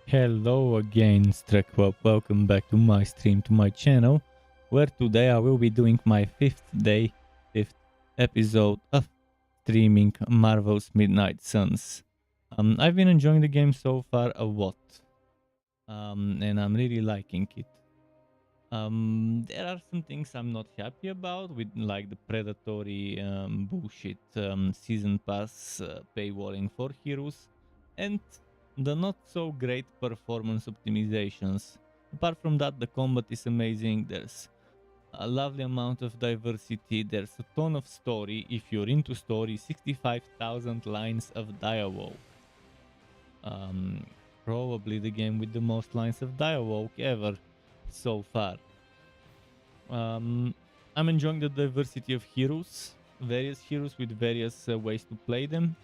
Hello again, Strakewell. Welcome back to my stream, to my channel, where today I will be doing my fifth episode of streaming Marvel's Midnight Suns. I've been enjoying the game so far a lot, and I'm really liking it. There are some things I'm not happy about, with like the predatory bullshit season pass paywalling for heroes, and the not so great performance optimizations. Apart from that, the combat is amazing. There's a lovely amount of diversity. There's a ton of story. If you're into story, 65,000 lines of dialogue. Probably the game with the most lines of dialogue ever so far. I'm enjoying the diversity of heroes, various heroes with various ways to play them.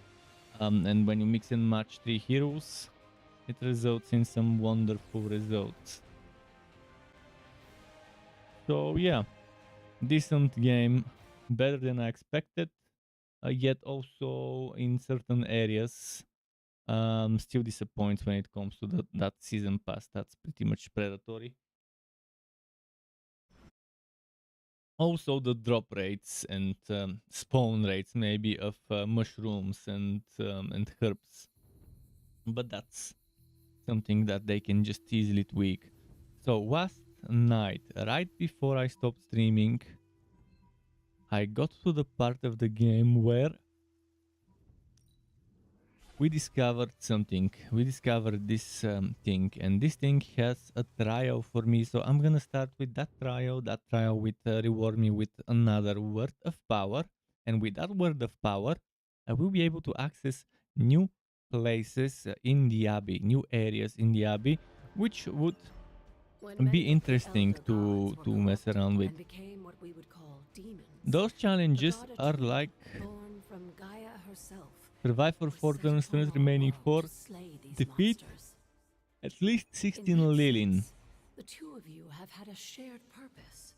And when you mix and match 3 heroes, it results in some wonderful results. So yeah, decent game, better than I expected, yet also in certain areas still disappoints when it comes to that season pass. That's pretty much predatory. Also the drop rates and spawn rates maybe of mushrooms and herbs, but that's something that they can just easily tweak. So last night, right before I stopped streaming, I got to the part of the game where we discovered something. We discovered this thing, and this thing has a trial for me. So I'm gonna start with that trial. That trial will reward me with another word of power, and with that word of power, I will be able to access new places in the Abbey, new areas in the Abbey, which would be interesting to mess around with. Those challenges are like survive for 4 turns, remaining 4, defeat at least 16 Lilin. The two of you have had a shared purpose.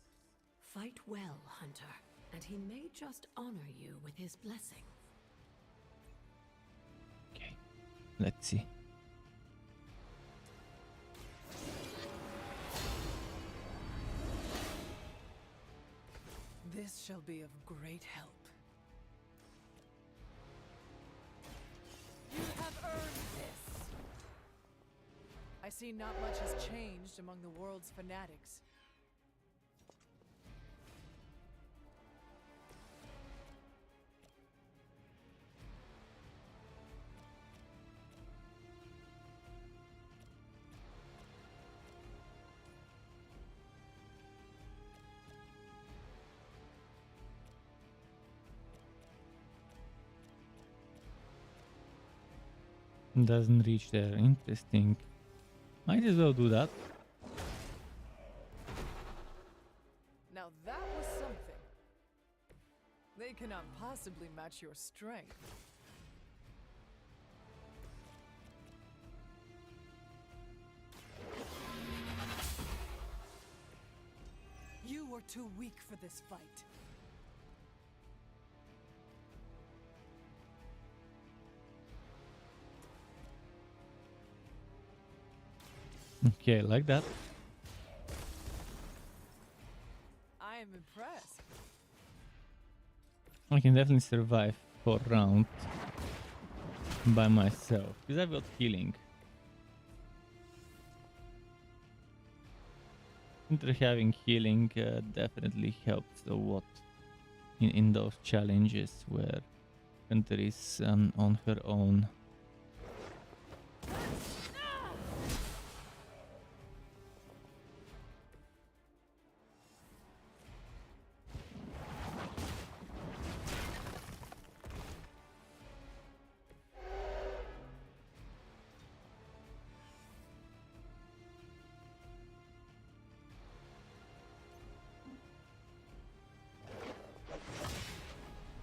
Fight well, Hunter, and he may just honor you with his blessing. Okay, let's see. This shall be of great help. You have earned this. I see not much has changed among the world's fanatics. Doesn't reach there. Interesting. Might as well do that. Now that was something. They cannot possibly match your strength. You are too weak for this fight. Okay, like that. I am impressed. I can definitely survive for a round by myself because I've got healing. Having healing definitely helps a lot in those challenges where Hunter is on her own.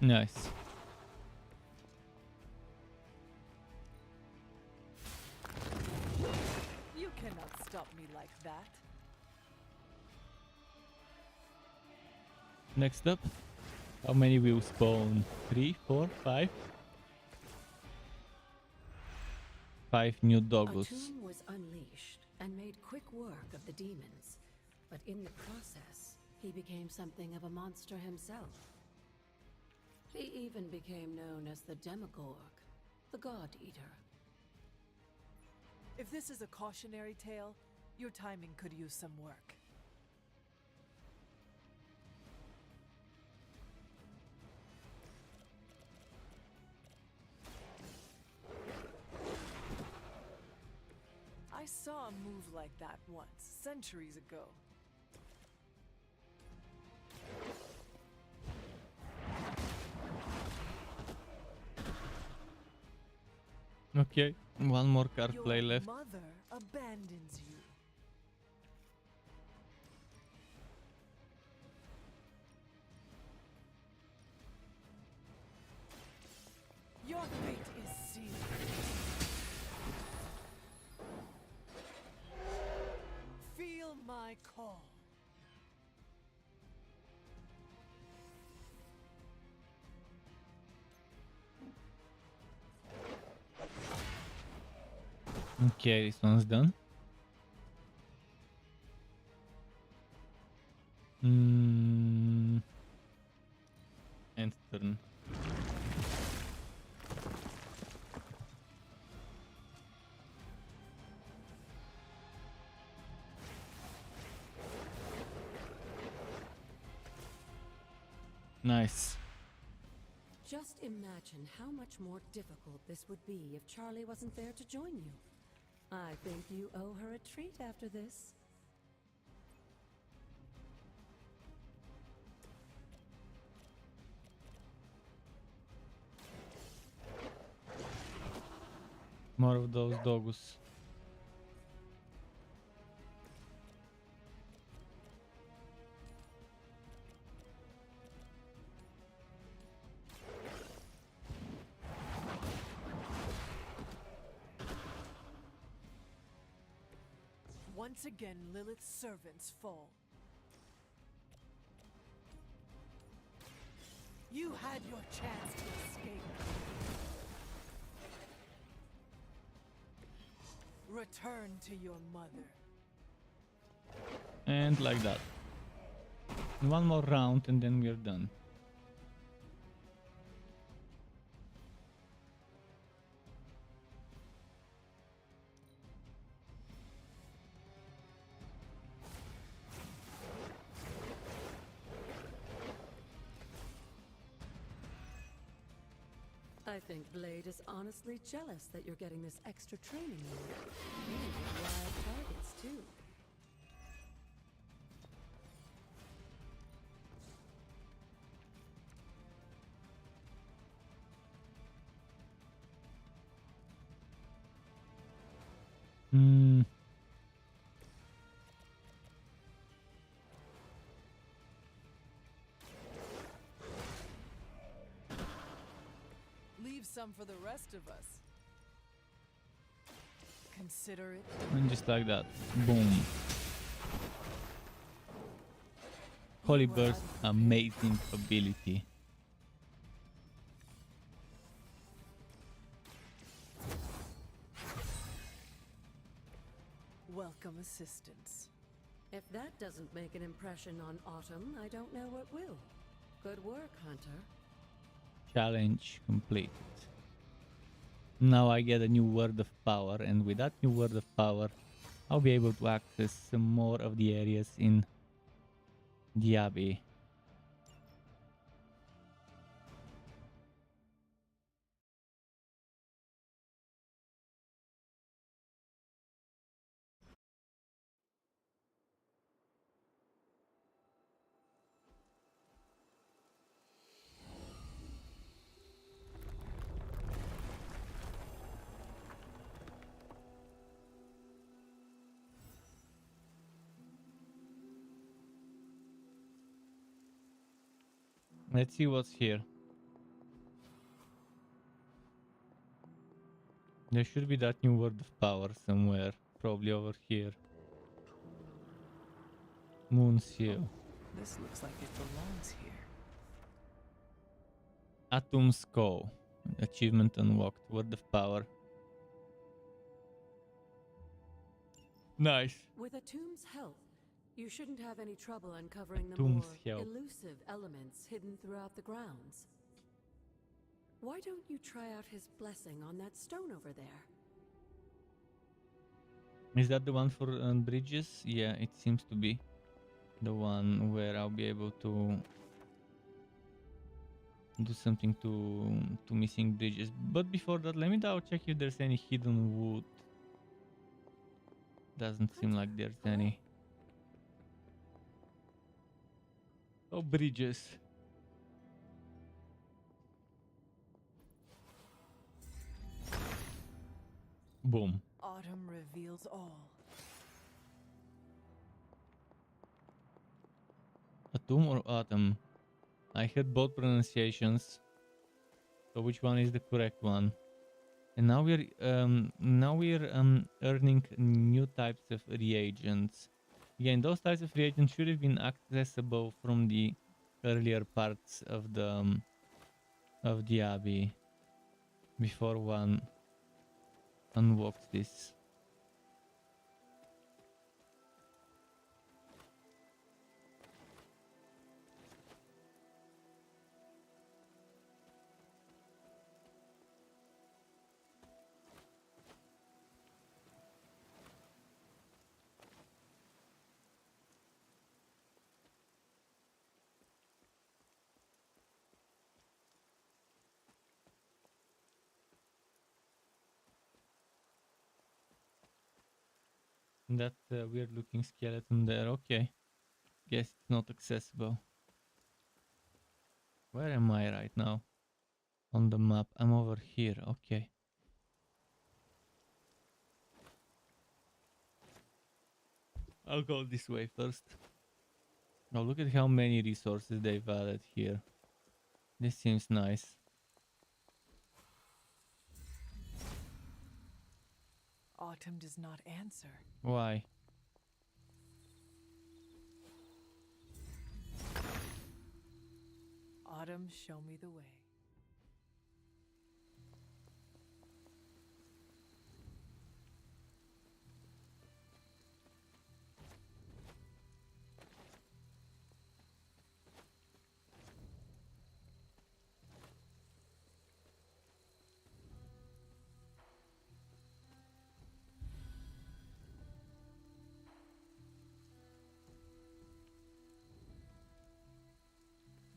Nice. You cannot stop me like that. Next up, how many will spawn? 3, 4, 5? 5 new A doggos. tomb was was unleashed and made quick work of the demons, but in the process, he became something of a monster himself. He even became known as the Demogorg, the God Eater. If this is a cautionary tale, your timing could use some work. I saw a move like that once, centuries ago. Okay, one more card Your play left. mother abandons you. Your fate is sealed. Feel my call. Okay, this one's done. End turn. Nice. Just imagine how much more difficult this would be if Charlie wasn't there to join you. I think you owe her a treat after this. More of those dogs. Once again, Lilith's servants fall. You had your chance to escape. Return to your mother. And like that. One more round and then we're done. I think Blade is honestly jealous that you're getting this extra training in. And wild targets, too. Leave some for the rest of us. Consider it. And just like that. Boom. Holy Burst, amazing ability. Welcome assistance. If that doesn't make an impression on Autumn, I don't know what will. Good work, Hunter. Challenge completed. Now I get a new word of power, and with that new word of power, I'll be able to access some more of the areas in the Abbey. Let's see what's here. There should be that new word of power somewhere, probably over here. Moon Seal. This looks like it belongs here. Atom's Call. Achievement unlocked. Word of power. Nice. With a tomb's help, you shouldn't have any trouble uncovering the Tomb's more help. elusive elements hidden throughout the grounds. Why don't you try out his blessing on that stone over there? Is that the one for bridges? Yeah, it seems to be the one where I'll be able to do something to missing bridges. But before that, let me double check if there's any hidden wood. Doesn't seem like there's any. Oh, bridges. Boom. Autumn reveals all. Autumn or autumn? I heard both pronunciations. So which one is the correct one? And now we're earning new types of reagents. Again, those types of reagents should have been accessible from the earlier parts of the abbey before one unlocks this. That weird looking skeleton there, okay. Guess it's not accessible. Where am I right now? On the map, I'm over here, okay. I'll go this way first. Oh, look at how many resources they've added here. This seems nice. Autumn does not answer. Why? Autumn, show me the way.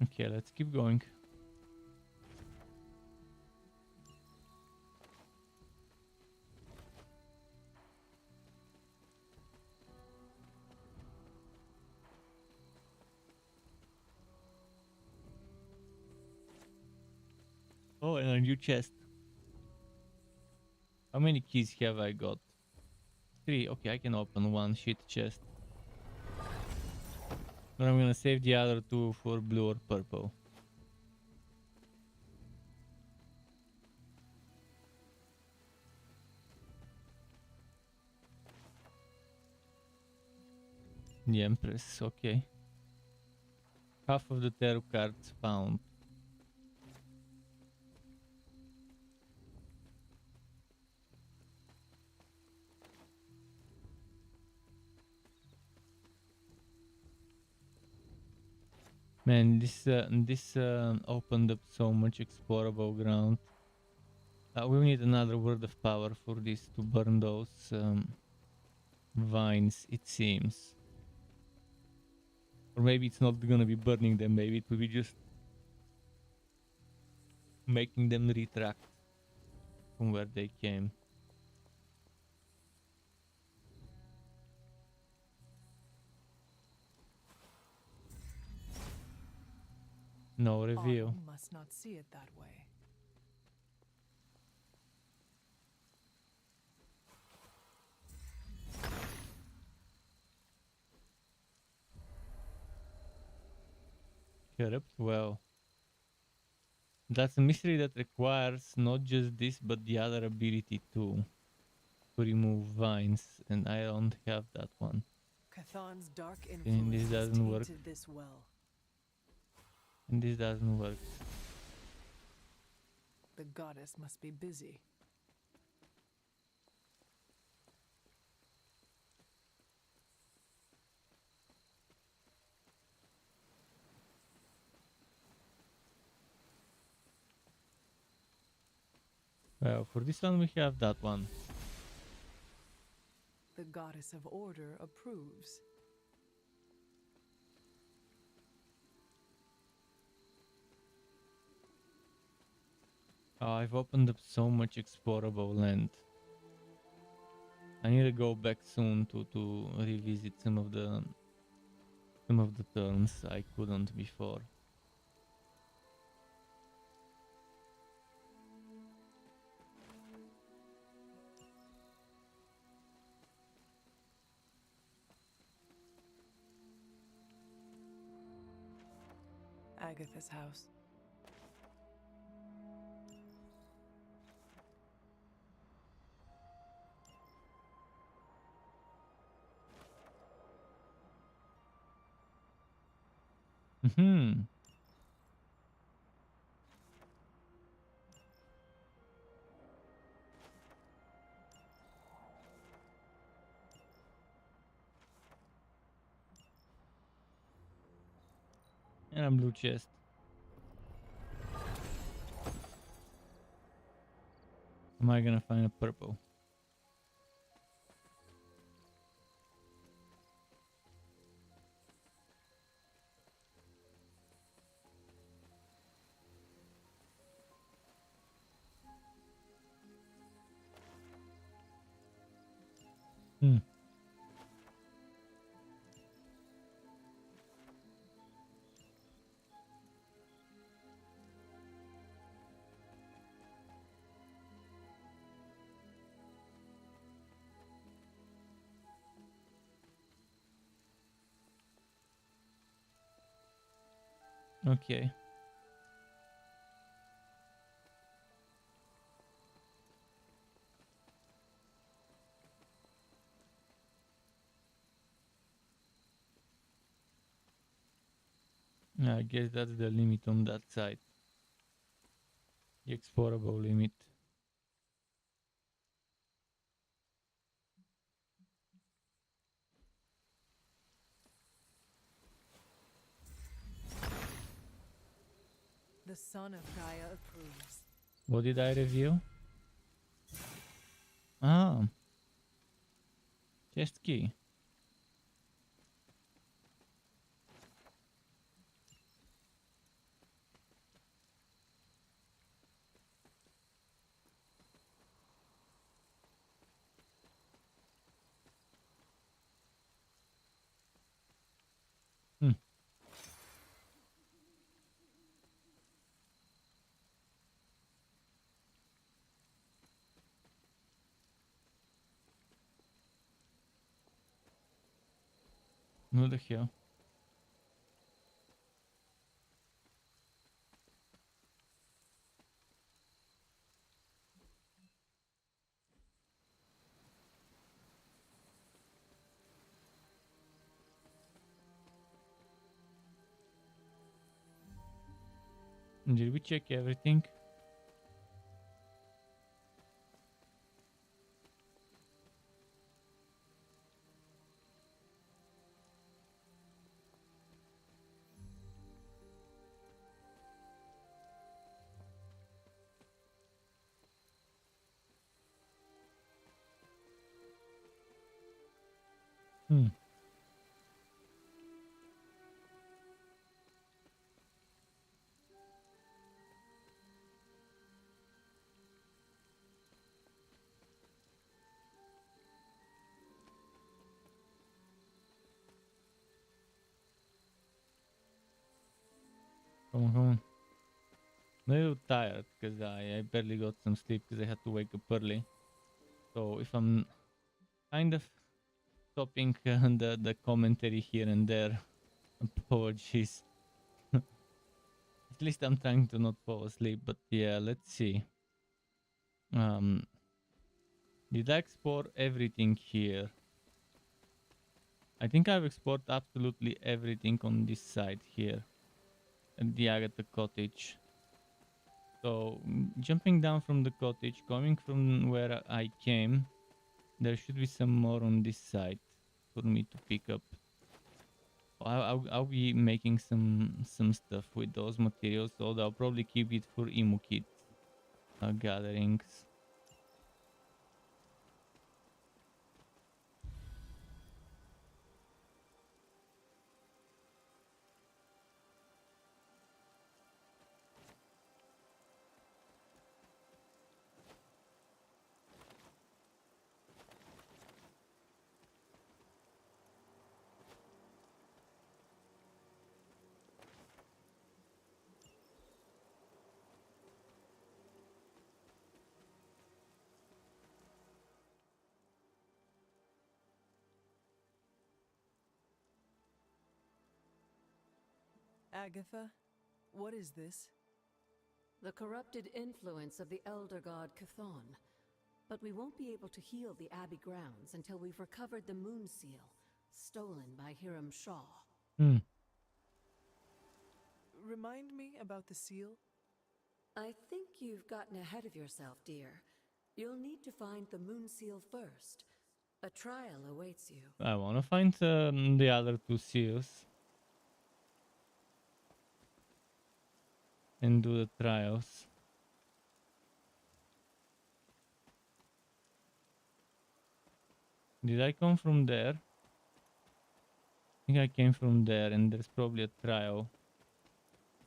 Okay, let's keep going. Oh, and a new chest. How many keys have I got? 3. Okay, I can open one shit chest. But I'm gonna save the other 2 for blue or purple. The Empress, okay. Half of the tarot cards found. Man, this opened up so much explorable ground. We need another word of power for this to burn those vines, it seems. Or maybe it's not gonna be burning them, maybe it will be just making them retract from where they came. No reveal. Autumn must not see it that way. Corrupt? Well, that's a mystery that requires not just this but the other ability too. To remove vines, and I don't have that one. Cathan's dark And influence this has doesn't work. tainted this well. And this doesn't work. The goddess must be busy. Well, for this one we have that one. The goddess of order approves. Oh, I've opened up so much explorable land. I need to go back soon to revisit some of the terms I couldn't before. Agatha's house. Hmm. And a blue chest. Am I gonna find a purple? Hmm. Okay. I guess that's the limit on that side. The explorable limit. The son of Gaia approves. What did I review? Ah, chest key. Hmm. What the hell? Did we check everything? Hmm. Come on, come on. I'm a little tired because I barely got some sleep because I had to wake up early. So if I'm kind of stopping the commentary here and there, apologies. At least I'm trying to not fall asleep. But yeah, let's see. Um, did I explore everything here? I think I've explored absolutely everything on this side here at the Agatha cottage. So jumping down from the cottage, coming from where I came, there should be some more on this side for me to pick up. I'll be making some stuff with those materials, so I'll probably keep it for emo kit gatherings. Agatha, what is this? The corrupted influence of the elder god Chthon. But we won't be able to heal the Abbey grounds until we've recovered the Moon Seal, stolen by Hiram Shaw. Hmm. Remind me about the seal? I think you've gotten ahead of yourself, dear. You'll need to find the Moon Seal first. A trial awaits you. I want to find the other two seals and do the trials. Did I come from there? I think I came from there, and there's probably a trial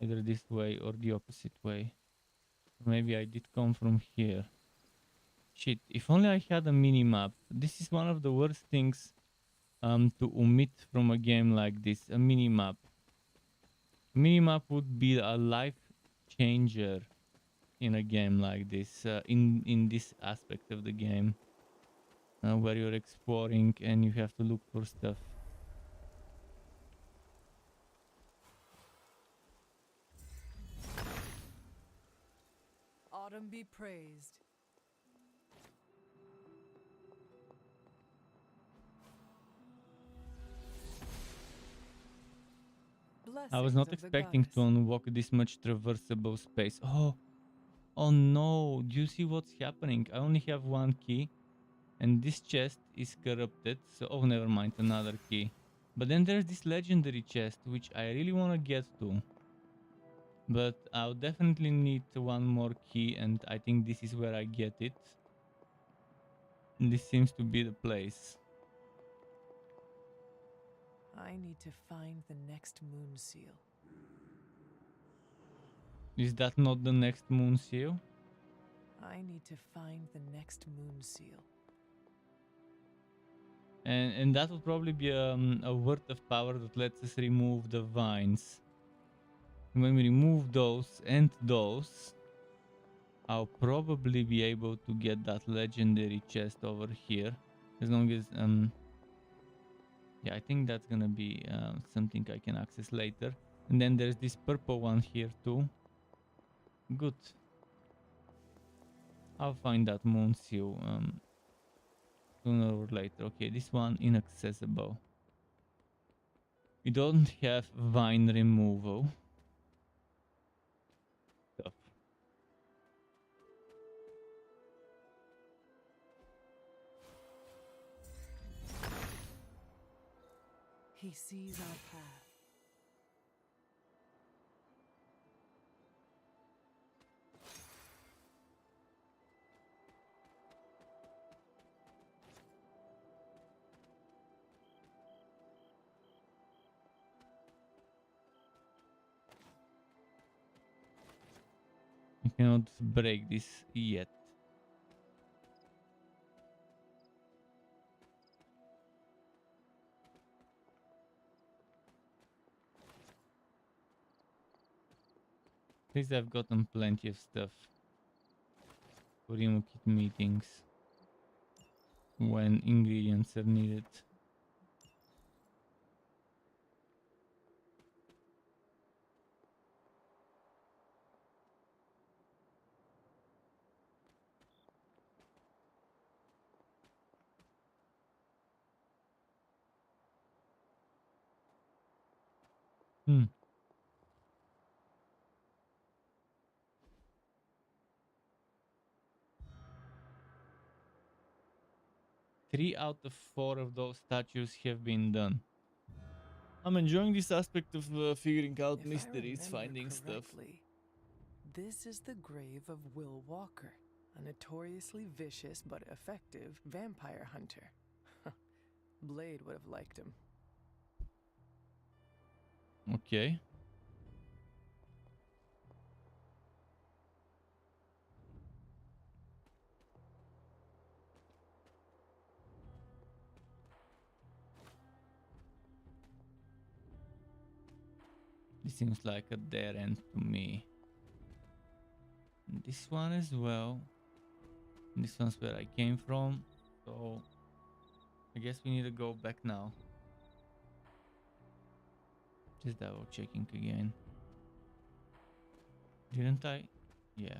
either this way or the opposite way. Maybe I did come from here. Shit, if only I had a mini-map. This is one of the worst things to omit from a game like this, a mini-map. Mini-map would be a life changer in a game like this, in this aspect of the game, where you're exploring and you have to look for stuff. Autumn be praised. I was Blessings not of the expecting to goddess. unlock this much traversable space. Oh no, do you see what's happening? I only have one key, and this chest is corrupted, so oh, never mind, another key. But then there's this legendary chest, which I really want to get to. But I'll definitely need one more key, and I think this is where I get it. This seems to be the place. I need to find the next moon seal. Is that not the next moon seal? I need to find the next moon seal. And that would probably be a word of power that lets us remove the vines. And when we remove those and those, I'll probably be able to get that legendary chest over here. As long as yeah, I think that's gonna be something I can access later. And then there's this purple one here too. Good. I'll find that moon seal sooner or later. Okay, this one inaccessible. We don't have vine removal stuff. He sees our path. I cannot break this yet. At least I've gotten plenty of stuff for remote meetings when ingredients are needed. Hmm. 3 out of 4 of those statues have been done. I'm enjoying this aspect of figuring out If I mysteries, remember finding stuff. correctly, this is the grave of Will Walker, a notoriously vicious but effective vampire hunter. Blade would have liked him. Okay. This seems like a dead end to me. And this one as well. And this one's where I came from. So I guess we need to go back now. Just double checking again. Didn't I? Yeah.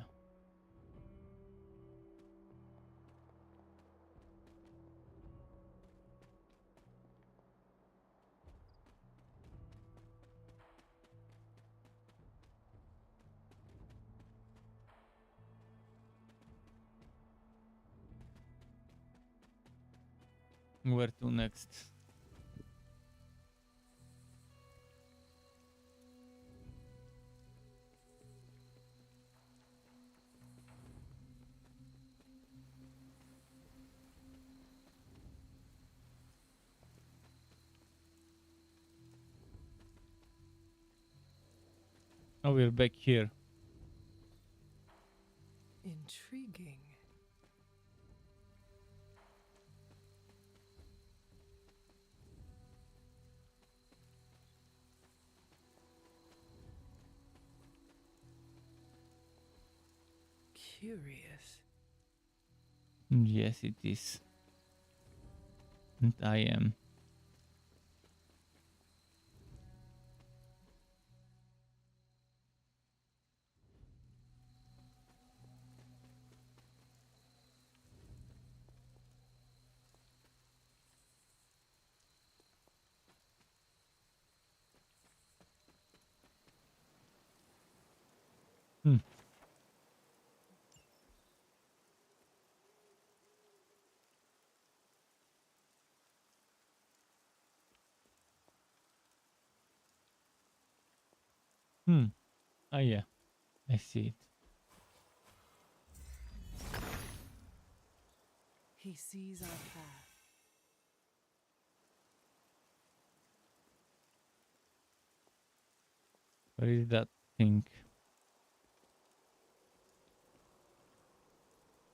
Where to next? Oh, we're back here. Intriguing. Curious. Yes, it is. And I am. Hmm. Hmm. Ah, yeah. I see it. He sees our path. Where is that thing?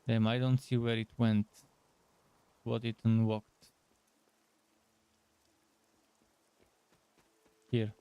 Damn, I don't see where it went. What it unlocked. Here.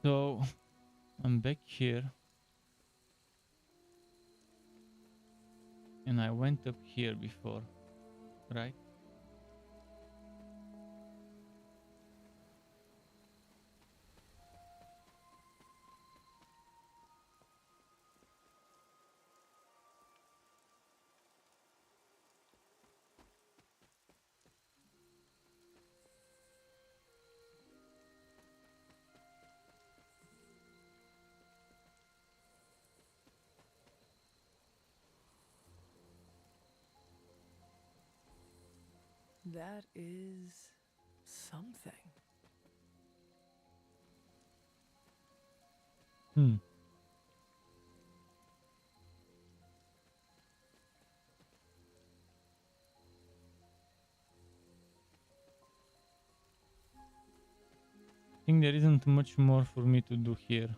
So, I'm back here. And I went up here before, right? That is something. Hmm. I think there isn't much more for me to do here.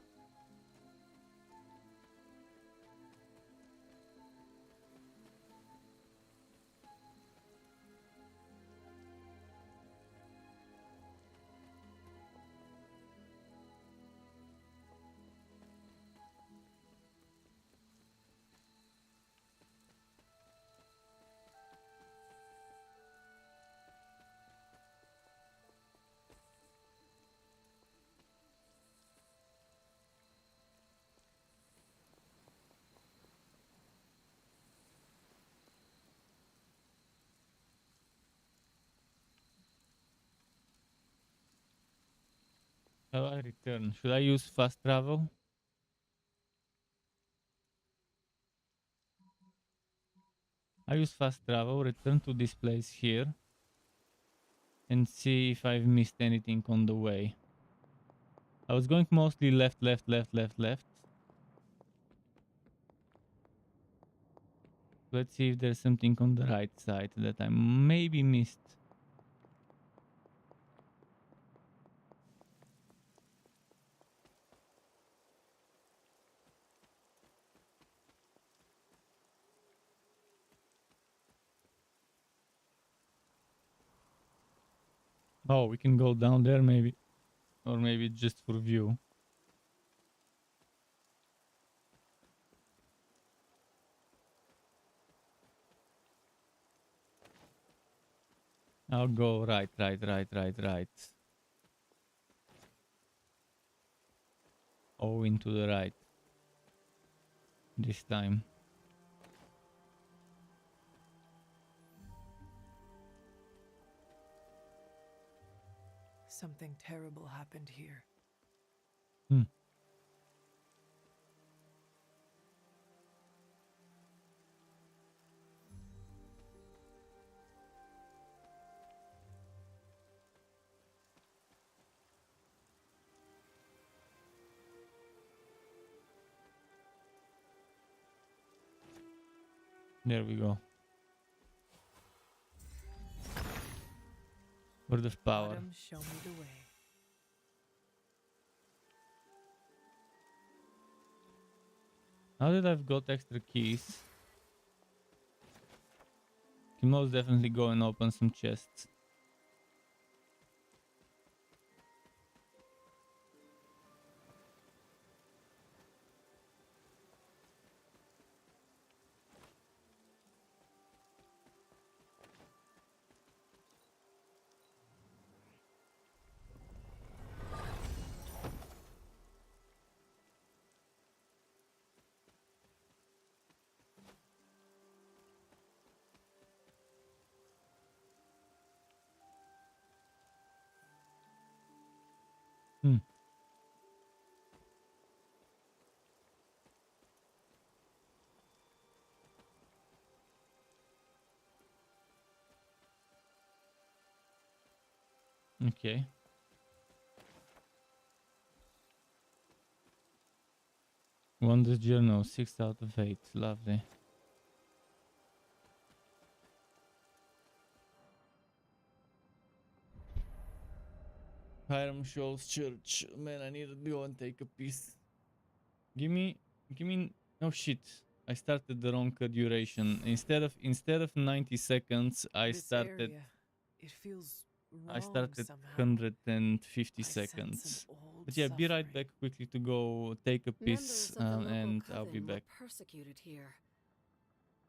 How I return? Should I use fast travel? I use fast travel, return to this place here, and see if I've missed anything on the way. I was going mostly left, left, left, left, left. Let's see if there's something on the right side that I maybe missed. Oh, we can go down there maybe. Or maybe just for view. I'll go right. Oh, into the right. This time. Something terrible happened here. Hmm. There we go. Word of power. Autumn, show me the way. Now that I've got extra keys, can most definitely go and open some chests. Hmm. Okay. Wonders Journal, 6 out of 8. Lovely. Hiram Shoals Church. Man, I need to go and take a piece. Give me, oh shit. I started the wrong duration. Instead of 90 seconds, This area, it feels I wrong started somehow. 150 I sense an seconds. old But yeah, be right suffering. back quickly to go take a piss, Members of the local and I'll be coven were back. persecuted here.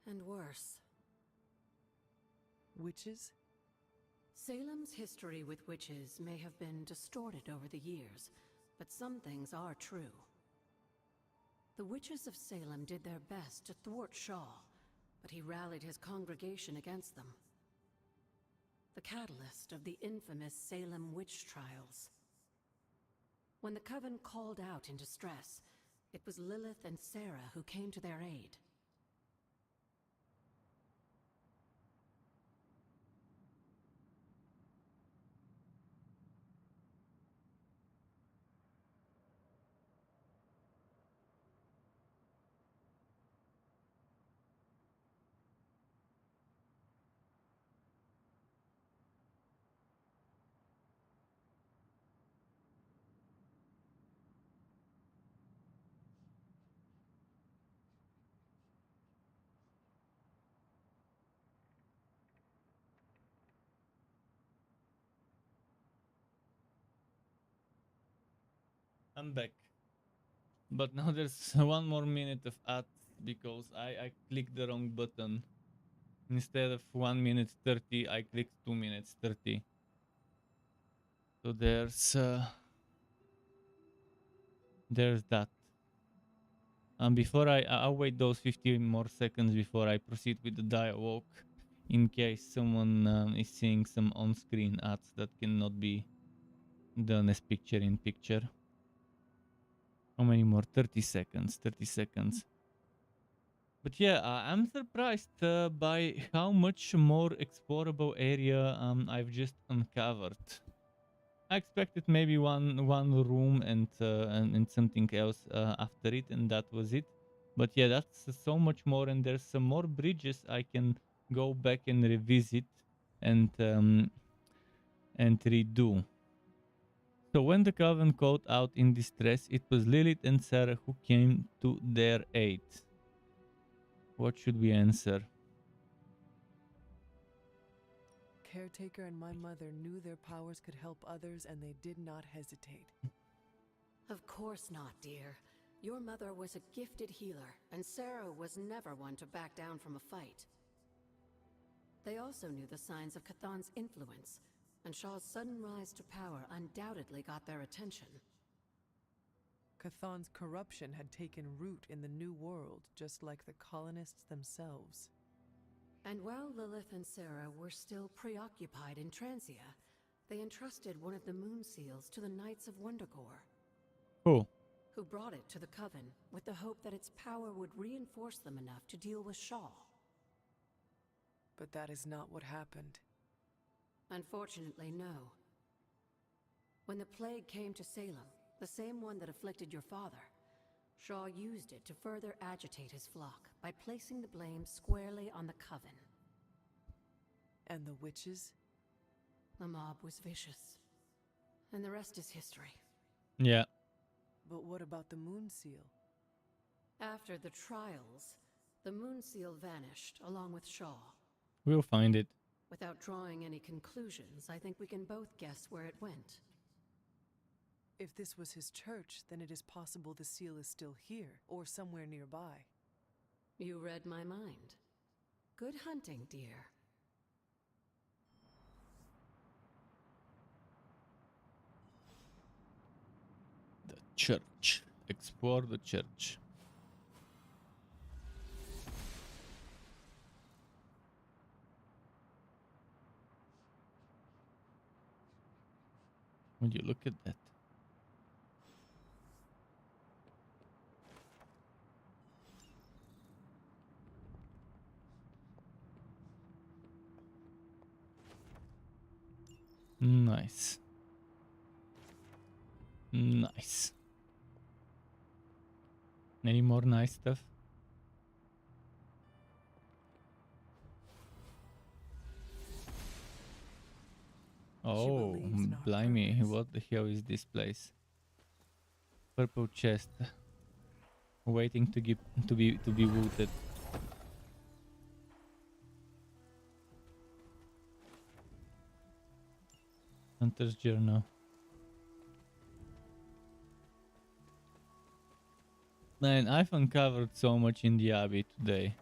And worse. Witches? Salem's history with witches may have been distorted over the years, but some things are true. The witches of Salem did their best to thwart Shaw, but he rallied his congregation against them. The catalyst of the infamous Salem witch trials. When the coven called out in distress, it was Lilith and Sarah who came to their aid. I'm back. But now there's 1 more minute of ads because I clicked the wrong button. Instead of 1 minute 30, I clicked 2 minutes 30. So there's that. And before I'll wait those 15 more seconds before I proceed with the dialogue, in case someone is seeing some on-screen ads that cannot be done as picture in picture. How many more? 30 seconds. 30 seconds. But yeah, I'm surprised by how much more explorable area I've just uncovered. I expected maybe one room and something else after it, and that was it. But yeah, that's so much more, and there's some more bridges I can go back and revisit and redo. So when the Coven called out in distress, it was Lilith and Sarah who came to their aid. What should we answer? caretaker and my mother knew their powers could help others, and they did not hesitate. Of course not, dear. Your mother was a gifted healer, and Sarah was never one to back down from a fight. They also knew the signs of Cathan's influence, and Shaw's sudden rise to power undoubtedly got their attention. Cathan's corruption had taken root in the New World, just like the colonists themselves. And while Lilith and Sarah were still preoccupied in Transia, they entrusted one of the moon seals to the Knights of Wondergore, Cool. who brought it to the Coven with the hope that its power would reinforce them enough to deal with Shaw. But that is not what happened. Unfortunately, no. When the plague came to Salem, the same one that afflicted your father, Shaw used it to further agitate his flock by placing the blame squarely on the Coven. And the witches? The mob was vicious. And the rest is history. Yeah. But what about the moon seal? After the trials, the moon seal vanished along with Shaw. We'll find it. Without drawing any conclusions, I think we can both guess where it went. If this was his church, then it is possible the seal is still here, or somewhere nearby. You read my mind. Good hunting, dear. The church. Explore the church. Would you look at that? Nice. Nice. Any more nice stuff? Oh, believes in our blimey, purpose. what the hell is this place? Purple chest. Waiting to be looted. Hunter's Journal. Man, I've uncovered so much in the Abbey today.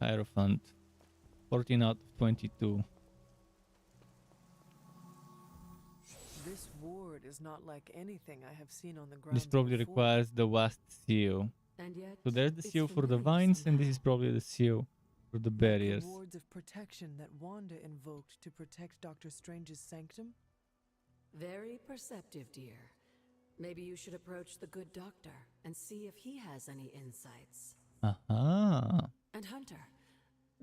Hierophant. 14 out of 22. This ward is not like anything I have seen on the ground. This probably requires the last seal. And yet, So there's the it's seal for the familiar vines, and this is somehow. probably the seal for the barriers. Wards of protection that Wanda invoked to protect Dr. Strange's sanctum? Very perceptive, dear. Maybe you should approach the good doctor and see if he has any insights. Aha. And Hunter,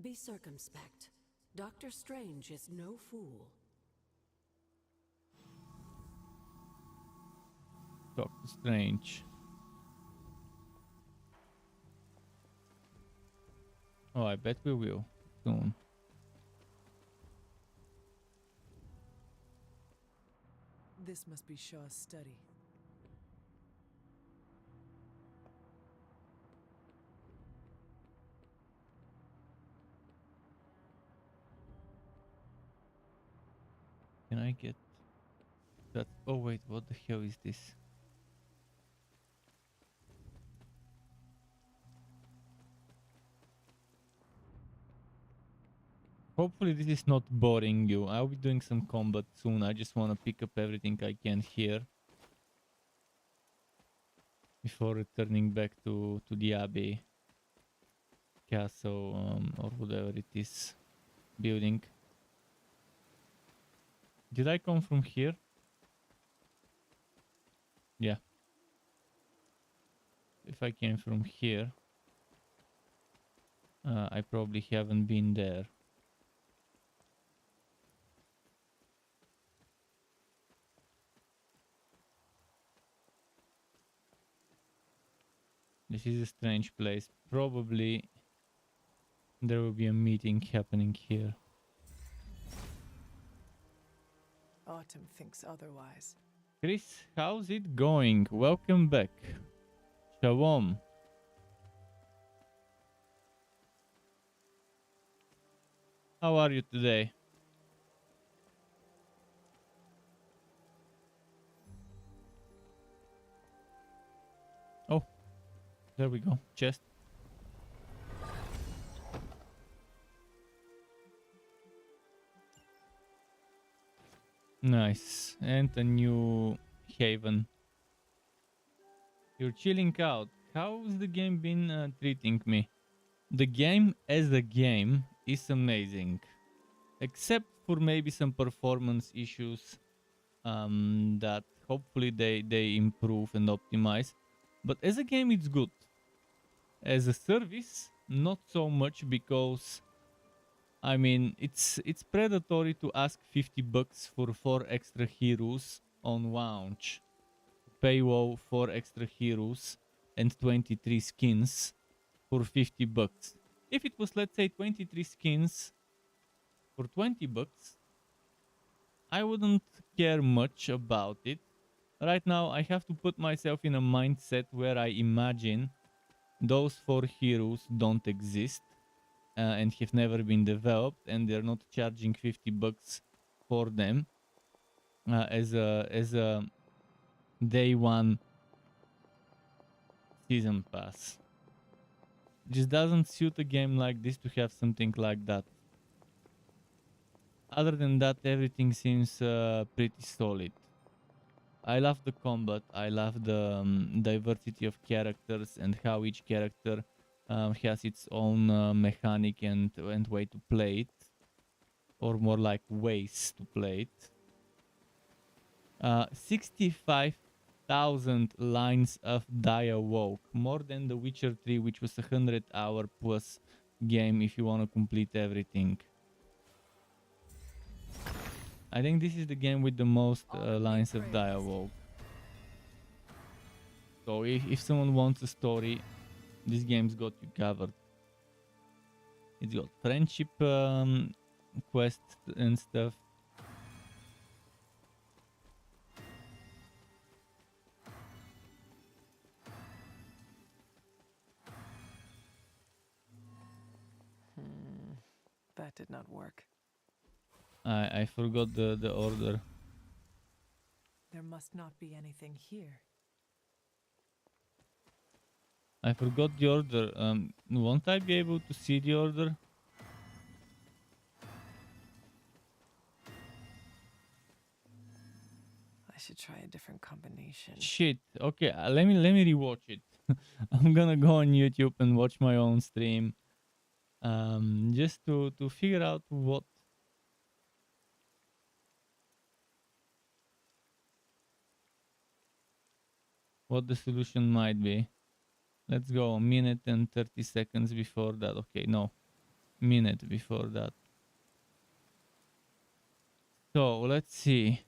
be circumspect. Dr. Strange is no fool. Doctor Strange. Oh, I bet we will soon. This must be Shaw's study. Can I get that? Oh wait, what the hell is this? Hopefully this is not boring you. I'll be doing some combat soon. I just want to pick up everything I can here before returning back to the Abbey castle, or whatever it is, building. Did I come from here? Yeah. If I came from here, I probably haven't been there. This is a strange place. Probably there will be a meeting happening here. Autumn thinks otherwise. Chris, how's it going? Welcome back. Shalom. How are you today? Oh, there we go. Chest. Nice. And a new haven. You're chilling out. How's the game been treating me? The game as a game is amazing. Except for maybe some performance issues that hopefully they improve and optimize. But as a game, it's good. As a service, not so much, because I mean it's predatory to ask $50 for 4 extra heroes on launch. Pay WoW 4 extra heroes and 23 skins for $50. If it was, let's say, 23 skins for $20, I wouldn't care much about it. Right now, I have to put myself in a mindset where I imagine those 4 heroes don't exist and have never been developed, and they're not charging $50 for them as a day one season pass. Just doesn't suit a game like this to have something like that. Other than that, everything seems pretty solid. I love the combat. I love the diversity of characters and how each character has its own mechanic and way to play it, or more like ways to play it. 65,000 lines of dialogue, more than The Witcher 3, which was a 100-hour plus game if you want to complete everything. I think this is the game with the most lines of dialogue. So if someone wants a story, this game's got you covered. It's got friendship quests and stuff. That did not work. I forgot the order. There must not be anything here. I forgot the order. Won't I be able to see the order? I should try a different combination. Shit. Okay, let me rewatch it. I'm gonna go on YouTube and watch my own stream, just to figure out what the solution might be. Let's go a minute and 30 seconds before that. Okay, no, minute before that. So let's see.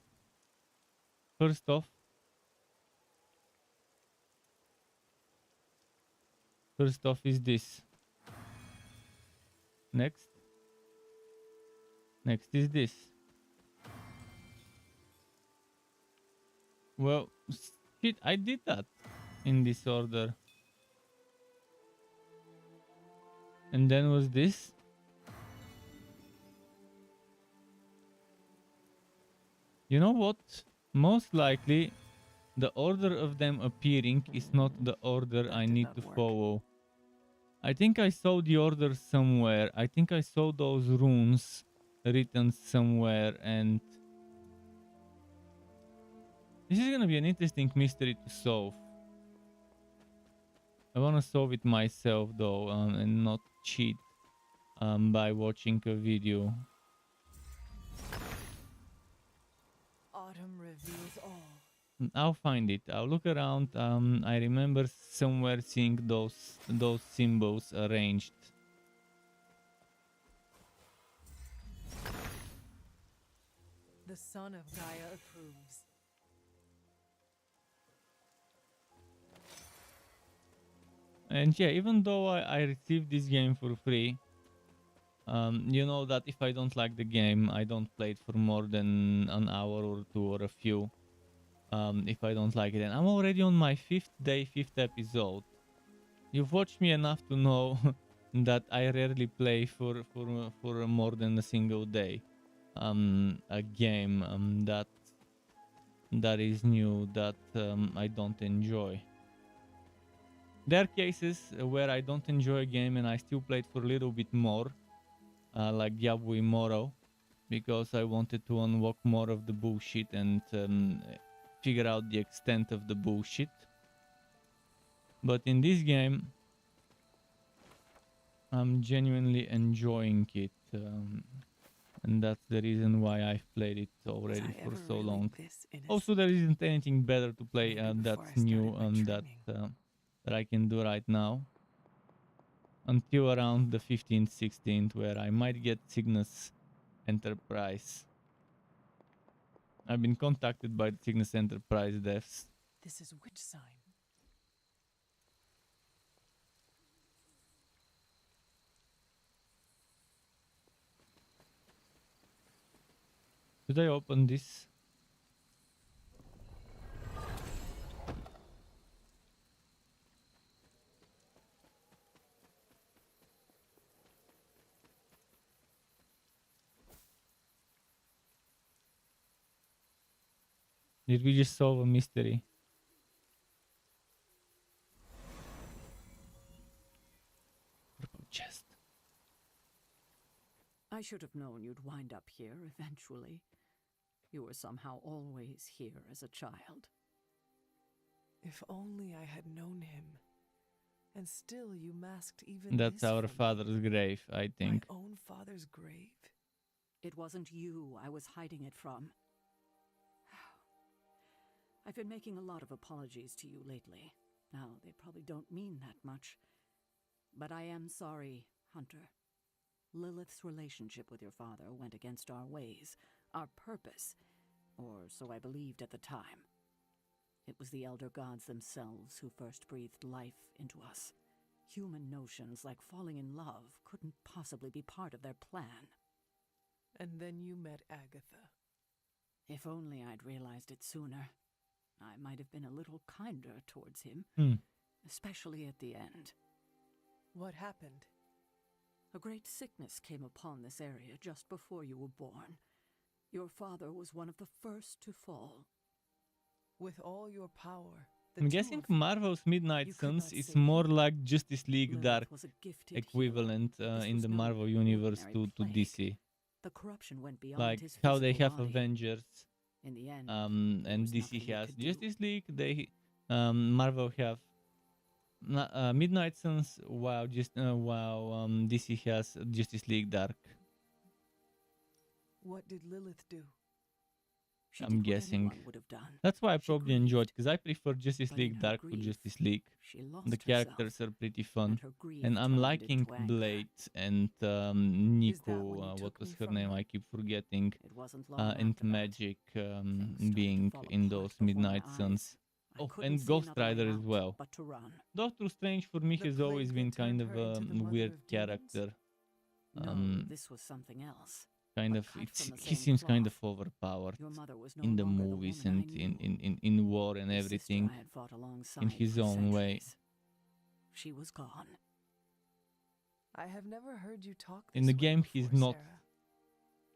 First off, is this. Next is this. Well, shit, I did that in this order. And then was this. You know what? Most likely, the order of them appearing is not the order I need to follow. I think I saw the order somewhere. I think I saw those runes written somewhere, and this is gonna be an interesting mystery to solve. I wanna solve it myself though, and not cheat by watching a video. Autumn reveals all. I'll find it. I'll look around. I remember somewhere seeing those symbols arranged. The son of Gaia approves. And yeah, even though I received this game for free, you know that if I don't like the game, I don't play it for more than an hour or two or a few. if I don't like it. And I'm already on my 5th day, 5th episode. You've watched me enough to know that I rarely play for more than a single day. A game that is new, that I don't enjoy. There are cases where I don't enjoy a game and I still play it for a little bit more, like Diablo Immortal, because I wanted to unlock more of the bullshit and figure out the extent of the bullshit. But in this game, I'm genuinely enjoying it, and that's the reason why I've played it already for so long. Also, there isn't anything better to play that's new that I can do right now until around the 15th, 16th, where I might get Cygnus Enterprise. I've been contacted by the Cygnus Enterprise devs. This is which sign? Should I open this? Did we just solve a mystery? Purple chest. I should have known you'd wind up here eventually. You were somehow always here as a child. If only I had known him. And still you masked even That's this our from me. father's grave, I think. My own father's grave? It wasn't you I was hiding it from. I've been making a lot of apologies to you lately. Now, they probably don't mean that much. But I am sorry, Hunter. Lilith's relationship with your father went against our ways, our purpose, or so I believed at the time. It was the elder gods themselves who first breathed life into us. Human notions like falling in love couldn't possibly be part of their plan. And then you met Agatha. If only I'd realized it sooner. I might have been a little kinder towards him, especially at the end. What happened? A great sickness came upon this area just before you were born. Your father was one of the first to fall. With all your power, I'm guessing Marvel's Midnight Suns is more like Justice League Dark equivalent in the Marvel universe to DC. The corruption went beyond like his how they have body. Avengers, In the end, and DC has Justice League. They Marvel have Midnight Suns, while DC has Justice League Dark. What did Lilith do? I'm guessing. That's why I probably enjoyed, because I prefer Justice League Dark to Justice League. The characters are pretty fun, and I'm liking Blade and Nico. What was her name? I keep forgetting. And Magic being in those Midnight Suns. Oh, and Ghost Rider as well. Doctor Strange for me has always been kind of a weird character. This was something else. Kind of, he seems kind of overpowered in the movies and in war and everything, in his own way. She was gone. I have never heard you talk In the game, before, he's not Sarah.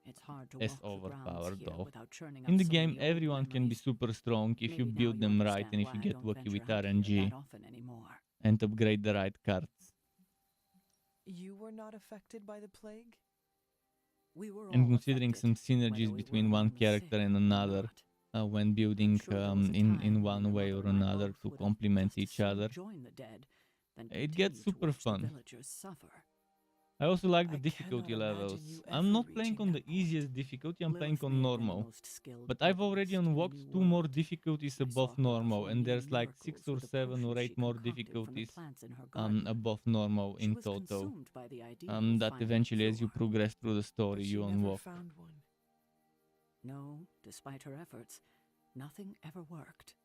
It's hard to as walk the grounds overpowered here though. without churning In up the so game, many old everyone can be memories. super strong if you Maybe build now them you right and if understand you why I get don't lucky with venture out here RNG that often anymore. and upgrade the right cards. You were not affected by the plague? We were And all considering affected, some whether synergies we between were one born character sick and or another, not. when building Sure, there was a in time one when way your or mother and I another both to would have complement just as each soon other. joined the dead than It gets continue to super watch the fun. villagers suffer. I also like the I difficulty cannot imagine levels. you I'm ever not playing reaching on the that point. easiest difficulty, I'm playing Lilith on may have been the normal. most skilled But I've already herbalist in the unlocked New 2 more World. difficulties I saw above her normal, perform and there's like miracles 6 or with the 7 or potions 8 she more concocted from the difficulties plants in her garden. above normal She in was total. consumed by the idea of That finding eventually, a as you cure. progress through the story, But she you never unlock. found one. No, despite her efforts, nothing ever worked.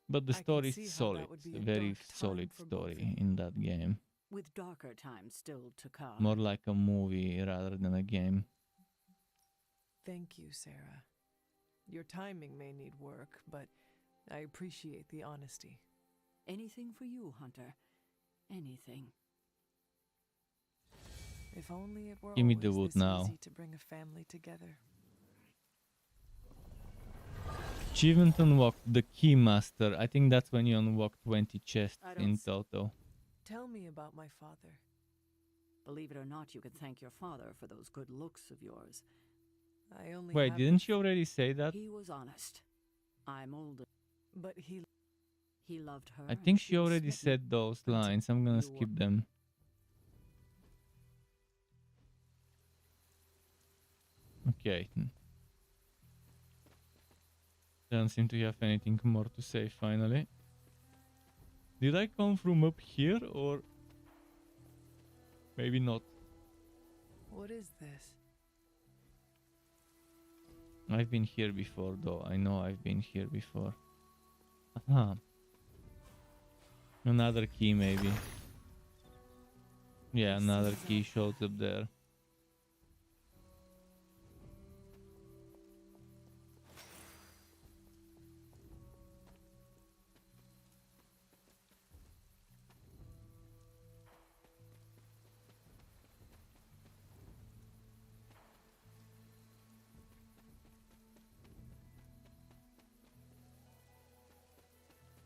But the I can story is see how solid, that would be a a very dark time solid for both of story you. in that game. With darker times still to come. More like a movie rather than a game. Thank you, Sarah. Your timing may need work, but I appreciate the honesty. Anything for you, Hunter. Anything. If only it were Give me the always wood this now. easy to bring a family together. Achievement unlocked, the Keymaster. I think that's when you unlock 20 chests in total. Tell me about my father. Believe it or not, you can thank your father for those good looks of yours. I only Wait, have didn't she already say that? He was honest. I'm older. But he loved her. I and think she was already smitten. said those lines. I'm gonna skip them. Okay. Don't seem to have anything more to say finally. Did I come from up here or maybe not? What is this? I've been here before though. I know I've been here before. Aha. Another key maybe. Yeah, another key shows up there.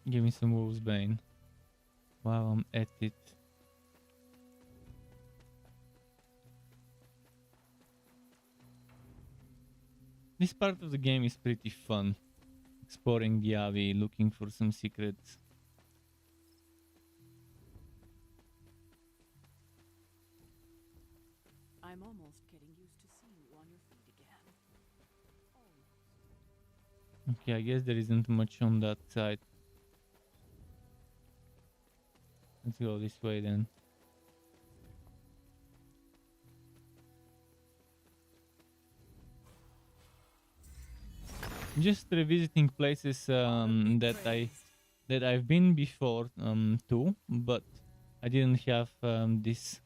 Give me some Wolf's Bane. Wow, I'm at it. This part of the game is pretty fun. Exploring the Abbey, looking for some secrets. I'm almost getting used to seeing you on your feet again. Okay, I guess there isn't much on that side. Let's go this way then. Just revisiting places that I've been before too, but I didn't have this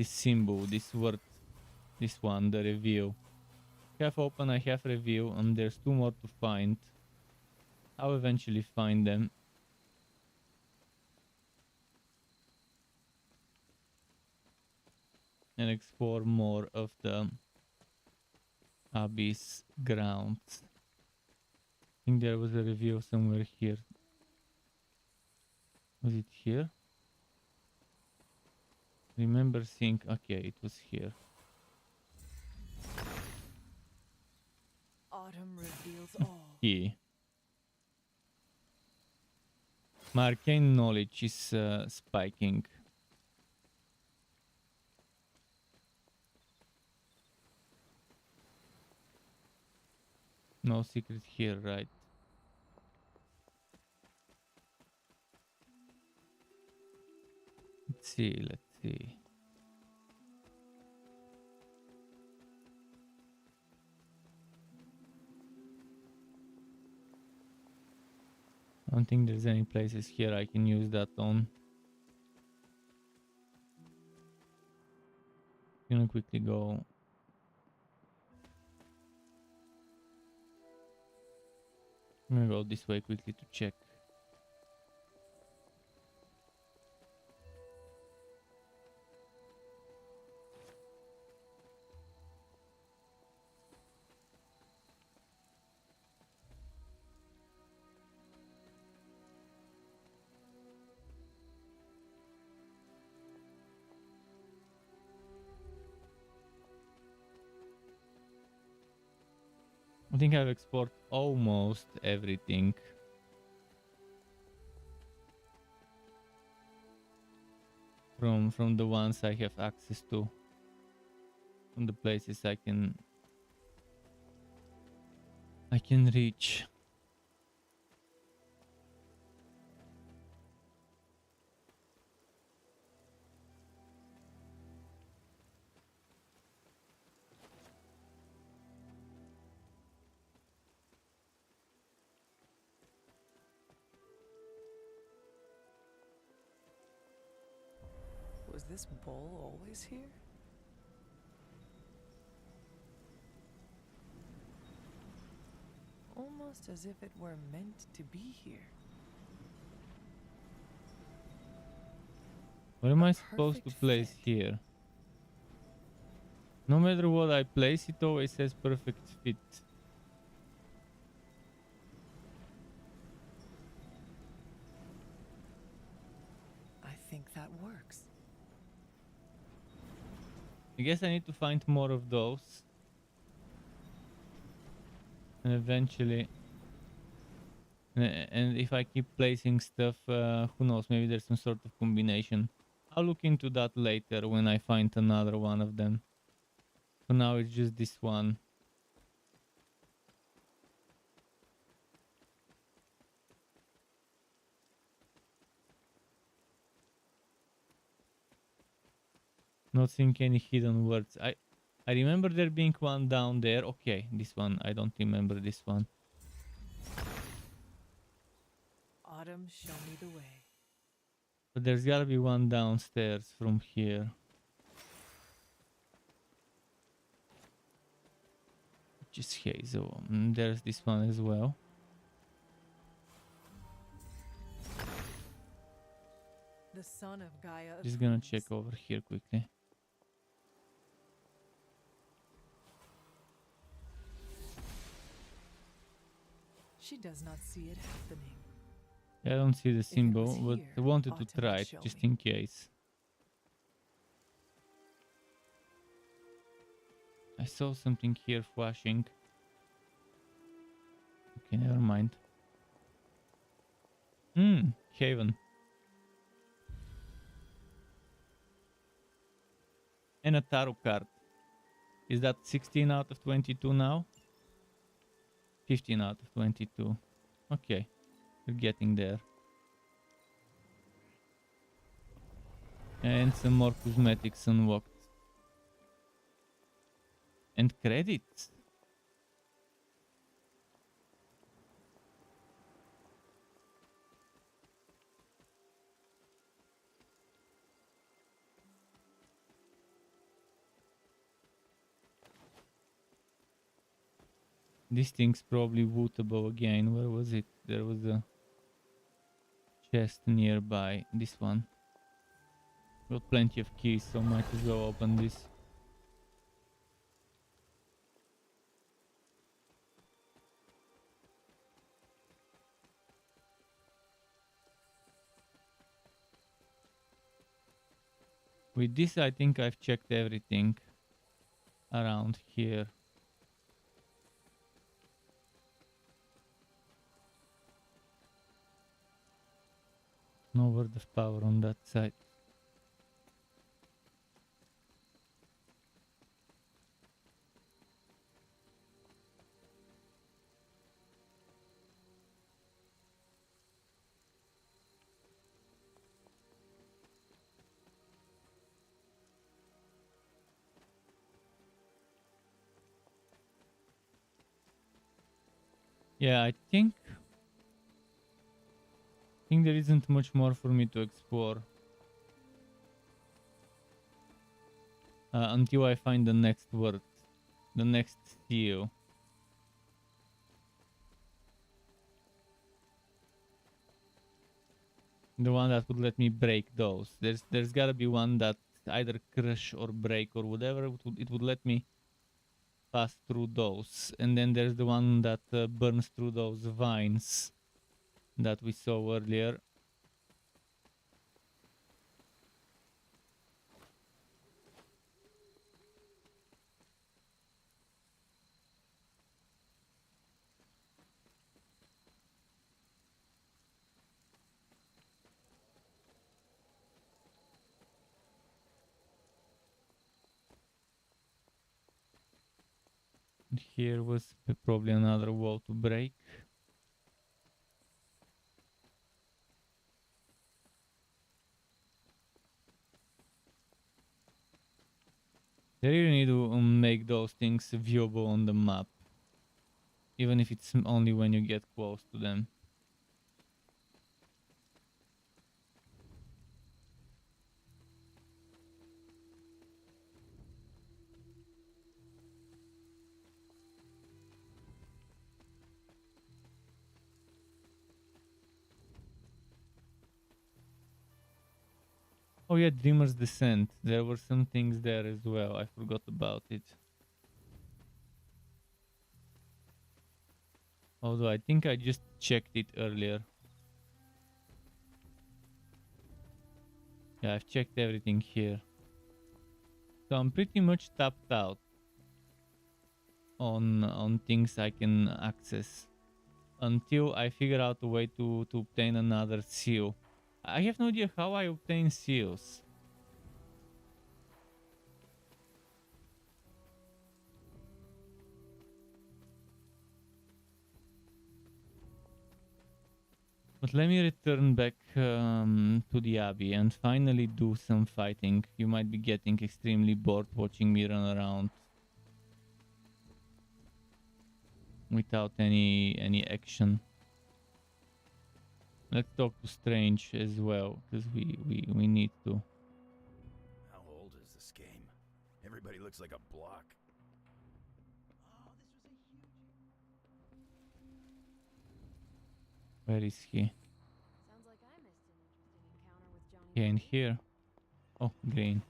symbol, this word, this one, the review. Have open, I have review, and there's 2 more to find. I'll eventually find them. And explore more of the Abyss grounds. I think there was a review somewhere here. Was it here? Remember seeing... Okay, it was here. Autumn reveals all. Key. My arcane knowledge is spiking. No secret here, right? Let's see, let's see. I don't think there's any places here I can use that on. Gonna quickly go. I'm gonna go this way quickly to check. I think I've explored almost everything. From the ones I have access to. From the places I can reach. Was this bowl always here? Almost almost as if it were meant to be here. What am A I supposed to perfect place fit. here? No matter what I place, it always says perfect fit. I think that works. I guess I need to find more of those. And eventually... And if I keep placing stuff, who knows, maybe there's some sort of combination. I'll look into that later when I find another one of them. For now it's just this one. Not seeing any hidden words. I remember there being one down there. Okay, this one. I don't remember this one. Autumn, show me the way. But there's gotta be one downstairs from here. Which is Hazel. There's this one as well. The son of Gaia Just gonna approves. check over here quickly. She does not see it happening. I don't see the it symbol, was but here, I wanted to Autumn would try it show just me. in case. I saw something here flashing. Okay, never mind. Haven. And a tarot card. Is that 16 out of 22 now? 15 out of 22. Okay, we're getting there. And some more cosmetics unlocked. And credits. This thing's probably wootable again. Where was it? There was a chest nearby. This one. Got plenty of keys, so might as well open this. With this, I think I've checked everything around here. No word of power on that side. Yeah, I think there isn't much more for me to explore until I find the next word, the next seal. The one that would let me break those. There's gotta be one that either crush or break or whatever. It would let me pass through those. And then there's the one that burns through those vines that we saw earlier. And here was probably another wall to break. They really need to make those things viewable on the map. Even if it's only when you get close to them. Oh yeah, Dreamer's Descent. There were some things there as well. I forgot about it. Although I think I just checked it earlier. Yeah, I've checked everything here. So I'm pretty much tapped out on things I can access until I figure out a way to obtain another seal. I have no idea how I obtain seals. But let me return back to the Abbey and finally do some fighting. You might be getting extremely bored watching me run around without any action. Let's talk to Strange as well, because we need to. How old is this game? Everybody looks like a block. Where is he? Sounds like I missed an interesting encounter with Johnny. Yeah, in here. Oh, green.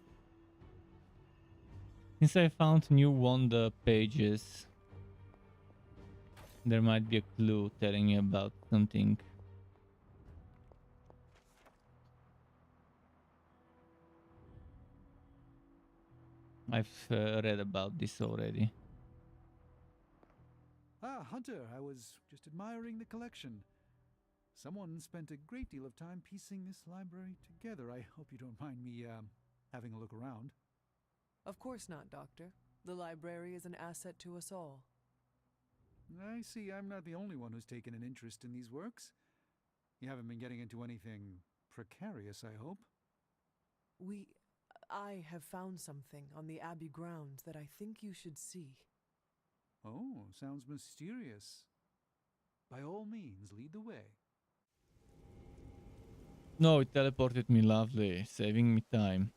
Since I found new Wanda pages, there might be a clue telling me about something. I've read about this already. Ah, Hunter, I was just admiring the collection. Someone spent a great deal of time piecing this library together. I hope you don't mind me, having a look around. Of course not, Doctor. The library is an asset to us all. I see I'm not the only one who's taken an interest in these works. You haven't been getting into anything precarious, I hope? I have found something on the Abbey grounds that I think you should see. Oh, sounds mysterious. By all means, lead the way. No, it teleported me, lovely, saving me time.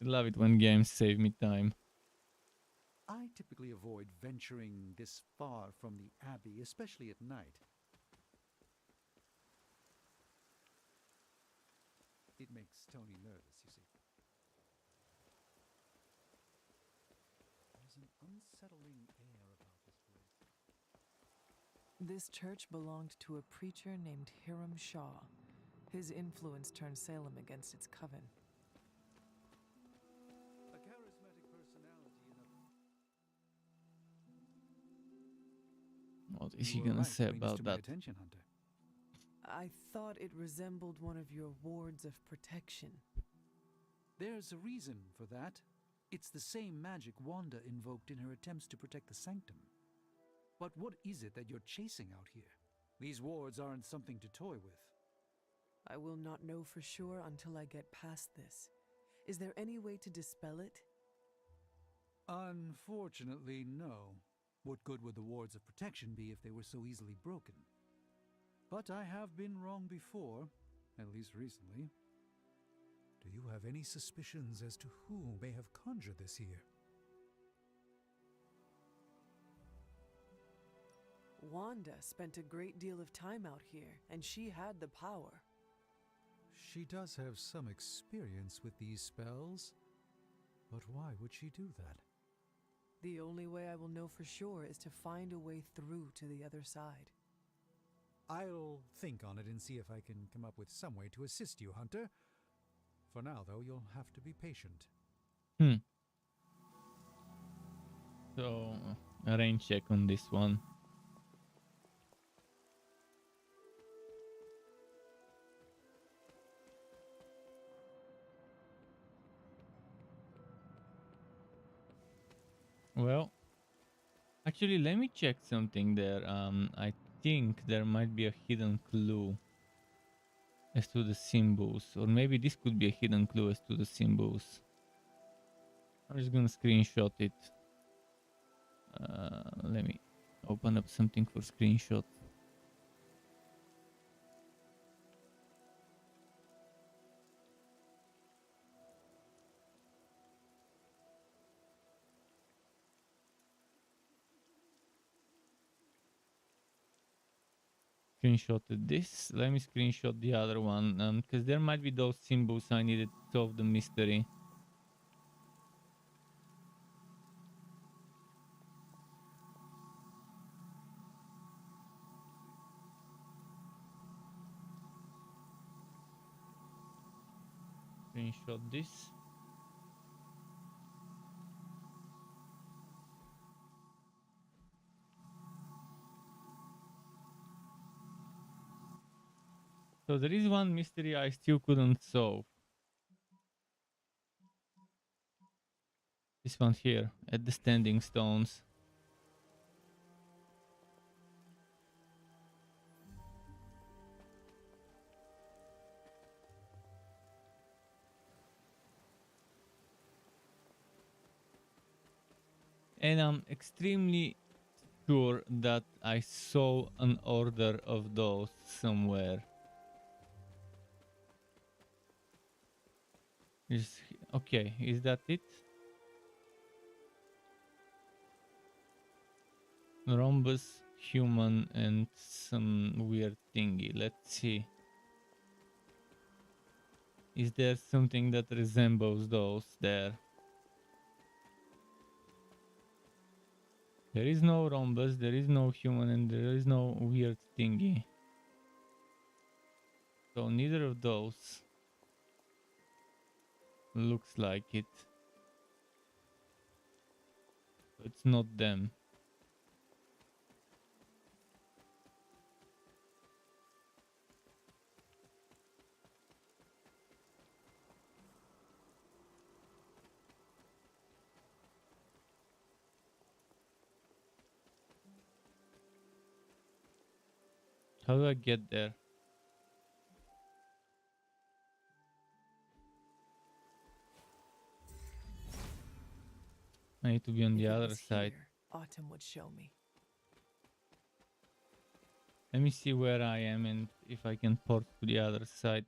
I love it when games save me time. I typically avoid venturing this far from the Abbey, especially at night. It makes Tony nervous, you see. There's an unsettling air about this place. This church belonged to a preacher named Hiram Shaw. His influence turned Salem against its coven. A charismatic personality in a... What is he You were gonna right, say brings about to my that? attention, Hunter. I thought it resembled one of your wards of protection. There's a reason for that. It's the same magic Wanda invoked in her attempts to protect the sanctum. But what is it that you're chasing out here? These wards aren't something to toy with. I will not know for sure until I get past this. Is there any way to dispel it? Unfortunately, no. What good would the wards of protection be if they were so easily broken? But I have been wrong before, at least recently. Do you have any suspicions as to who may have conjured this here? Wanda spent a great deal of time out here, and she had the power. She does have some experience with these spells, but why would she do that? The only way I will know for sure is to find a way through to the other side. I'll think on it and see if I can come up with some way to assist you, Hunter. For now, though, you'll have to be patient. So, a rain check on this one. Well, actually, let me check something there. I think there might be a hidden clue as to the symbols, or maybe this could be a hidden clue as to the symbols. I'm just gonna screenshot it. Let me open up something for screenshot. screenshotted this. Let me screenshot the other one, because there might be those symbols I needed to solve the mystery. Screenshot this. So there is one mystery I still couldn't solve. This one here at the standing stones. And I'm extremely sure that I saw an order of those somewhere. Okay, is that it? Rhombus, human, and some weird thingy. Let's see. Is there something that resembles those there? There is no rhombus, there is no human, and there is no weird thingy. So neither of those looks like it. It's not them. How do I get there? I need to be on If the it other was side. here, Autumn would show me. Let me see where I am and if I can port to the other side.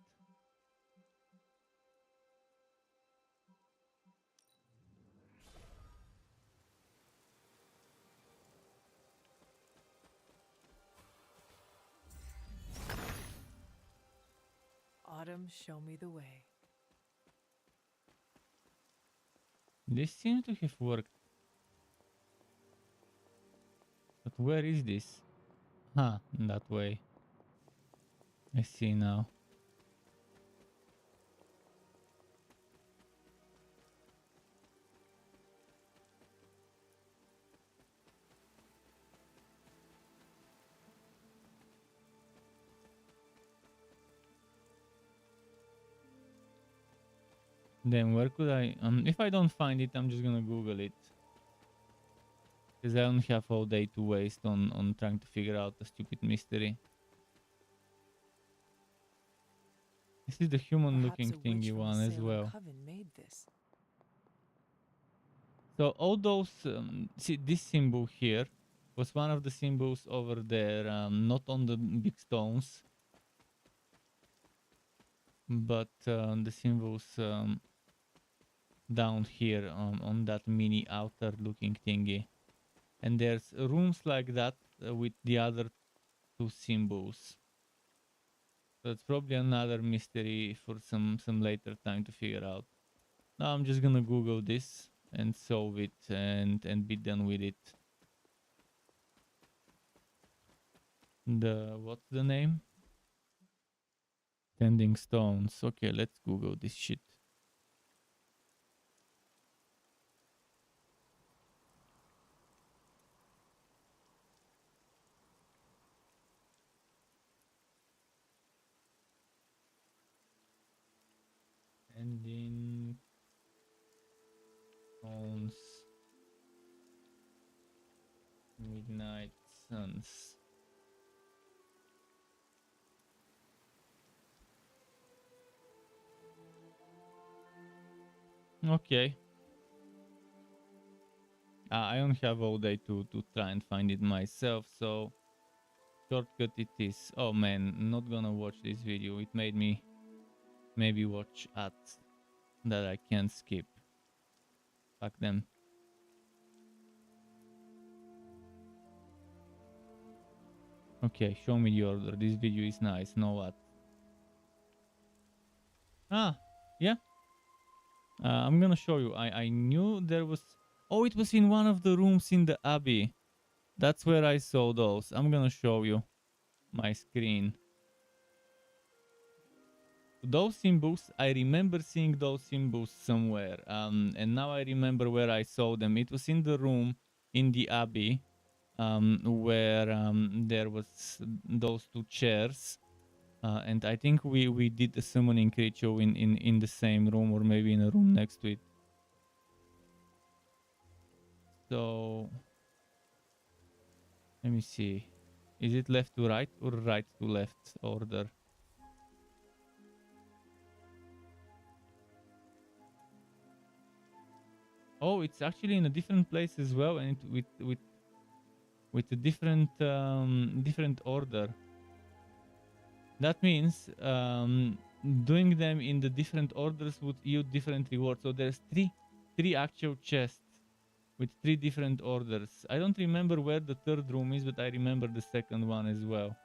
Autumn, show me the way. This seems to have worked. But where is this? Huh, that way. I see now. Then where could I... if I don't find it, I'm just gonna Google it. Because I don't have all day to waste on trying to figure out a stupid mystery. This is the human-looking Perhaps a witch thingy from the one as Salem well. Coven made this. So all those... see, this symbol here was one of the symbols over there. Not on the big stones. But the symbols down here on that mini outer looking thingy. And there's rooms like that with the other two symbols. So it's probably another mystery for some later time to figure out. Now I'm just gonna Google this and solve it and be done with it. What's the name? Standing stones. Okay, let's Google this shit. Standing stones. Midnight suns. Okay. I don't have all day to try and find it myself, so shortcut it is. Oh man, not gonna watch this video. It made me maybe watch ads that I can't skip. Fuck them. Okay, show me the order. This video is nice. Know what? Ah, yeah. I'm gonna show you. I knew there was... Oh, it was in one of the rooms in the Abbey. That's where I saw those. I'm gonna show you my screen. Those symbols, I remember seeing those symbols somewhere. And now I remember where I saw them. It was in the room in the Abbey, where there was those two chairs. And I think we did the summoning creature in the same room, or maybe in a room next to it. So let me see. Is it left to right or right to left order? Oh, it's actually in a different place as well, and with a different order. That means doing them in the different orders would yield different rewards. So there's three actual chests with 3 different orders. I don't remember where the third room is, but I remember the second one as well.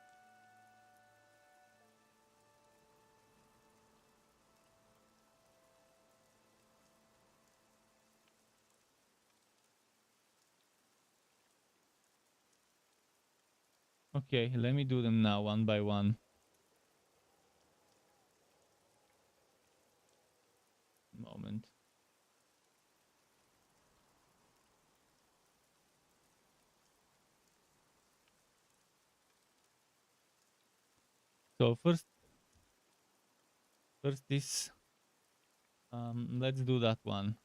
Okay, let me do them now one by one. Moment. So first is let's do that one.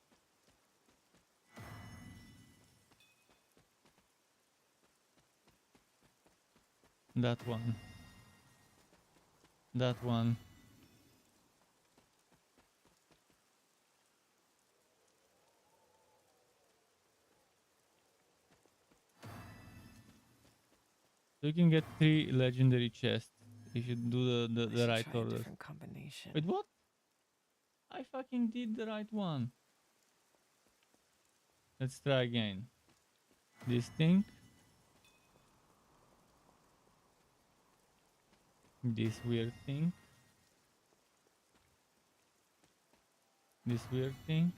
That one. That one. So you can get 3 legendary chests if you do the right Try a order. different combination. Wait, what? I fucking did the right one. Let's try again. This thing. This weird thing. This weird thing.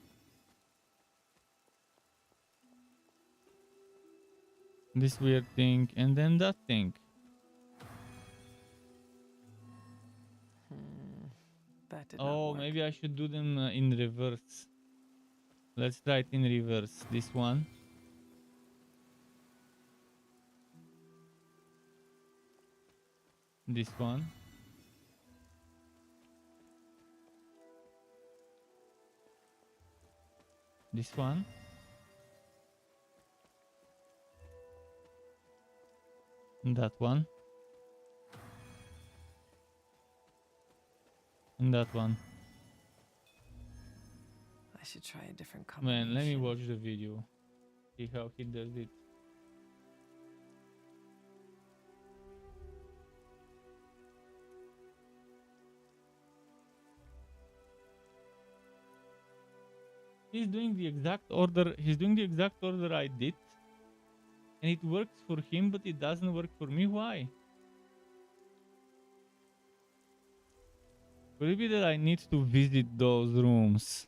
This weird thing. And then that thing. That did not Oh, work. maybe I should do them in reverse. Let's try it in reverse. This one. This one. This one. And that one. And that one. I should try a different combination. Man, let me watch the video. See how he does it. He's doing the exact order. He's doing the exact order I did. And it works for him, but it doesn't work for me. Why? Could it be that I need to visit those rooms?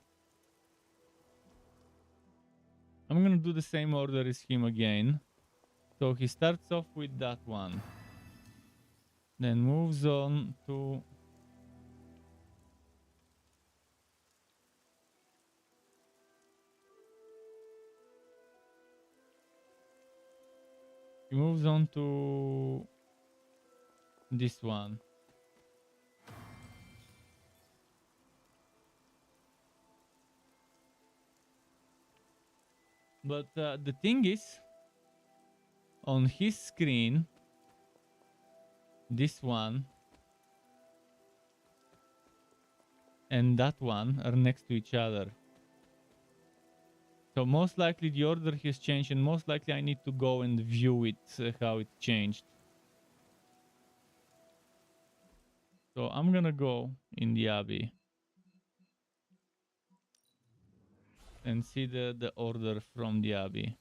I'm gonna do the same order as him again. So he starts off with that one. Then moves on to... He moves on to... this one. But the thing is, on his screen, this one and that one are next to each other. So most likely the order has changed, and most likely I need to go and view it, how it changed. So I'm gonna go in the Abbey and see the order from the Abbey.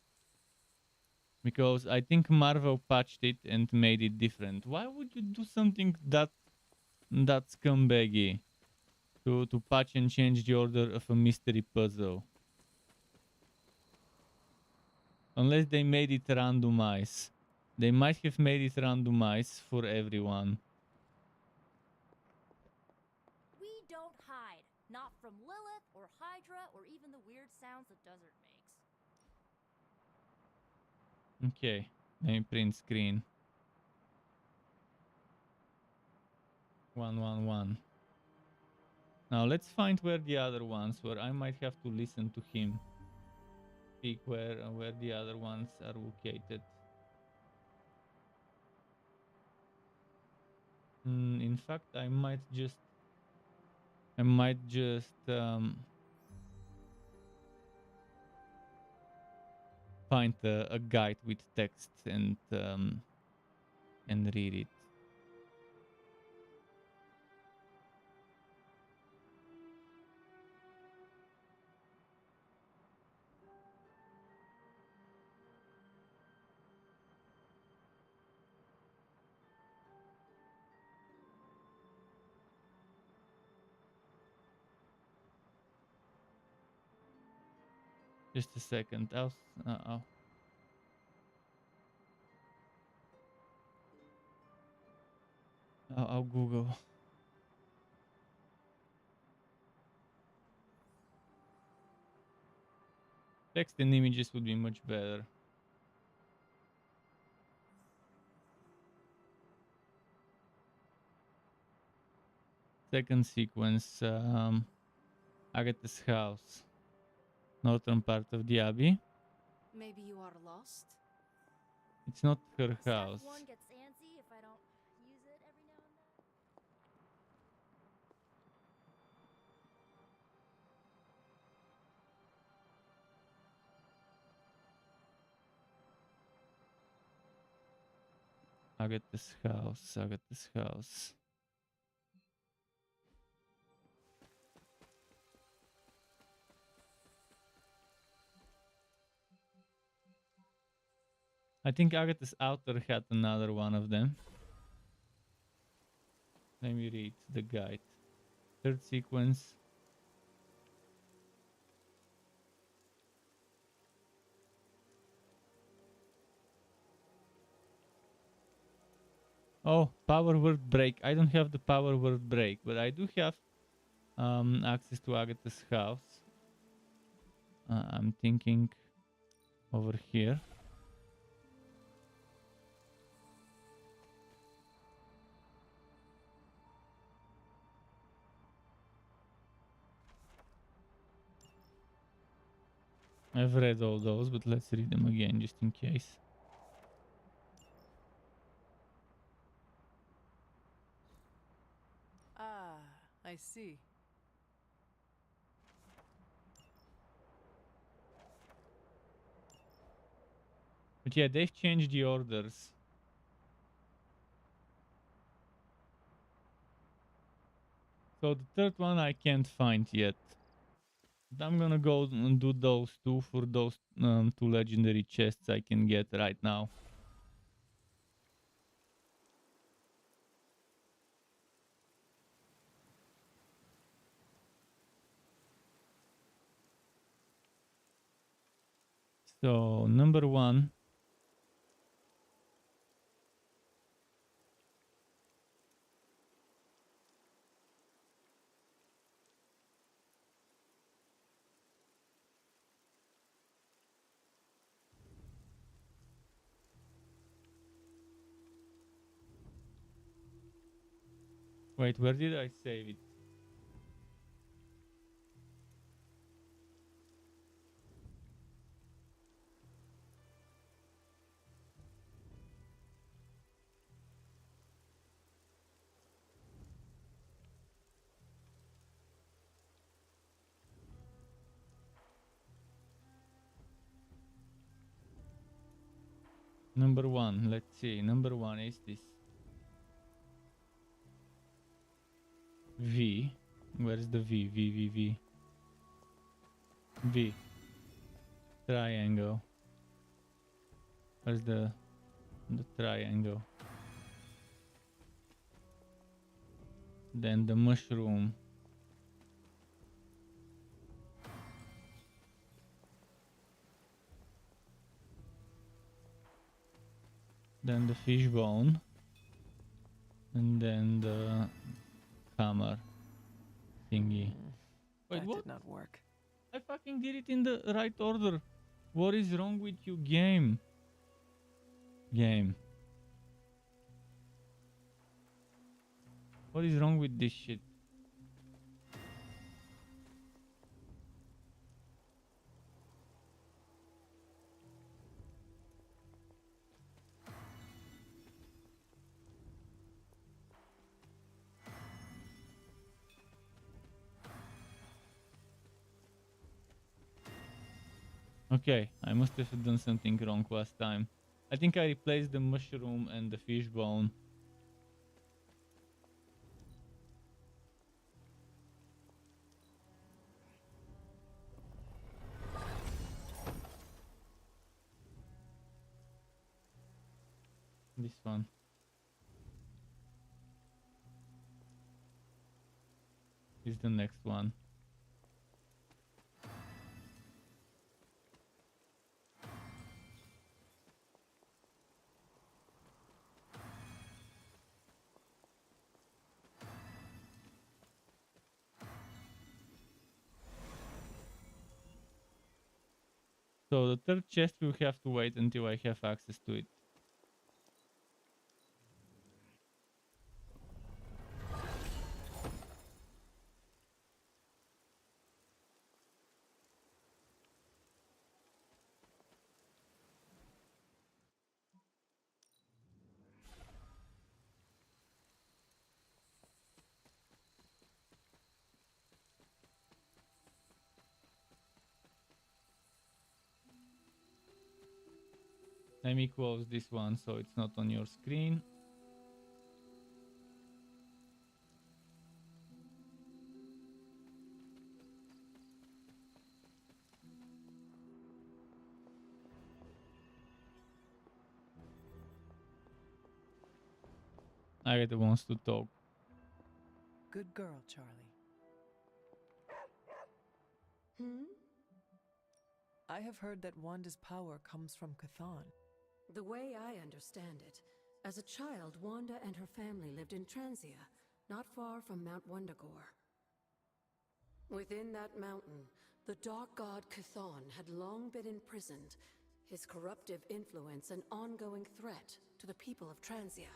because I think Marvel patched it and made it different. Why would you do something that scumbaggy to patch and change the order of a mystery puzzle? Unless they made it randomized. They might have made it randomized for everyone. We don't hide. Not from Lilith or Hydra or even the weird sounds the desert makes. Okay, let me print screen. 111. Now let's find where the other ones were. I might have to listen to him. Speak where the other ones are located. In fact, I might just find a guide with text and read it. Just a second. I'll Google. Text and images would be much better. Second sequence, Agatha's house. Northern part of the abbey. Maybe you are lost? It's not her Staff house. one gets antsy if I don't use it every now and then. Agatha's house. Agatha's house. I think Agatha's author had another one of them. Let me read the guide. Third sequence. Oh, power word break. I don't have the power word break, but I do have access to Agatha's house. I'm thinking over here. I've read all those, but let's read them again just in case. Ah, I see. But yeah, they've changed the orders. So the third one I can't find yet. But I'm gonna go and do those two for those two legendary chests I can get right now. So number one. Wait, where did I save it? Number one, let's see. Number one is this. V. Where's the V? V. V. Triangle. Where's the triangle? Then the mushroom. Then the fishbone. And then the hammer thingy. Wait, That what? did not work. I fucking did it in the right order. What is wrong with you, game? Game. What is wrong with this shit? Okay, I must have done something wrong last time. I think I replaced the mushroom and the fishbone. This one. Is the next one. So the third chest will have to wait until I have access to it. Let me close this one so it's not on your screen. Agatha wants to talk. Good girl, Charlie. I have heard that Wanda's power comes from Chthon. The way I understand it, as a child, Wanda and her family lived in Transia, not far from Mount Wundagore. Within that mountain, the dark god Chthon had long been imprisoned, his corruptive influence an ongoing threat to the people of Transia.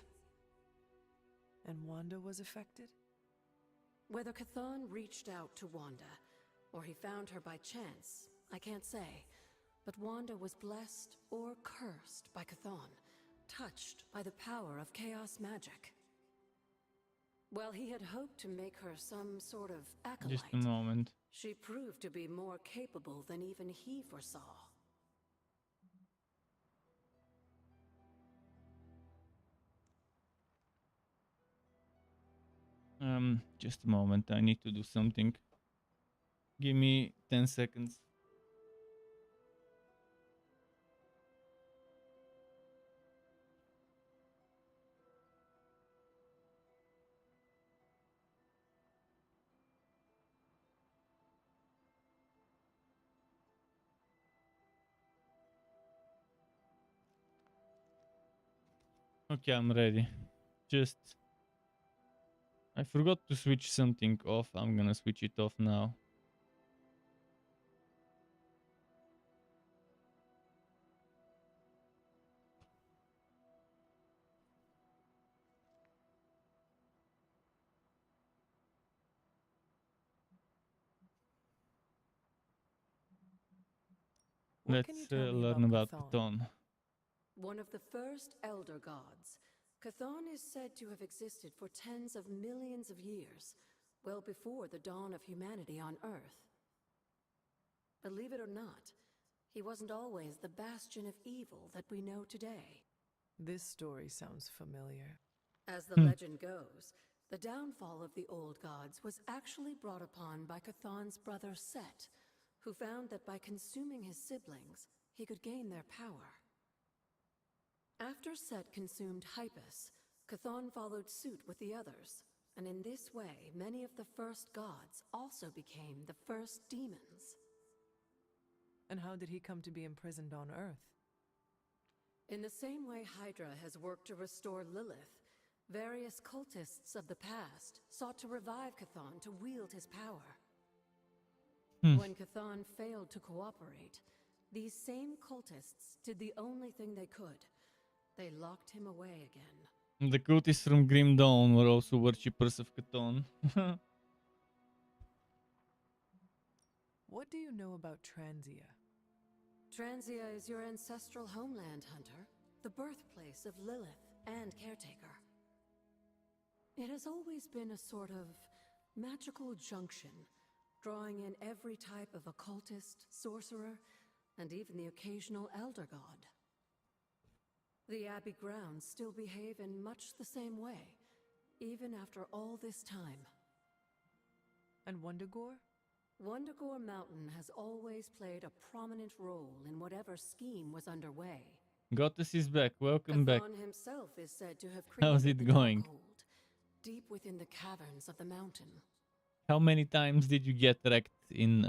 And Wanda was affected? Whether Chthon reached out to Wanda, or he found her by chance, I can't say. But Wanda was blessed or cursed by Chthon, touched by the power of chaos magic. While he had hoped to make her some sort of acolyte, Just a moment. she proved to be more capable than even he foresaw. Just a moment. I need to do something. Give me 10 seconds. Okay, I'm ready. Just... I forgot to switch something off. I'm gonna switch it off now. What can you Let's tell me learn about Chthon? Chthon. One of the first elder gods, Chthon is said to have existed for tens of millions of years, well before the dawn of humanity on Earth. Believe it or not, he wasn't always the bastion of evil that we know today. This story sounds familiar. As the legend goes, the downfall of the old gods was actually brought upon by Chthon's brother Set, who found that by consuming his siblings, he could gain their power. After Set consumed Hypus, Chthon followed suit with the others, and in this way, many of the first gods also became the first demons. And how did he come to be imprisoned on Earth? In the same way Hydra has worked to restore Lilith, various cultists of the past sought to revive Chthon to wield his power. When Chthon failed to cooperate, these same cultists did the only thing they could. They locked him away again. The cultists from Grim Dawn were also worshippers of Chthon. What do you know about Transia? Transia is your ancestral homeland, Hunter, the birthplace of Lilith and Caretaker. It has always been a sort of magical junction, drawing in every type of occultist, sorcerer, and even the occasional elder god. The Abbey grounds still behave in much the same way, even after all this time. And Wundagore? Wundagore Mountain has always played a prominent role in whatever scheme was underway. Goddess is back. Welcome back. Chthon himself is said to have created How's it the going? Darkhold, deep within the caverns of the mountain. How many times did you get wrecked in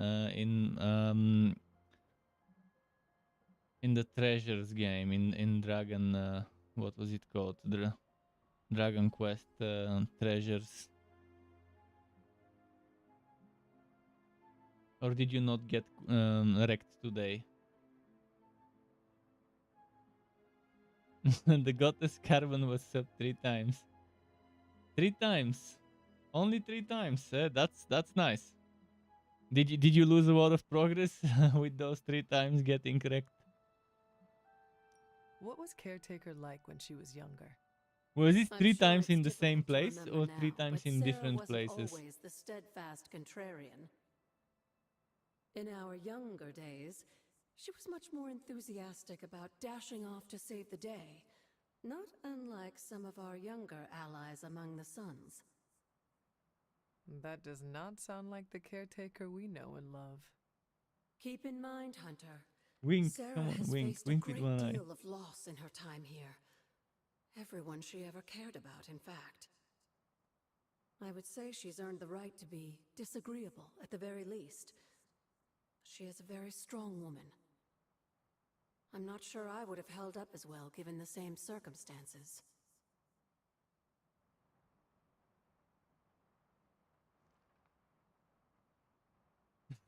the treasures game in Dragon? What was it called? Dragon Quest treasures. Or did you not get wrecked today? The goddess caravan was sub 3 times. 3 times. Only 3 times. That's nice. Did you lose a lot of progress with those 3 times getting wrecked? What was Caretaker like when she was younger? Was it I'm 3 sure times it's in the same difficult to place remember or 3 now, times but in Sarah different wasn't places? always the steadfast contrarian. In our younger days, she was much more enthusiastic about dashing off to save the day, not unlike some of our younger allies among the Suns. That does not sound like the Caretaker we know and love. Keep in mind, Hunter, Wink, Sarah come on, has wink, faced a wink with great one eye. deal of loss in her time here. Everyone she ever cared about, in fact. I would say she's earned the right to be disagreeable, at the very least. She is a very strong woman. I'm not sure I would have held up as well given the same circumstances.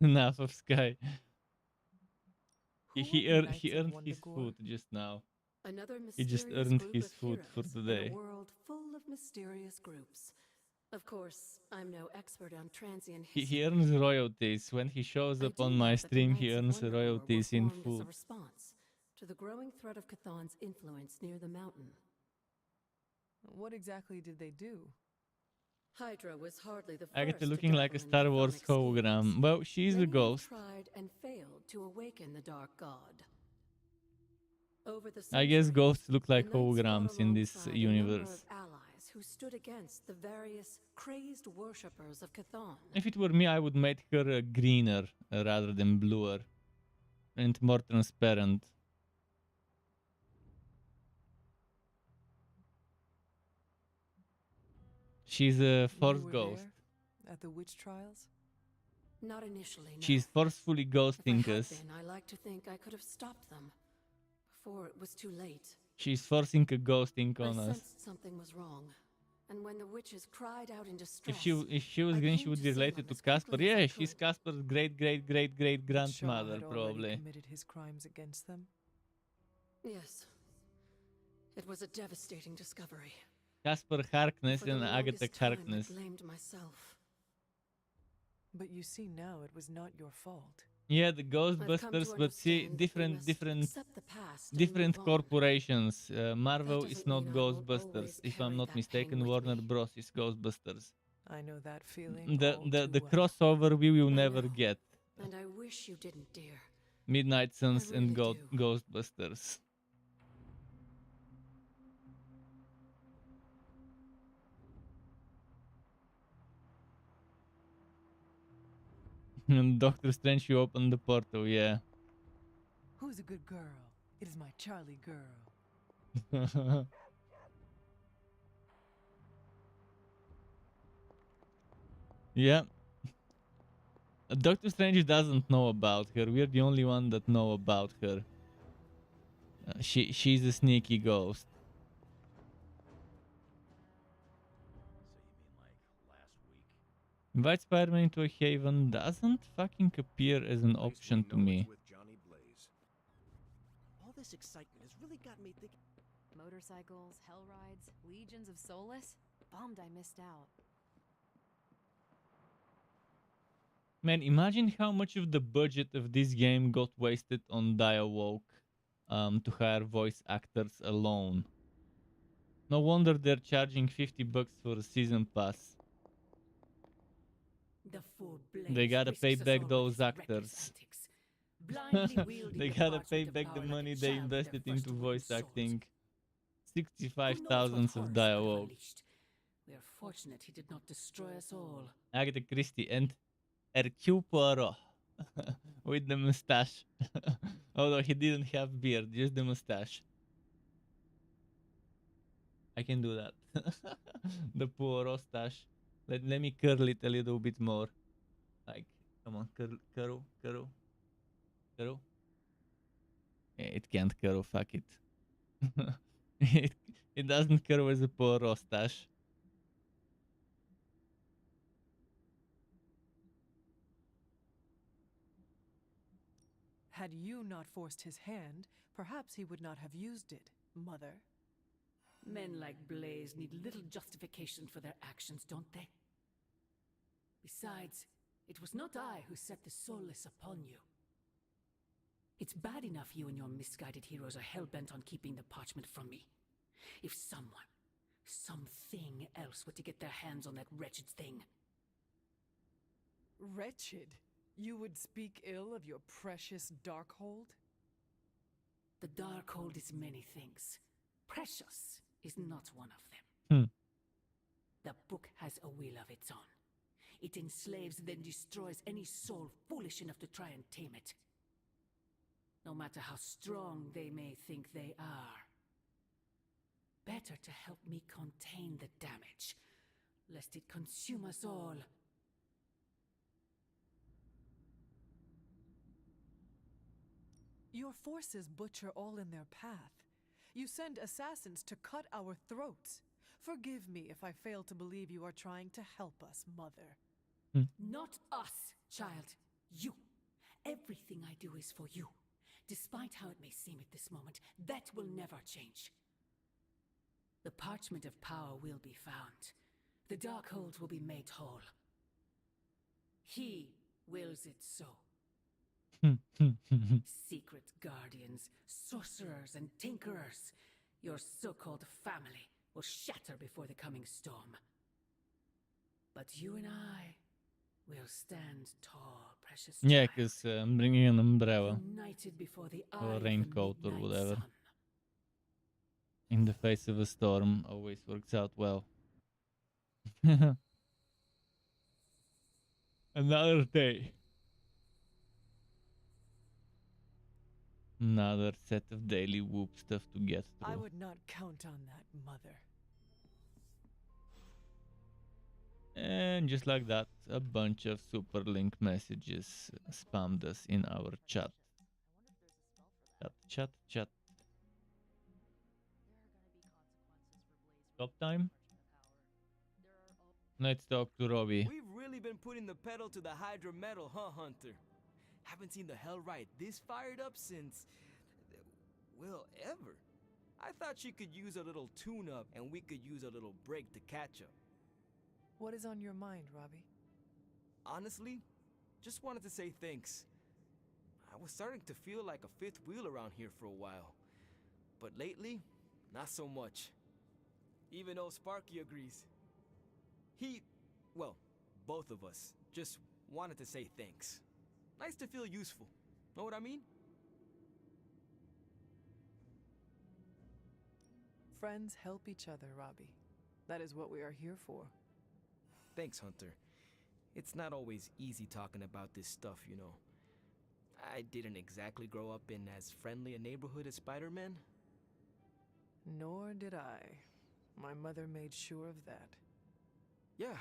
Enough of Sky. Who He were the he Knights of earned his Wundagore? food just now. Another He just mysterious earned group his of food for heroes today. in a world full of mysterious groups. Of course, I'm no expert on transient history. He earns royalties. When he shows I up do on know my that the stream, he Knights of earns Wundagore royalties were in formed as a food. response to the growing threat of Chthon's influence near the mountain. What exactly did they do? Hydra was hardly the first Agatha to looking like a dabble in Star Wars chthonic schemes. hologram. Well, she's a Many have ghost. tried and failed to awaken the Dark God. Over the I guess centuries, ghosts look the like Knights fought holograms in this alongside a number universe. of allies who stood against the various crazed worshippers of Chthon. If it were me, I would make her greener rather than bluer. And more transparent. She's a force You were ghost. there at the witch trials? Not initially, no. She's forcefully If I ghosting had us. been, I like to think I could have stopped them before it was too late. She's forcing a ghosting I on us. sensed something was wrong, and when the witches cried out in distress, If she was I green, came she would to be Salem related to as quickly Casper. as I Yeah, she's could. Casper's great Shaw grandmother, had already probably. committed his crimes against them. Yes. It was a devastating discovery. Casper Harkness For the and Agatha longest time, I Harkness. blamed myself. But you see now it was not your fault. Yeah, the I've come to Ghostbusters, but see, understand that we must accept the past and different move on. corporations. Marvel That is doesn't not mean I won't Ghostbusters. always If I'm carry not that mistaken, pain with Warner me. Bros. Is Ghostbusters. I know that feeling The all the too the well. crossover we will I never know. get. And I wish you didn't, dear. Midnight Suns and really do. Ghostbusters. Doctor Strange, you opened the portal, yeah. Who's a good girl? It is my Charlie girl. Yeah. Doctor Strange doesn't know about her. We're the only one that know about her. She's a sneaky ghost. So you mean like last week? Invite Spider-Man into a haven doesn't fucking appear as an At least option we to know me. it's with Johnny Blaze. All this excitement has really got me thinking. Motorcycles, hell rides, legions of soulless. Bummed I missed out. Man, imagine how much of the budget of this game got wasted on Diawoke to hire voice actors alone. No wonder they're charging $50 for a season pass. The fool They Blaze gotta pay whisks us back all with those his reckless actors. antics, blindly wielding They the gotta pay parchment of back the power like a money they child with their invested first into wooden voice swords. acting. Who knows what 65,000 of horrors might have Diawoke. unleashed? We are fortunate he did not destroy us all. Agatha Christie and Hercule Poirot with the mustache. Although he didn't have beard, just the mustache. I can do that. The Poirot stash. Let me curl it a little bit more. Like, come on, curl. It can't curl, fuck it. it doesn't curl as a Poirot stash. Had you not forced his hand, perhaps he would not have used it, Mother. Men like Blaze need little justification for their actions, don't they? Besides, it was not I who set the soulless upon you. It's bad enough you and your misguided heroes are hell-bent on keeping the parchment from me. If someone, something else were to get their hands on that wretched thing. Wretched? You would speak ill of your precious Darkhold? The Darkhold is many things. Precious is not one of them. Hmm. The book has a will of its own. It enslaves, then destroys any soul foolish enough to try and tame it. No matter how strong they may think they are. Better to help me contain the damage, lest it consume us all. Your forces butcher all in their path. You send assassins to cut our throats. Forgive me if I fail to believe you are trying to help us, Mother. Not us, child. You. Everything I do is for you. Despite how it may seem at this moment, that will never change. The parchment of power will be found. The Darkhold will be made whole. He wills it so. Secret guardians, sorcerers, and tinkerers, your so-called family will shatter before the coming storm. But you and I will stand tall, precious Yeah, child, because I'm bringing an umbrella united before the eye or a of the raincoat or midnight whatever. sun. In the face of a storm always works out well. Another day. Another set of daily whoop stuff to get I through. would not count on that, Mother. And just like that, a bunch of super link messages spammed us in our chat. Chat. Stop time? Let's talk to Robbie. We've really been putting the pedal to the Hydra metal, huh, Hunter? Haven't seen the Hellrite this fired up since, well, ever. I thought she could use a little tune-up, and we could use a little break to catch up. What is on your mind, Robbie? Honestly, just wanted to say thanks. I was starting to feel like a fifth wheel around here for a while. But lately, not so much. Even old Sparky agrees. Well, both of us, just wanted to say thanks. Nice to feel useful. Know what I mean? Friends help each other, Robbie. That is what we are here for. Thanks, Hunter. It's not always easy talking about this stuff, you know. I didn't exactly grow up in as friendly a neighborhood as Spider-Man. Nor did I. My mother made sure of that. Yeah,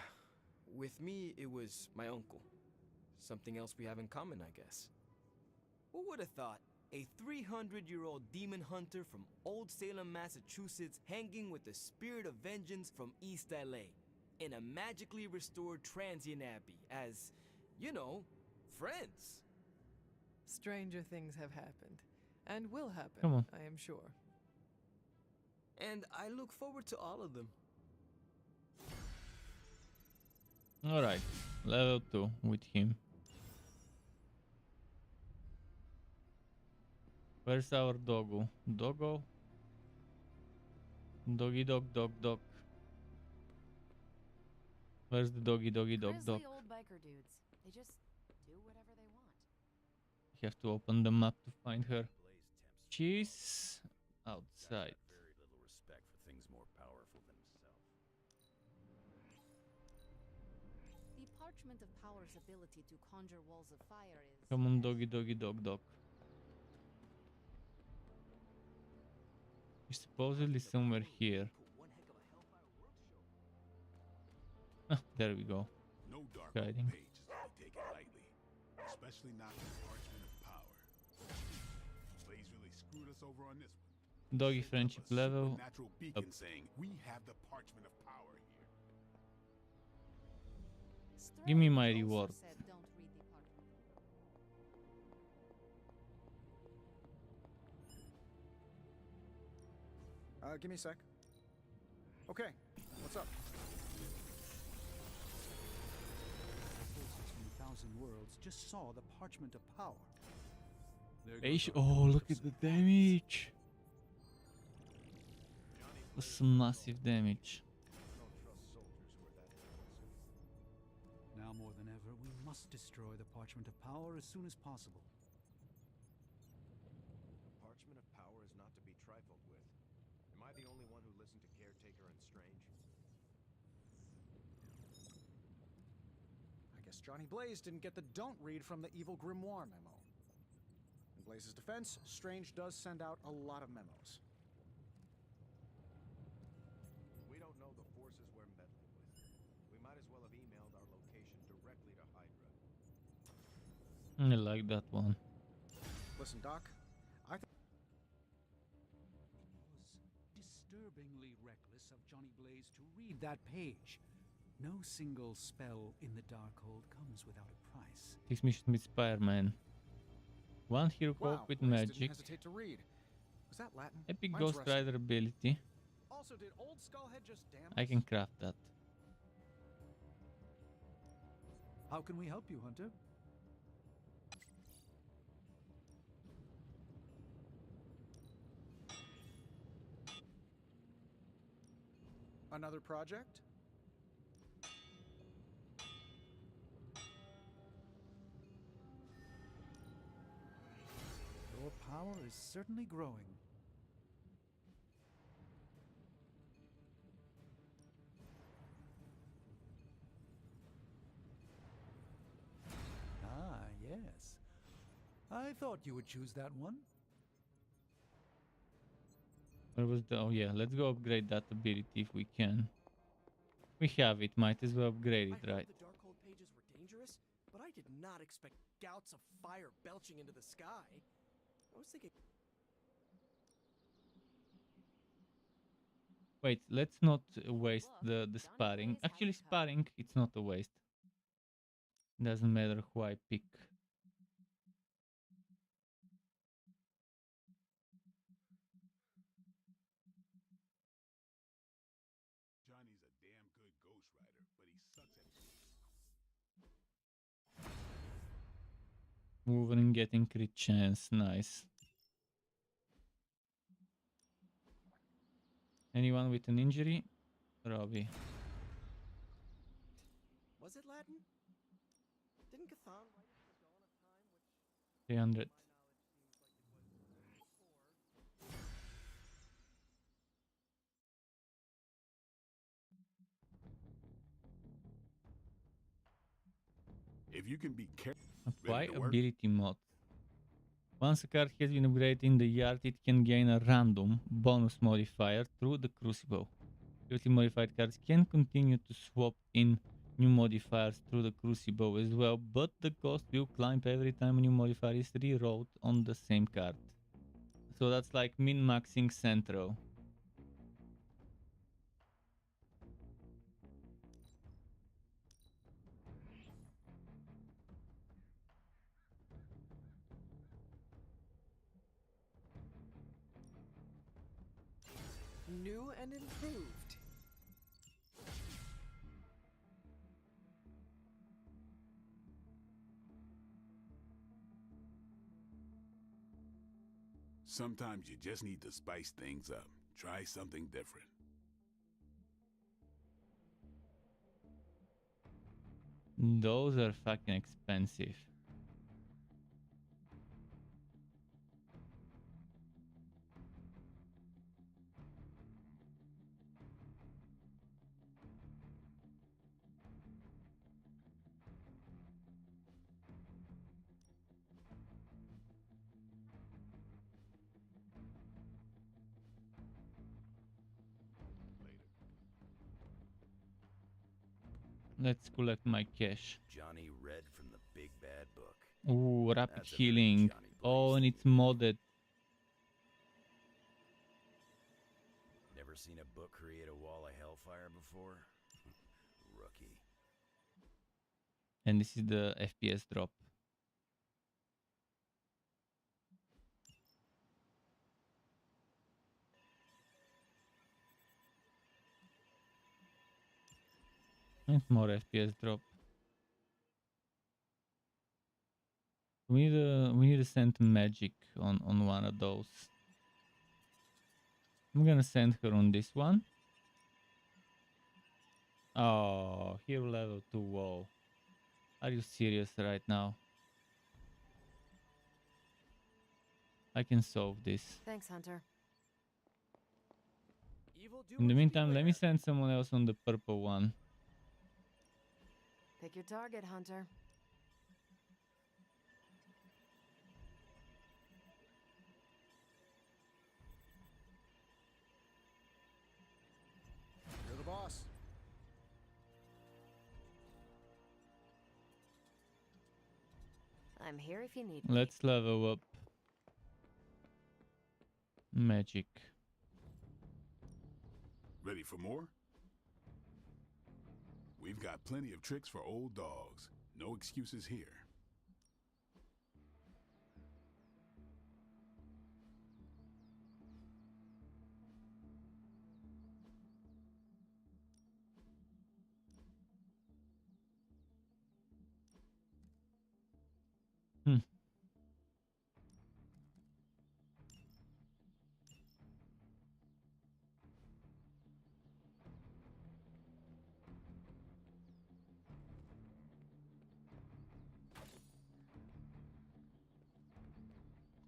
with me, it was my uncle. Something else we have in common, I guess. Who would have thought? A 300-year-old demon hunter from Old Salem, Massachusetts, hanging with the spirit of vengeance from East LA in a magically restored transient abbey as, you know, friends. Stranger things have happened, and will happen, Come on. I am sure. And I look forward to all of them. Alright, level 2 with him. Where's our doggo? Doggo? Doggy dog dog dog. Where's the doggy dog dog? Grizzly old biker dudes. They just do whatever they want. You have to open the map to find her. Blaze temps She's got outside. very little respect for things more powerful than himself. The Parchment of Power's ability to conjure walls of fire is... Come on, doggy doggy dog dog. He's supposedly somewhere here. Ah, there we go. No dark Guiding. page is to be taken lightly, especially not the Parchment of Power. Blaze really screwed us over on this one. Doggy Sent up friendship a level. supernatural beacon Up. saying we have the Parchment of Power here. Give me Stray my also reward. said don't read the parchment. Give me a sec. Okay, what's up? Forces from 1,000 worlds just saw the Parchment of Power. There Eish, goes our oh, look at focus. the damage. That's some massive damage. Now more than ever, we must destroy the Parchment of Power as soon as possible. Parchment of Power is not to be trifled with. Am I the only one who listened to Caretaker and Strange? I guess Johnny Blaze didn't get the don't read from the evil grimoire memo. In Blaze's defense, Strange does send out a lot of memos. We don't know the forces we're meddling with. We might as well have emailed our location directly to Hydra. I like that one. Listen, Doc, I think It was disturbingly reckless of Johnny Blaze to read that page. No single spell in the Darkhold comes without a price. This mission with Spider-Man. One hero wow, code with Blaze didn't magic. hesitate to read. Was that Latin? Epic Mine's Ghost rusty. Rider ability. Also, did old Skullhead just damn I us? can craft that. How can we help you, Hunter? Another project? Your power is certainly growing. Ah, yes. I thought you would choose that one. Where was the... Oh yeah, let's go upgrade that ability if we can. We have it, might as well upgrade it, I right? heard the Darkhold pages were dangerous, but I did not expect gouts of fire belching into the sky. I was thinking... Wait, let's not waste Look, the Johnny sparring. Blaze had Actually, you covered. sparring, it's not a waste. Doesn't matter who I pick. Johnny's a damn good Ghost Rider, but he sucks at Moving and getting crit chance, nice. Anyone with an injury? Robbie. Was it Latin? Didn't Cthon write it at the dawn of time, which... 300. If you can be careful, Apply to work? ability mod. Once a card has been upgraded in the yard, it can gain a random bonus modifier through the Crucible. Previously modified cards can continue to swap in new modifiers through the Crucible as well, but the cost will climb every time a new modifier is rewrote on the same card. So that's like min-maxing Central. New and improved. Sometimes you just need to spice things up. Try something different. Those are fucking expensive. Let's collect my cash. Johnny read from the big bad book. Ooh, rapid That's a very healing. Johnny Oh, Blaze and it's thing. modded. Never seen a book create a wall of hellfire before? Rookie. And this is the FPS drop. And more FPS drop. We need to send magic on one of those. I'm gonna send her on this one. Oh, hero level 2. Whoa. Are you serious right now? I can solve this. Thanks, Hunter. In the meantime, let me send someone else on the purple one. Pick your target, Hunter. You're the boss. I'm here if you need me. Let's level up magic. Ready for more? We've got plenty of tricks for old dogs. No excuses here.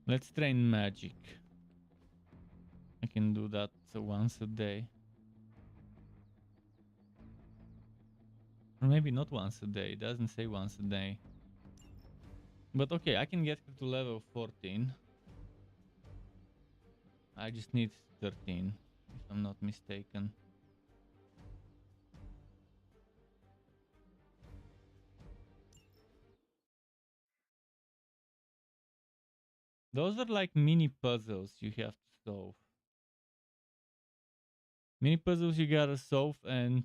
Let's train magic. I can do that once a day. Or maybe not once a day. It doesn't say once a day. But okay, I can get her to level 14. I just need 13, if I'm not mistaken. Those are like mini puzzles you have to solve. Mini puzzles you gotta solve, and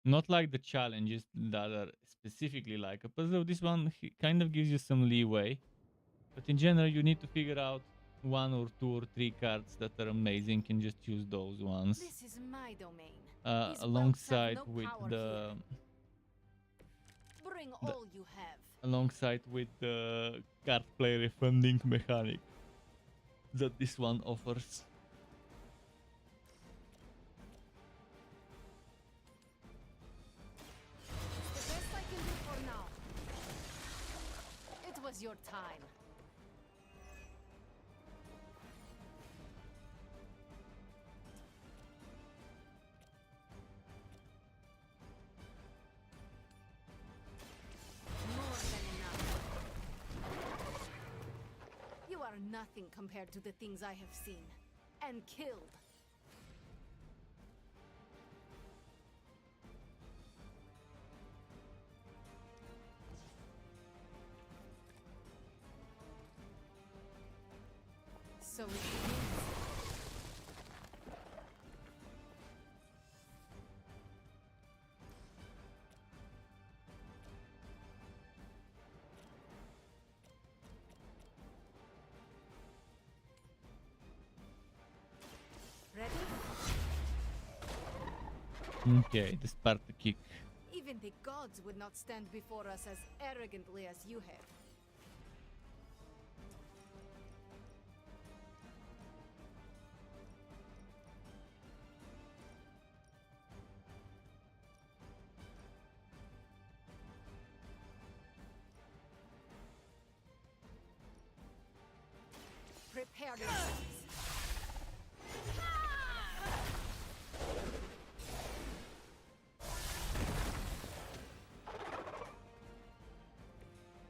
not like the challenges that are specifically like a puzzle. This one kind of gives you some leeway. But in general, you need to figure out 1 or 2 or 3 cards that are amazing and just use those ones. This is my domain. Alongside with the Bring all you have. alongside with the card play refunding mechanic that this one offers. The best I can do for now. It was your time. More than enough. nothing compared to the things I have seen and killed. So it begins. Okay, the Sparta kick. Even the gods would not stand before us as arrogantly as you have. Prepare yourselves.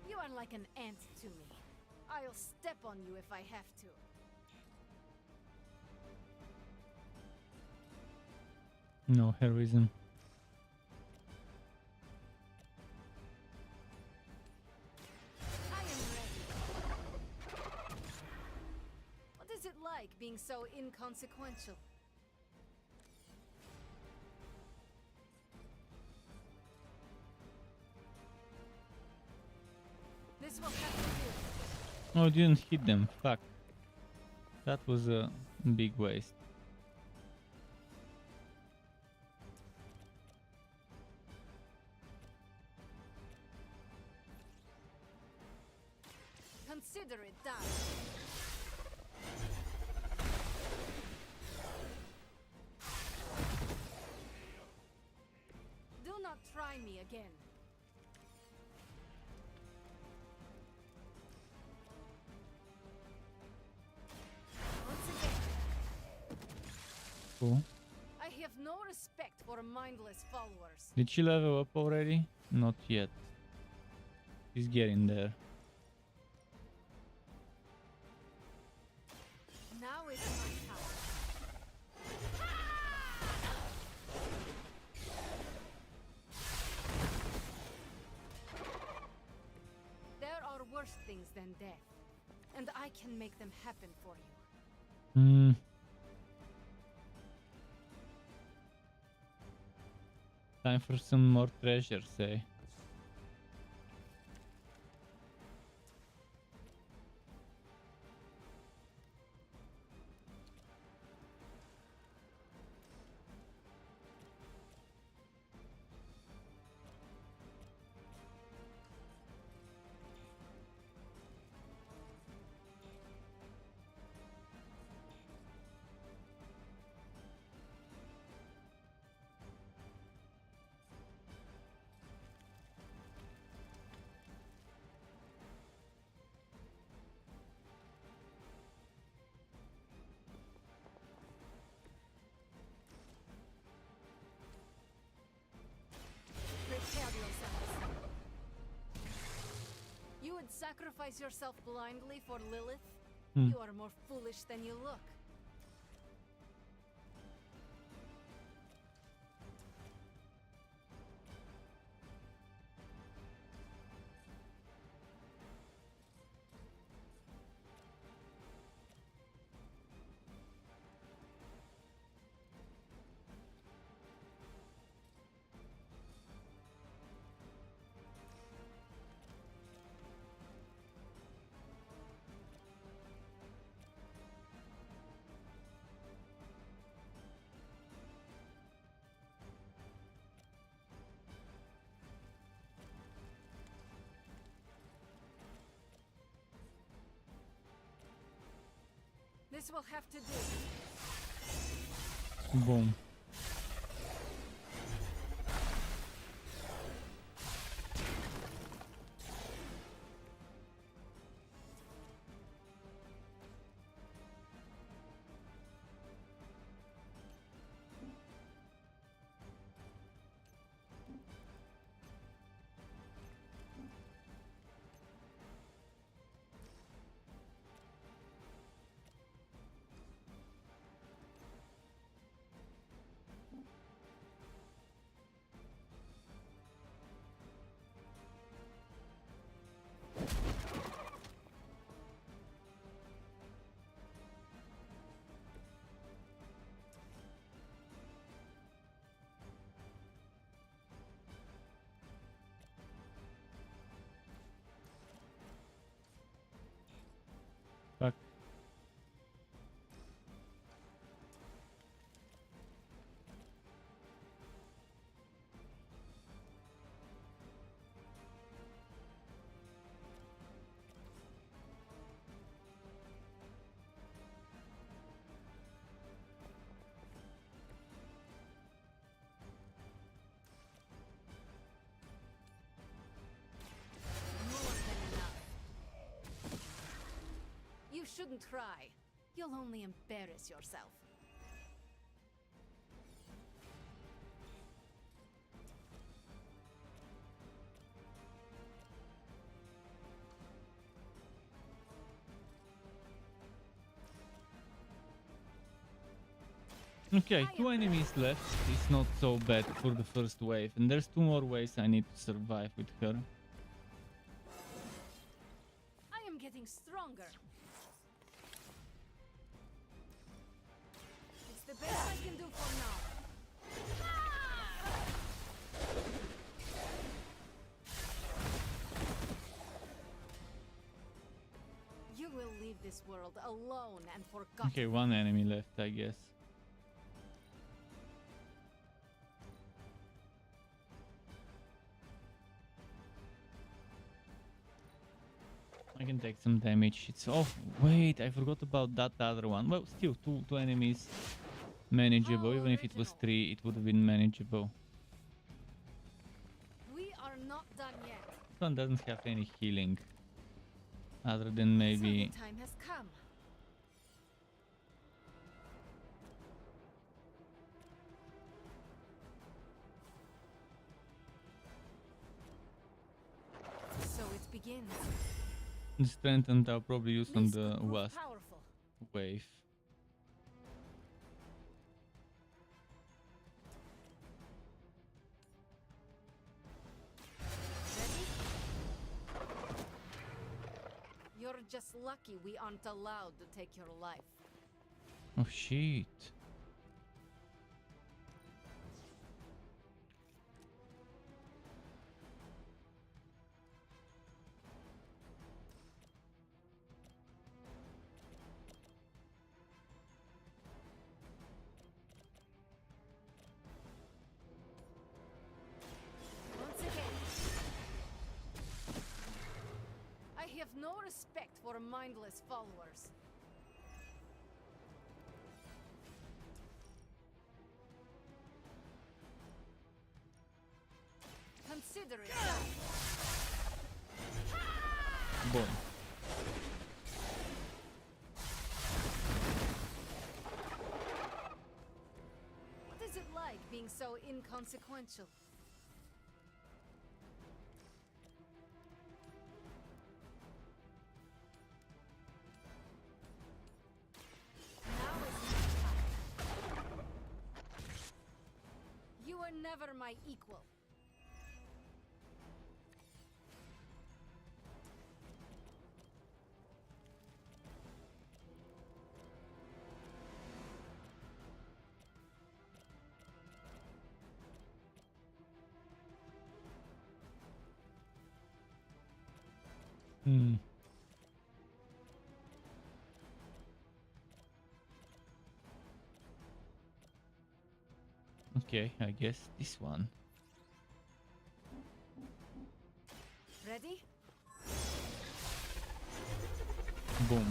You are like an ant to me. I'll step on you if I have to. No heroism. I am ready. What is it like being so inconsequential? This will have to do. Oh, I didn't hit them. Fuck. That was a big waste. Consider it done. Do not try me again. Once again, Cool. I have no respect for mindless followers. Did she level up already? Not yet. She's getting there. Now is my time. There are worse things than death, and I can make them happen for you. Hmm. Time for some more treasures, eh? Prepare yourselves. You would sacrifice yourself blindly for Lilith? You are more foolish than you look. This will have to do. Boom. shouldn't cry. You'll only embarrass yourself. Okay, 2 enemies left. It's not so bad for the first wave. And there's 2 more waves I need to survive with her. I am getting stronger. It's the best I can do for now. You will leave this world alone and forgotten. Okay, 1 enemy left, I guess. I can take some damage. It's off. Wait, I forgot about that other one. Well, still two enemies manageable. Even if it was 3, it would have been manageable. We are not done yet. This one doesn't have any healing, other than maybe. So the time has come. So it begins. The strengthened I'll probably use on This the could prove last powerful. wave. You're just lucky we aren't allowed to take your life. Oh shit. Once again, I have no respect for mindless followers. Consider it done. Boom. What is it like being so inconsequential? Now is my time. You were never my equal. Hmm. Okay, I guess this one. Ready? Boom.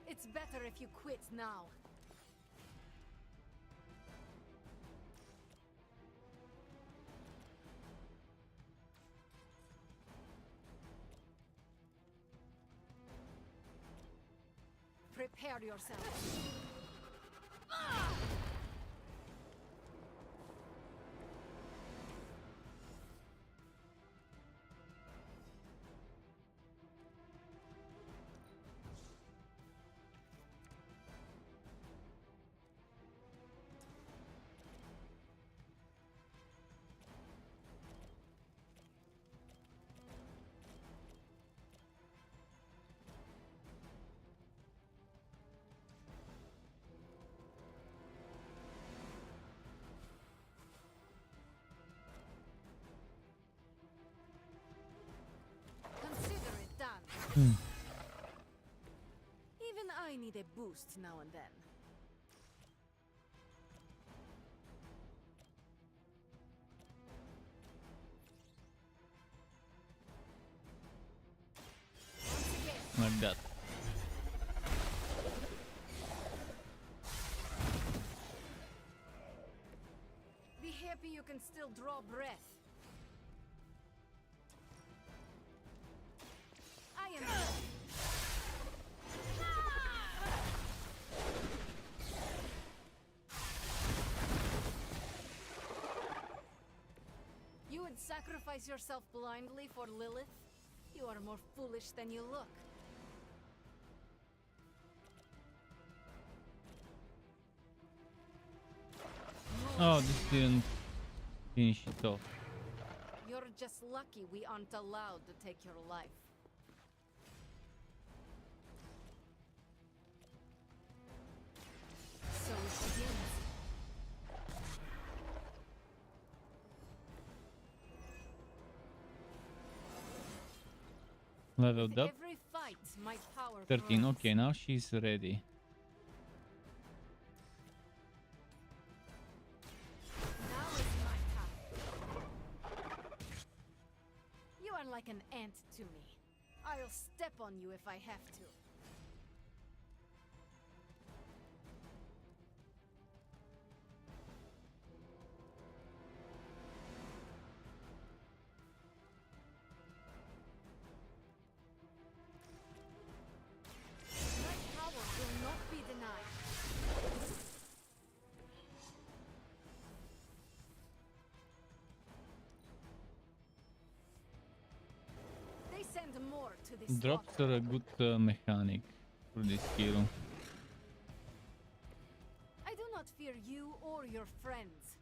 It's better if you quit now. Prepare yourself. Consider it done. Hmm. Even I need a boost now and then. Once again, Like that. be happy you can still draw breath. and sacrifice yourself blindly for Lilith? You are more foolish than you look. Oh, this didn't finish it off. You're just lucky we aren't allowed to take your life. So it begins. Leveled up. Every fight, my power 13. grows. Okay, now she's ready. Now is my time. You are like an ant to me. I'll step on you if I have to. My power will not be denied. They send more to this Drops slaughter. are a good mechanic for this hero. I do not fear you or your friends.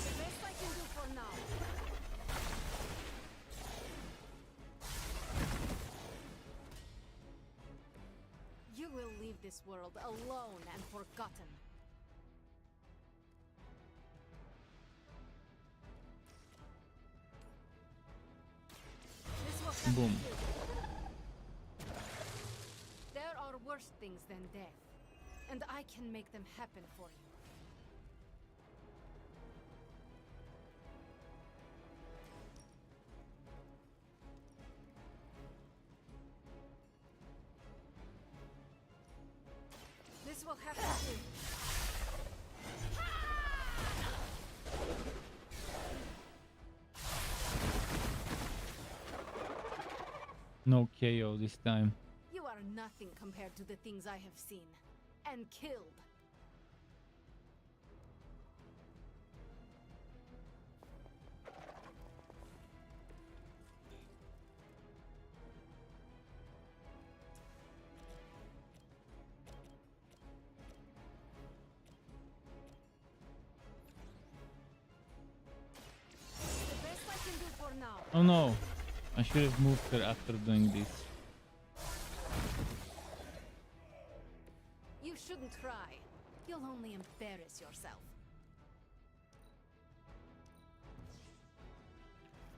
The best I can do for now. You will leave this world alone and forgotten. This will have Boom. to do. There are worse things than death, and I can make them happen for you. This will have to do. No KO this time. You are nothing compared to the things I have seen and killed. The best I can do for now. Oh no, I should have moved her after doing this. You shouldn't try. You'll only embarrass yourself.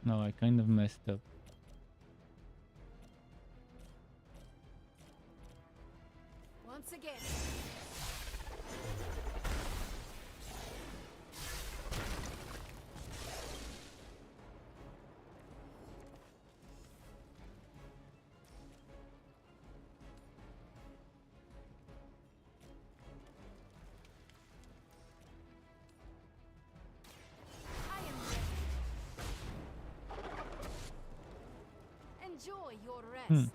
No, I kind of messed up. Once again. I am ready. Enjoy your rest.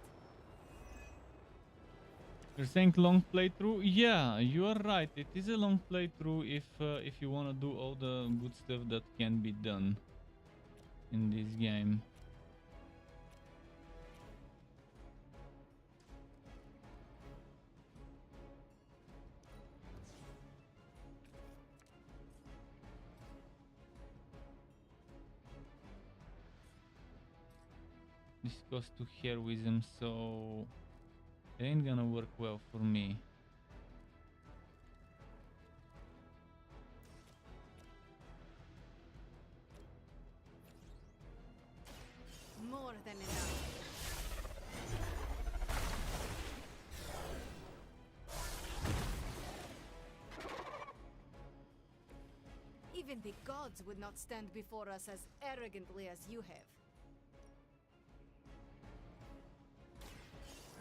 You're saying long playthrough? Yeah, you are right. It is a long playthrough if you want to do all the good stuff that can be done in this game. This goes to heroism, so it ain't gonna work well for me. More than enough. Even the gods would not stand before us as arrogantly as you have.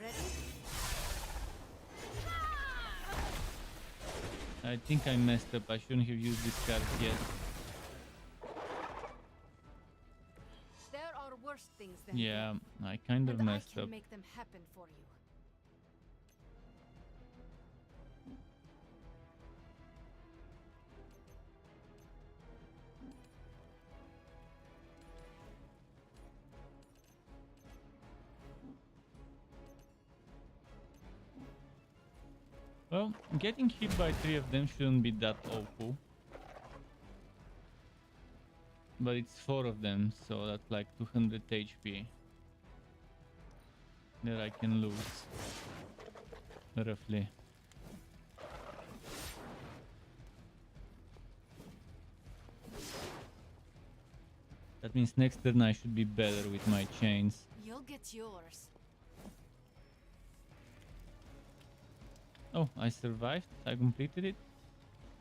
Ready? I think I messed up. I shouldn't have used this card yet. things than Yeah, them. I kind of And I messed can up. make them happen for you. Well, getting hit by 3 of them shouldn't be that awful. But it's 4 of them, so that's like 200 HP that I can lose, roughly. That means next turn I should be better with my chains. You'll get yours. Oh, I survived. I completed it.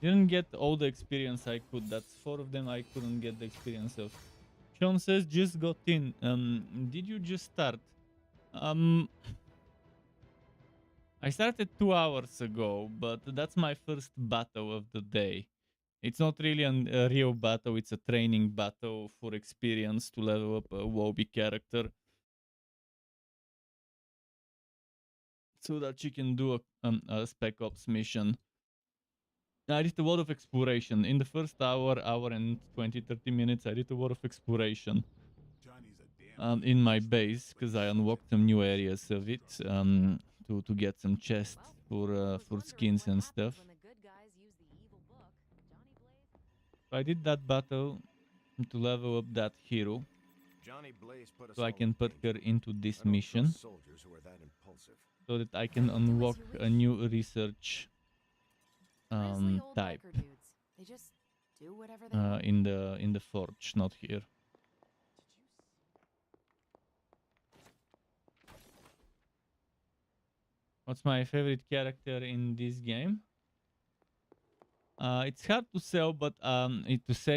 Didn't get all the experience I could. That's 4 of them I couldn't get the experience of. Sean says, just got in. Did you just start? I started 2 hours ago, but that's my first battle of the day. It's not really a real battle, it's a training battle for experience to level up a Wobby character. So that you can do a Spec Ops mission. I did a lot of exploration. In the first hour and 20-30 minutes, I did a lot of exploration in my base, because I unlocked some new areas of it to get some chests for skins and stuff. I did that battle to level up that hero, so I can put her into this mission, so that I can unlock a new research type in the forge, not here. What's my favorite character in this game? It's hard to say,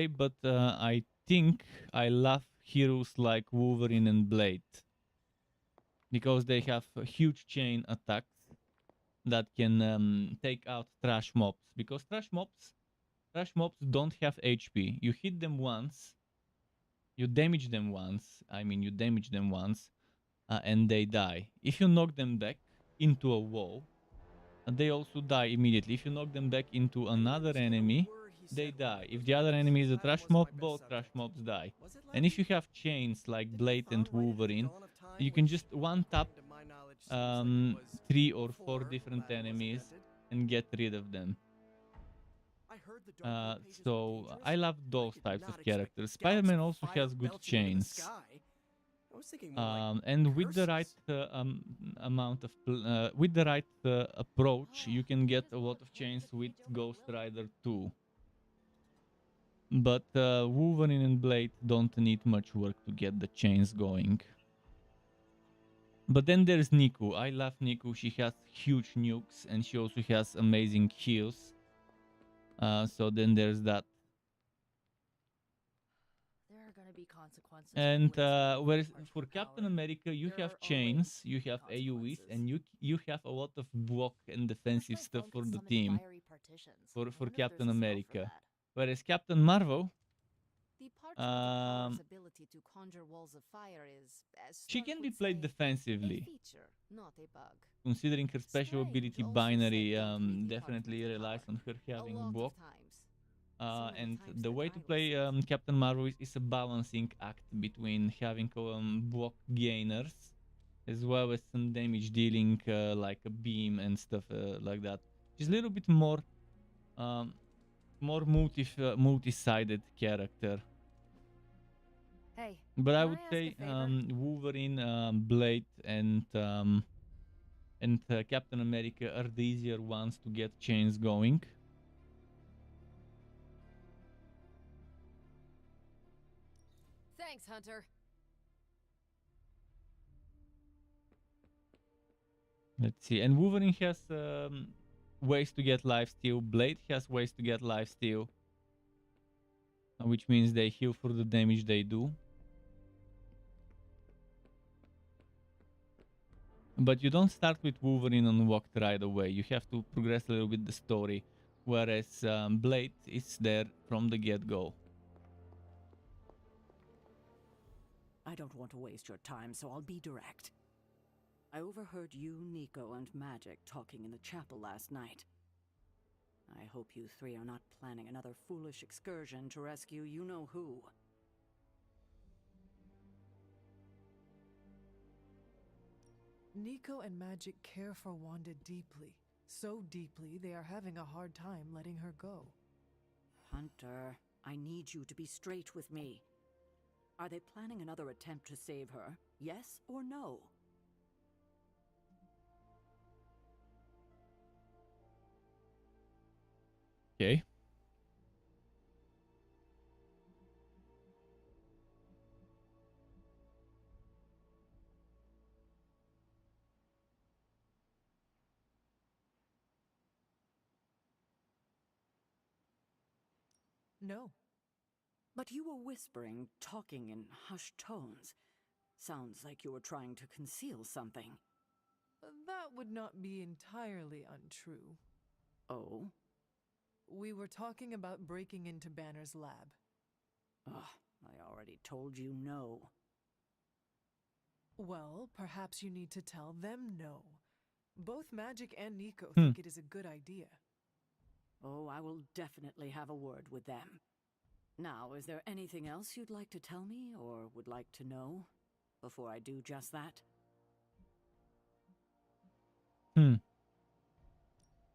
but I think I love heroes like Wolverine and Blade, because they have huge chain attacks that can take out trash mobs. Because trash mobs don't have HP. You hit them once, you damage them once. You damage them once, and they die. If you knock them back into a wall, they also die immediately. If you knock them back into another enemy, they die. If the other enemy is a trash mob, both trash mobs die. And if you have chains like Blade and Wolverine, you can just one tap 3 or 4 different enemies and get rid of them. So I love those types of characters. Spider-Man also has good chains. And with the right amount of with the right approach, you can get a lot of chains with Ghost Rider too. But Wolverine and Blade don't need much work to get the chains going. But then there's Niku. I love Niku. She has huge nukes and she also has amazing heals. So then there's that. And whereas for Captain America, you have chains, you have AoEs, and you have a lot of block and defensive stuff for the team. For Captain America, whereas Captain Marvel, she can be played defensively. Considering her special ability binary definitely relies on her having block. And the way to play Captain Marvel is a balancing act between having block gainers as well as some damage dealing like a beam and stuff like that. She's a little bit more multi-sided character. Hey, but I would say Wolverine, Blade, and Captain America are the easier ones to get chains going. Thanks, Hunter. Let's see. And Wolverine has ways to get lifesteal. Blade has ways to get lifesteal, which means they heal for the damage they do. But you don't start with Wolverine unlocked right away. You have to progress a little bit the story, whereas Blade is there from the get-go. I don't want to waste your time, so I'll be direct. I overheard you, Nico, and Magic talking in the chapel last night. I hope you three are not planning another foolish excursion to rescue you-know-who. Nico and Magic care for Wanda deeply. So deeply, they are having a hard time letting her go. Hunter, I need you to be straight with me. Are they planning another attempt to save her? Yes or no? Okay. No. But you were whispering, talking in hushed tones. Sounds like you were trying to conceal something. That would not be entirely untrue. Oh? We were talking about breaking into Banner's lab. Ugh, I already told you no. Well, perhaps you need to tell them no. Both Magic and Nico think it is a good idea. Oh, I will definitely have a word with them. Now, is there anything else you'd like to tell me or would like to know before I do just that?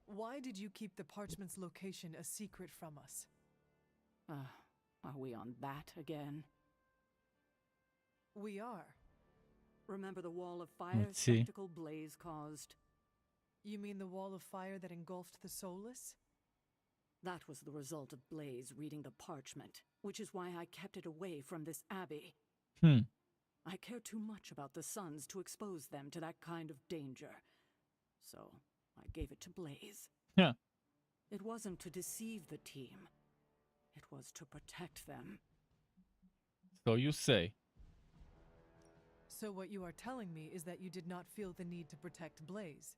Why did you keep the parchment's location a secret from us? Are we on that again? We are. Remember the wall of fire Let's see. spectacle Blaze caused? You mean the wall of fire that engulfed the Soulless? That was the result of Blaze reading the parchment, which is why I kept it away from this abbey. I care too much about the Sons to expose them to that kind of danger. So, I gave it to Blaze. Yeah. It wasn't to deceive the team. It was to protect them. So you say. So what you are telling me is that you did not feel the need to protect Blaze.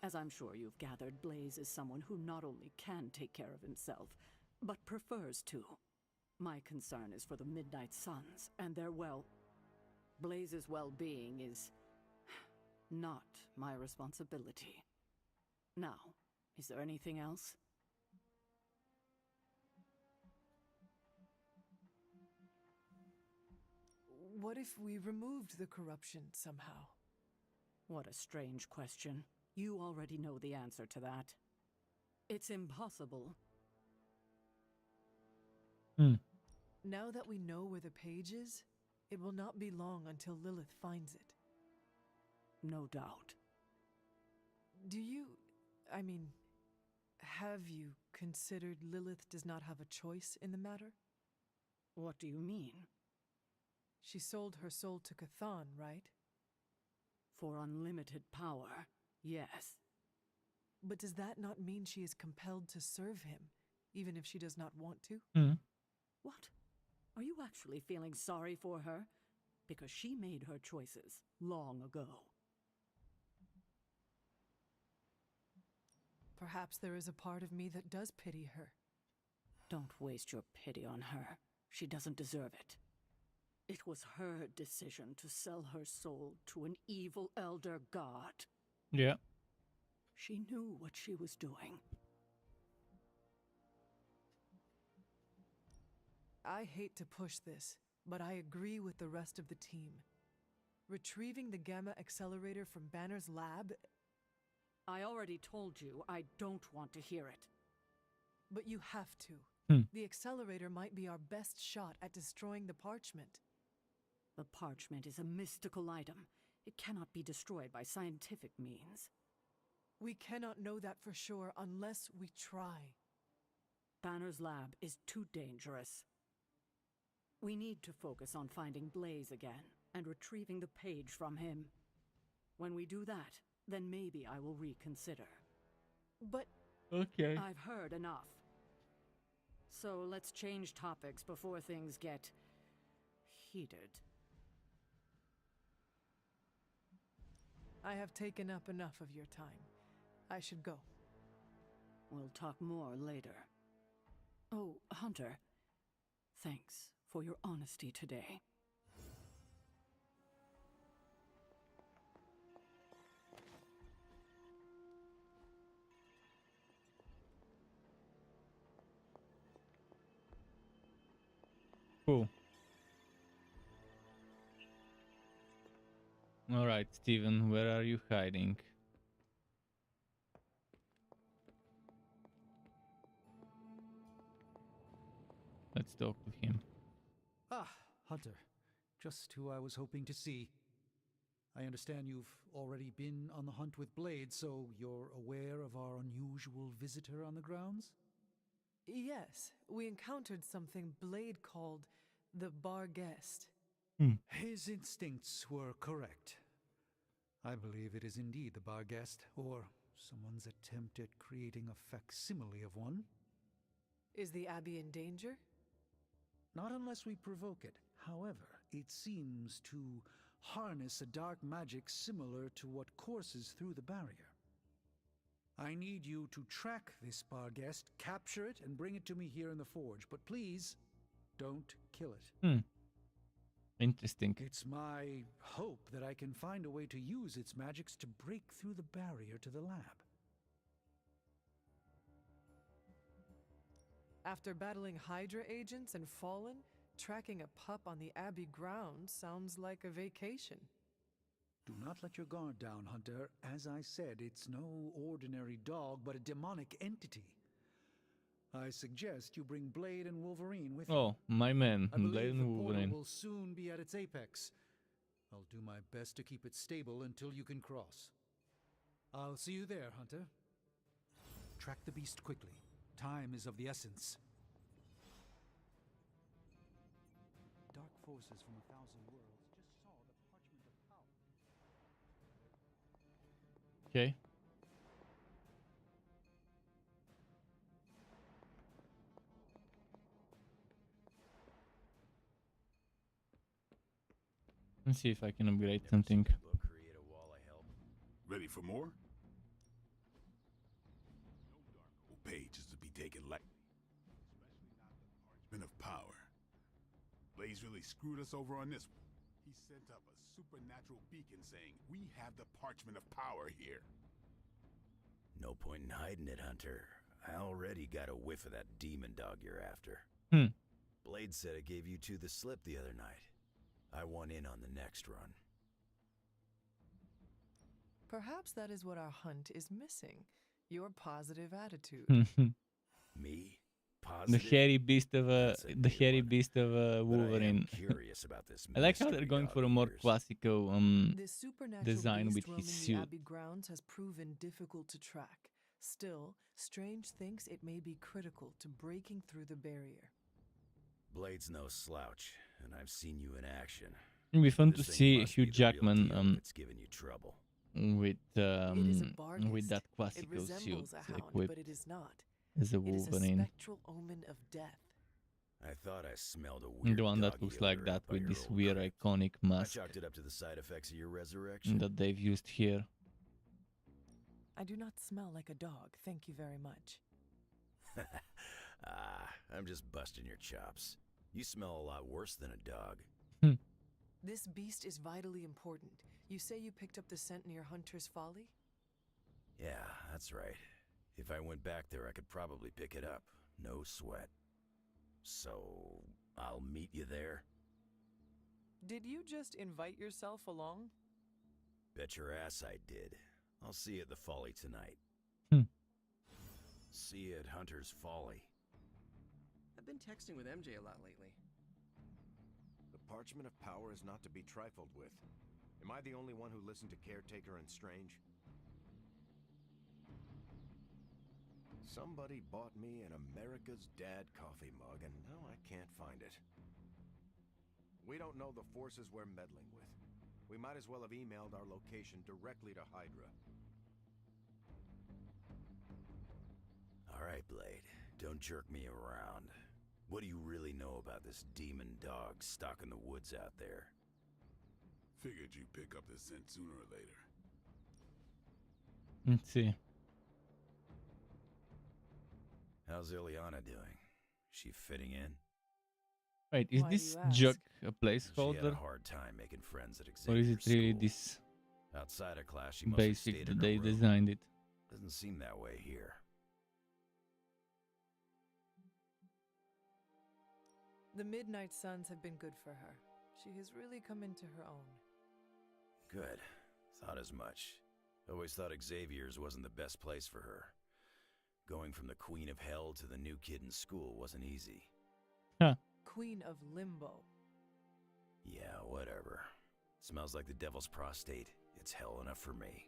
As I'm sure you've gathered, Blaze is someone who not only can take care of himself, but prefers to. My concern is for the Midnight Suns and their Blaze's well-being is not my responsibility. Now, is there anything else? What if we removed the corruption somehow? What a strange question. You already know the answer to that. It's impossible. Now that we know where the page is, it will not be long until Lilith finds it. No doubt. Have you considered Lilith does not have a choice in the matter? What do you mean? She sold her soul to Cthon, right? For unlimited power, yes. But does that not mean she is compelled to serve him, even if she does not want to? What? Are you actually feeling sorry for her? Because she made her choices long ago. Perhaps there is a part of me that does pity her. Don't waste your pity on her. She doesn't deserve it. It was her decision to sell her soul to an evil elder god. Yeah. She knew what she was doing. I hate to push this, but I agree with the rest of the team. Retrieving the Gamma Accelerator from Banner's lab... I already told you I don't want to hear it. But you have to. The accelerator might be our best shot at destroying the parchment. The parchment is a mystical item. It cannot be destroyed by scientific means. We cannot know that for sure unless we try. Banner's lab is too dangerous. We need to focus on finding Blaze again and retrieving the page from him. When we do that, then maybe I will reconsider. But... Okay. I've heard enough. So let's change topics before things get... heated. I have taken up enough of your time. I should go. We'll talk more later. Oh, Hunter. Thanks for your honesty today. Cool. Alright, Steven, where are you hiding? Let's talk to him. Ah, Hunter. Just who I was hoping to see. I understand you've already been on the hunt with Blade, so you're aware of our unusual visitor on the grounds? Yes, we encountered something Blade called the Bar Guest. His instincts were correct. I believe it is indeed the Bar Guest, or someone's attempt at creating a facsimile of one. Is the Abbey in danger? Not unless we provoke it. However, it seems to harness a dark magic similar to what courses through the barrier. I need you to track this Bar Guest, capture it, and bring it to me here in the forge. But please, don't kill it. Interesting. It's my hope that I can find a way to use its magics to break through the barrier to the lab. After battling Hydra agents and Fallen, tracking a pup on the Abbey grounds sounds like a vacation. Do not let your guard down, Hunter. As I said, it's no ordinary dog, but a demonic entity. I suggest you bring Blade and Wolverine with you. Oh, my man, I believe Blade the and portal Wolverine. will soon be at its apex. I'll do my best to keep it stable until you can cross. I'll see you there, Hunter. Track the beast quickly. Time is of the essence. Dark forces from 1,000 worlds just saw the parchment of power. Okay. Let's see if I can upgrade something. Book create a wall of hell. Ready for more? No dark pages to be taken lightly, especially not the parchment of power. Blaze really screwed us over on this one. He sent up a supernatural beacon saying, "We have the parchment of power here." No point in hiding it, Hunter. I already got a whiff of that demon dog you're after. Blade said it gave you two the slip the other night. I want in on the next run. Perhaps that is what our hunt is missing. Your positive attitude. Me? The Positive? hairy beast of That's a the new hairy one. beast of But I am Wolverine. curious about this I like how mystery they're going dog for a of more yours. classical This supernatural design beast with roaming his the suit. Abbey grounds has proven difficult to track. Still, Strange thinks it may be critical to breaking through the barrier. Blade's no slouch, and I've seen you in action. It'd be fun to This thing see must Hugh be the real Jackman deal if it's giving you trouble. with It is a Barghest. with that It classical suit resembles a hound, equipped but it is not. as a It is a Wolverine. spectral omen of death. I thought I smelled a weird The one that doggy looks like odor that up by with your this old weird crypt. iconic I mask chalked it up to the side effects of your resurrection. that they've used here. I do not smell like a dog, thank you very much. I'm just busting your chops. You smell a lot worse than a dog. This beast is vitally important. You say you picked up the scent near Hunter's Folly? Yeah, that's right. If I went back there, I could probably pick it up. No sweat. So, I'll meet you there? Did you just invite yourself along? Bet your ass I did. I'll see you at the Folly tonight. See you at Hunter's Folly. I've been texting with MJ a lot lately. The parchment of power is not to be trifled with. Am I the only one who listened to Caretaker and Strange? Somebody bought me an America's Dad coffee mug, and now I can't find it. We don't know the forces we're meddling with. We might as well have emailed our location directly to Hydra. All right, Blade. Don't jerk me around. What do you really know about this demon dog stuck in the woods out there? Figured you'd pick up the scent sooner or later. Let's see. How's Ileana doing? She fitting in? Wait, is Why do this you ask? Juck a She had a placeholder? hard time making friends at Or is Xavier it really School. this Outside of class, she must have basic stayed that in her they room. designed it? Doesn't seem that way here. The Midnight Suns have been good for her. She has really come into her own. Good. Thought as much. Always thought Xavier's wasn't the best place for her. Going from the Queen of Hell to the new kid in school wasn't easy. Huh. Queen of Limbo. Yeah, whatever. Smells like the devil's prostate. It's hell enough for me.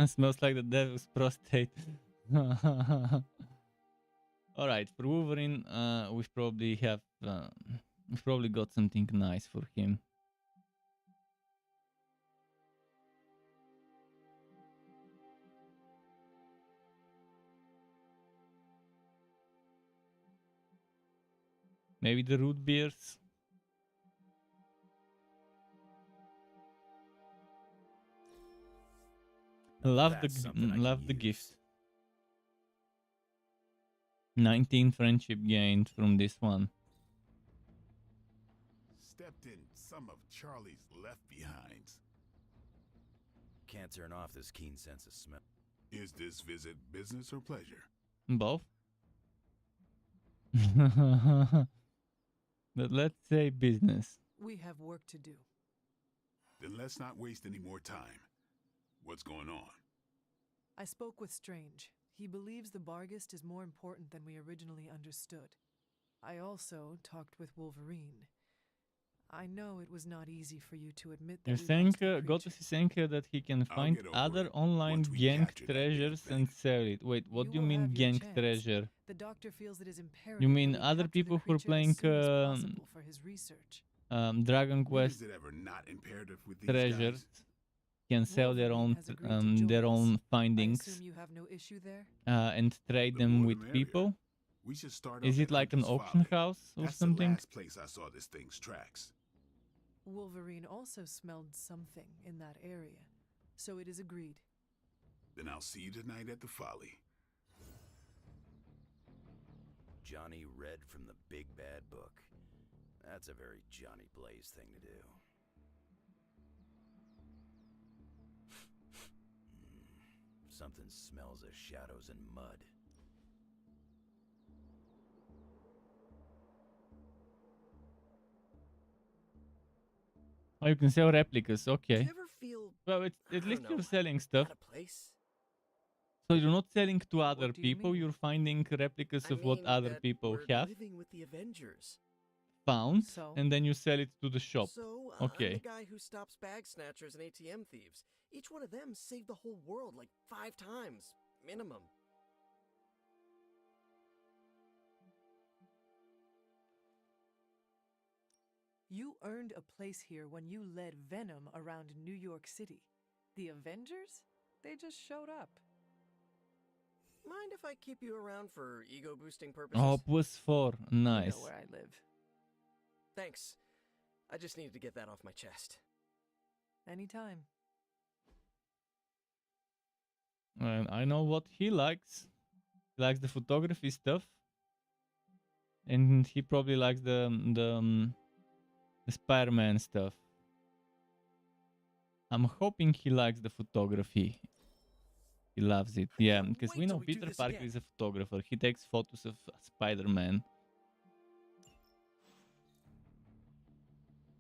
Smells like the devil's prostate. Alright, for Wolverine, we've probably got something nice for him. Maybe the root beers. Love the gift. 19 friendship gained from this one. Stepped in some of Charlie's left behinds. Can't turn off this keen sense of smell. Is this visit business or pleasure? Both. But let's say business. We have work to do. Then let's not waste any more time. What's going on? I spoke with Strange. He believes the Barghest is more important than we originally understood. I also talked with Wolverine. I know it was not easy for you to admit that You're we saying, lost the Gotos creature. is saying that he can find get over other it online once we gang capture that treasures damn and sell it. Wait, what do you will mean have your gang chance. treasure? The doctor feels it is imperative You mean that we other capture the people who are creature as playing soon as possible for his research. Dragon When Quest is it ever not imperative with these treasures guys? can sell their Wolverine own has agreed to their join us. own I findings assume you have no issue there? and trade The them more with the merrier. people. We should start Is up it at like an Hunter's auction Folly. house or That's something? the last place I saw this thing's tracks. Wolverine also smelled something in that area, so it is agreed. Then I'll see you tonight at the Folly. Johnny read from the Big Bad Book. That's a very Johnny Blaze thing to do. Something smells of shadows and mud. Oh, you can sell replicas. Do Okay. you ever feel Well, at I least don't you're know, selling stuff. out of place? So you're not selling to other do you people. mean? You're finding replicas I of what mean other that people we're have living with the Avengers. found, So? and then you sell it to the shop. So, Okay. I'm the guy who stops bag snatchers and ATM thieves. Each one of them saved the whole world like 5 times, minimum. You earned a place here when you led Venom around New York City. The Avengers? They just showed up. Mind if I keep you around for ego-boosting purposes? Oh, +4. You Nice. know where I live. Thanks. I just needed to get that off my chest. Anytime. And I know what he likes. He likes the photography stuff, and he probably likes the Spider-Man stuff. I'm hoping he likes the photography. He loves it, yeah, because we wait know till we do Peter this Parker again. is a photographer. He takes photos of Spider-Man.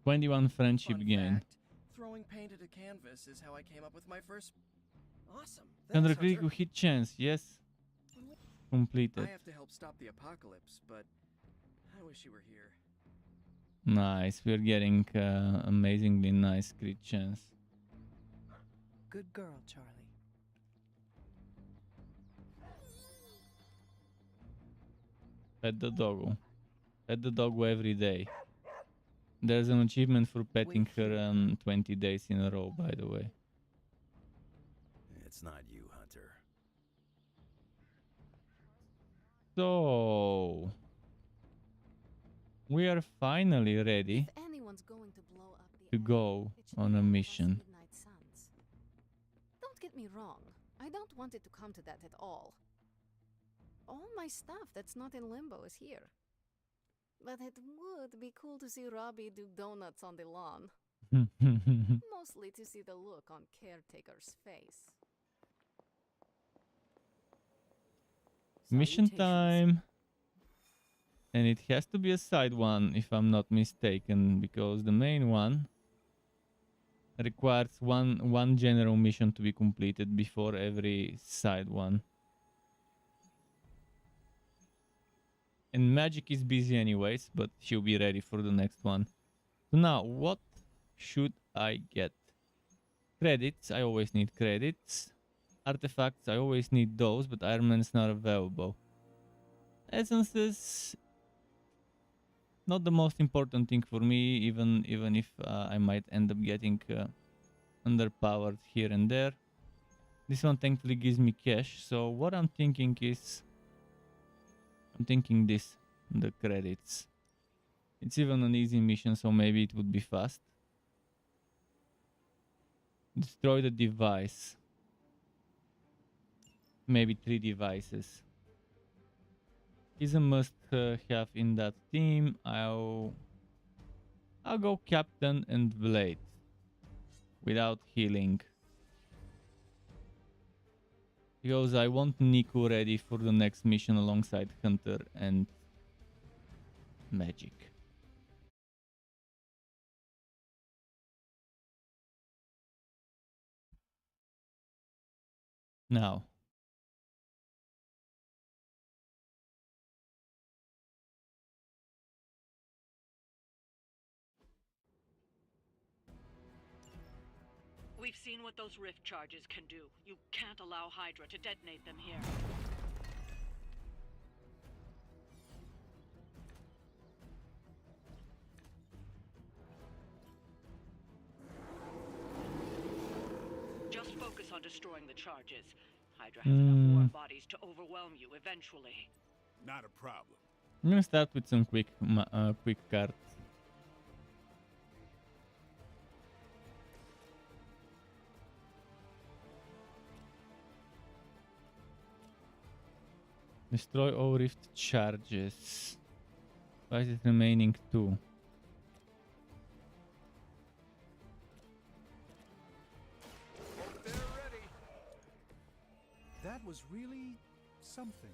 21 friendship Fun gain. fact, throwing paint at a canvas is how I came up with my first... Awesome. Under Thanks, critical Hunter. hit chance, yes. Completed. I have to help stop the apocalypse, but I wish you were here. Nice, we're getting amazingly nice crit chance. Good girl, Charlie. Pet the doggo. Pet the doggo every day. There's an achievement for petting her 20 days in a row, by the way. It's not you, Hunter. So we are finally ready If anyone's going to blow up the to area, go it should on be a one of us mission. Midnight Suns. Don't get me wrong. I don't want it to come to that at all. All my stuff that's not in Limbo is here. But it would be cool to see Robbie do donuts on the lawn. Mostly to see the look on Caretaker's face. Mission Salutations. time. And it has to be a side one, if I'm not mistaken, because the main one requires one general mission to be completed before every side one. And Magic is busy anyways, but she'll be ready for the next one. So now, what should I get? Credits, I always need credits. Artifacts, I always need those, but Iron Man is not available. Essences, not the most important thing for me, even if I might end up getting underpowered here and there. This one thankfully gives me cash, so what I'm thinking is, I'm thinking this, the credits. It's even an easy mission, so maybe it would be fast. Destroy the device. Maybe 3 devices. Is a must have in that team. I'll go Captain and Blade without healing, because I want Nico ready for the next mission alongside Hunter and Magic. Now, We've seen what those rift charges can do. You can't allow Hydra to detonate them here. Just focus on destroying the charges. Hydra has enough war bodies to overwhelm you eventually. Not a problem. I'm gonna start with some quick cards. Destroy all rift charges. Why is it remaining 2? They're ready. That was really something.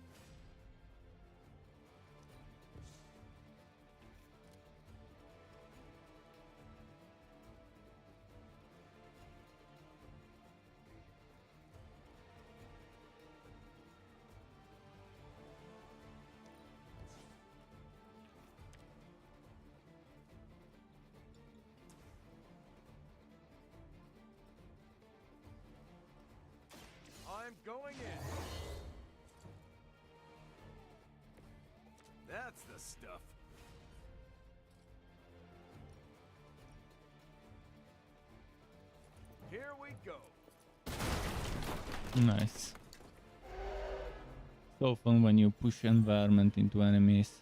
I'm going in. That's the stuff. Here we go. Nice. So fun when you push environment into enemies.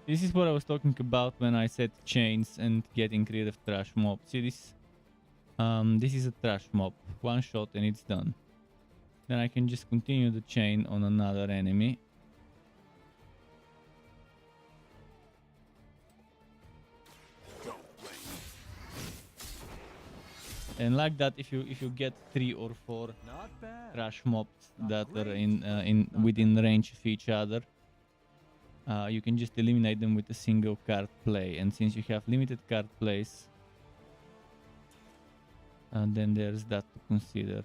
This is what I was talking about when I said chains and getting rid of trash mob. See this? This is a trash mob. One shot and it's done. Then I can just continue the chain on another enemy. And like that, if you get 3 or 4 trash mobs that are in within range of each other, you can just eliminate them with a single card play. And since you have limited card plays, then there's that to consider.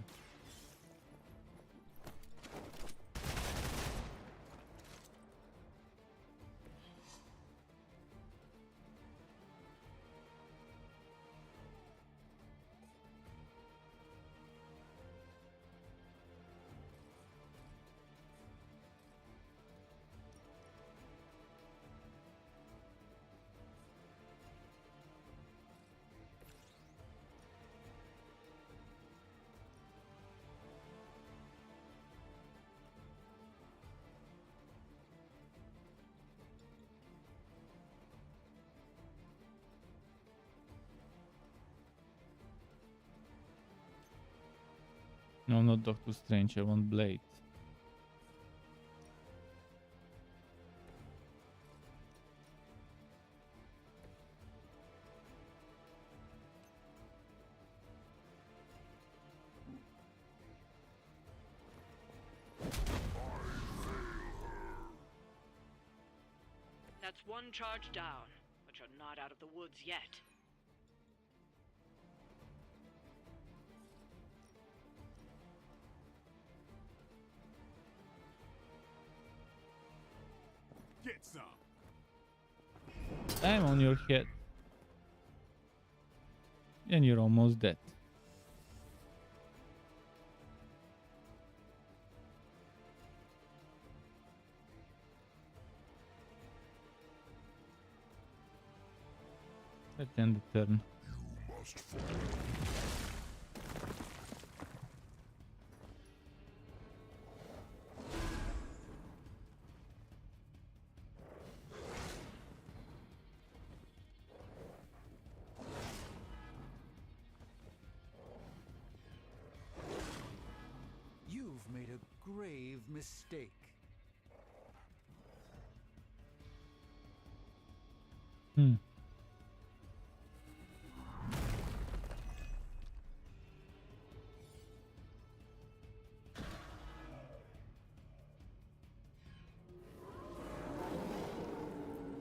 No, not Doctor Strange, I want Blade. That's one charge down, but you're not out of the woods yet. Get some. I'm on your head. And you're almost dead. Let's end the turn. You must fall. You've made a grave mistake. Hmm.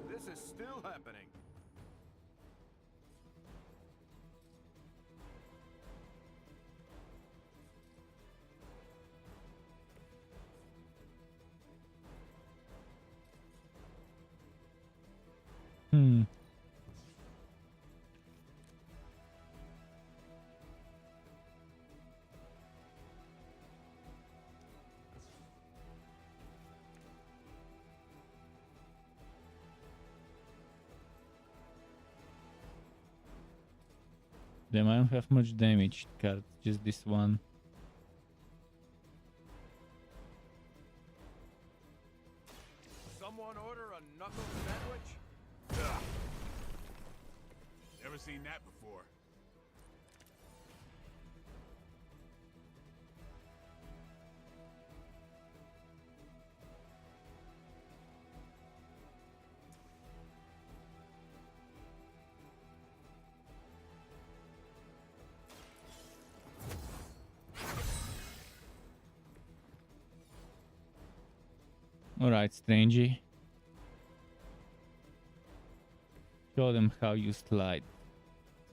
This is still happening. Hmm. Damn, I don't have much damage cards, just this one. Someone order a knuckle sandwich? Ugh. Never seen that before. Alright, Strangey. Show them how you slide.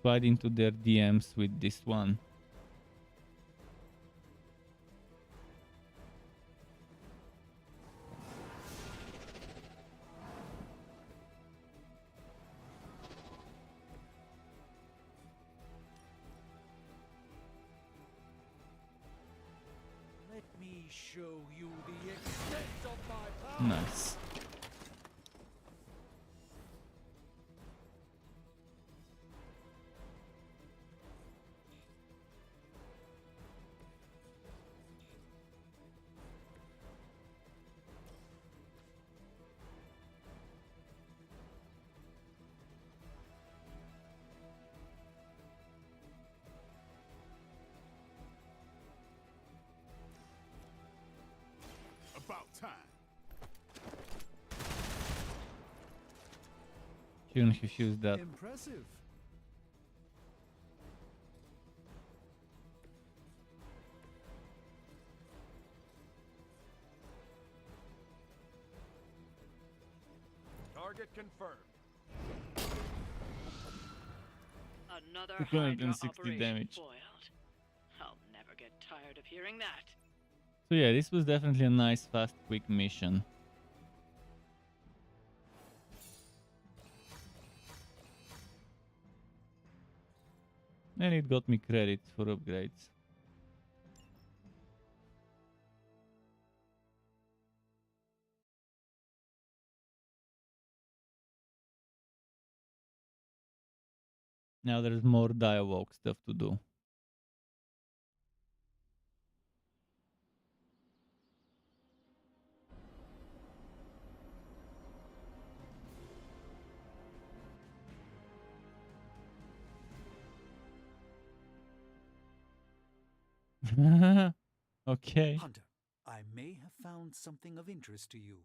Slide into their DMs with this one. Let me show you the extent of my power. Nice. About time. Shouldn't have used that. Impressive. Target confirmed. Another 260 Hydra operation damage. foiled. I'll never get tired of hearing that. So yeah, this was definitely a nice, fast, quick mission. And it got me credit for upgrades. Now there's more dialogue stuff to do. Okay. Hunter, I may have found something of interest to you.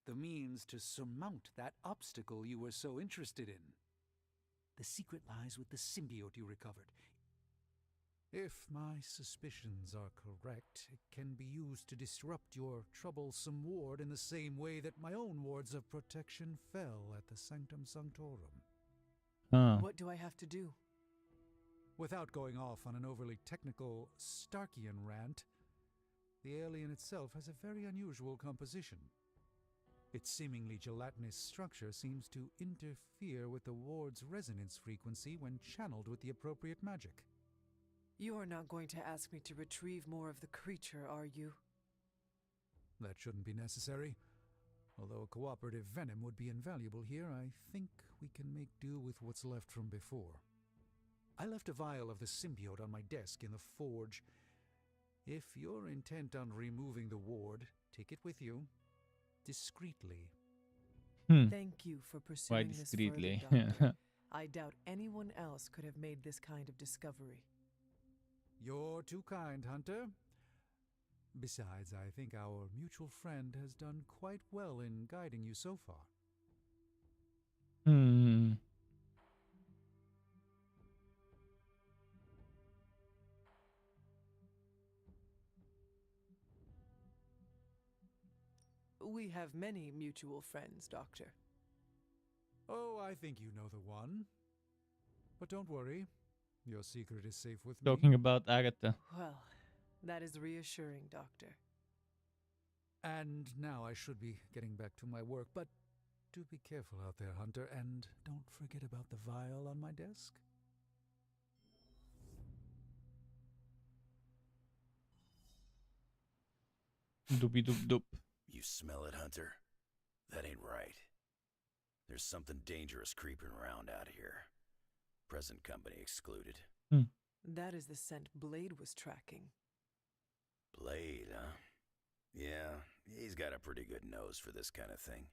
The means to surmount that obstacle you were so interested in. The secret lies with the symbiote you recovered. If my suspicions are correct, it can be used to disrupt your troublesome ward in the same way that my own wards of protection fell at the Sanctum Sanctorum. What do I have to do? Without going off on an overly technical Starkian rant, the alien itself has a very unusual composition. Its seemingly gelatinous structure seems to interfere with the ward's resonance frequency when channeled with the appropriate magic. You are not going to ask me to retrieve more of the creature, are you? That shouldn't be necessary. Although a cooperative venom would be invaluable here, I think we can make do with what's left from before. I left a vial of the symbiote on my desk in the forge. If you're intent on removing the ward, take it with you. Discreetly. Thank you for pursuing Quite this discreetly. further, Doctor. I doubt anyone else could have made this kind of discovery. You're too kind, Hunter. Besides, I think our mutual friend has done quite well in guiding you so far. We have many mutual friends, Doctor. Oh, I think you know the one. But don't worry. Your secret is safe with me. Talking about Agatha. Well, that is reassuring, Doctor. And now I should be getting back to my work, but do be careful out there, Hunter, and don't forget about the vial on my desk. Doopy doop doop. You smell it, Hunter? That ain't right. There's something dangerous creeping around out here. Present company excluded. That is the scent Blade was tracking. Blade, huh? Yeah, he's got a pretty good nose for this kind of thing.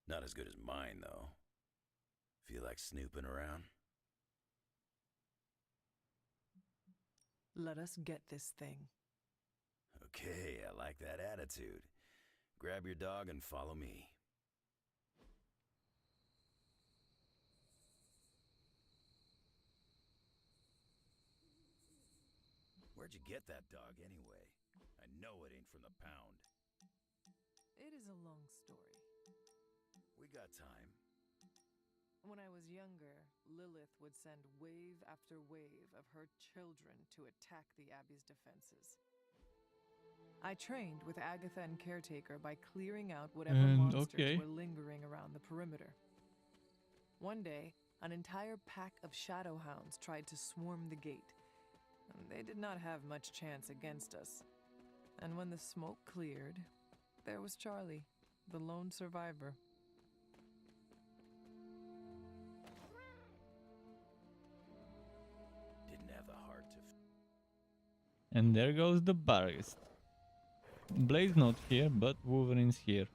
Not as good as mine, though. Feel like snooping around? Let us get this thing. Okay, I like that attitude. Grab your dog and follow me. Where'd you get that dog anyway? I know it ain't from the pound. It is a long story. We got time. When I was younger, Lilith would send wave after wave of her children to attack the Abbey's defenses. I trained with Agatha and Caretaker by clearing out whatever monsters were lingering around the perimeter. One day, an entire pack of shadow hounds tried to swarm the gate. They did not have much chance against us. And when the smoke cleared, there was Charlie, the lone survivor. Didn't have the heart to... And there goes the Barghest. Blade's not here, but Wolverine's here.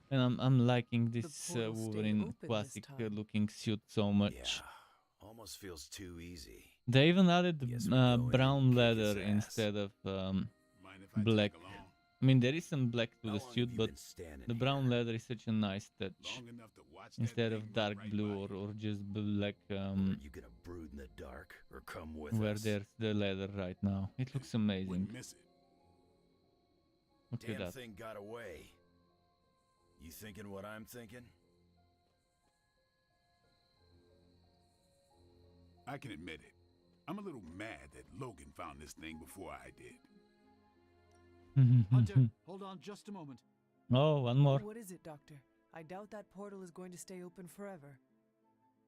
And I'm liking this Wolverine classic looking suit so much. Yeah, almost feels too easy. They even added brown leather instead of black. I mean, there is some black to the suit, but the brown leather is such a nice touch. Instead of dark blue or just black, you gonna brood in the dark or come with where us? there's the leather right now. It looks amazing. Look at Damn that. thing got away. You thinking what I'm thinking? I can admit it. I'm a little mad that Logan found this thing before I did. Hunter, hold on just a moment. Oh, one more. What is it, Doctor? I doubt that portal is going to stay open forever.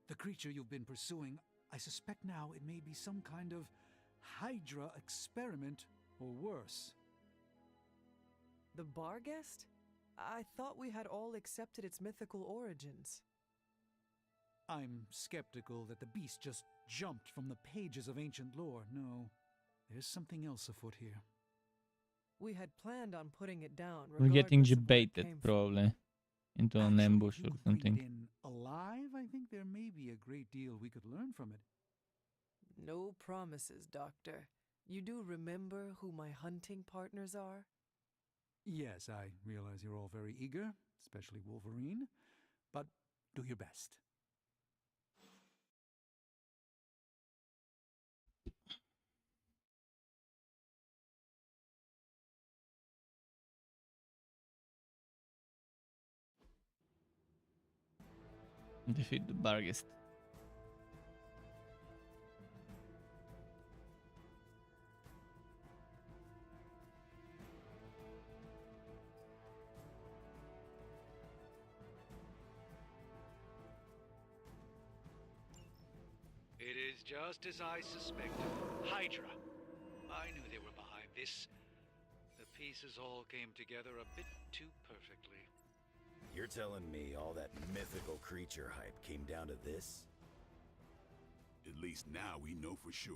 The creature you've been pursuing, I suspect now it may be some kind of Hydra experiment or worse. The Barghest? I thought we had all accepted its mythical origins. I'm skeptical that the beast just jumped from the pages of ancient lore. No, there's something else afoot here. We had planned on putting it down. We're getting regardless of where it baited came from. probably into an ambush or something. In alive, I think there may be a great deal we could learn from it. No promises, Doctor. You do remember who my hunting partners are? Yes, I realize you're all very eager, especially Wolverine, but do your best. Defeat the Barghest. It is just as I suspected. Hydra. I knew they were behind this. The pieces all came together a bit too perfectly. You're telling me all that mythical creature hype came down to this? At least now we know for sure.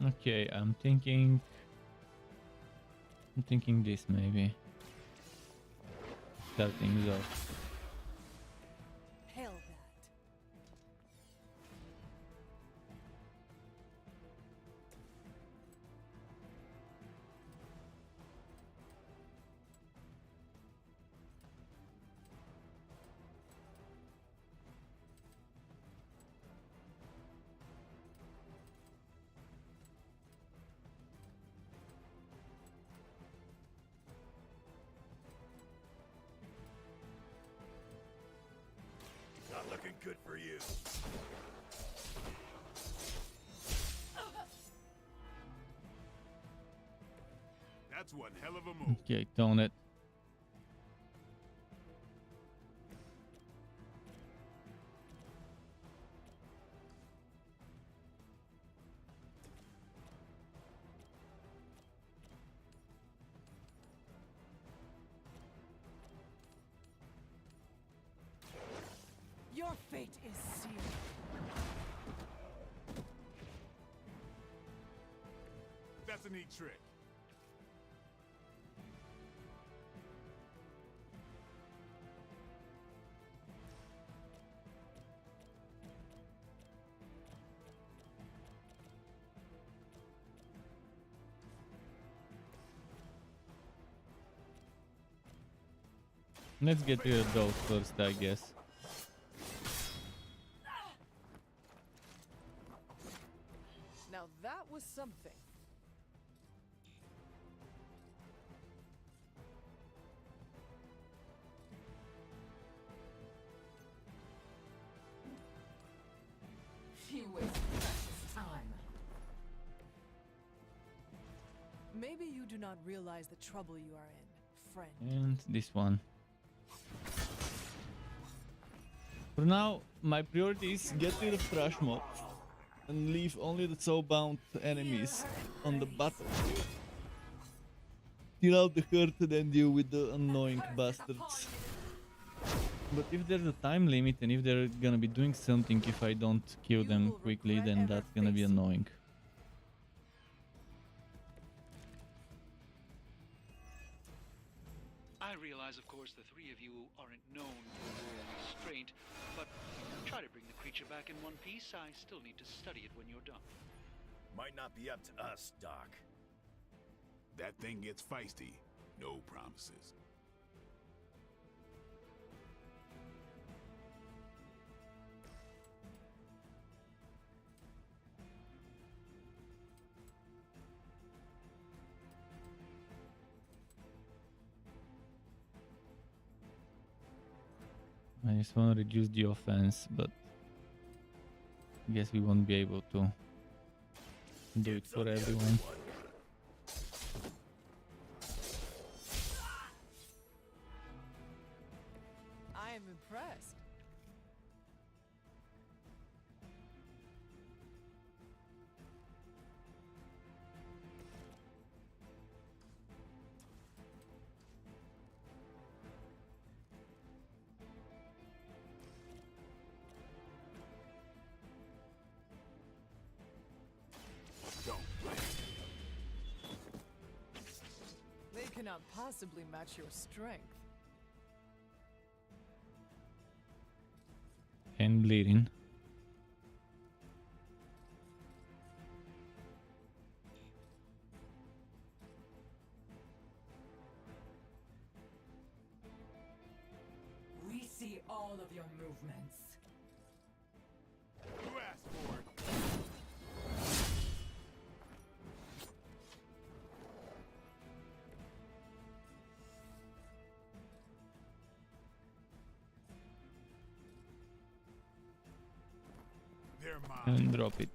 Okay, I'm thinking this maybe. Start things off. Hail that. Not looking good for you. That's one hell of a move. Okay, tone it. Your fate is sealed. That's a neat trick. Let's get rid of those first, I guess. Now that was something. You waste precious time. Maybe you do not realize the trouble you are in, friend. And this one. For now, my priority is get rid of trash mobs and leave only the soul-bound enemies on the battlefield. Deal out the hurt and then deal with the annoying bastards. But if there's a time limit and if they're gonna be doing something if I don't kill them quickly, then that's gonna be annoying. I realize, of course, the three of you aren't known for your restraint, but try to bring the creature back in one piece. I still need to study it when you're done. Might not be up to us, Doc. That thing gets feisty. No promises. I just want to reduce the offense, but I guess we won't be able to do it for everyone. I am impressed. Don't play. They cannot possibly match your strength. And bleeding. We see copy all of your movements. You asked for it. They're mine. And drop it.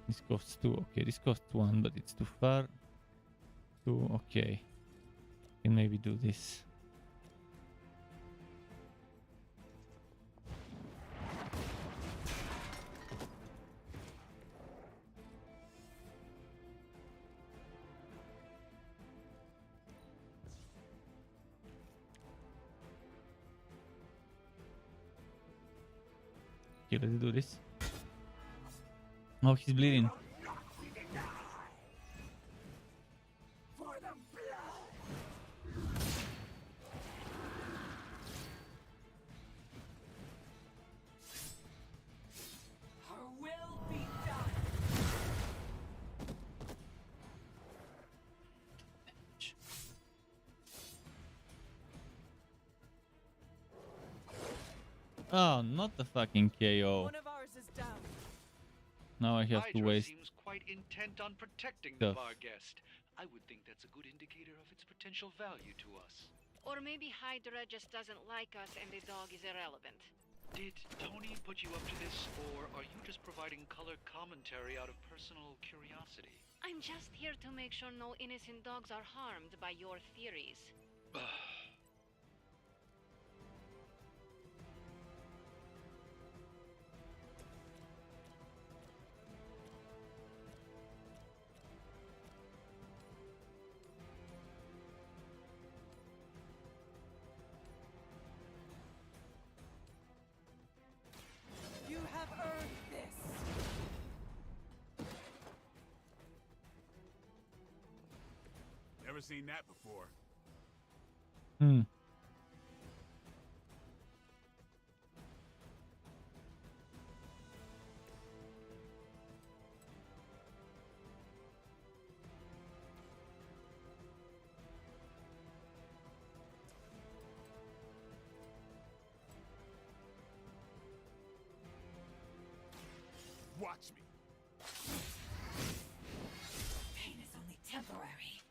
This costs 2. Okay, this costs 1, but it's too far. 2, okay. Can maybe do this. Okay, let's do this. Oh, he's bleeding. Her will be done. Oh, not the fucking KO. One of ours is down. Now I have to Hydra waste seems quite intent on protecting the stuff. Barghest. I would think that's a good indicator of its potential value to us. Or maybe Hydra just doesn't like us and the dog is irrelevant. Did Tony put you up to this, or are you just providing color commentary out of personal curiosity? I'm just here to make sure no innocent dogs are harmed by your theories. You have earned this. Never seen that before. Hmm. Watch me. Pain is only temporary.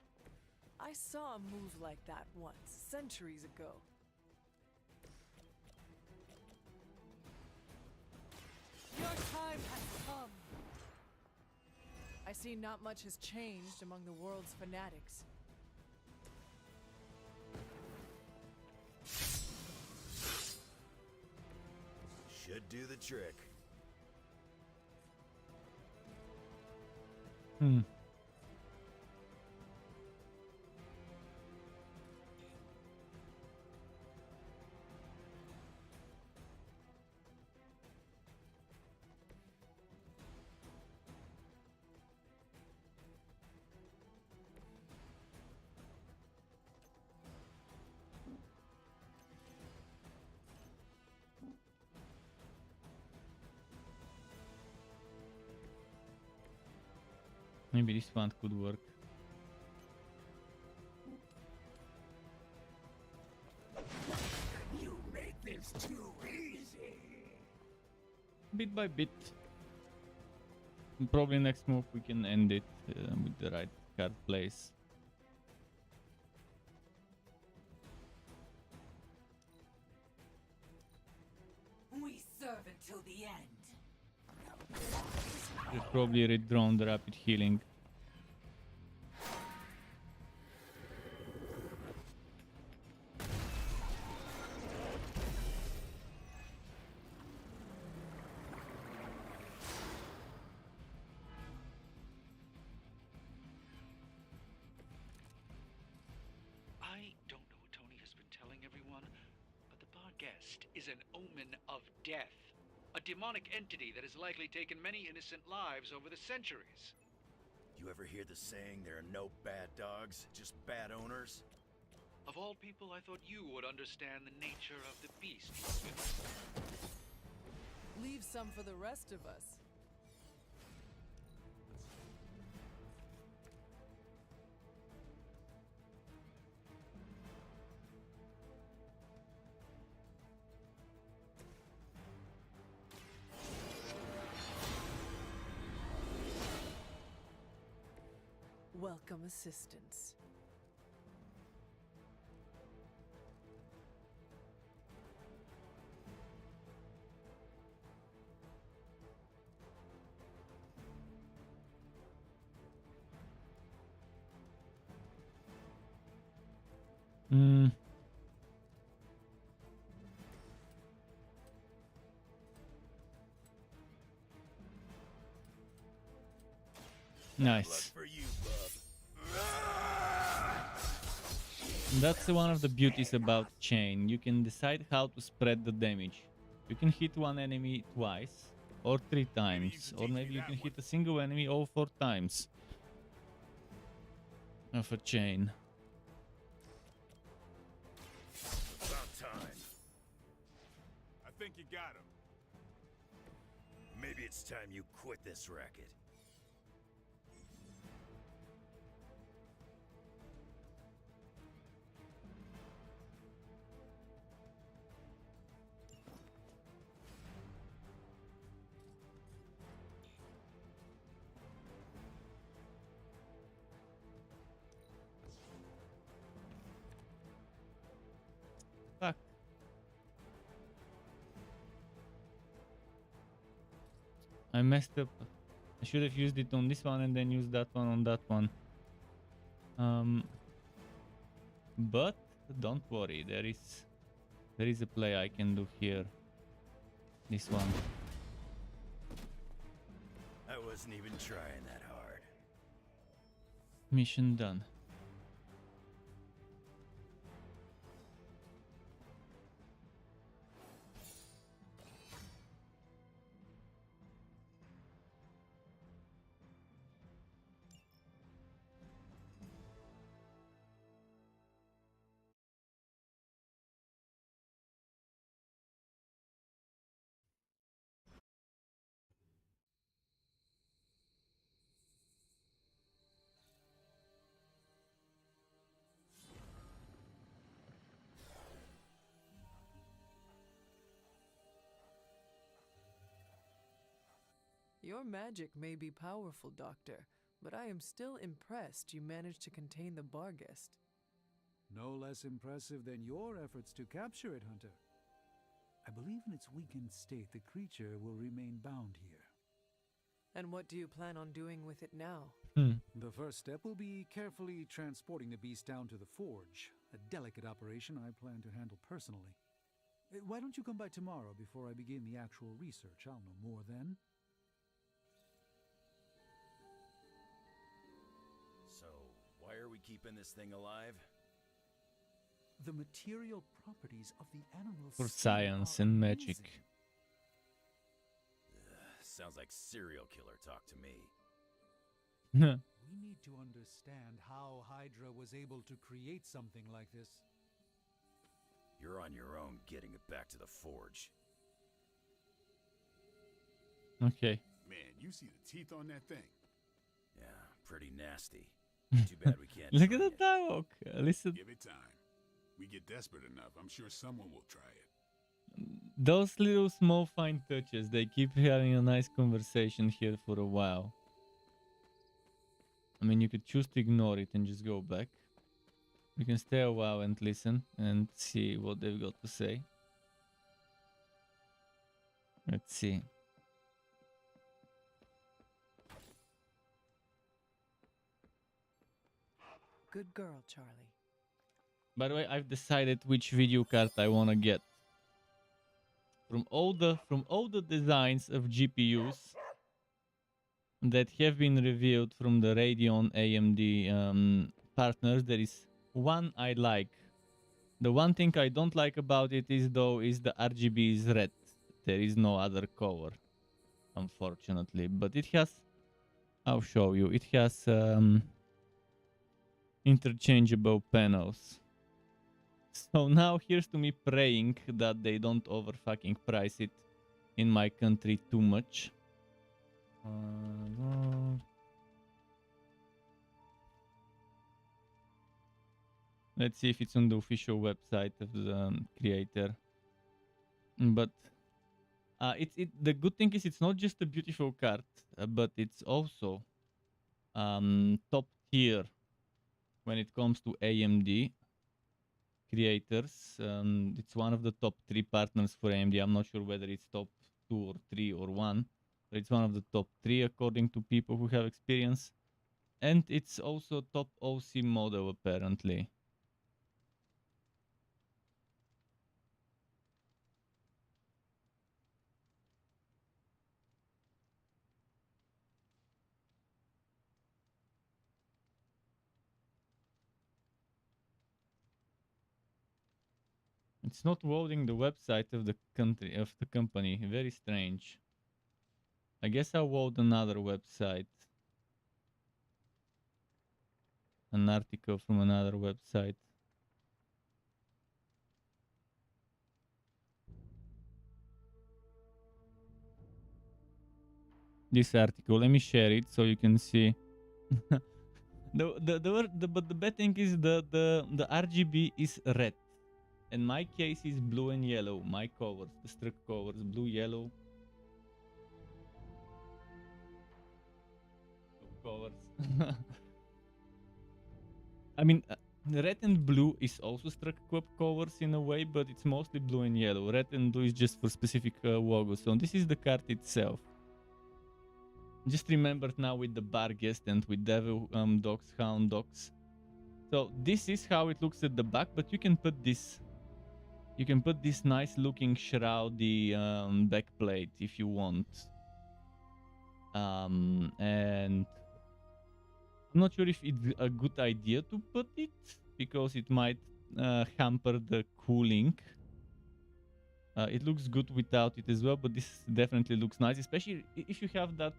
I saw a move like that once, centuries ago. Your time has come. I see not much has changed among the world's fanatics. Should do the trick. Hmm. Maybe this one could work. You make this too easy. Bit by bit. Probably next move we can end it with the right card plays. We serve until the end. Just probably redrawn the rapid healing. I don't know what Tony has been telling everyone, but the Barghest is an omen of death. A demonic entity that has likely taken many innocent lives over the centuries. You ever hear the saying, there are no bad dogs, just bad owners? Of all people, I thought you would understand the nature of the beast. Leave some for the rest of us. Welcome assistance. Hmm. Nice. That's one of the beauties about chain. You can decide how to spread the damage. You can hit one enemy twice or 3 times, or maybe you can hit a single enemy all 4 times of a chain. About time. I think you got him. Maybe it's time you quit this racket. Fuck. I messed up. I should have used it on this one and then used that one on that one. But don't worry, there is a play I can do here. This one. I wasn't even trying that hard. Mission done. Your magic may be powerful, Doctor, but I am still impressed you managed to contain the Barghest. No less impressive than your efforts to capture it, Hunter. I believe in its weakened state, the creature will remain bound here. And what do you plan on doing with it now? The first step will be carefully transporting the beast down to the forge, a delicate operation I plan to handle personally. Why don't you come by tomorrow before I begin the actual research? I'll know more then. So, why are we keeping this thing alive? The material properties of the animal For skin science are and amazing. magic. Sounds like serial killer talk to me. We need to understand how Hydra was able to create something like this. You're on your own getting it back to the forge. Okay. Man, you see the teeth on that thing? Yeah, pretty nasty. Too bad we can't. Look at the dialogue. Listen. Give it time. We get desperate enough, I'm sure someone will try it. Those little small fine touches, they keep having a nice conversation here for a while. I mean, you could choose to ignore it and just go back. You can stay a while and listen and see what they've got to say. Let's see. Good girl, Charlie. By the way, I've decided which video card I want to get. From all the designs of GPUs that have been revealed from the Radeon AMD partners, there is one I like. The one thing I don't like about it is the RGB is red. There is no other color, unfortunately. But it has, I'll show you. It has interchangeable panels. So now here's to me praying that they don't over fucking price it in my country too much. Let's see if it's on the official website of the creator. But the good thing is it's not just a beautiful card, but it's also top tier when it comes to AMD creators. It's one of the top 3 partners for AMD. I'm not sure whether it's top 2 or 3 or 1, but it's one of the top 3 according to people who have experience. And it's also top OC model apparently. It's not loading the website of the country of the company. Very strange. I guess I'll load another website. An article from another website. This article, let me share it so you can see. But the bad thing is the RGB is red. And my case is blue and yellow. My covers, the struck covers, blue, yellow. Covers. I mean, red and blue is also struck covers in a way, but it's mostly blue and yellow. Red and blue is just for specific logos. So this is the card itself. Just remembered now with the bar guest and with devil dogs, hound dogs. So this is how it looks at the back, but you can put this. You can put this nice looking shroudy back plate if you want. And I'm not sure if it's a good idea to put it because it might hamper the cooling. It looks good without it as well, but this definitely looks nice, especially if you have that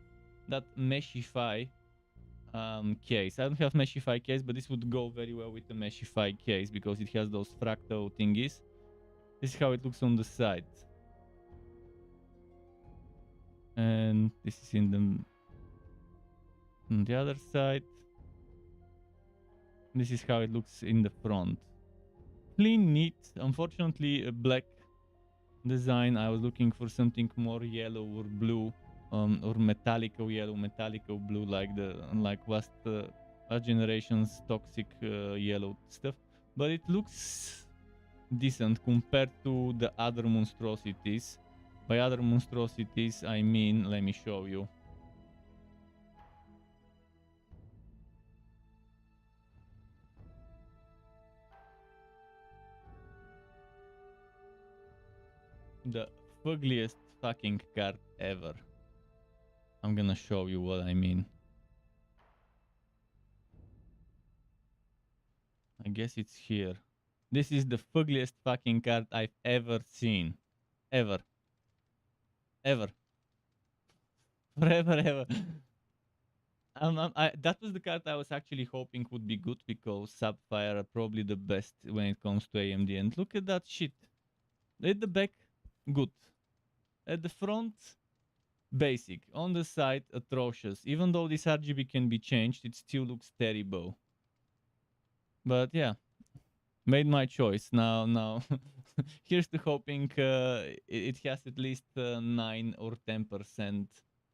Meshify case. I don't have Meshify case, but this would go very well with the Meshify case because it has those fractal thingies. This is how it looks on the side. And this is on the other side. This is how it looks in the front. Clean, neat. Unfortunately, a black design. I was looking for something more yellow or blue, or metallical yellow, metallical blue, like last generation's toxic yellow stuff. But it looks decent compared to the other monstrosities. By other monstrosities, I mean, let me show you. The ugliest fucking card ever. I'm gonna show you what I mean. I guess it's here. This is the ugliest fucking card I've ever seen. Ever. Ever. Forever, ever. That was the card I was actually hoping would be good because Sapphire are probably the best when it comes to AMD. And look at that shit. At the back, good. At the front, basic. On the side, atrocious. Even though this RGB can be changed, it still looks terrible. But yeah, made my choice. Now, here's to hoping it has at least 9 or 10%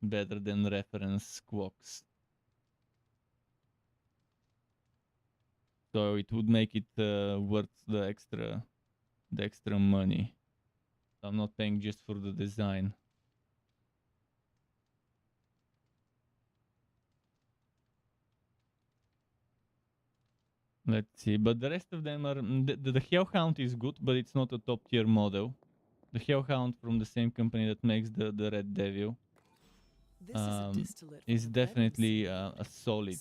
better than reference squawks. So it would make it worth the extra money. I'm not paying just for the design. Let's see, but the rest of them are... The Hellhound is good, but it's not a top tier model. The Hellhound from the same company that makes the Red Devil is definitely a solid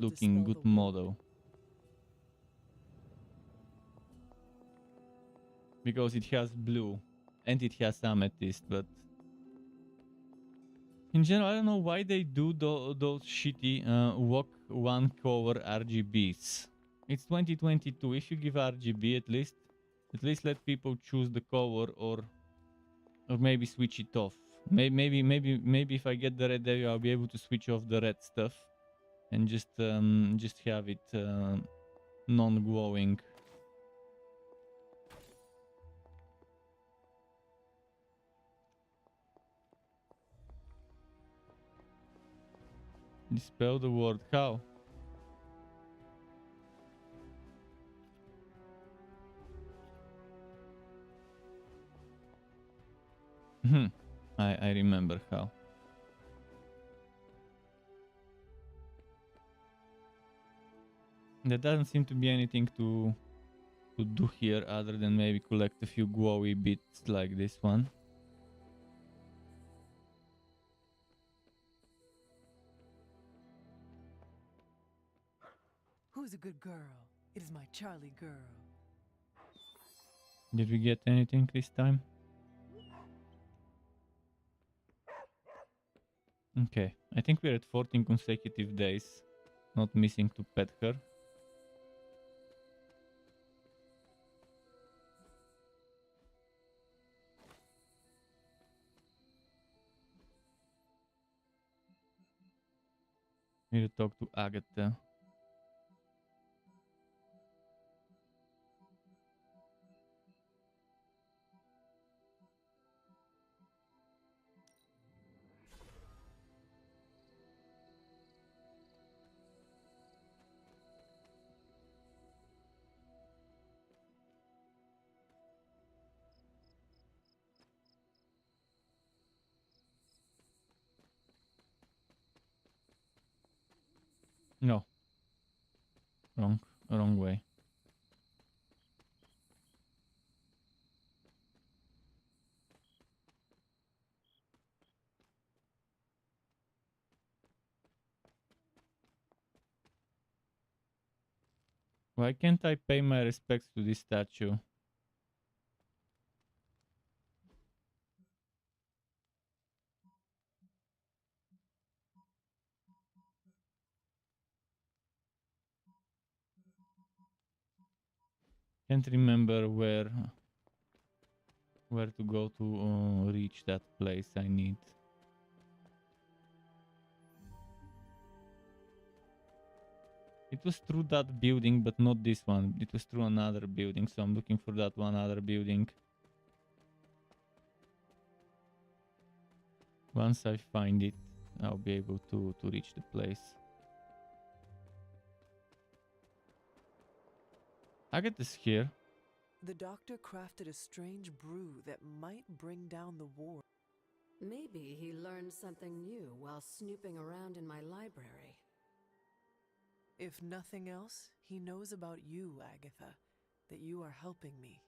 looking good model. Because it has blue and it has amethyst, but in general, I don't know why they do those shitty walk one cover RGBs. It's 2022. If you give RGB, at least let people choose the color, or maybe switch it off. Maybe if I get the red area, I'll be able to switch off the red stuff and just have it non-glowing. Dispel the word. How? I remember how. There doesn't seem to be anything to do here other than maybe collect a few glowy bits like this one. Who's a good girl? It is my Charlie girl. Did we get anything this time? Okay, I think we're at 14 consecutive days, not missing to pet her. Need to talk to Agatha. No. Wrong way. Why can't I pay my respects to this statue? Can't remember where to go to reach that place I need. It was through that building, but not this one. It was through another building, so I'm looking for that one other building. Once I find it, I'll be able to reach the place. Agatha's here. The doctor crafted a strange brew that might bring down the war. Maybe he learned something new while snooping around in my library. If nothing else, he knows about you, Agatha, that you are helping me.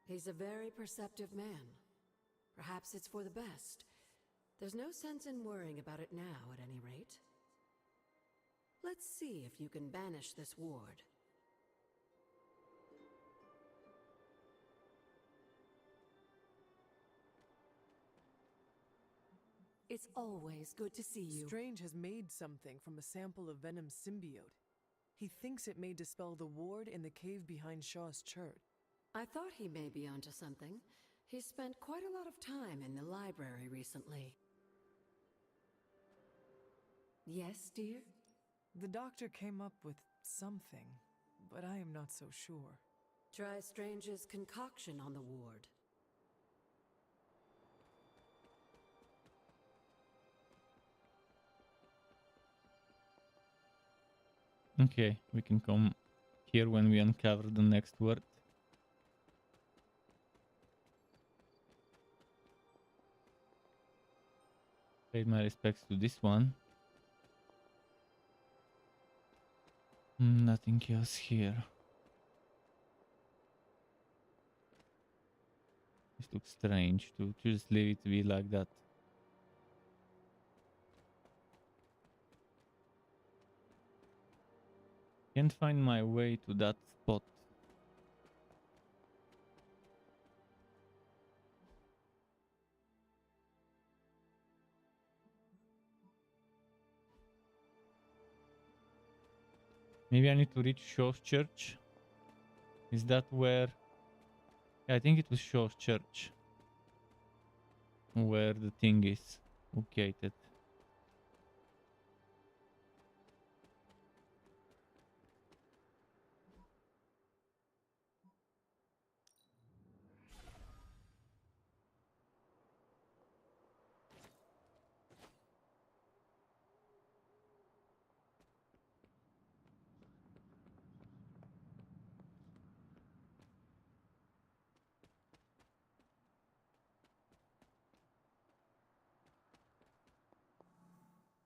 He's a very perceptive man. Perhaps it's for the best. There's no sense in worrying about it now, at any rate. Let's see if you can banish this ward. It's always good to see you. Strange has made something from a sample of Venom's symbiote. He thinks it may dispel the ward in the cave behind Shaw's church. I thought he may be onto something. He's spent quite a lot of time in the library recently. Yes, dear? The doctor came up with something, but I am not so sure. Try Strange's concoction on the ward. Okay, we can come here when we uncover the next word. Paid my respects to this one. Nothing else here. This looks strange to just leave it to be like that. Can't find my way to that spot. Maybe I need to reach Shaw's Church. Is that where... Yeah, I think it was Shaw's Church. Where the thing is located.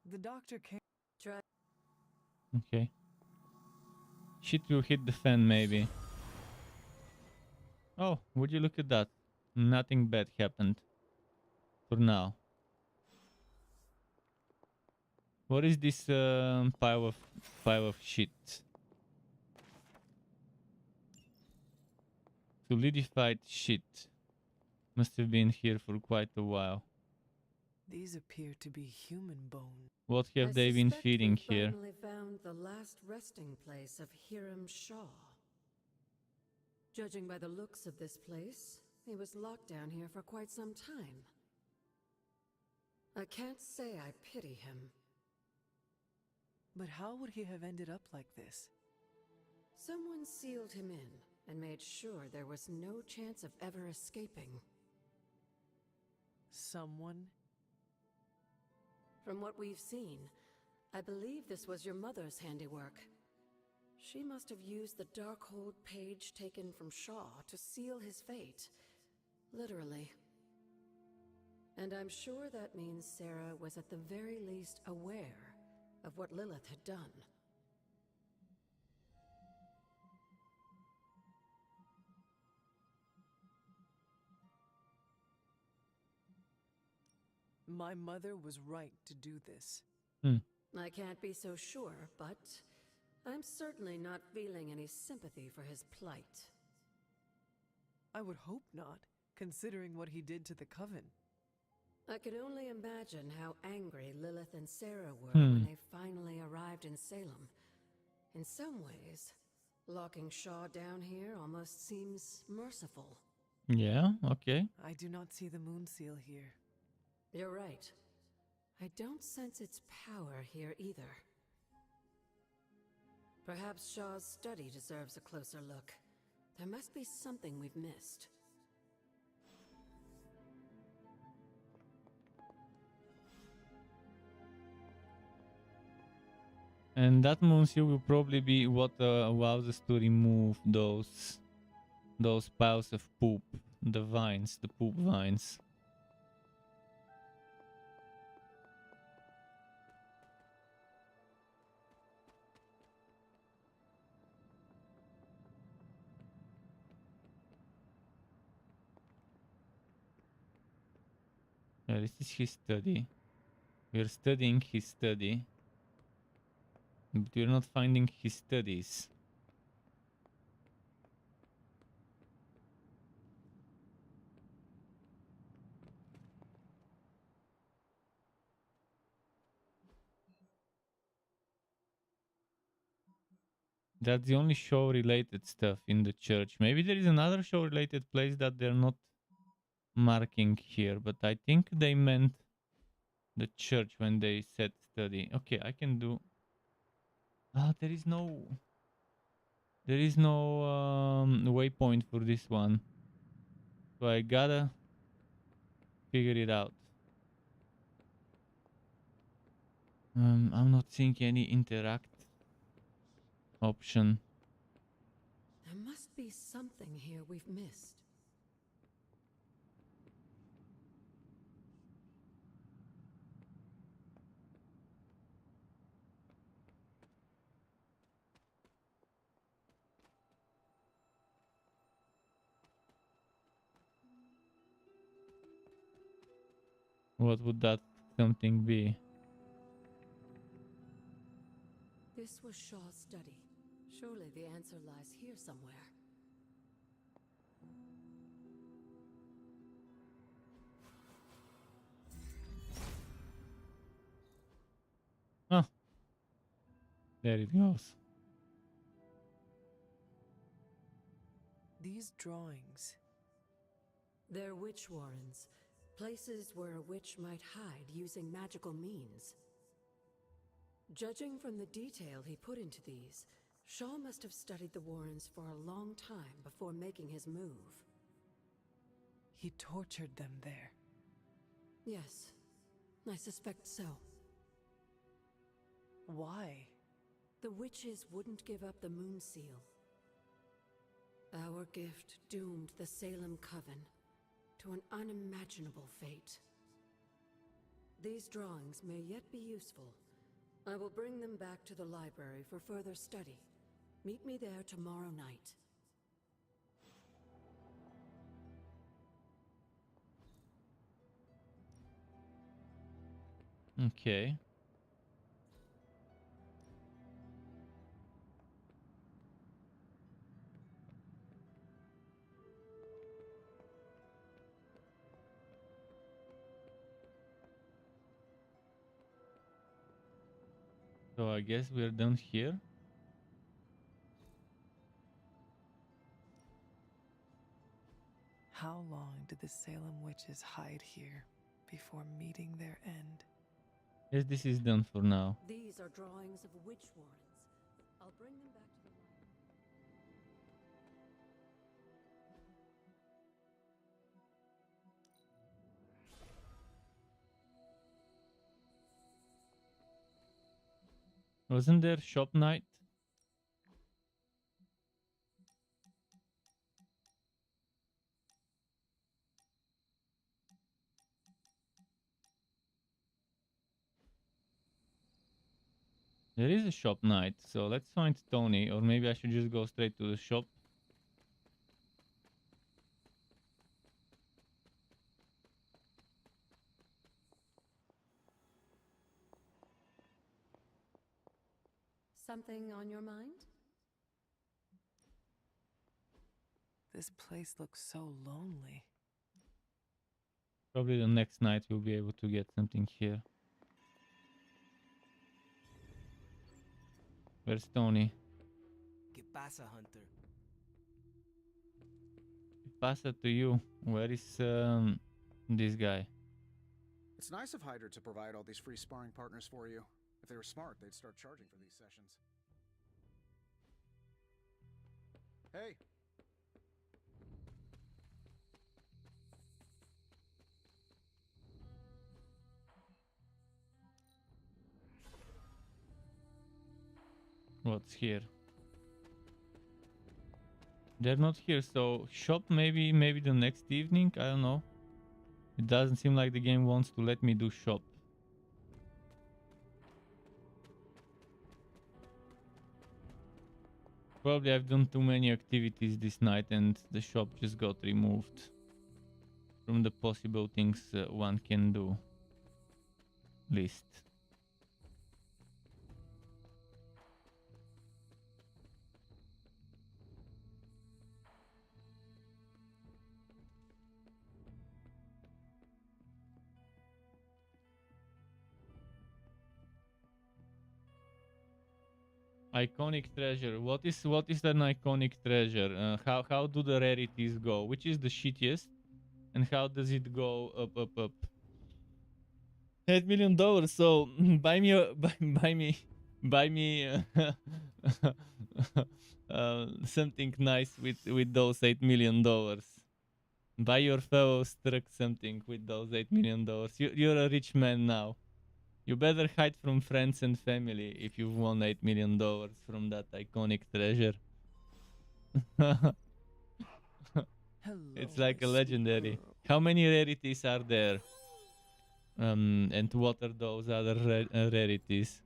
The doctor came. Okay. Shit will hit the fan maybe. Oh, would you look at that? Nothing bad happened. For now. What is this pile of shit? Solidified shit. Must have been here for quite a while. These appear to be human bones. What have they been feeding here? I finally found the last resting place of Hiram Shaw. Judging by the looks of this place, he was locked down here for quite some time. I can't say I pity him. But how would he have ended up like this? Someone sealed him in and made sure there was no chance of ever escaping. Someone? From what we've seen, I believe this was your mother's handiwork. She must have used the Darkhold page taken from Shaw to seal his fate. Literally. And I'm sure that means Sarah was at the very least aware of what Lilith had done. My mother was right to do this. I can't be so sure, but I'm certainly not feeling any sympathy for his plight. I would hope not, considering what he did to the Coven. I could only imagine how angry Lilith and Sarah were when they finally arrived in Salem. In some ways, locking Shaw down here almost seems merciful. Yeah, okay. I do not see the moon seal here. You're right. I don't sense its power here either. Perhaps Shaw's study deserves a closer look. There must be something we've missed. And that moon seal will probably be what allows us to remove those piles of poop, the vines, the poop vines. Yeah, this is his study. We're studying his study. But we're not finding his studies. That's the only show-related stuff in the church. Maybe there is another show-related place that they're not marking here, but I think they meant the church when they said study. Okay, I can do... Ah, there is no waypoint for this one. So I gotta figure it out. I'm not seeing any interact option. There must be something here we've missed. What would that something be? This was Shaw's study. Surely the answer lies here somewhere. Oh. There it goes. These drawings. They're witch warrens, places where a witch might hide using magical means. Judging from the detail he put into these, Shaw must have studied the warrens for a long time before making his move. He tortured them there. Yes, I suspect so. Why? The witches wouldn't give up the moon seal. Our gift doomed the Salem Coven to an unimaginable fate. These drawings may yet be useful. I will bring them back to the library for further study. Meet me there tomorrow night. Okay. So I guess we're done here. How long did the Salem witches hide here before meeting their end? Yes, this is done for now. These are drawings of witch warrens. I'll bring them back to the library. Wasn't there shop night? There is a shop night, so let's find Tony, or maybe I should just go straight to the shop. Something on your mind? This place looks so lonely. Probably the next night we'll be able to get something here. Where's Tony? ¿Qué pasa, Hunter? Pass it to you. Where is this guy? It's nice of Hydra to provide all these free sparring partners for you. If they were smart, they'd start charging for these sessions. Hey! What's here? They're not here, so shop maybe the next evening, I don't know. It doesn't seem like the game wants to let me do shop. Probably I've done too many activities this night and the shop just got removed from the possible things one can do list. Iconic treasure. What is an iconic treasure? How do the rarities go? Which is the shittiest? And how does it go up? $8 million. So buy me something nice with those $8 million. Buy your fellow Struck something with those $8 million. You're a rich man now. You better hide from friends and family if you've won $8 million from that iconic treasure. It's like a legendary. How many rarities are there? And what are those other rarities?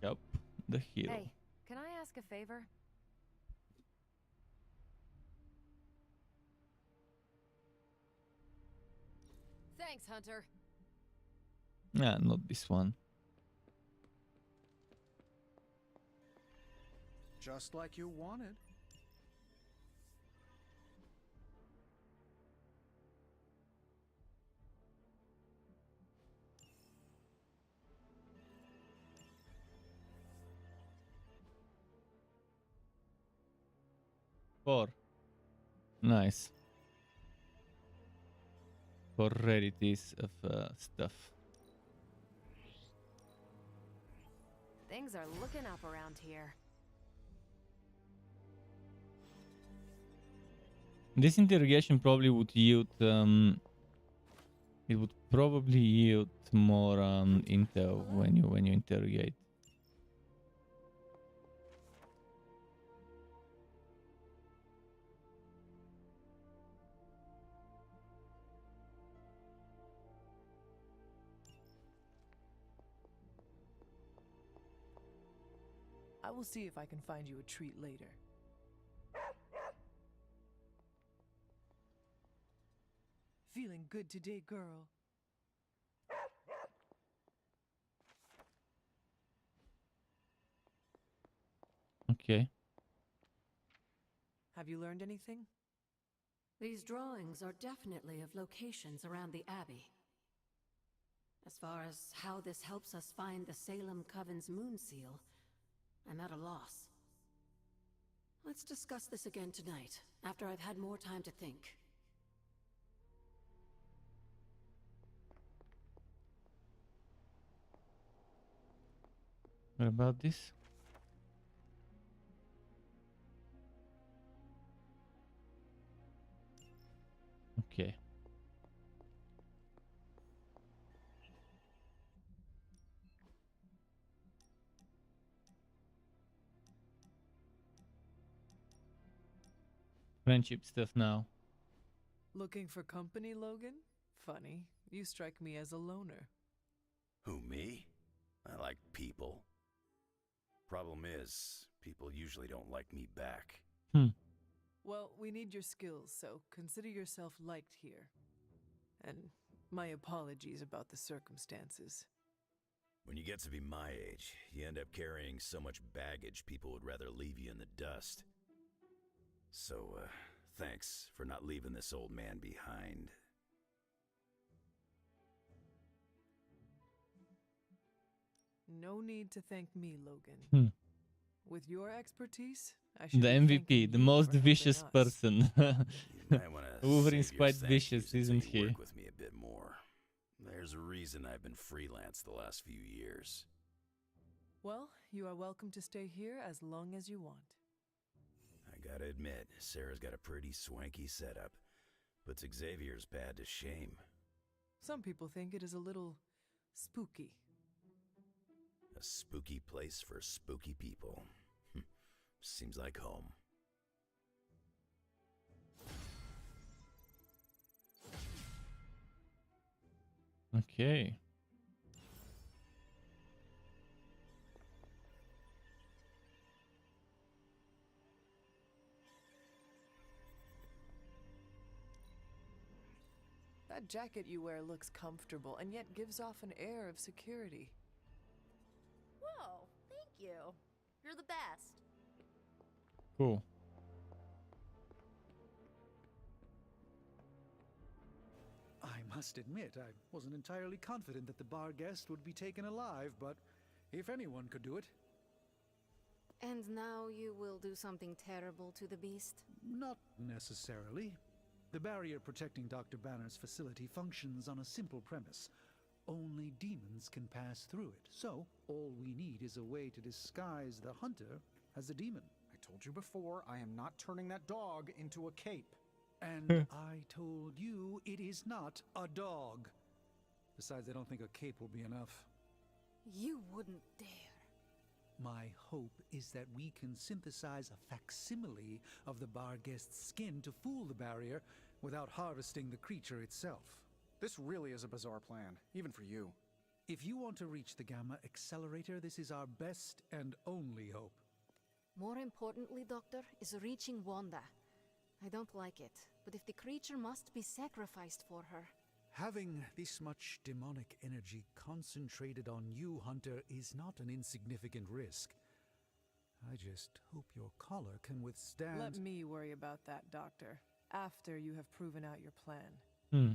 Yep, the hero. Hey, can I ask a favor? Thanks, Hunter. Nah, not this one. Just like you wanted. Four. Nice. For rarities of stuff. Things are looking up around here. This interrogation probably would yield it would probably yield more intel when you interrogate. I will see if I can find you a treat later. Feeling good today, girl. Okay. Have you learned anything? These drawings are definitely of locations around the Abbey. As far as how this helps us find the Salem Coven's moon seal, I'm at a loss. Let's discuss this again tonight, after I've had more time to think. What about this? Okay. Friendship stuff now. Looking for company, Logan? Funny. You strike me as a loner. Who, me? I like people. Problem is, people usually don't like me back. Well, we need your skills, so consider yourself liked here. And my apologies about the circumstances. When you get to be my age, you end up carrying so much baggage people would rather leave you in the dust. So, thanks for not leaving this old man behind. No need to thank me, Logan. With your expertise, I should The MVP, the most vicious person. Wolverine's quite vicious, isn't he? Work with me a bit more. There's a reason I've been freelance the last few years. Well, you are welcome to stay here as long as you want. I gotta admit, Sarah's got a pretty swanky setup. Puts Xavier's pad to shame. Some people think it is a little spooky. A spooky place for spooky people. Seems like home. Okay. That jacket you wear looks comfortable and yet gives off an air of security. Whoa, thank you. You're the best. Cool. I must admit, I wasn't entirely confident that the bar guest would be taken alive, but if anyone could do it... And now you will do something terrible to the beast? Not necessarily. The barrier protecting Dr. Banner's facility functions on a simple premise. Only demons can pass through it, so all we need is a way to disguise the hunter as a demon. I told you before, I am not turning that dog into a cape. And I told you it is not a dog. Besides, I don't think a cape will be enough. You wouldn't dare. My hope is that we can synthesize a facsimile of the bar guest's skin to fool the barrier without harvesting the creature itself. This really is a bizarre plan, even for you. If you want to reach the Gamma Accelerator, this is our best and only hope. More importantly, Doctor, is reaching Wanda. I don't like it, but if the creature must be sacrificed for her... Having this much demonic energy concentrated on you, Hunter, is not an insignificant risk. I just hope your collar can withstand... Let me worry about that, Doctor, after you have proven out your plan. Hmm.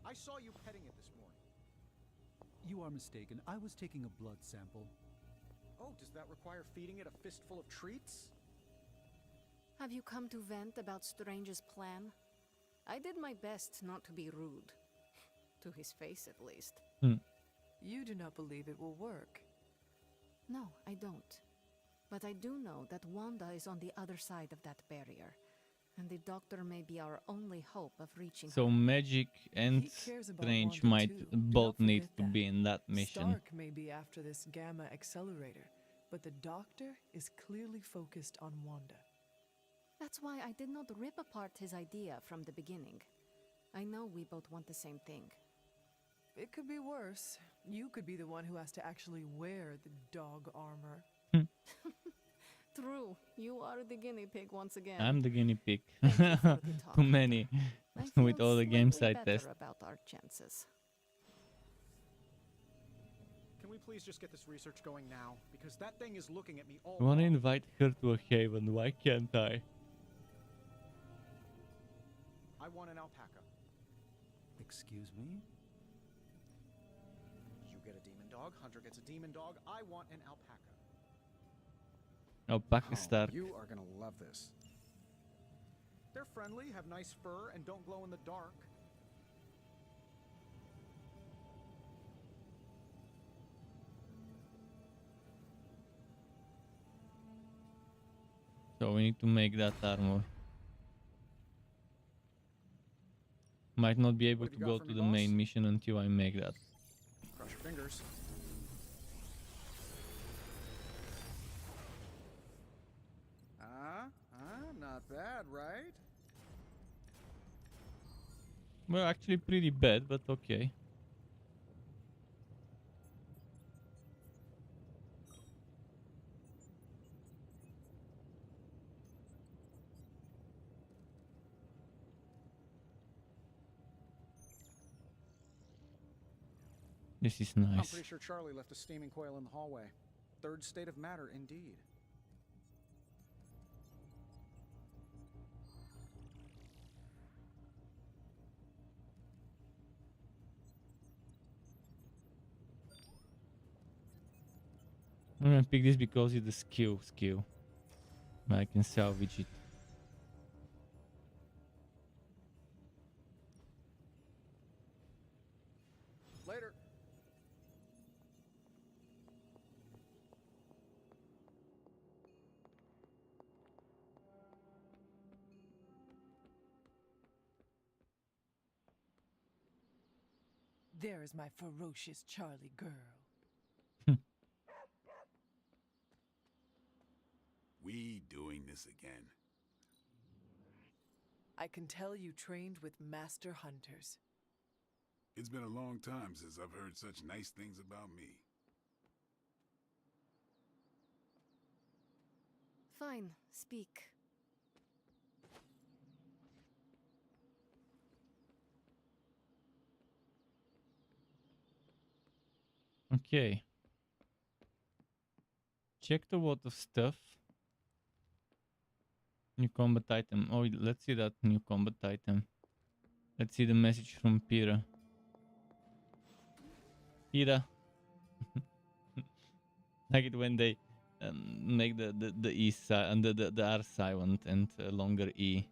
I saw you petting it this morning. You are mistaken. I was taking a blood sample. Oh, does that require feeding it a fistful of treats? Have you come to vent about Strange's plan? I did my best not to be rude. To his face, at least. You do not believe it will work. No, I don't. But I do know that Wanda is on the other side of that barrier. And the Doctor may be our only hope of reaching So her. Magic and He cares about Strange Wanda might too. Do both not need forget to that. be in that mission. Stark may be after this gamma accelerator, but the Doctor is clearly focused on Wanda. That's why I did not rip apart his idea from the beginning. I know we both want the same thing. It could be worse. You could be the one who has to actually wear the dog armor. True, you are the guinea pig once again. I'm the guinea pig. Thank you for the talk. Too many. I With feel all the games I slightly test. better about our chances. Can we please just get this research going now? Because that thing is looking at me all I wanna wrong. invite her to a haven, why can't I? I want an alpaca. Excuse me? You get a demon dog, Hunter gets a demon dog. I want an alpaca. Alpaca Oh, Stark. you are gonna love this. They're friendly, have nice fur, and don't glow in the dark. So we need to make that armor. Might not be able What have to you go got for to me, the main boss? mission until I make that. Cross your fingers. Not bad, right? Well, actually pretty bad, but okay. This is I'm nice. pretty sure Charlie left a steaming coil in the hallway. Third state of matter, indeed. I'm gonna pick this because it's the skill. I can salvage it. Later. There is my ferocious Charlie girl. We doing this again. I can tell you trained with master hunters. It's been a long time since I've heard such nice things about me. Fine, speak. Okay. Checked a lot of stuff. New combat item. Oh, let's see that new combat item. Let's see the message from Pyrrha. Pyrrha. Like it when they make the E and the R silent and longer E.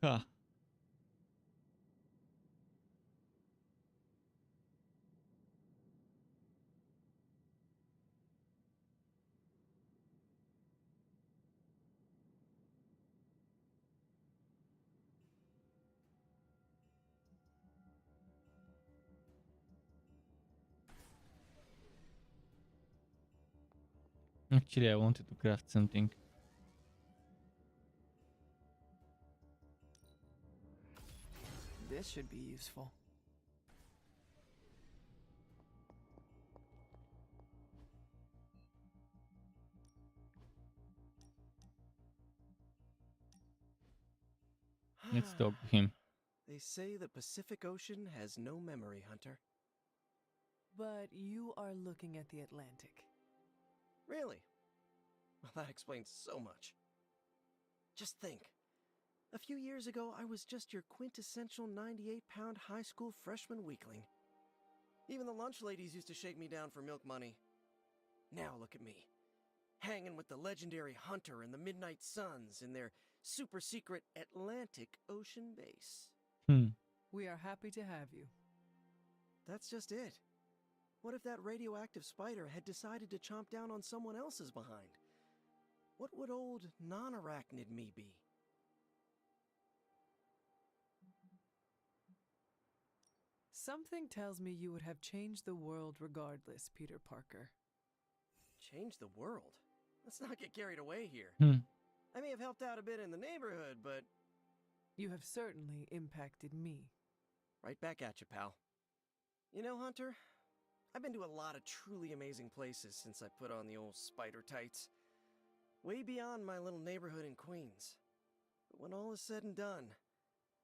Huh. Actually, I wanted to craft something. This should be useful. Let's talk to him. They say the Pacific Ocean has no memory, Hunter. But you are looking at the Atlantic. Really? Well, that explains so much. Just think. A few years ago, I was just your quintessential 98-pound high school freshman weakling. Even the lunch ladies used to shake me down for milk money. Now look at me. Hanging with the legendary Hunter and the Midnight Suns in their super-secret Atlantic Ocean base. We are happy to have you. That's just it. What if that radioactive spider had decided to chomp down on someone else's behind? What would old non-arachnid me be? Something tells me you would have changed the world regardless, Peter Parker. Change the world? Let's not get carried away here. I may have helped out a bit in the neighborhood, but... You have certainly impacted me. Right back at you, pal. You know, Hunter, I've been to a lot of truly amazing places since I put on the old spider tights. Way beyond my little neighborhood in Queens. But when all is said and done,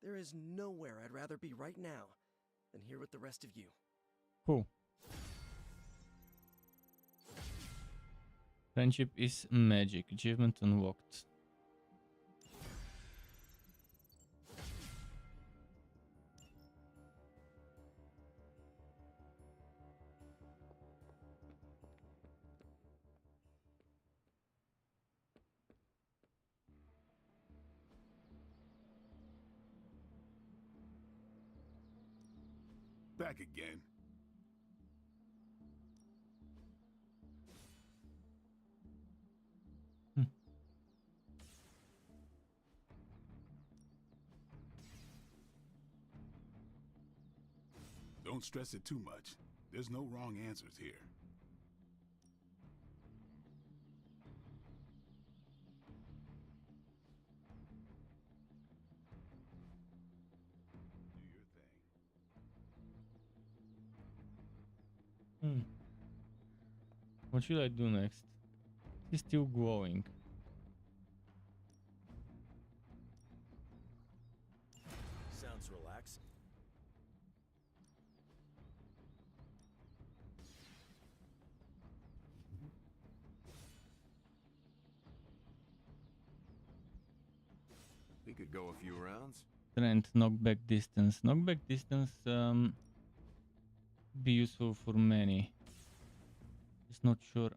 there is nowhere I'd rather be right now than here with the rest of you. Cool. Friendship is magic. Achievement unlocked. Back again. Don't stress it too much. There's no wrong answers here. What should I do next? He's still glowing. Sounds relaxing. We could go a few rounds. Strength, knockback distance. Knockback distance be useful for many. Just not sure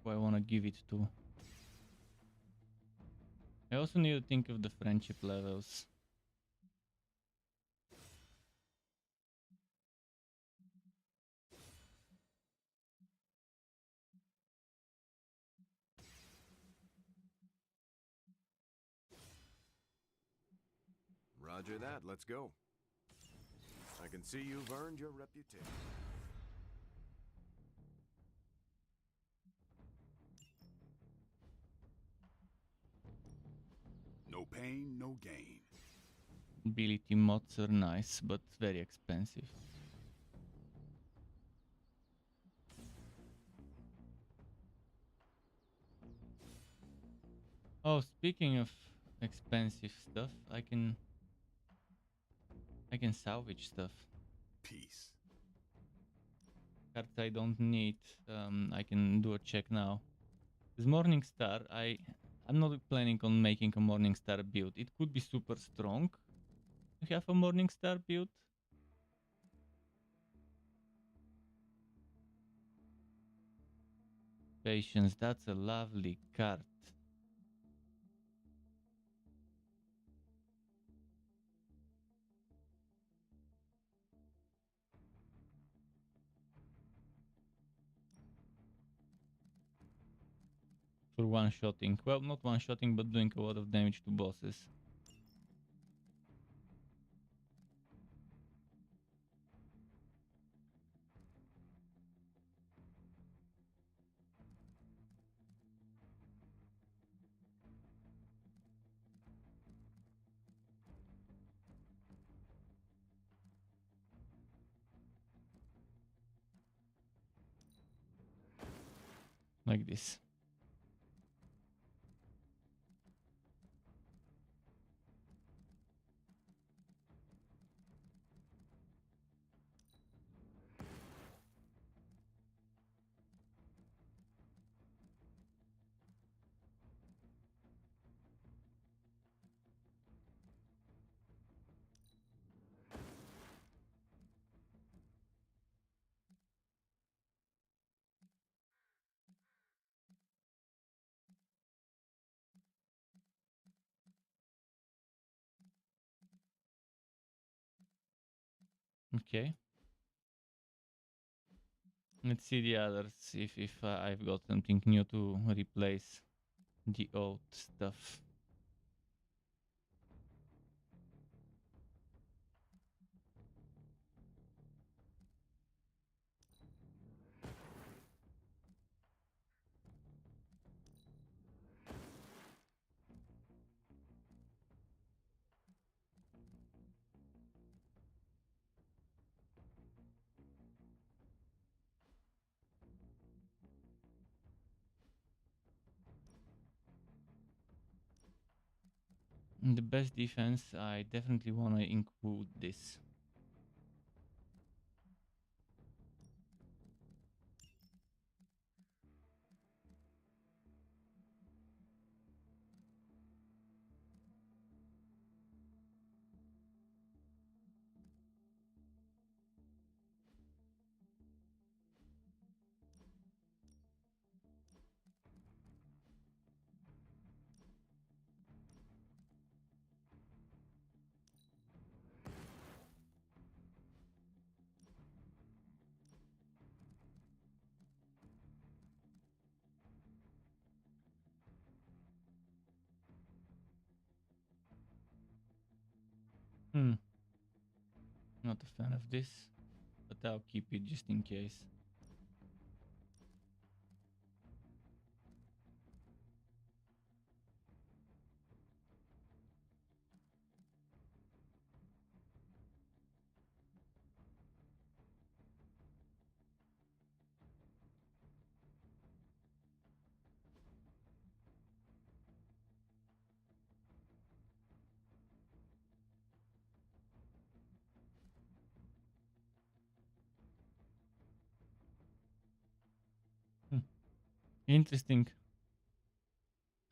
who I want to give it to. I also need to think of the friendship levels. Roger that, let's go. I can see you've earned your reputation. No pain, no gain. Ability mods are nice, but very expensive. Oh, speaking of expensive stuff, I can salvage stuff. Peace. Cards I don't need, I can do a check now. This Morningstar, I'm not planning on making a Morningstar build. It could be super strong to have a Morningstar build. Patience, that's a lovely card. For one-shotting. Well, not one-shotting, but doing a lot of damage to bosses. Like this. Okay. Let's see the others, if I've got something new to replace the old stuff. In the best defense, I definitely want to include this. Not a fan of this, but I'll keep it just in case. Interesting.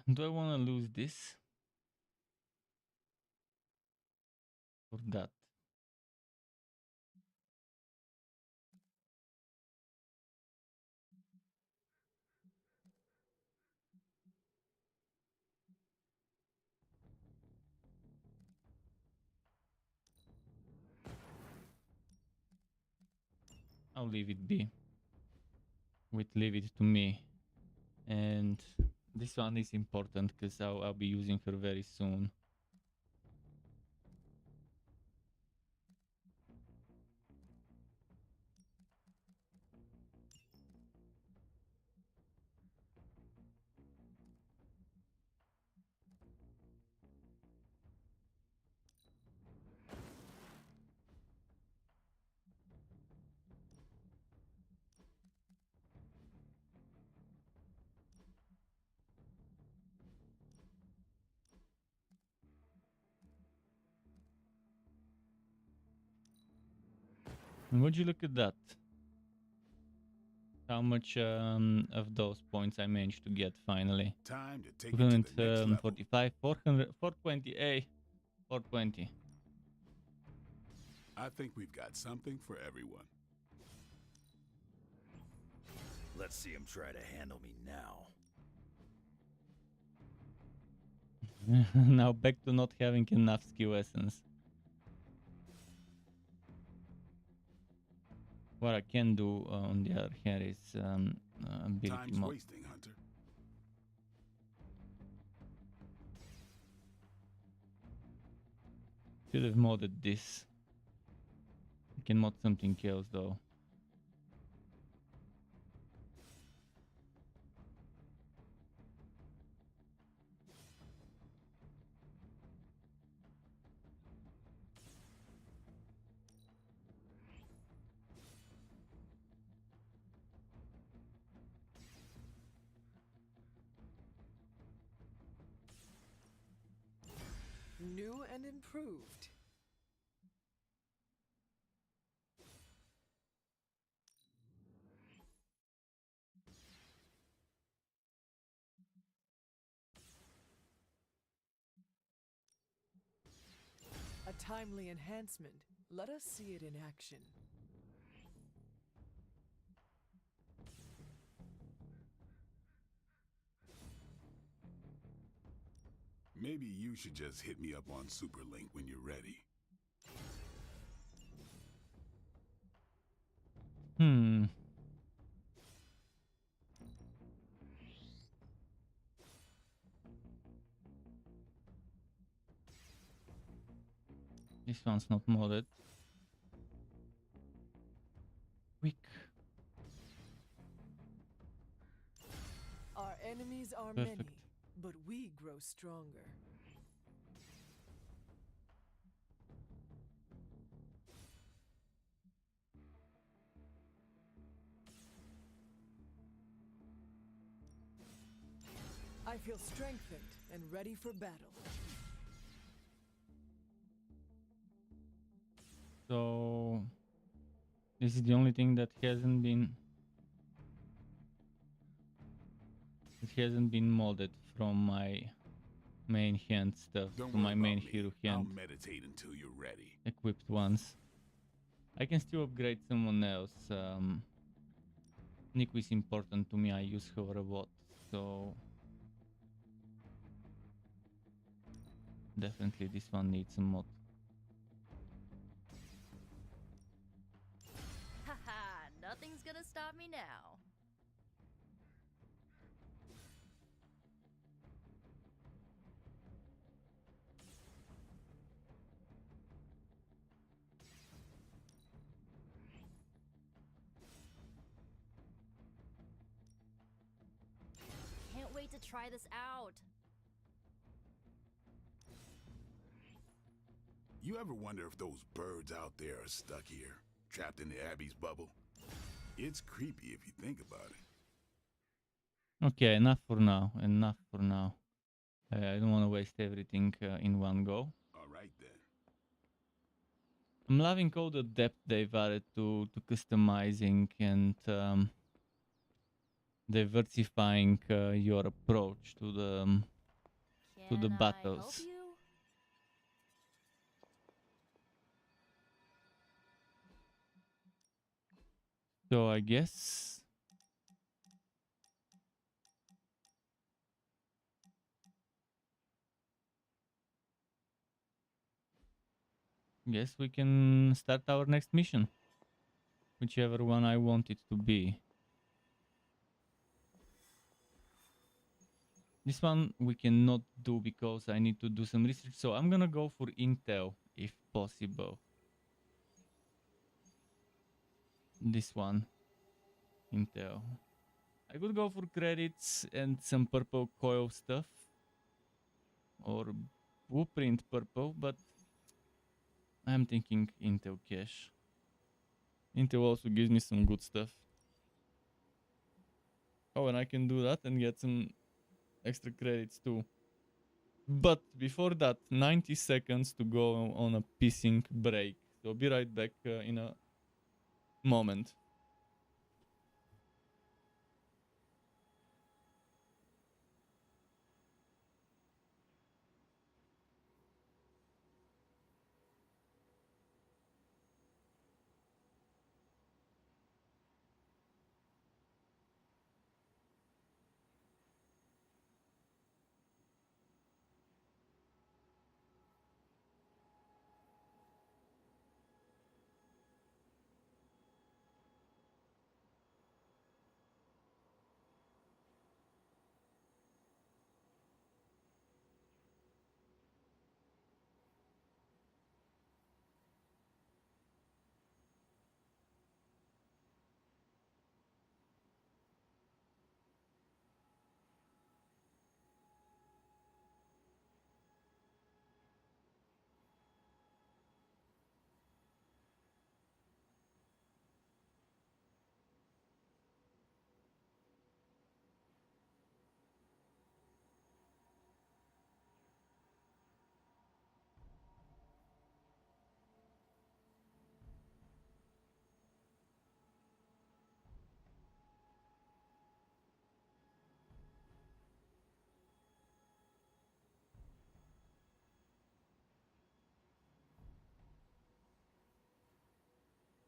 Do I want to lose this or that? I'll leave it be. Leave it to me. And this one is important because I'll be using her very soon. And would you look at that? How much of those points I managed to get finally? Time to take it to the next level. 45, 400, 420, 420. I think we've got something for everyone. Let's see him try to handle me now. Now back to not having enough skill essence. What I can do on the other hand is ability Time's mod. wasting, Hunter. Should have modded this. I can mod something else though. New and improved. A timely enhancement. Let us see it in action. Maybe you should just hit me up on Superlink when you're ready. This one's not modded. Quick. Our enemies are Perfect. many, but we grow stronger. I feel strengthened and ready for battle. So this is the only thing that hasn't been modded from my main hand stuff Don't to worry my main about me. hero I'll hand meditate until you're ready. equipped ones. I can still upgrade someone else. Nico is important to me. I use her a lot, so definitely this one needs a mod. Haha, nothing's gonna stop me now. Can't wait to try this out. You ever wonder if those birds out there are stuck here, trapped in the Abbey's bubble? It's creepy if you think about it. Okay, enough for now. Enough for now. I don't want to waste everything in one go. All right then. I'm loving all the depth they've added to customizing and diversifying your approach to the battles. Help you? So I guess we can start our next mission, whichever one I want it to be. This one we cannot do because I need to do some research, so I'm gonna go for Intel if possible. This one, Intel. I could go for credits and some purple coil stuff, or blueprint purple, but I'm thinking Intel cache. Intel also gives me some good stuff. Oh, and I can do that and get some extra credits too. But before that, 90 seconds to go on a pissing break. So I'll be right back in a moment.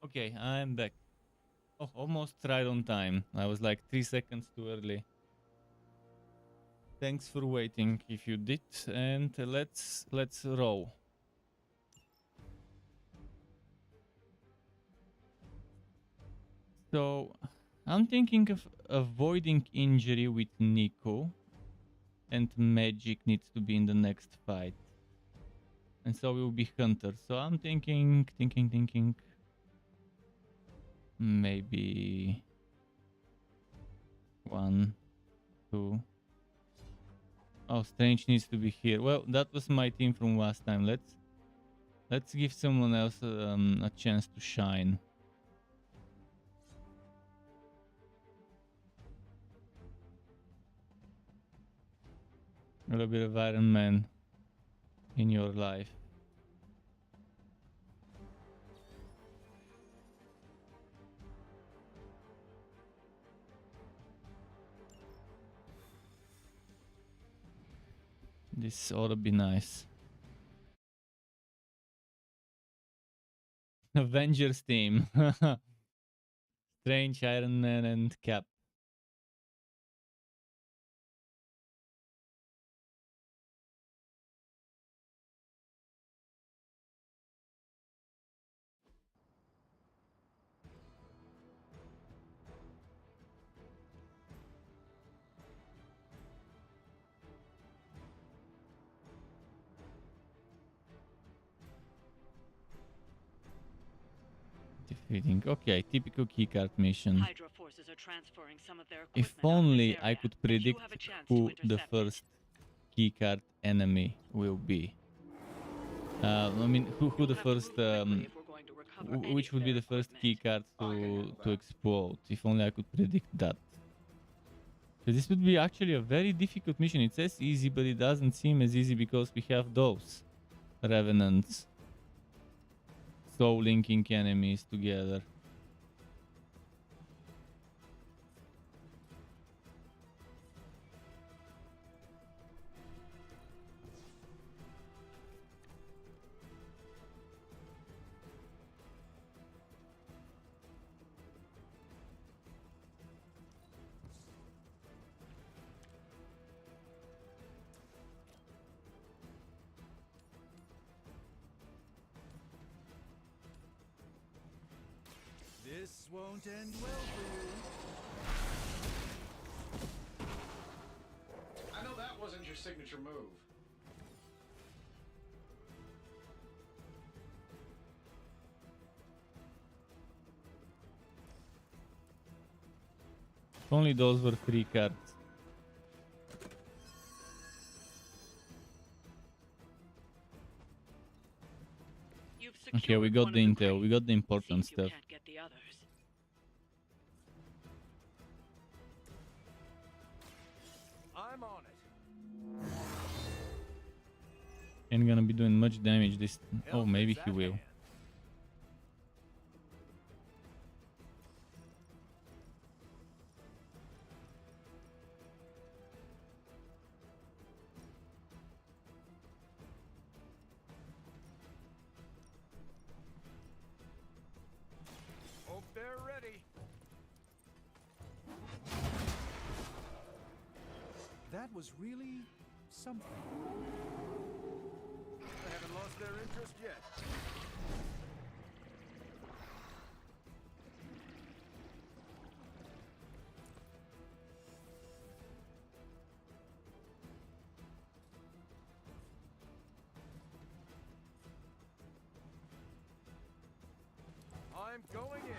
Okay, I'm back. Oh, almost right on time. I was like 3 seconds too early. Thanks for waiting if you did, and let's roll. So I'm thinking of avoiding injury with Nico, and magic needs to be in the next fight. And so we'll be hunter. So I'm thinking. Maybe 1, 2. Oh, Strange needs to be here. Well, that was my team from last time. Let's give someone else a chance to shine. A little bit of Iron Man in your life. This ought to be nice. Avengers team. Strange, Iron Man, and Cap. Defeating. Okay, typical keycard mission. Hydra forces are transferring some of their If equipment out of this only area, I could and predict you have a chance who to the intercept it. first keycard enemy will be. I mean, who the first, which would be the first keycard to explode? If only I could predict that. So this would be actually a very difficult mission. It says easy, but it doesn't seem as easy because we have those revenants, soul linking enemies together. This won't end well for you. I know that wasn't your signature move. If only those were free cards. Okay, we got the intel, we got the important stuff. I'm on it. Ain't gonna be doing much damage this. Oh, maybe he will. Hope they're ready. That was really something. They haven't lost their interest yet. I'm going in.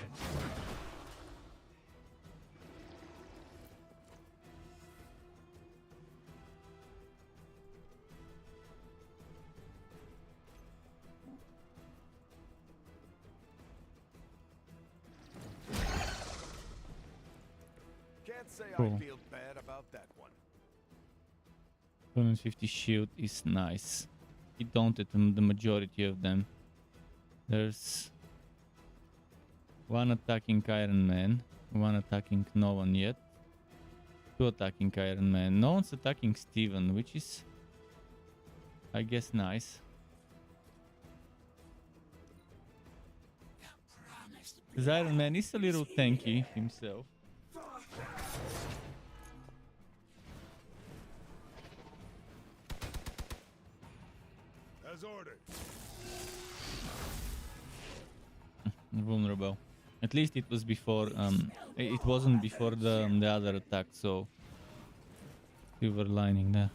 Can't say Cool. I feel bad about that one. 250 shield is nice. It daunted the majority of them. There's one attacking Iron Man, one attacking no one yet, two attacking Iron Man. No one's attacking Steven, which is, I guess, nice. Because Iron Man is a little tanky himself. As ordered. Vulnerable. At least it was before. It wasn't before the other attack, so silver lining there.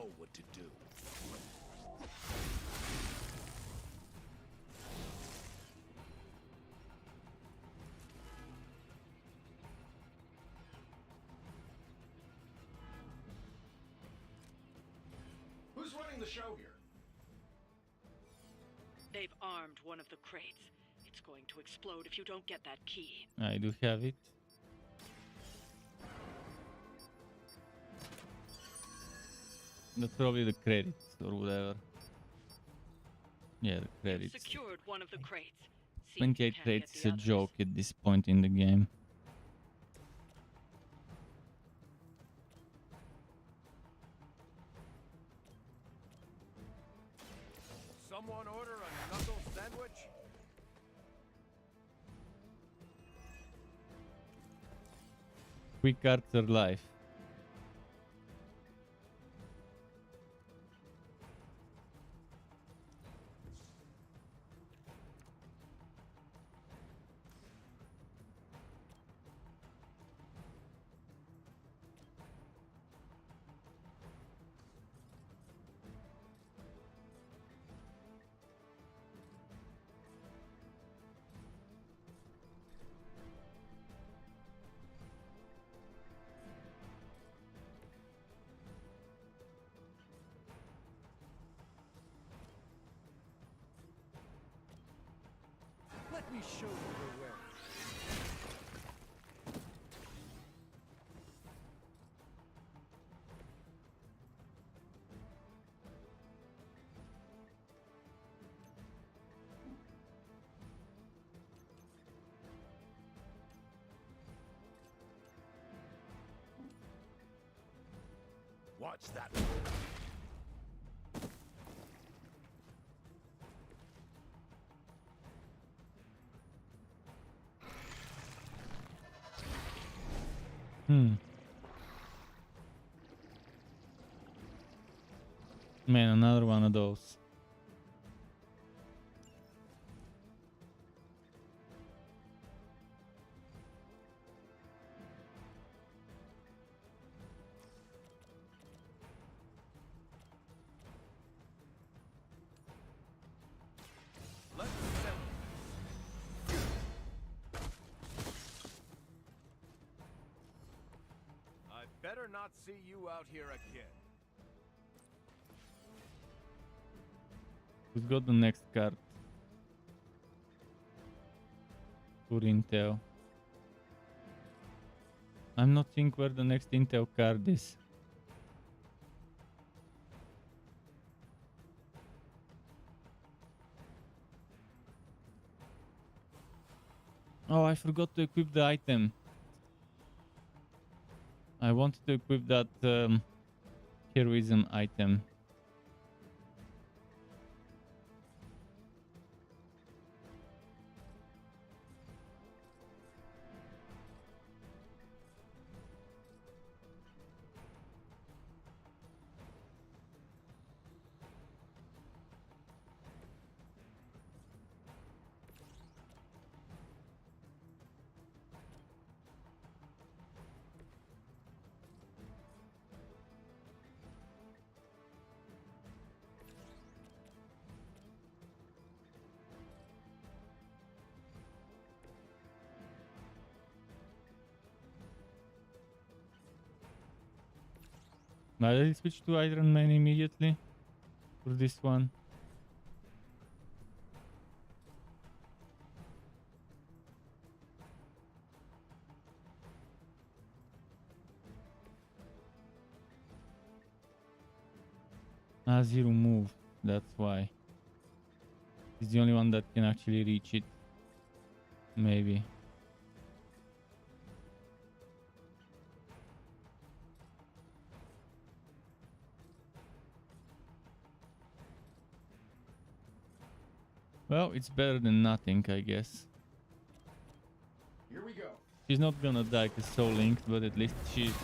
know what to do. Who's running the show here? They've armed one of the crates. It's going to explode if you don't get that key. I do have it. That's probably the credits or whatever. Yeah, the credits. Secured one of the crates. See if 28 you can credits get is the a others. joke at this point in the game. Someone order a knuckle sandwich? Quick Arthur life. Let me show you the way. Watch that. Man, another one of those. Let's settle. I better not see you out here again. Who's got the next card? For Intel. I'm not seeing where the next Intel card is. Oh, I forgot to equip the item. I wanted to equip that heroism item. Now did I switch to Iron Man immediately for this one? Zero move, that's why. He's the only one that can actually reach it. Maybe. Well, it's better than nothing, I guess. Here we go. She's not gonna die because so linked, but at least she's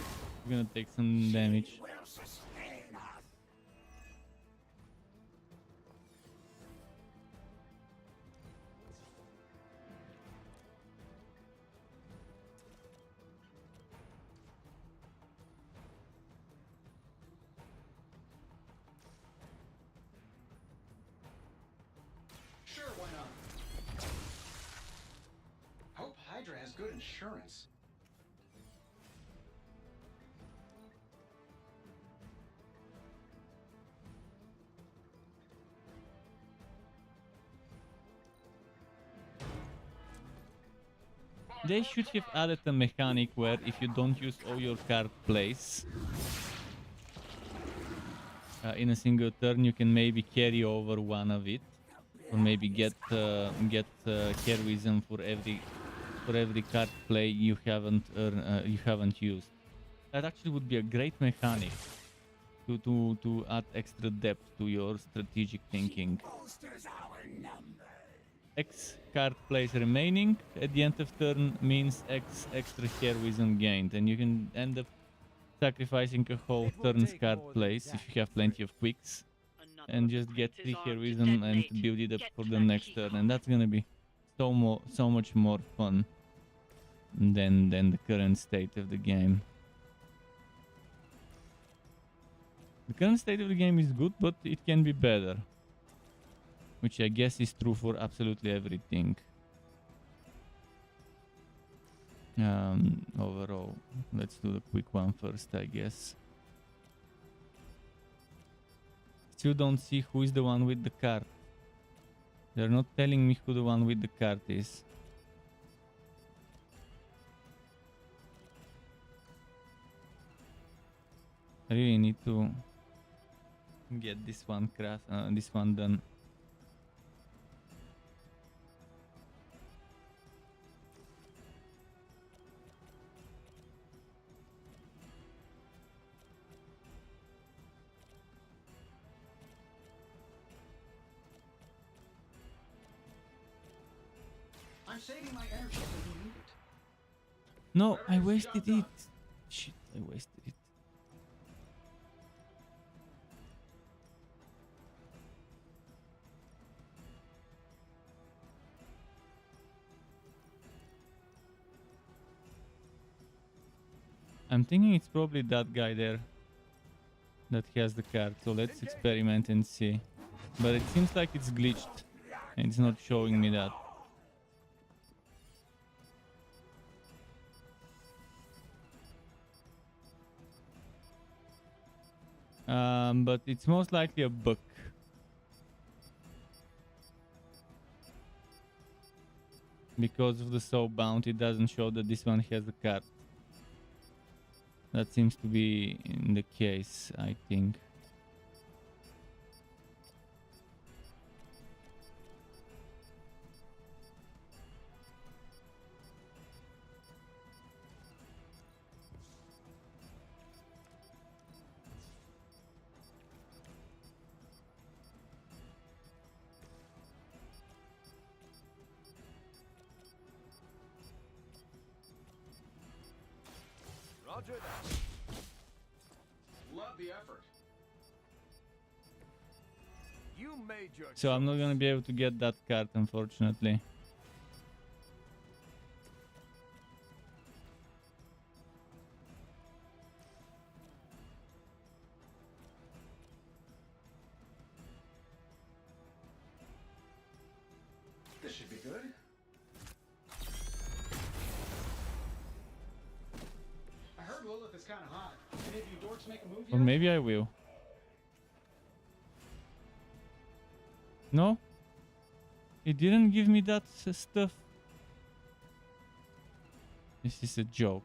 gonna take some damage. Hydra has good insurance. They should have added a mechanic where if you don't use all your card plays in a single turn, you can maybe carry over one of it, or maybe get heroism for every card play you haven't used. That actually would be a great mechanic to add extra depth to your strategic thinking. X card plays remaining at the end of turn means X extra heroism gained, and you can end up sacrificing a whole turn's card plays if you have plenty of quicks, and just get 3 heroism and build it up for the next turn, and that's gonna be so much more fun than the current state of the game. The current state of the game is good, but it can be better. Which I guess is true for absolutely everything. Overall, let's do the quick one first, I guess. Still don't see who is the one with the card. They're not telling me who the one with the card is. I really need to get this one done. I'm saving my energy so you need it. No, I wasted it. Shit, I wasted it. I'm thinking it's probably that guy there that has the card, so let's experiment and see. But it seems like it's glitched and it's not showing me that. But it's most likely a bug. Because of the soul bound, it doesn't show that this one has a card. That seems to be in the case, I think. Roger that. Love the effort. You made your So I'm not gonna be able to get that card, unfortunately. This should be good. I heard Lilith is kind of hot. Any of you dorks make a move Or yet? maybe I will. No? It didn't give me that stuff. This is a joke.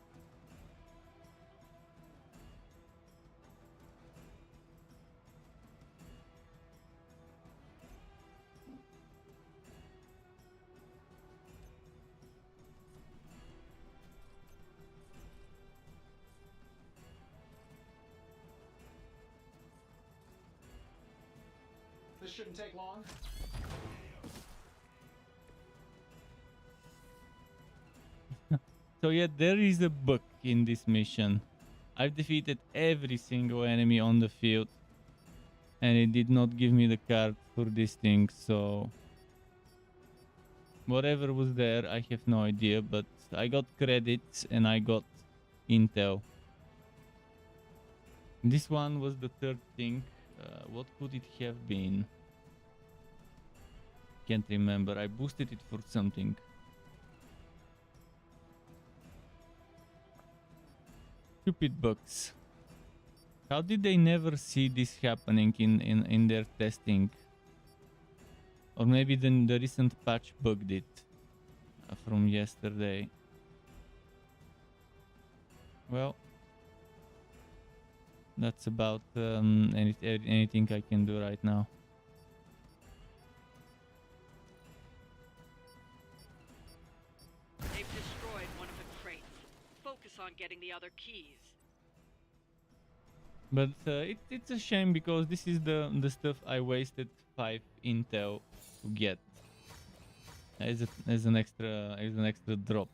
This shouldn't take long. So yeah, there is a bug in this mission. I've defeated every single enemy on the field, and it did not give me the card for this thing, so whatever was there, I have no idea, but I got credits and I got intel. This one was the third thing. What could it have been? Can't remember. I boosted it for something. Stupid bugs. How did they never see this happening in their testing? Or maybe the recent patch bugged it from yesterday. Well, that's about anything I can do right now. They've destroyed one of the crates. Focus on getting the other keys. But it's a shame because this is the stuff I wasted 5 intel to get as an extra drop.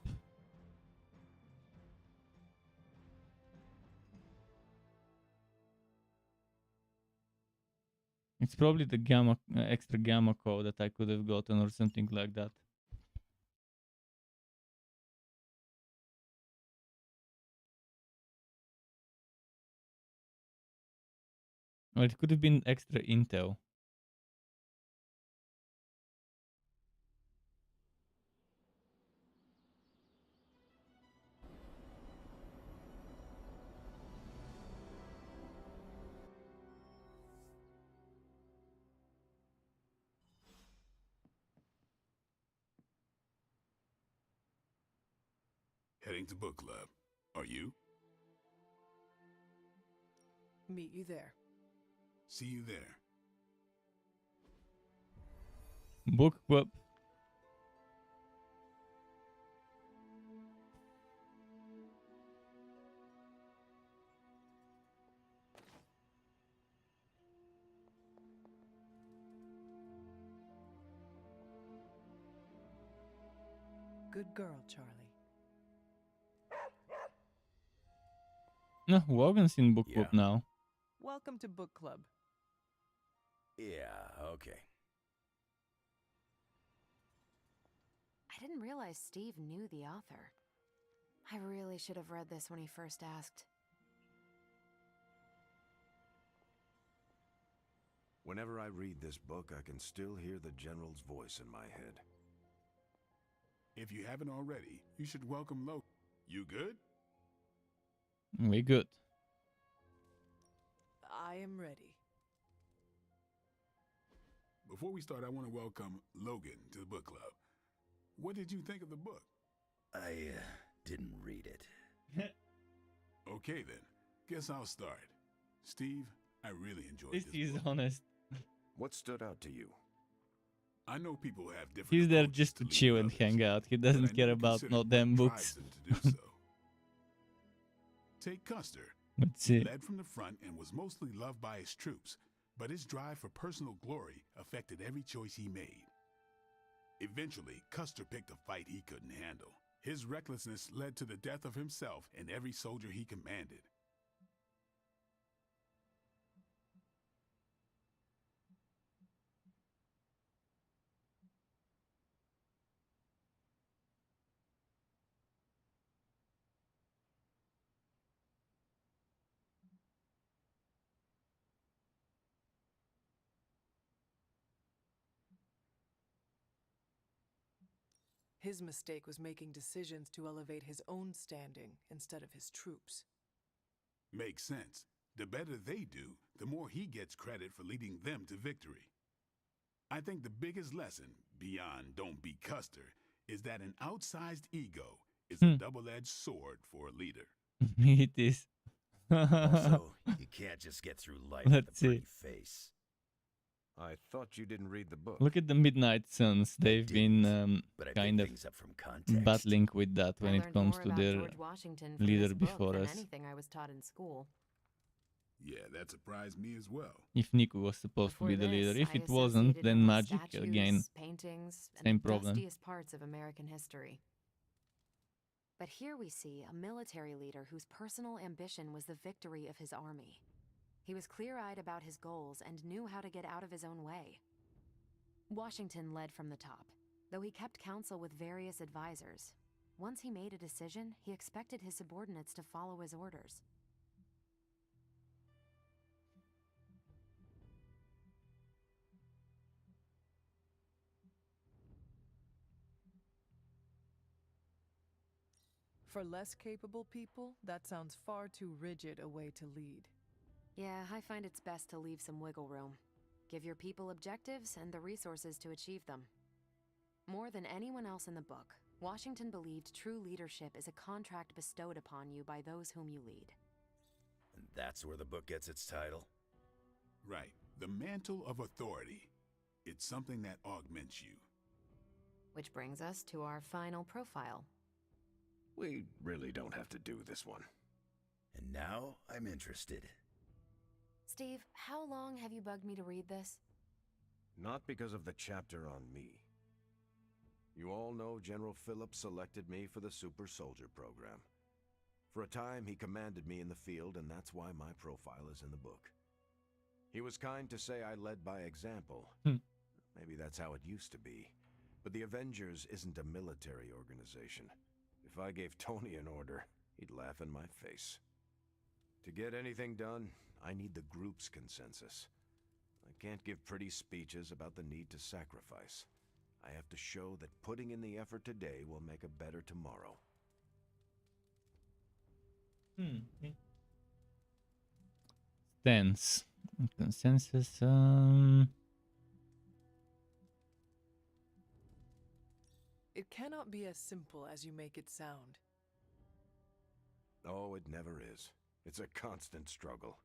It's probably the extra gamma code that I could have gotten or something like that. Or it could have been extra intel. Heading to book club. Are you? Meet you there. See you there. Book club. Good girl, Charlie. No, Logan's in book club now. Welcome to book club. Yeah, okay. I didn't realize Steve knew the author. I really should have read this when he first asked. Whenever I read this book, I can still hear the General's voice in my head. If you haven't already, you should welcome Logan. You good? We good. I am ready. Before we start, I want to welcome Logan to the book club. What did you think of the book? I didn't read it. Okay then, guess I'll start. Steve, I really enjoyed this He's book. honest. What stood out to you? I know people have different He's there approaches just to leading chill and others, hang out. He but I doesn't care never about considered no what damn drives books. him to do so. Take Custer. Let's He see. led from the front and was mostly loved by his troops, but his drive for personal glory affected every choice he made. Eventually, Custer picked a fight he couldn't handle. His recklessness led to the death of himself and every soldier he commanded. His mistake was making decisions to elevate his own standing instead of his troops. Makes sense. The better they do, the more he gets credit for leading them to victory. I think the biggest lesson, beyond don't be Custer, is that an outsized ego is a double-edged sword for a leader. It is. Also, you can't just get through life with a Let's see. pretty face. I thought you didn't read the book. Look at the Midnight Suns. They've been but I kind picked of things up from context. battling with that I when it learned comes more to about their George Washington from leader this book before than us. anything I was taught in school. Yeah, that surprised me as well. If Nico was supposed Before to be the leader. this, If I it wasn't, associated then him with magic statues, again. paintings, and Same the problem. dustiest parts of American history. But here we see a military leader whose personal ambition was the victory of his army. He was clear-eyed about his goals and knew how to get out of his own way. Washington led from the top, though he kept counsel with various advisors. Once he made a decision, he expected his subordinates to follow his orders. For less capable people, that sounds far too rigid a way to lead. Yeah, I find it's best to leave some wiggle room. Give your people objectives and the resources to achieve them. More than anyone else in the book, Washington believed true leadership is a contract bestowed upon you by those whom you lead. And that's where the book gets its title? Right. The mantle of authority. It's something that augments you. Which brings us to our final profile. We really don't have to do this one. And now I'm interested. Steve, how long have you bugged me to read this? Not because of the chapter on me. You all know General Phillips selected me for the Super Soldier program. For a time, he commanded me in the field, and that's why my profile is in the book. He was kind to say I led by example. Maybe that's how it used to be. But the Avengers isn't a military organization. If I gave Tony an order, he'd laugh in my face. To get anything done, I need the group's consensus. I can't give pretty speeches about the need to sacrifice. I have to show that putting in the effort today will make a better tomorrow. Stance. Consensus. It cannot be as simple as you make it sound. Oh, it never is. It's a constant struggle,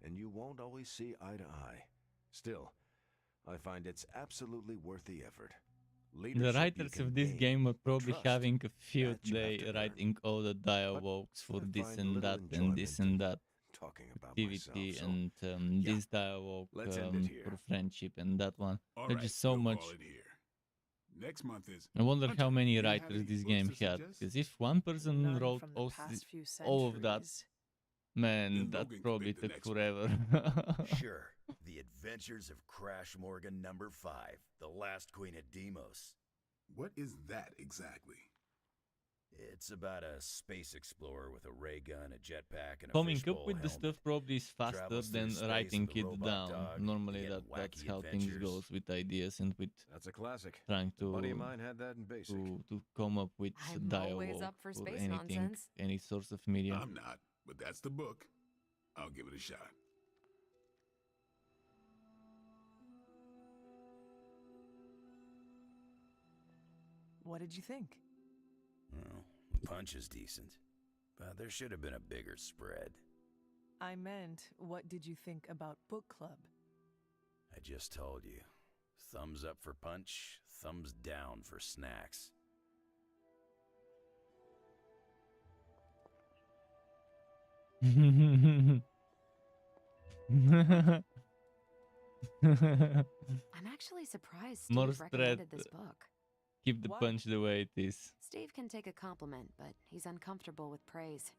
and you won't always see eye to eye. Still, I find it's absolutely worth the effort. The writers of this game are probably having a field day writing all the dialogues for this and that and this and that activity and this dialogue for friendship and that one. There's just so much. Next month is I wonder how many you have writers any this books game to had, suggest? because if one person None wrote from the past few all of that, centuries. man, Then that Logan can probably pick the took next one. forever. Sure. The Adventures of Crash Morgan #5, the last queen of Deimos. What is that exactly? It's about a space explorer with a ray gun, a jetpack, and a Coming up fishbowl with the helmet. stuff probably is faster Travels through than space writing with a it robot down. dog, Normally you get that's wacky how things adventures. goes with ideas and with That's a classic. trying A buddy of to mine had that in basic. to come up with I'm always dialogue up for or space anything, nonsense. any source of media. I'm not, but that's the book. I'll give it a shot. What did you think? Well, the punch is decent, but there should have been a bigger spread. I meant, what did you think about book club? I just told you. Thumbs up for punch, thumbs down for snacks. I'm actually surprised Steve More recommended spread. this book. Keep the What? punch the way it is. Steve can take a compliment, but he's uncomfortable with praise,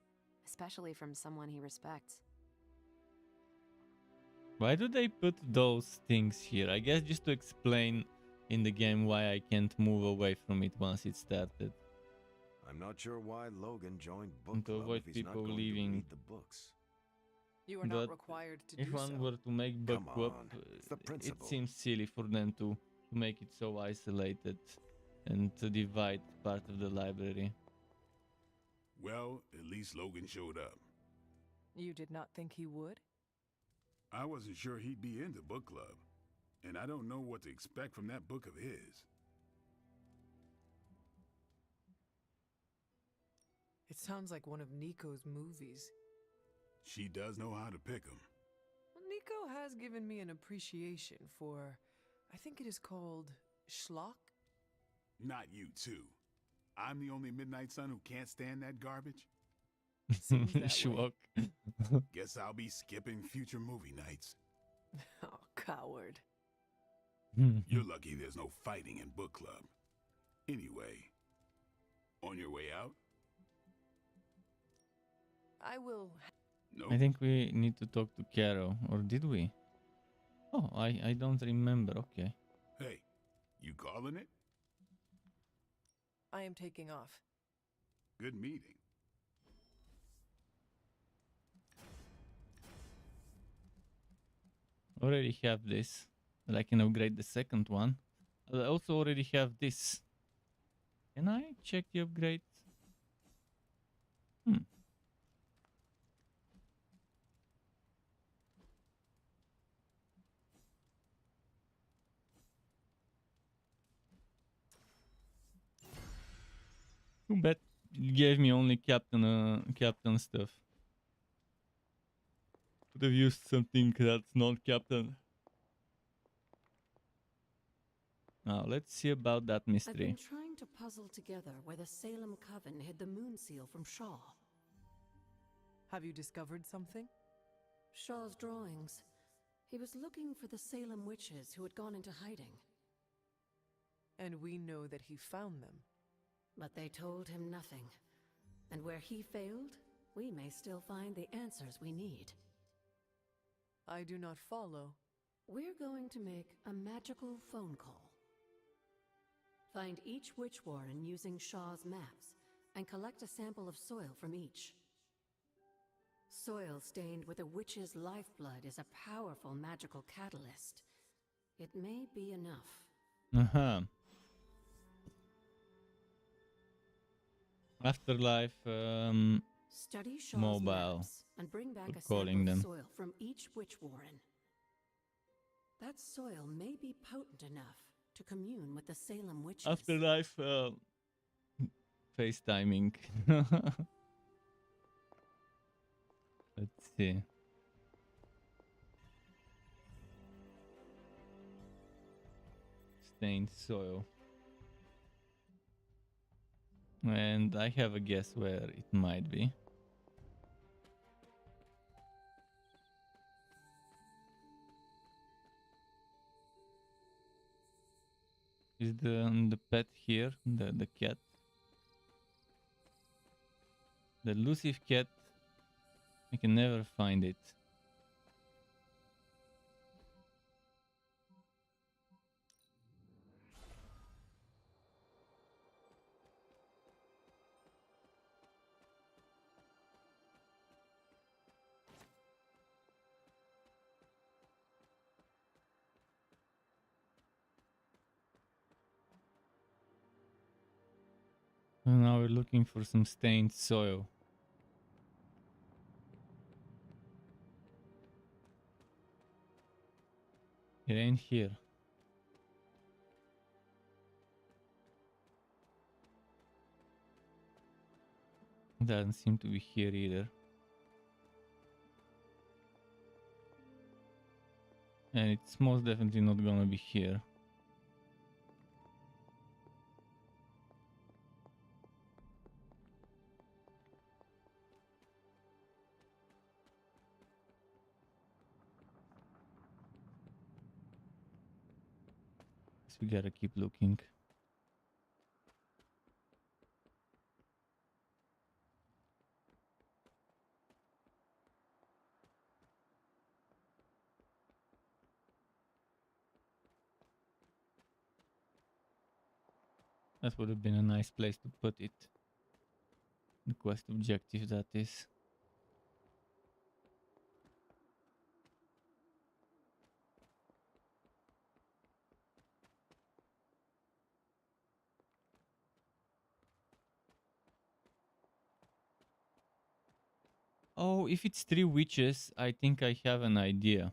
especially from someone he respects. Why do they put those things here? I guess just to explain in the game why I can't move away from it once it started. I'm not sure why Logan joined book And to club avoid if he's not people going leaving. to read the books. You are But not required to if do one so. were to make book Come club, on, it's the it principle. seems silly for them to make it so isolated and to divide part of the library. Well, at least Logan showed up. You did not think he would? I wasn't sure he'd be into book club, and I don't know what to expect from that book of his. It sounds like one of Nico's movies. She does know how to pick 'em. Well, Nico has given me an appreciation for, I think it is called schlock. Not you, too. I'm the only Midnight Sun who can't stand that garbage. Seems that way. Schlock. Guess I'll be skipping future movie nights. Oh, coward. You're lucky there's no fighting in book club. Anyway, on your way out? I will. No. I think we need to talk to Caro, or did we? Oh, I don't remember. Okay. Hey, you calling it? I am taking off. Good meeting. Already have this, but I can upgrade the second one. I also already have this. Can I check the upgrades? Too bad it gave me only captain stuff. Could have used something that's not captain. Now let's see about that I've mystery. been trying to puzzle together where the Salem Coven hid the moon seal from Shaw. Have you discovered something? Shaw's drawings. He was looking for the Salem witches who had gone into hiding. And we know that he found them. But they told him nothing. And where he failed, we may still find the answers we need. I do not follow. We're going to make a magical phone call. Find each witch warren using Shaw's maps, and collect a sample of soil from each. Soil stained with a witch's lifeblood is a powerful magical catalyst. It may be enough. Afterlife Study Shaw's mobile. maps and bring back We're a sample calling of them. soil from each witch warren. That soil may be potent enough to commune with the Salem witches. Afterlife FaceTiming. Let's see. Stained soil. And I have a guess where it might be. Is the pet here? The cat? The elusive cat. I can never find it. And now we're looking for some stained soil. It ain't here. Doesn't seem to be here either. And it's most definitely not gonna be here. So we gotta keep looking. That would have been a nice place to put it. The quest objective, that is. Oh, if it's 3 witches, I think I have an idea.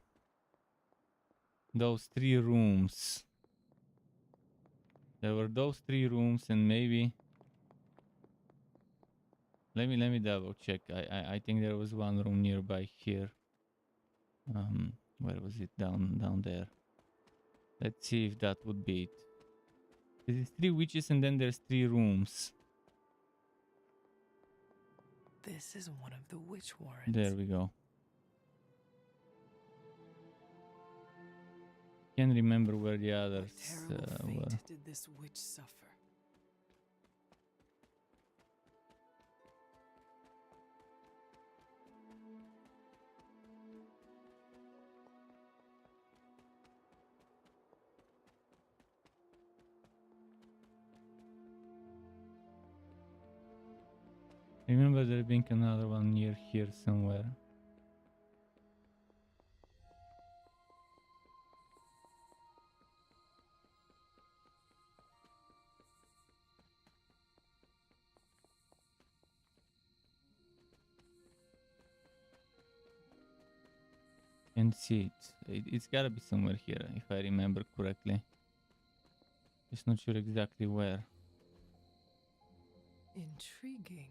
Those 3 rooms. There were those 3 rooms and maybe... Let me double check. I think there was one room nearby here. Where was it? Down there. Let's see if that would be it. There's 3 witches and then there's 3 rooms. This is one of the witch warrens. There we go. Can't remember where the others Terrible fate were. did this witch suffer. Remember there being another one near here somewhere. Can't see it. It's gotta be somewhere here, if I remember correctly. Just not sure exactly where. Intriguing.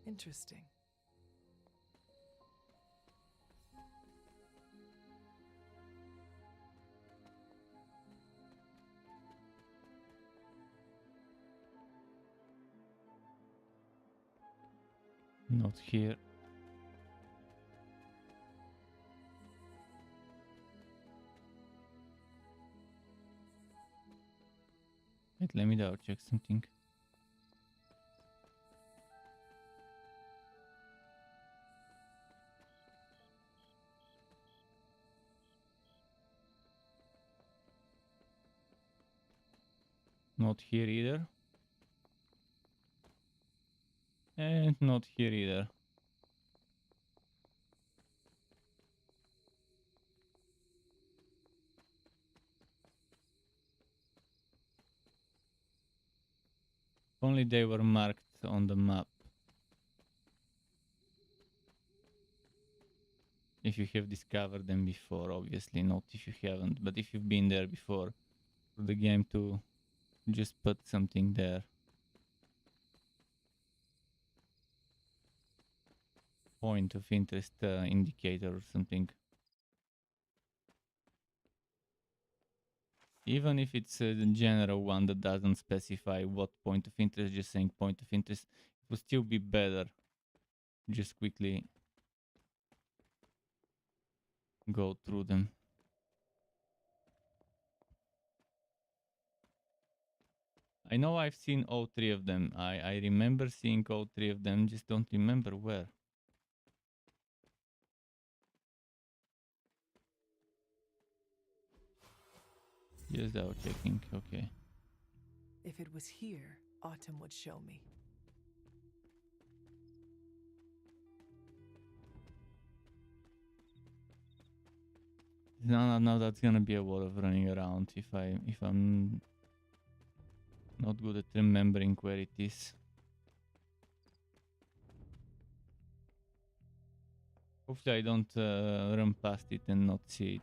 Interesting. Not here. Wait, let me double check something. Not here either. And not here either. Only they were marked on the map. If you have discovered them before, obviously not if you haven't, but if you've been there before, for the game to just put something there. Point of interest indicator or something. Even if it's a general one that doesn't specify what point of interest, just saying point of interest, it would still be better. Just quickly go through them. I know I've seen all three of them. I remember seeing all three of them, just don't remember where. Just double checking, okay. If it was here, Autumn would show me. No, that's gonna be a lot of running around if I'm not good at remembering where it is. Hopefully I don't run past it and not see it.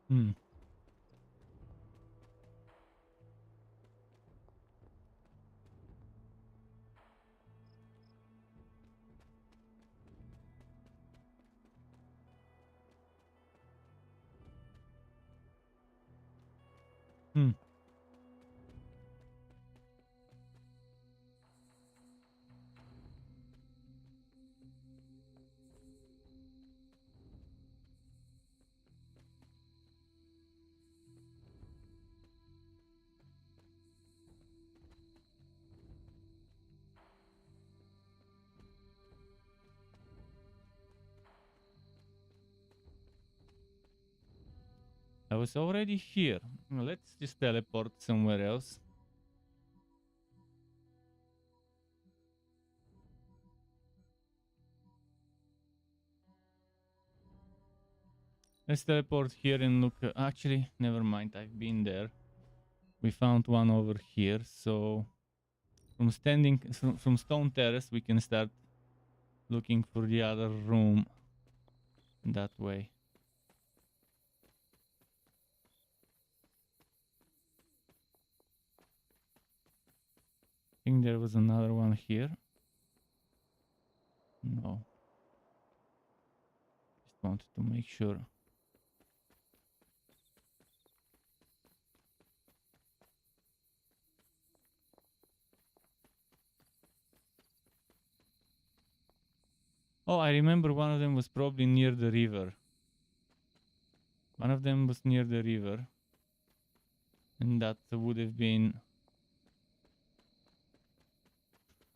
Hmm. Hmm. I was already here. Let's just teleport somewhere else. Let's teleport here and look. Actually, never mind. I've been there. We found one over here. So from Stone Terrace, we can start looking for the other room that way. I think there was another one here. No. Just wanted to make sure. Oh, I remember one of them was probably near the river. One of them was near the river. And that would have been...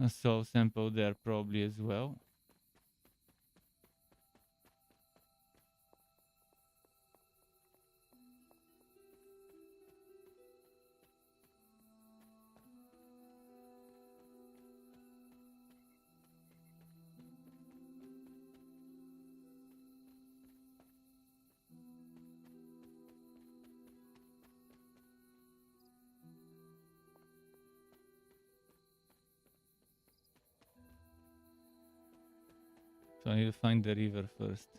a soul sample there probably as well. So I need to find the river first.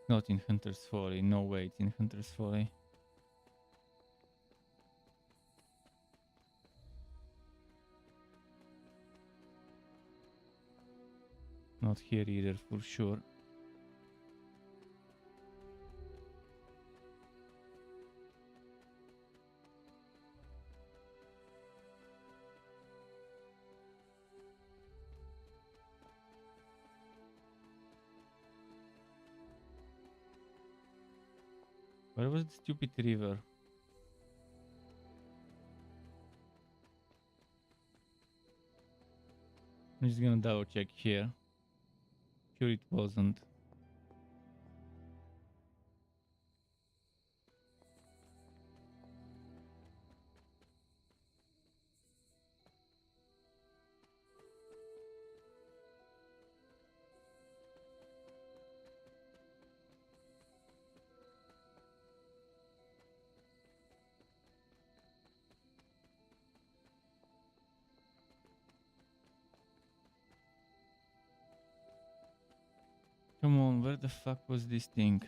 Not in Hunter's Folly. No way it's in Hunter's Folly. Not here either, for sure. Where was the stupid river? I'm just gonna double check here. Sure it wasn't. Come on, where the fuck was this thing?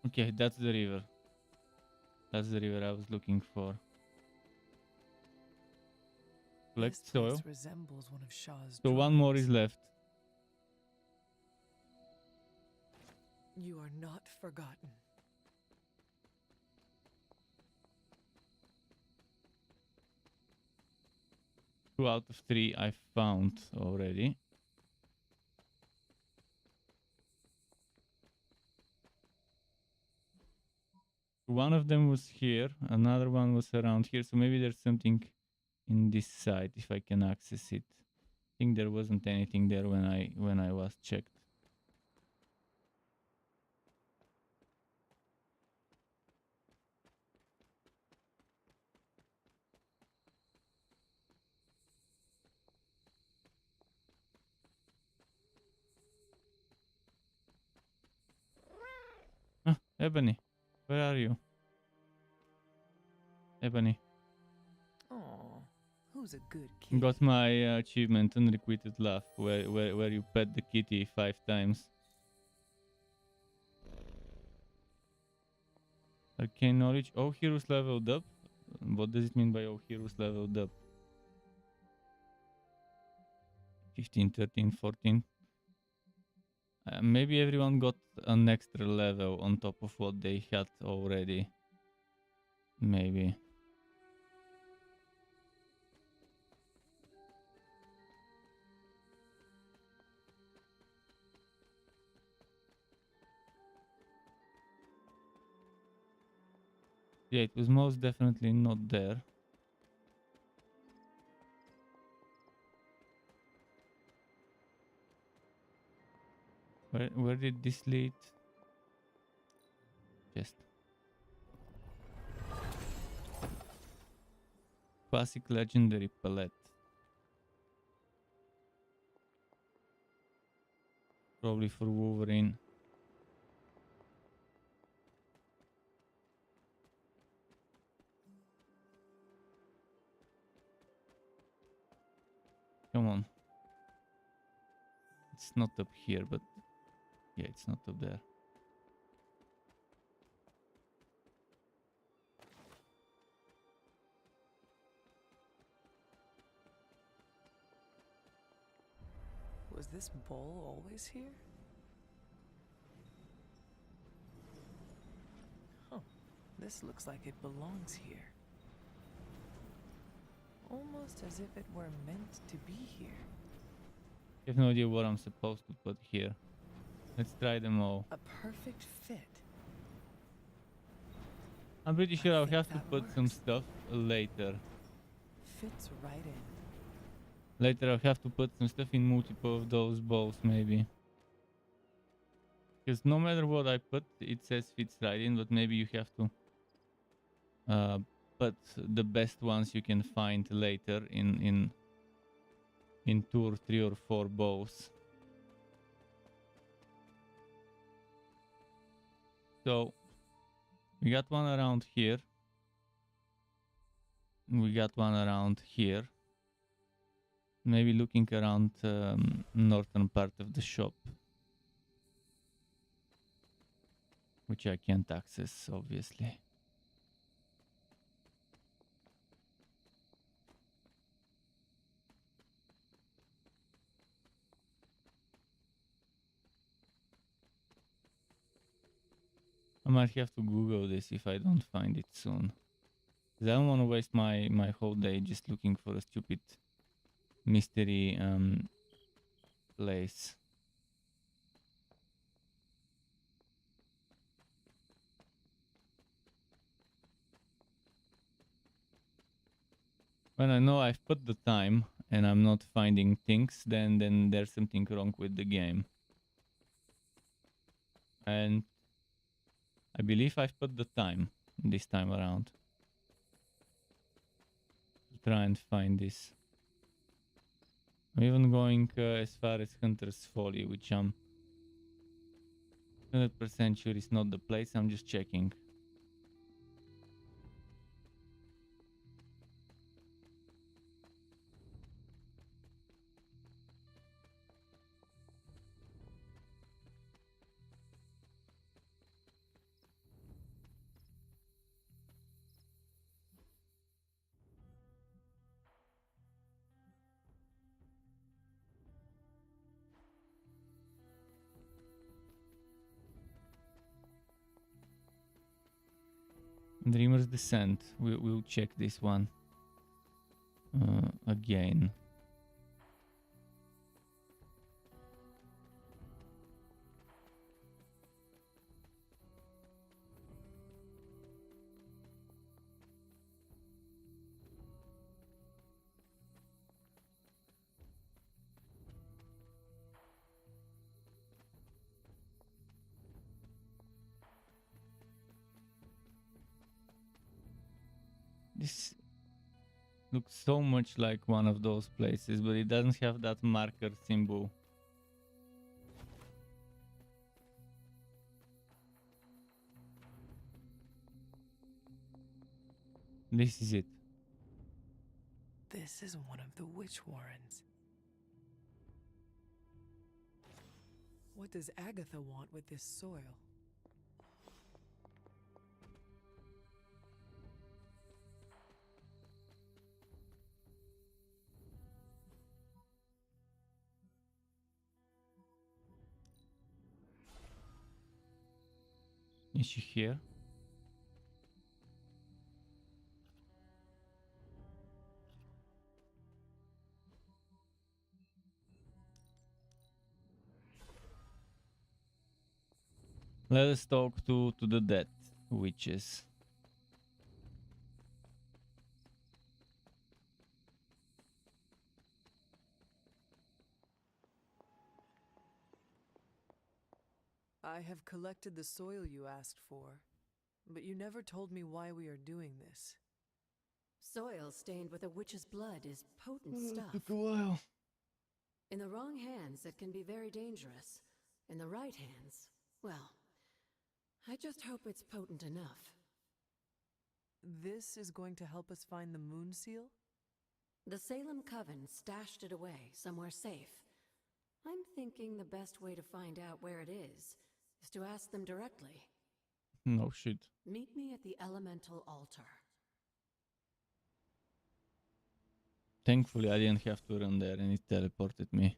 Okay, that's the river. That's the river I was looking for. Collect This soil. place resembles one of Shah's So one more is drawings. left. You are not forgotten. 2 out of 3 I found already. One of them was here, another one was around here, so maybe there's something in this side if I can access it. I think there wasn't anything there when I was checked. Ah, Ebony, where are you? Ebony. Oh, who's a good kid? Got my achievement, Unrequited Laugh, where you pet the kitty 5 times. Arcane knowledge. All heroes leveled up. What does it mean by all heroes leveled up? 15, 13, 14. Maybe everyone got an extra level on top of what they had already. Maybe. Yeah, it was most definitely not there. Where did this lead? Just classic legendary palette. Probably for Wolverine. Come on. It's not up here, but yeah, it's not up there. Was this bowl always here? Huh. This looks like it belongs here. Almost as if it were meant to be here. I have no idea what I'm supposed to put here. Let's try them all. A perfect fit. I'm pretty sure I'll have to put some stuff later. Fits right in. Later I'll have to put some stuff in multiple of those bowls maybe. Because no matter what I put, it says fits right in, but maybe you have to put the best ones you can find later in 2 or 3 or 4 bowls. So we got one around here. We got one around here. Maybe looking around northern part of the shop, which I can't access obviously. I might have to Google this if I don't find it soon. Because I don't want to waste my whole day just looking for a stupid mystery place. When I know I've put the time and I'm not finding things, then there's something wrong with the game. And I believe I've put the time this time around to try and find this. I'm even going as far as Hunter's Folly, which I'm 100% sure is not the place. I'm just checking. Dreamer's Descent. We'll check this one again. This looks so much like one of those places, but it doesn't have that marker symbol. This is it. This is one of the witch warrens. What does Agatha want with this soil? Is she here? Let us talk to the dead witches. I have collected the soil you asked for, but you never told me why we are doing this. Soil stained with a witch's blood is potent stuff. Took a while. In the wrong hands, it can be very dangerous. In the right hands, well, I just hope it's potent enough. This is going to help us find the moon seal? The Salem Coven stashed it away somewhere safe. I'm thinking the best way to find out where it is to ask them directly. No shit. Meet me at the elemental altar. Thankfully, I didn't have to run there and it teleported me.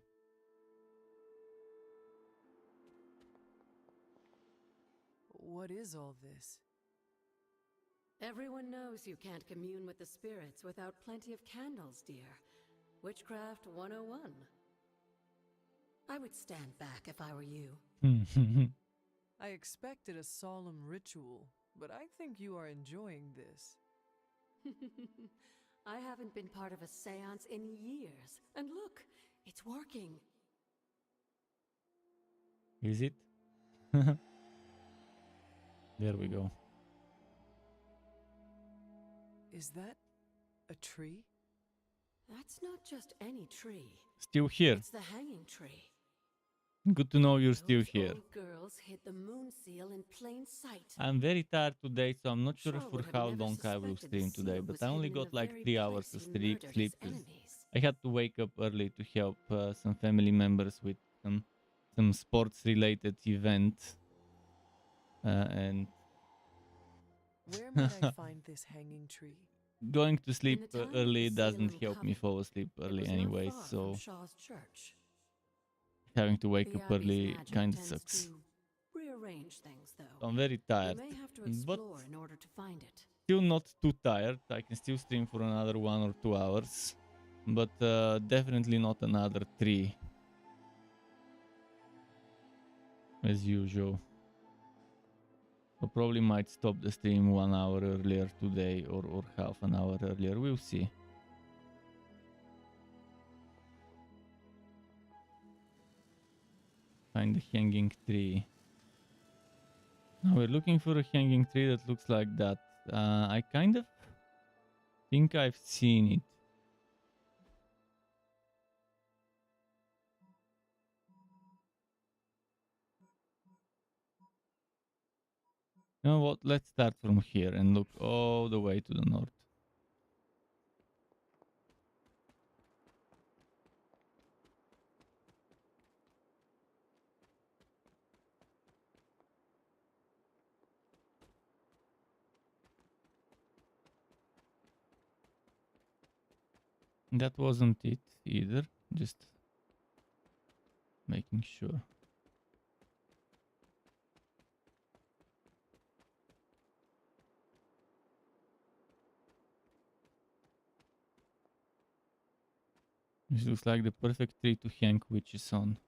What is all this? Everyone knows you can't commune with the spirits without plenty of candles, dear. Witchcraft 101. I would stand back if I were you. I expected a solemn ritual, but I think you are enjoying this. I haven't been part of a seance in years. And look, it's working. Is it? There we go. Is that a tree? That's not just any tree. Still here. It's the hanging tree. Good to know you're still Those here. old girls hid the moon seal in plain sight. I'm very tired today, so I'm not sure Shaw for would have how never long I will suspected the stream today, seal but was I only hidden in got the like very 3 hours place of he murdered his sleep 'cause enemies. I had to wake up early to help some family members with some sports related event. And Where might I find this hanging tree? going to sleep In the time of early the doesn't Salem help me Coven, fall asleep it early was not anyway, far so from Shaw's church. having to wake The up Abbey's early magic kinda tends sucks. to rearrange things, though. I'm very tired, You may have to but explore in order to find it. still not too tired. I can still stream for another 1 or 2 hours, but definitely not another 3 as usual. I probably might stop the stream 1 hour earlier today or half an hour earlier. We'll see. Find the hanging tree. Now we're looking for a hanging tree that looks like that. I kind of think I've seen it. You know what? Let's start from here and look all the way to the north. That wasn't it either. Just making sure. This looks like the perfect tree to hang witches on.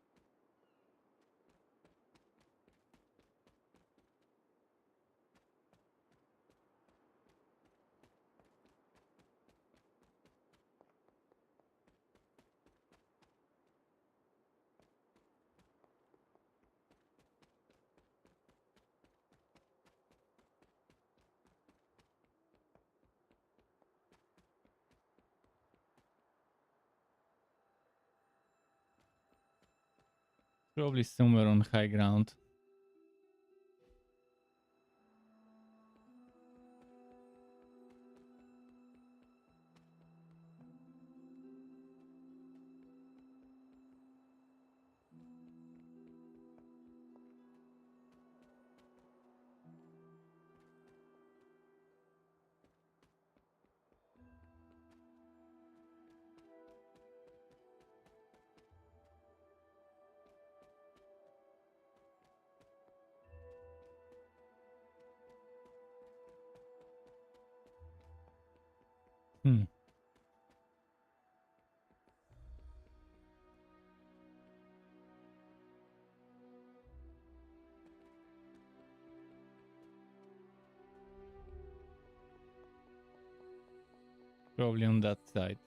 Probably somewhere on high ground. Probably on that side.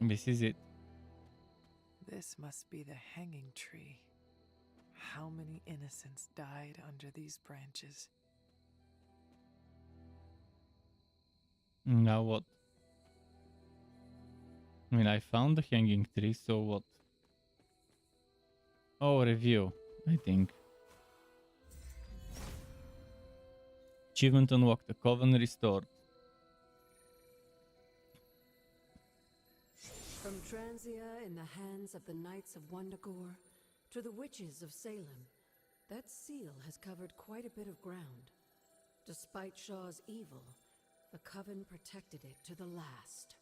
This is it. This must be the hanging tree. How many innocents died under these branches? Now what? I mean, I found the hanging tree, so what? Oh, review, I think. Achievement unlocked. The Coven restored. From Transia in the hands of the Knights of Wundagore to the witches of Salem, that seal has covered quite a bit of ground. Despite Shaw's evil, the Coven protected it to the last.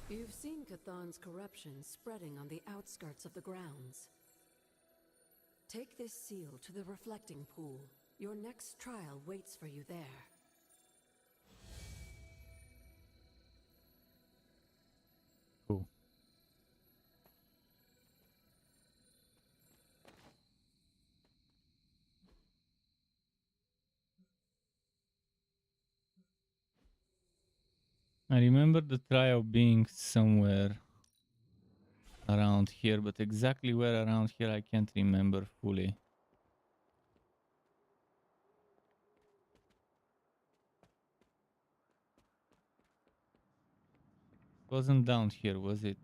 You've seen Cathan's corruption spreading on the outskirts of the grounds. Take this seal to the reflecting pool. Your next trial waits for you there. Cool. I remember the trial being somewhere around here, but exactly where around here I can't remember fully. Wasn't down here, was it?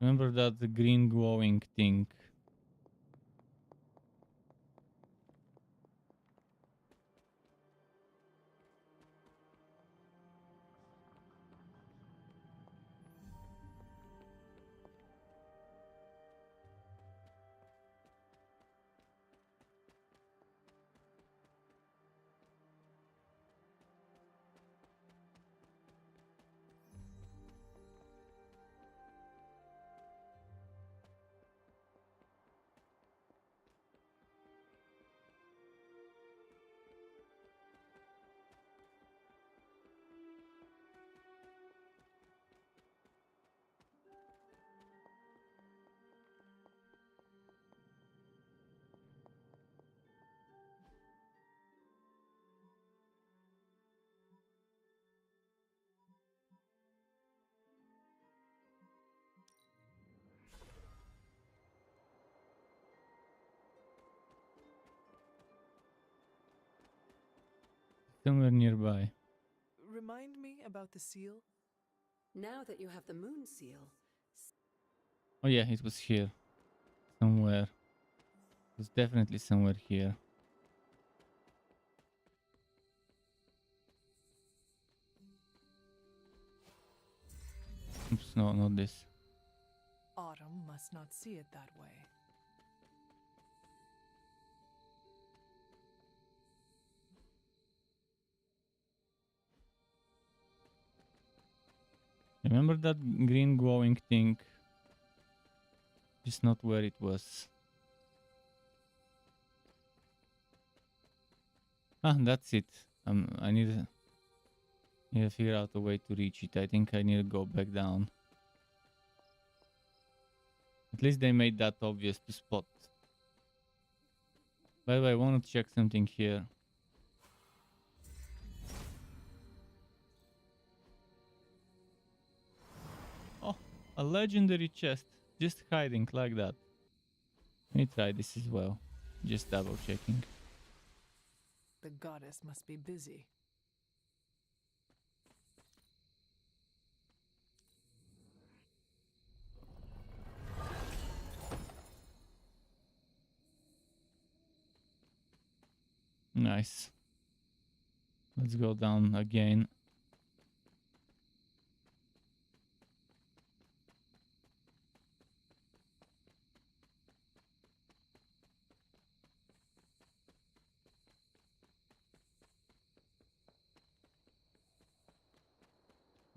Remember that the green glowing thing? Somewhere nearby. Remind me about the seal? Now that you have the moon seal... Oh yeah, it was here. Somewhere. It was definitely somewhere here. Oops, no, not this. Autumn must not see it that way. Remember that green glowing thing? Just not where it was. Ah, that's it. I need to figure out a way to reach it. I think I need to go back down. At least they made that obvious to spot. By the way, I want to check something here. Oh, a legendary chest. Just hiding like that. Let me try this as well. Just double checking. The goddess must be busy. Nice. Let's go down again.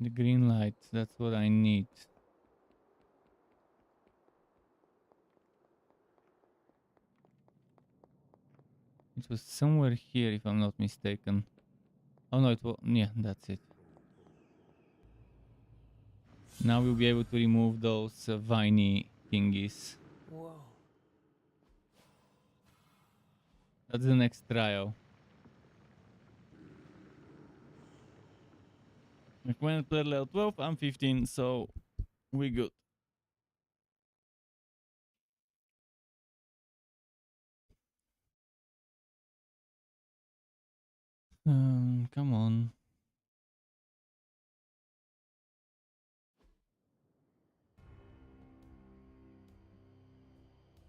The green light, that's what I need. It was somewhere here if I'm not mistaken. Oh no, it was, yeah, that's it. Now we'll be able to remove those viney thingies. Whoa. That's the next trial. When player level 12, I'm 15, so we good. Come on.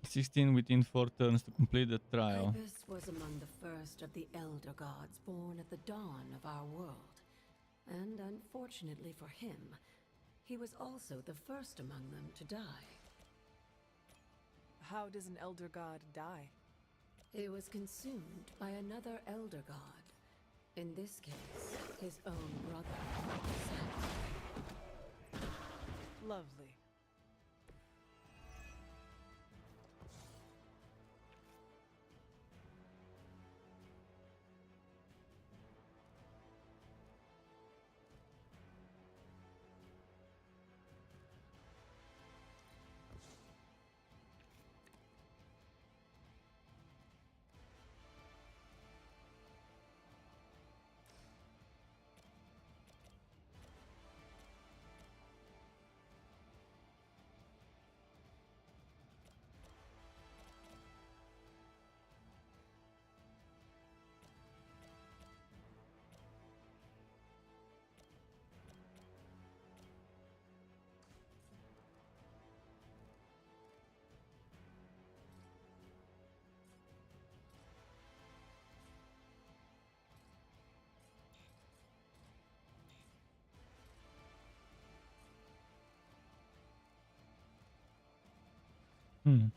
$16 within 4 turns to complete the trial. Ibis was among the first of the Elder Gods born at the dawn of our world. And unfortunately for him, he was also the first among them to die. How does an Elder God die? He was consumed by another Elder God. In this case, his own brother. Lovely. Hmm.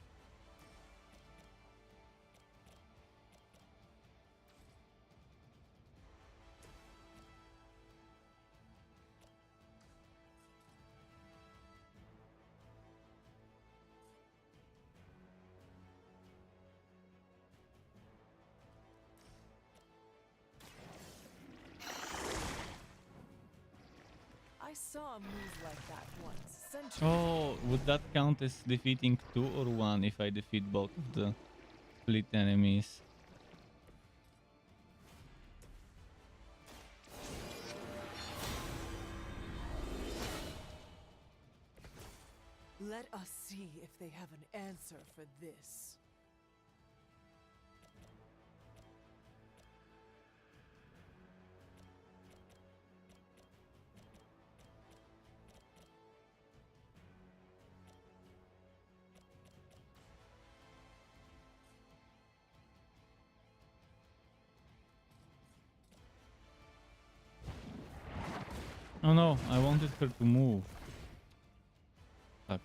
I saw a move like that once, centuries Oh, would that count as defeating 2 or 1 if I defeat both of the split enemies? Let us see if they have an answer for this. Oh no, I wanted her to move. Fuck.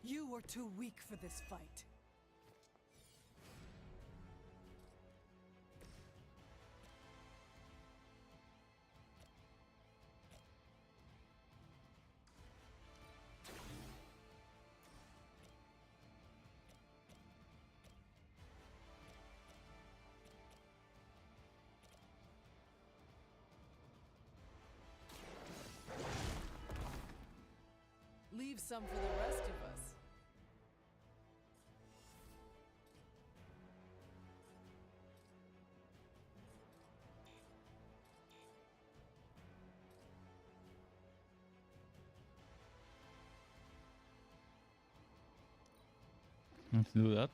You were too weak for this fight. Leave some for the rest of us. Let's do that.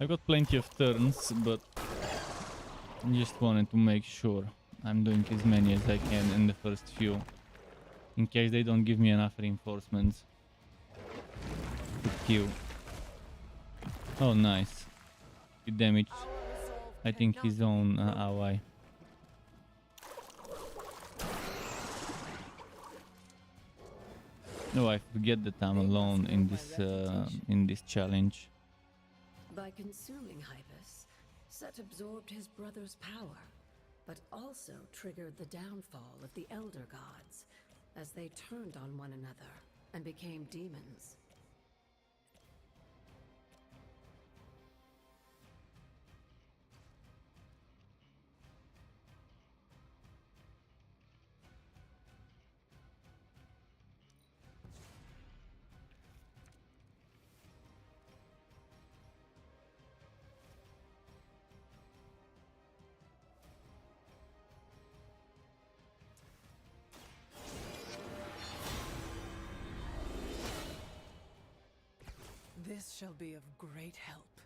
I got plenty of turns, but I just wanted to make sure I'm doing as many as I can in the first few, in case they don't give me enough reinforcements to kill. Oh, nice. He damaged, I think, his own ally. No, I forget that I'm alone in this challenge. By consuming Hypus, Set absorbed his brother's power, but also triggered the downfall of the Elder Gods, as they turned on one another and became demons. This shall be of great help.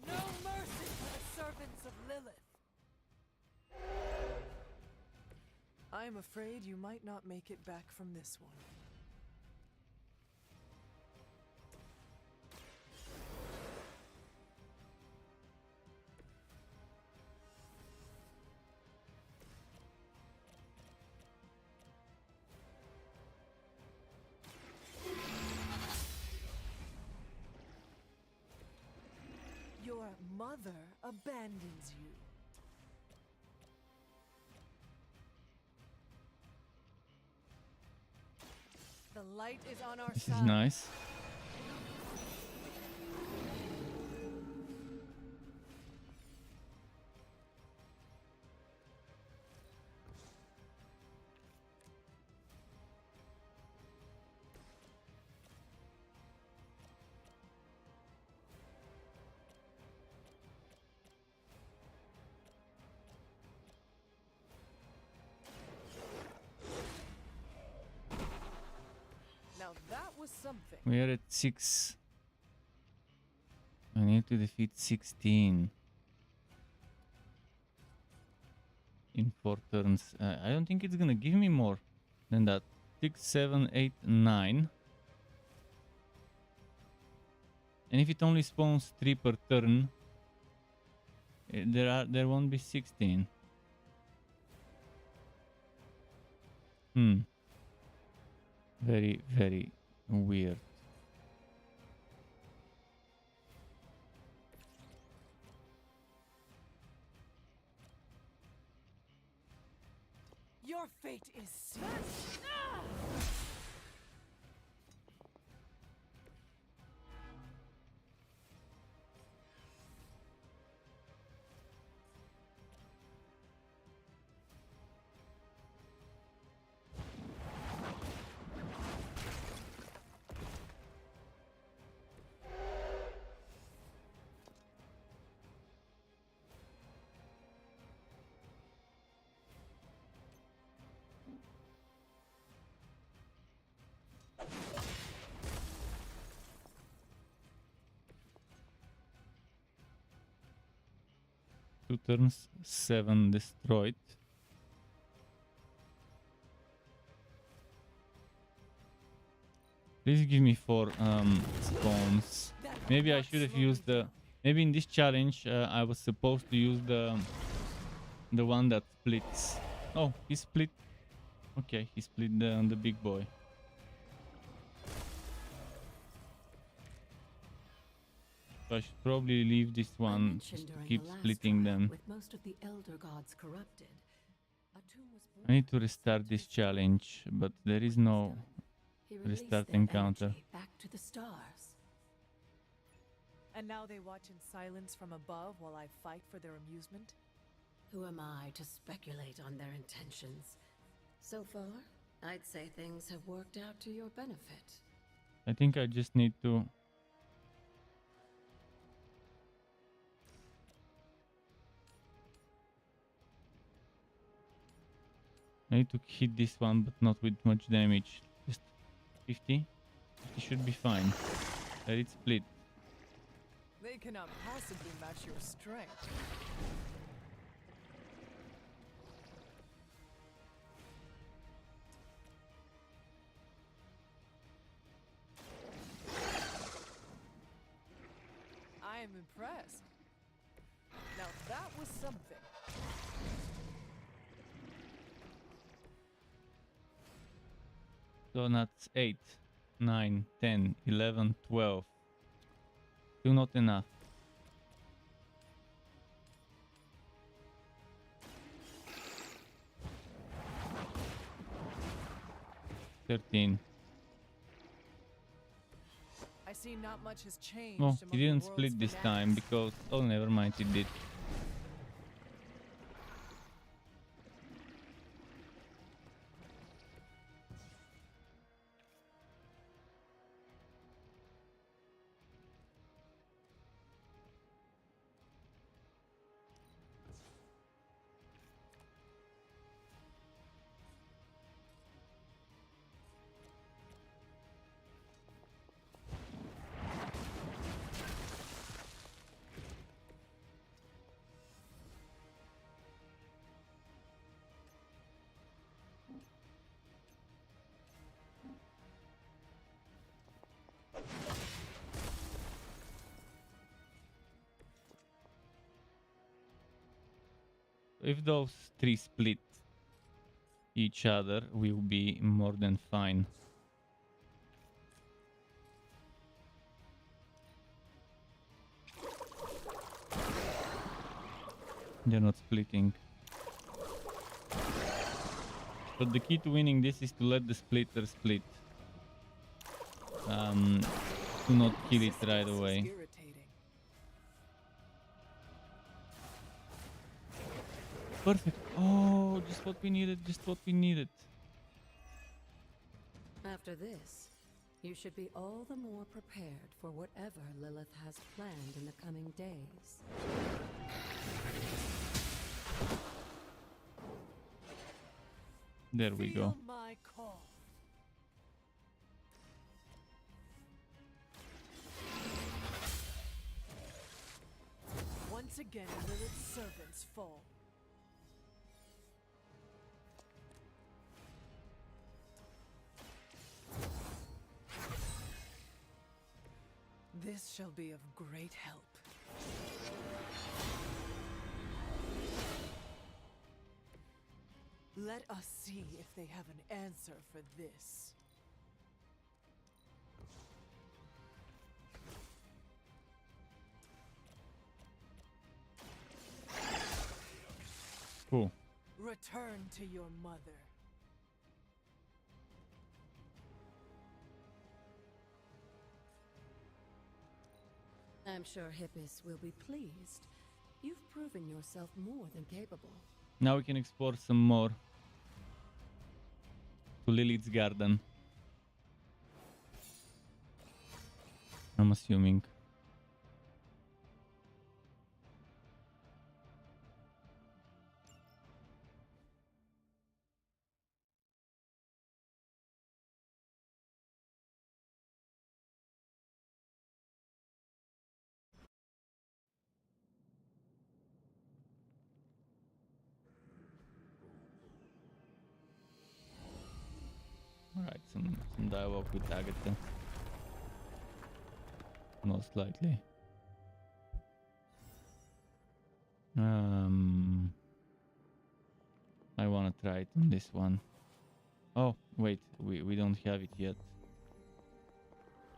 No mercy for the servants of Lilith. I'm afraid you might not make it back from this one. Your mother abandons you. The light is on our This side. is nice. Now that was something. We are at 6. I need to defeat 16. in 4 turns. I don't think it's gonna give me more than that. 6, 7, 8, 9. And if it only spawns 3 per turn, there won't be 16. Very, very weird. Your fate is sealed. Two turns, 7 destroyed. Please give me 4 spawns. Maybe I should have used the... Maybe in this challenge I was supposed to use the one that splits. Oh, he split. Okay, he split the big boy. So I should probably leave this one just to keep splitting them. With most of the elder gods corrupted, a tomb was I need to restart this challenge, but there is no restart encounter. back to the stars. And now they watch in silence from above while I fight for their amusement? Who am I to speculate on their intentions? So far, I'd say things have worked out to your benefit. I think I just need to... I need to hit this one, but not with much damage. Just 50? 50 should be fine. Let it split. They cannot possibly match your strength. I am impressed. Now that was something. So that's 8, 9, 10, 11, 12. Still not enough. 13. I see not much has changed. No, among he the didn't world's split this fanatics. time because... Oh, never mind, it did. If those 3 split each other, we'll be more than fine. They're not splitting. But the key to winning this is to let the splitter split. To not kill it right away. Perfect. Oh, just what we needed, just what we needed. After this, you should be all the more prepared for whatever Lilith has planned in the coming days. There we go. My call. Once again, Lilith's servants fall. This shall be of great help. Let us see if they have an answer for this. Cool. Return to your mother. I'm sure Hippis will be pleased. You've proven yourself more than capable. Now we can explore some more. To Lilith's garden. I'm assuming. Alright, some dialogue with Agatha. Most likely. I wanna try it on this one. Oh, wait, we don't have it yet.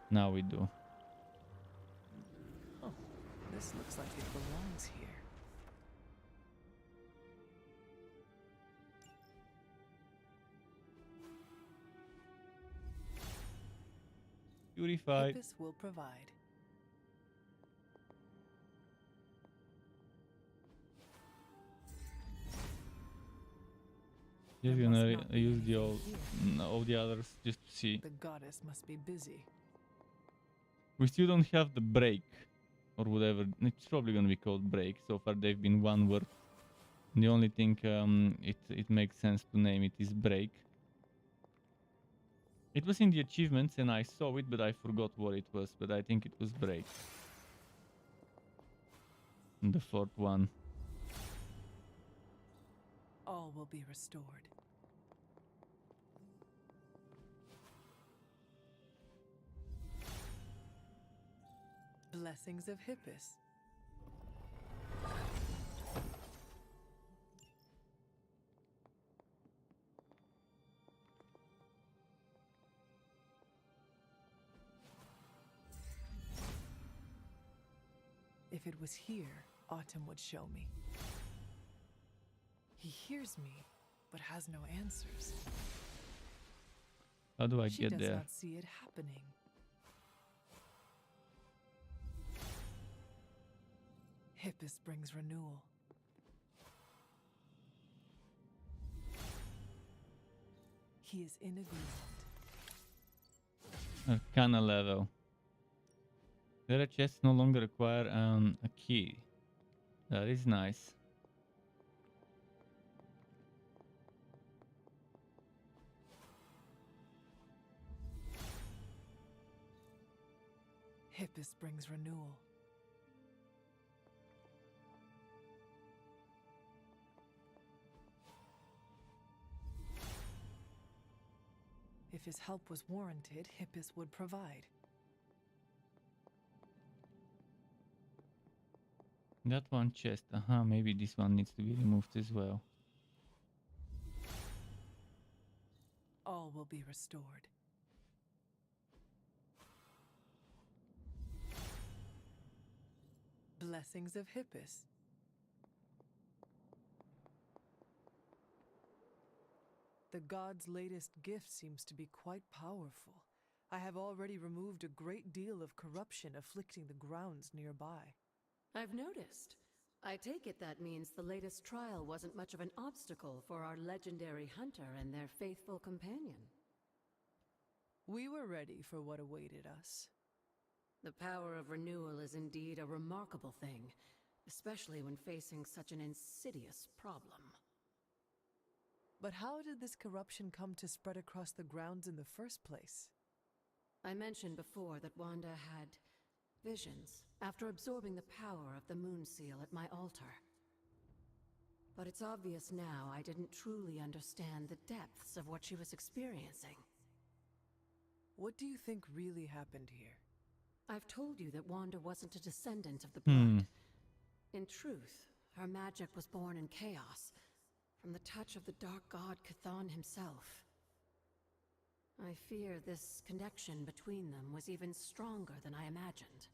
Now we do. Oh, this looks like it belongs here. Purified. Hippis will provide. Just gonna use the all the others just to see. The goddess must be busy. We still don't have the break or whatever. It's probably gonna be called break. So far they've been one word. The only thing it makes sense to name it is break. It was in the achievements and I saw it, but I forgot what it was. But I think it was break. And the fourth one. All will be restored. Blessings of Hippis. If it was here, Autumn would show me. He hears me, but has no answers. How do I She get does there? not see it happening. Hippis brings renewal. He is in agreement. Arcana level. There are chests no longer require a key. That is nice. Hippis brings renewal. If his help was warranted, Hippis would provide. That one chest. Maybe this one needs to be removed as well. All will be restored. Blessings of Hippis. The god's latest gift seems to be quite powerful. I have already removed a great deal of corruption afflicting the grounds nearby. I've noticed. I take it that means the latest trial wasn't much of an obstacle for our legendary hunter and their faithful companion. We were ready for what awaited us. The power of renewal is indeed a remarkable thing, especially when facing such an insidious problem. But how did this corruption come to spread across the grounds in the first place? I mentioned before that Wanda had visions after absorbing the power of the moon seal at my altar. But it's obvious now I didn't truly understand the depths of what she was experiencing. What do you think really happened here? I've told you that Wanda wasn't a descendant of the Hmm. blood. In truth, her magic was born in chaos, from the touch of the dark god Cthon himself. I fear this connection between them was even stronger than I imagined.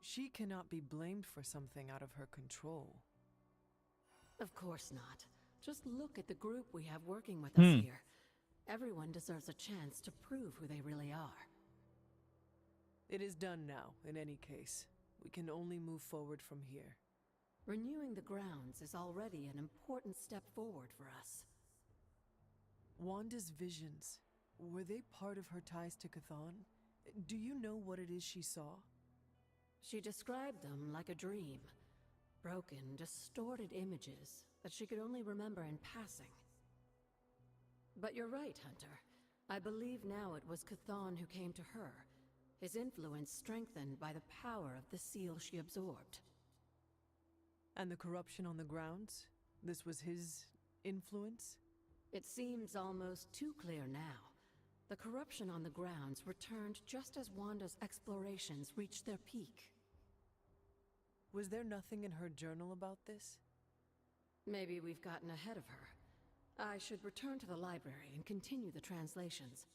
She cannot be blamed for something out of her control. Of course not. Just look at the group we have working with us here. Everyone deserves a chance to prove who they really are. It is done now, in any case. We can only move forward from here. Renewing the grounds is already an important step forward for us. Wanda's visions, were they part of her ties to Cthon? Do you know what it is she saw? She described them like a dream. Broken, distorted images that she could only remember in passing. But you're right, Hunter. I believe now it was Cthon who came to her, his influence strengthened by the power of the seal she absorbed. And the corruption on the grounds? This was his influence? It seems almost too clear now. The corruption on the grounds returned just as Wanda's explorations reached their peak. Was there nothing in her journal about this? Maybe we've gotten ahead of her. I should return to the library and continue the translations.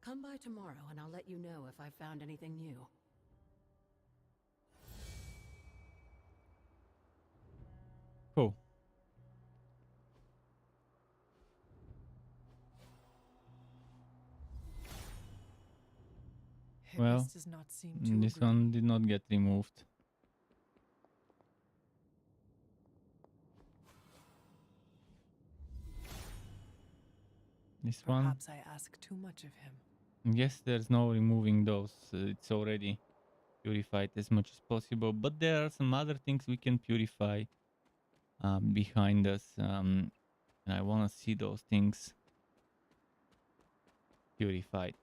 Come by tomorrow and I'll let you know if I've found anything new. Cool. Well, Does not seem to this agree. one did not get removed. This one? Perhaps I ask too much of him. Yes, there's no removing those. It's already purified as much as possible. But there are some other things we can purify behind us. And I want to see those things purified.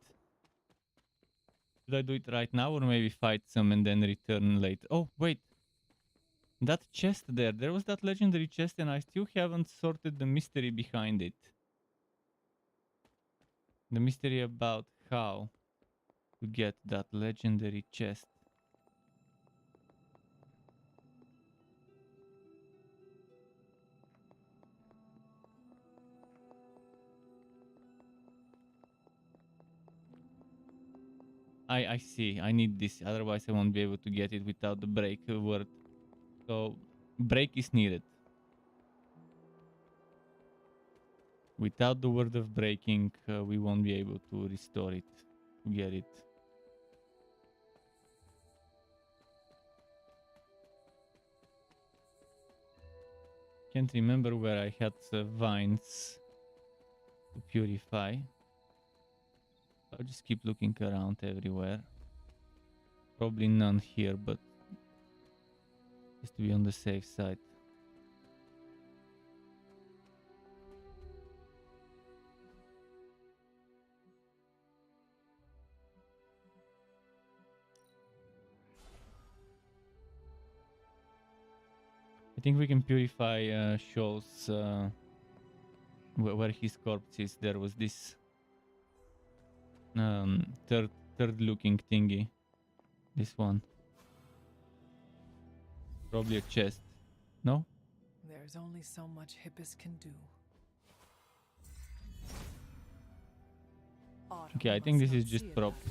Should I do it right now or maybe fight some and then return later? Oh, wait. That chest there. There was that legendary chest and I still haven't sorted the mystery behind it. The mystery about how to get that legendary chest. I see. I need this. Otherwise, I won't be able to get it without the break word. So, break is needed. Without the word of breaking, we won't be able to restore it, to get it. Can't remember where I had vines to purify. I'll just keep looking around everywhere. Probably none here, but just to be on the safe side. I think we can purify shows where his corpse is. There was this third looking thingy. This one. Probably a chest. No? There's only so much Hippus can do. Autumn Okay, I think must this is not just see it prop. that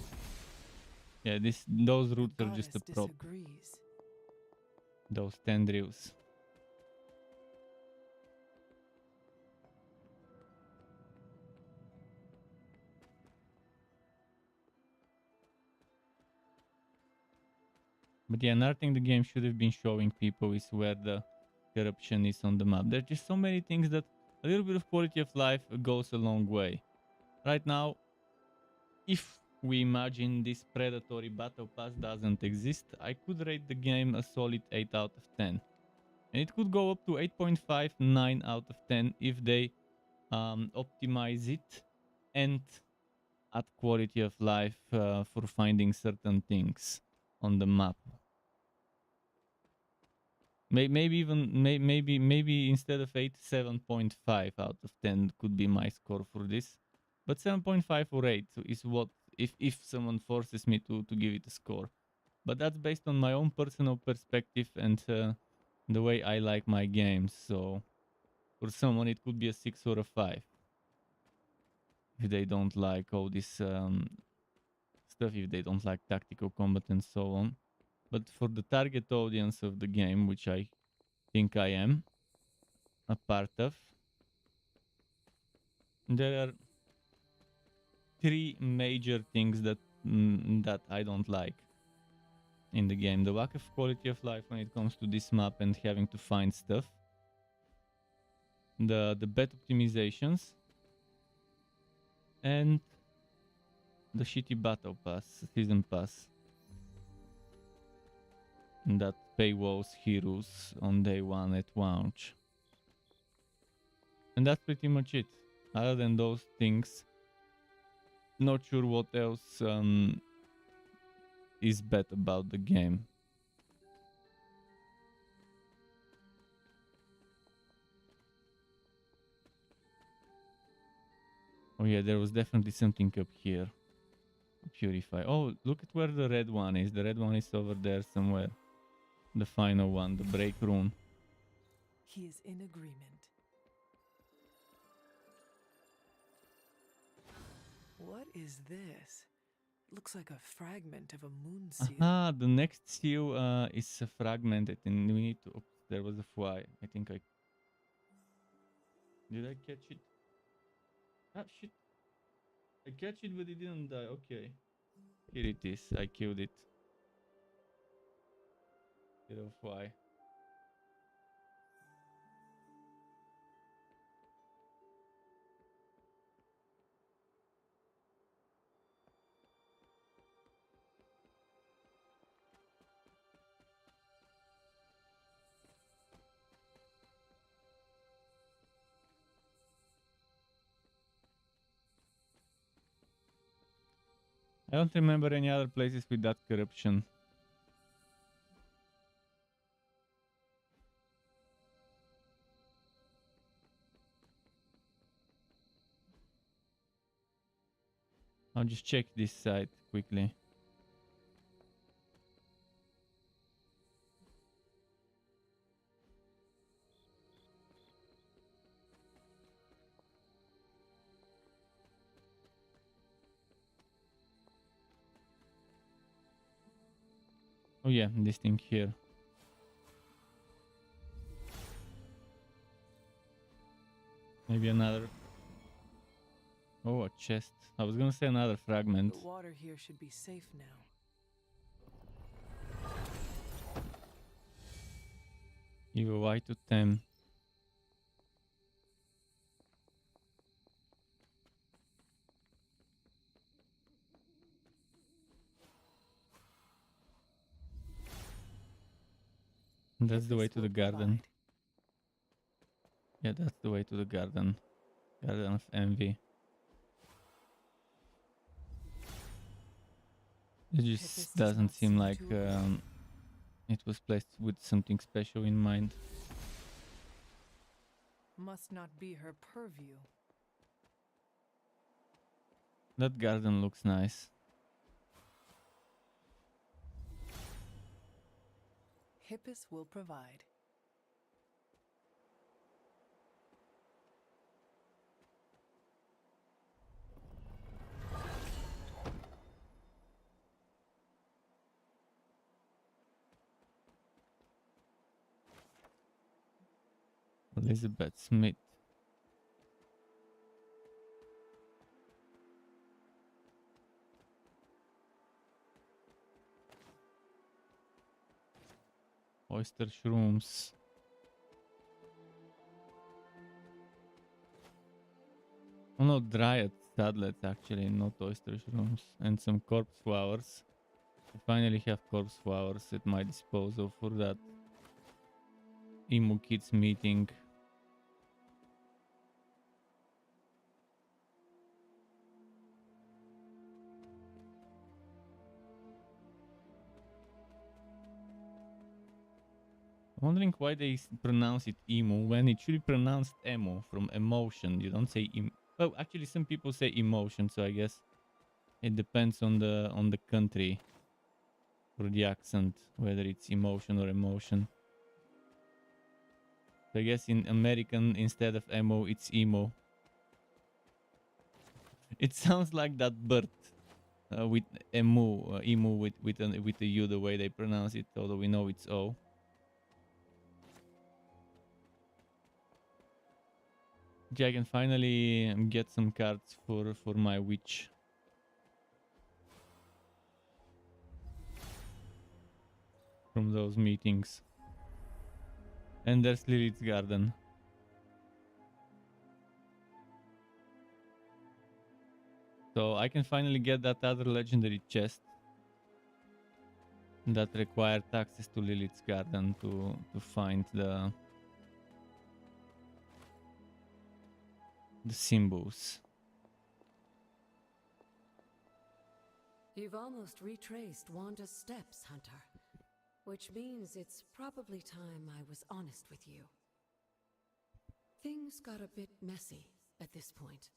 way. Yeah, those roots are Goddess just a prop. disagrees. Those tendrils. But yeah, another thing the game should have been showing people is where the corruption is on the map. There's just so many things that a little bit of quality of life goes a long way. Right now, if we imagine this predatory battle pass doesn't exist, I could rate the game a solid 8 out of 10. And it could go up to 8.5, 9 out of 10 if they optimize it and add quality of life for finding certain things on the map. Maybe instead of 8, 7.5 out of 10 could be my score for this. But 7.5 or 8 is what if someone forces me to give it a score. But that's based on my own personal perspective and the way I like my games. So for someone it could be a 6 or a 5 if they don't like all this stuff, if they don't like tactical combat and so on. But for the target audience of the game, which I think I am a part of, there are 3 major things that that I don't like in the game. The lack of quality of life when it comes to this map and having to find stuff. The bad optimizations. And the shitty battle pass, season pass. That paywalls heroes on day 1 at launch. And that's pretty much it. Other than those things, not sure what else is bad about the game. Oh yeah, there was definitely something up here. Purify. Oh, look at where the red one is. The red one is over there somewhere. The final one, the break rune. He is in agreement. What is this? Looks like a fragment of a moon seal. Aha, the next seal is fragmented and we need to... Oops, there was a fly. I think I... Did I catch it? Ah, shit. I catch it but it didn't die. Okay. Here it is. I killed it. Little fly. I don't remember any other places with that corruption. I'll just check this side quickly. Oh yeah, this thing here. Maybe another... Oh, a chest. I was gonna say another fragment. The water here should be safe now. Evil Y to 10. That's the way to the garden. Yeah, that's the way to the garden. Garden of Envy. It just doesn't seem like it was placed with something special in mind. Must not be her purview. That garden looks nice. Hippus will provide. Elizabeth Smith. Oyster shrooms. Oh no, dryad stadlets actually, not oyster shrooms. And some corpse flowers. I finally have corpse flowers at my disposal for that emo kids meeting. Wondering why they pronounce it emo when it should be pronounced emo from emotion. You don't say well, actually, some people say emotion, so I guess it depends on the country or the accent whether it's emotion or emotion. So I guess in American instead of emo, it's emo. It sounds like that bird with emu, emu with a u the way they pronounce it, although we know it's o. Okay, I can finally get some cards for my witch. From those meetings. And there's Lilith's garden. So I can finally get that other legendary chest that required access to Lilith's garden to find the symbols. You've almost retraced Wanda's steps, Hunter. Which means it's probably time I was honest with you. Things got a bit messy at this point.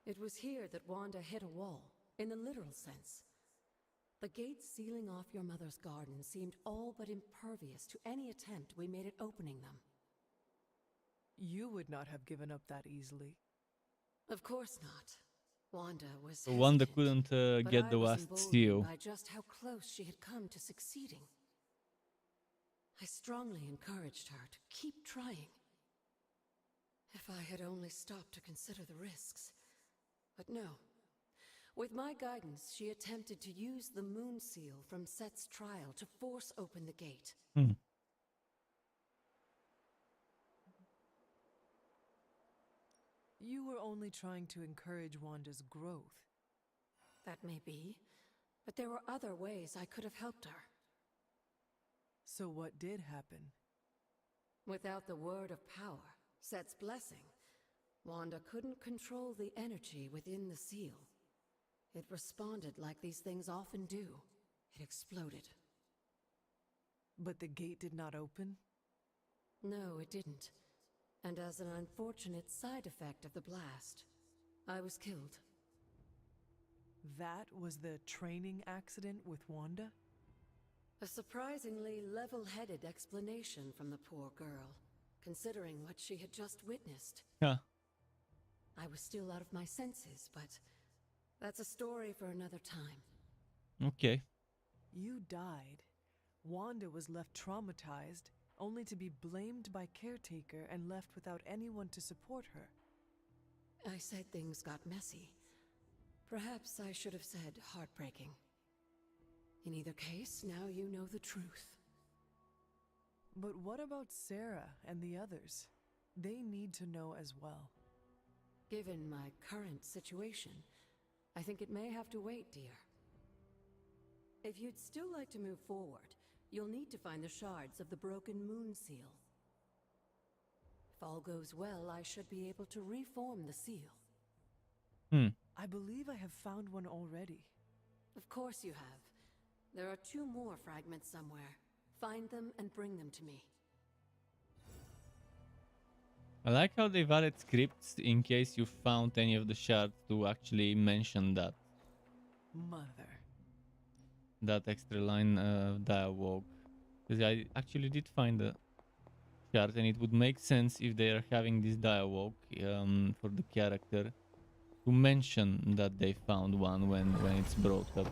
It was here that Wanda hit a wall, in the literal sense. The gates sealing off your mother's garden seemed all but impervious to any attempt we made at opening them. You would not have given up that easily. Of course not. Wanda was Wanda hesitant, couldn't get the last seal. by just how close she had come to succeeding. I strongly encouraged her to keep trying. If I had only stopped to consider the risks. But no. With my guidance, she attempted to use the moon seal from Set's trial to force open the gate. You were only trying to encourage Wanda's growth. That may be, but there were other ways I could have helped her. So what did happen? Without the word of power, Set's blessing, Wanda couldn't control the energy within the seal. It responded like these things often do. It exploded. But the gate did not open? No, it didn't. And as an unfortunate side effect of the blast, I was killed. That was the training accident with Wanda? A surprisingly level-headed explanation from the poor girl, considering what she had just witnessed. Yeah. I was still out of my senses, but that's a story for another time. Okay. You died. Wanda was left traumatized, only to be blamed by caretaker and left without anyone to support her. I said things got messy. Perhaps I should have said heartbreaking. In either case, now you know the truth. But what about Sarah and the others? They need to know as well. Given my current situation, I think it may have to wait, dear. If you'd still like to move forward, you'll need to find the shards of the broken moon seal. If all goes well, I should be able to reform the seal. I believe I have found one already. Of course you have. There are 2 more fragments somewhere. Find them and bring them to me. I like how they've added scripts in case you found any of the shards to actually mention that. Mother. That extra line dialogue. Because I actually did find a shard, and it would make sense if they are having this dialogue for the character to mention that they found one when it's brought up.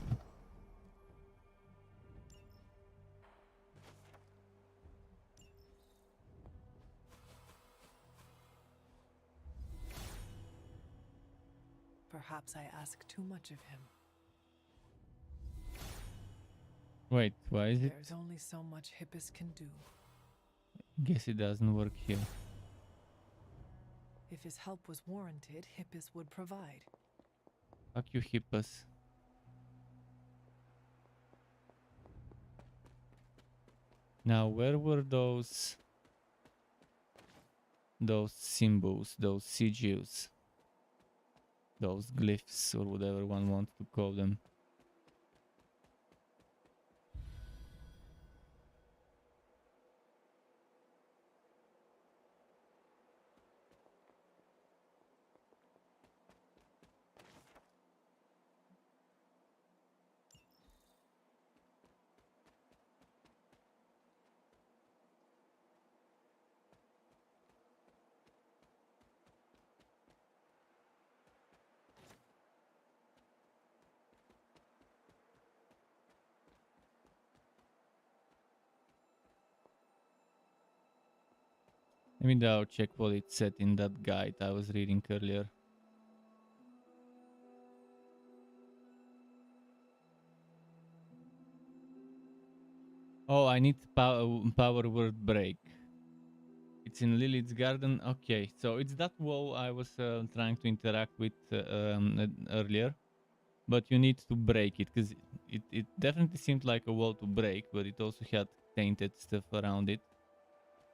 Perhaps I ask too much of him. Wait, why is it? There's only so much Hippus can do. Guess it doesn't work here. If his help was warranted, Hippus would provide. Fuck you, Hippus. Now, where were those symbols, those sigils, those glyphs, or whatever one wants to call them? Let me now check what it said in that guide I was reading earlier. Oh, I need power word break. It's in Lilith's garden. Okay, so it's that wall I was trying to interact with earlier. But you need to break it, because it definitely seemed like a wall to break, but it also had tainted stuff around it.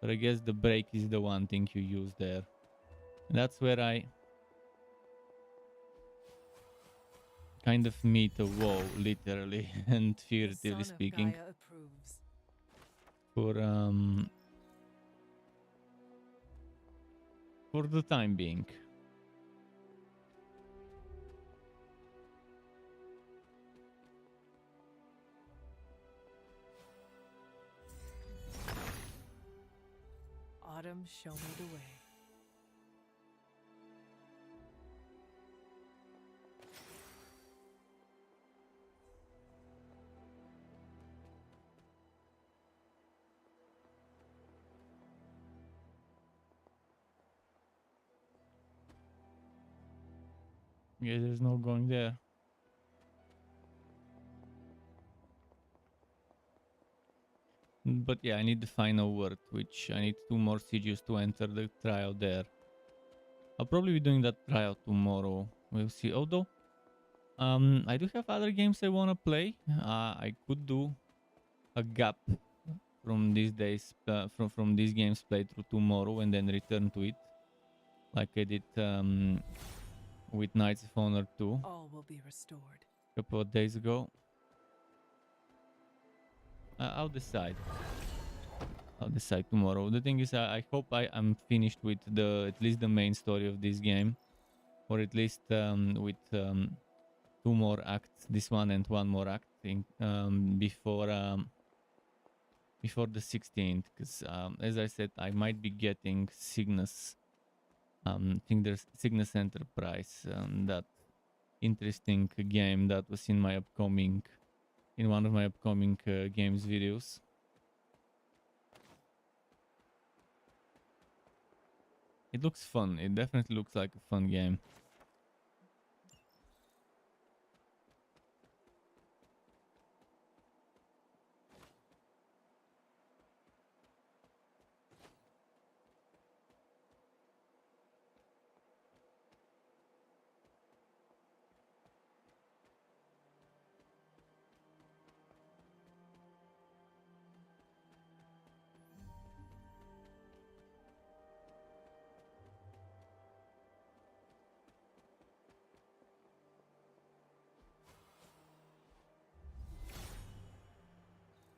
But I guess the break is the one thing you use there. And that's where I kind of meet a wall, literally and figuratively speaking. For the time being. Autumn, show me the way. Yeah, there's no going there. But yeah, I need the final word, which I need 2 more sieges to enter the trial there. I'll probably be doing that trial tomorrow. We'll see. Although, I do have other games I want to play. I could do a gap from these days, from these games playthrough tomorrow, and then return to it, like I did with Knights of Honor 2. All will be restored. A couple of days ago. I'll decide. I'll decide tomorrow. The thing is, I hope I'm finished with at least the main story of this game, or at least with 2 more acts, this one and 1 more act before the 16th, because as I said, I might be getting Cygnus. I think there's Cygnus Enterprise, that interesting game that was in my upcoming, in one of my upcoming games videos. It looks fun. It definitely looks like a fun game.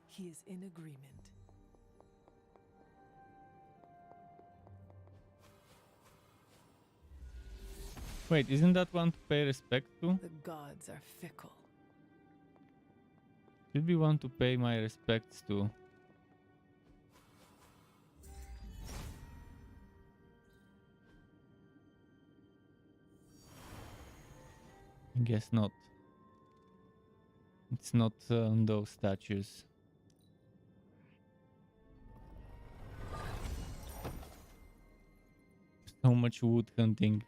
He is in agreement. Wait, isn't that one to pay respect to? The gods are fickle. Should be one to pay my respects to. I guess not. It's not those statues. So much wood hunting.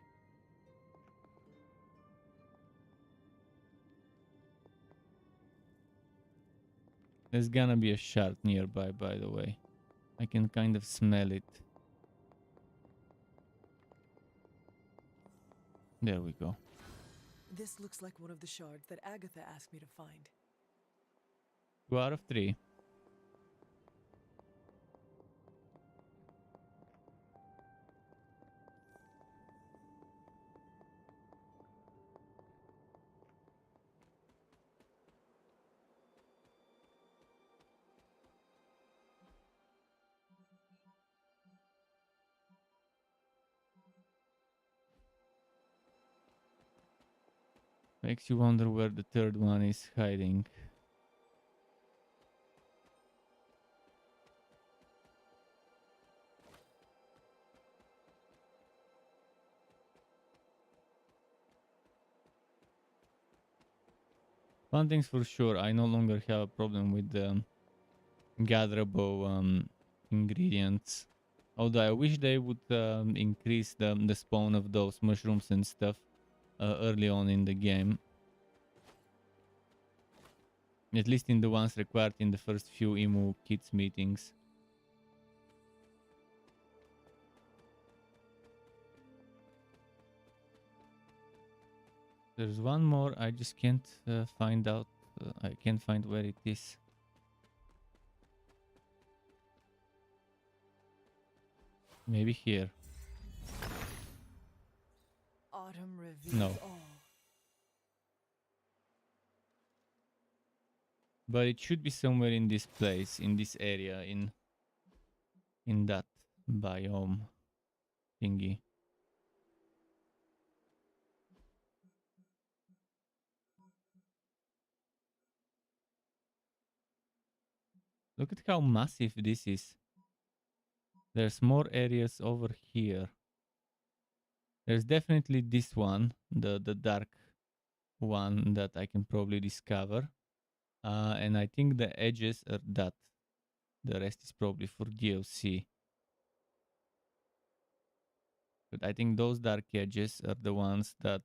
There's gonna be a shard nearby, by the way. I can kind of smell it. There we go. This looks like one of the shards that Agatha asked me to find. 2 out of 3. Makes you wonder where the 3rd one is hiding. One thing's for sure, I no longer have a problem with the gatherable ingredients Although I wish they would increase the spawn of those mushrooms and stuff early on in the game. At least in the ones required in the first few Emu Kids meetings. There's one more, I just can't find out. I can't find where it is. Maybe here. Autumn reveals No. all. But it should be somewhere in this place, in this area, in that biome thingy. Look at how massive this is. There's more areas over here. There's definitely this one, the dark one that I can probably discover. And I think the edges are that. The rest is probably for DLC. But I think those dark edges are the ones that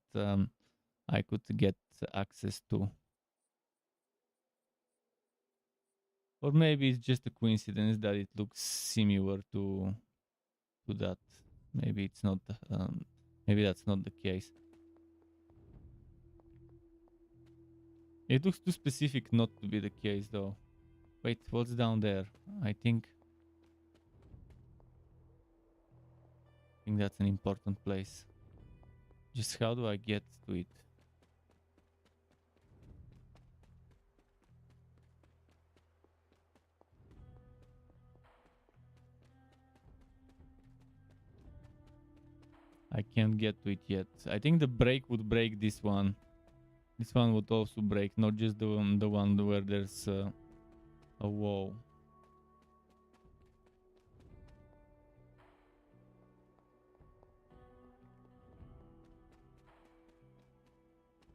I could get access to. Or maybe it's just a coincidence that it looks similar to that. Maybe it's not. Maybe that's not the case. It looks too specific not to be the case, though. Wait, what's down there? I think that's an important place. Just how do I get to it? I can't get to it yet. I think the break would break this one. This one would also break, not just the one where there's a wall.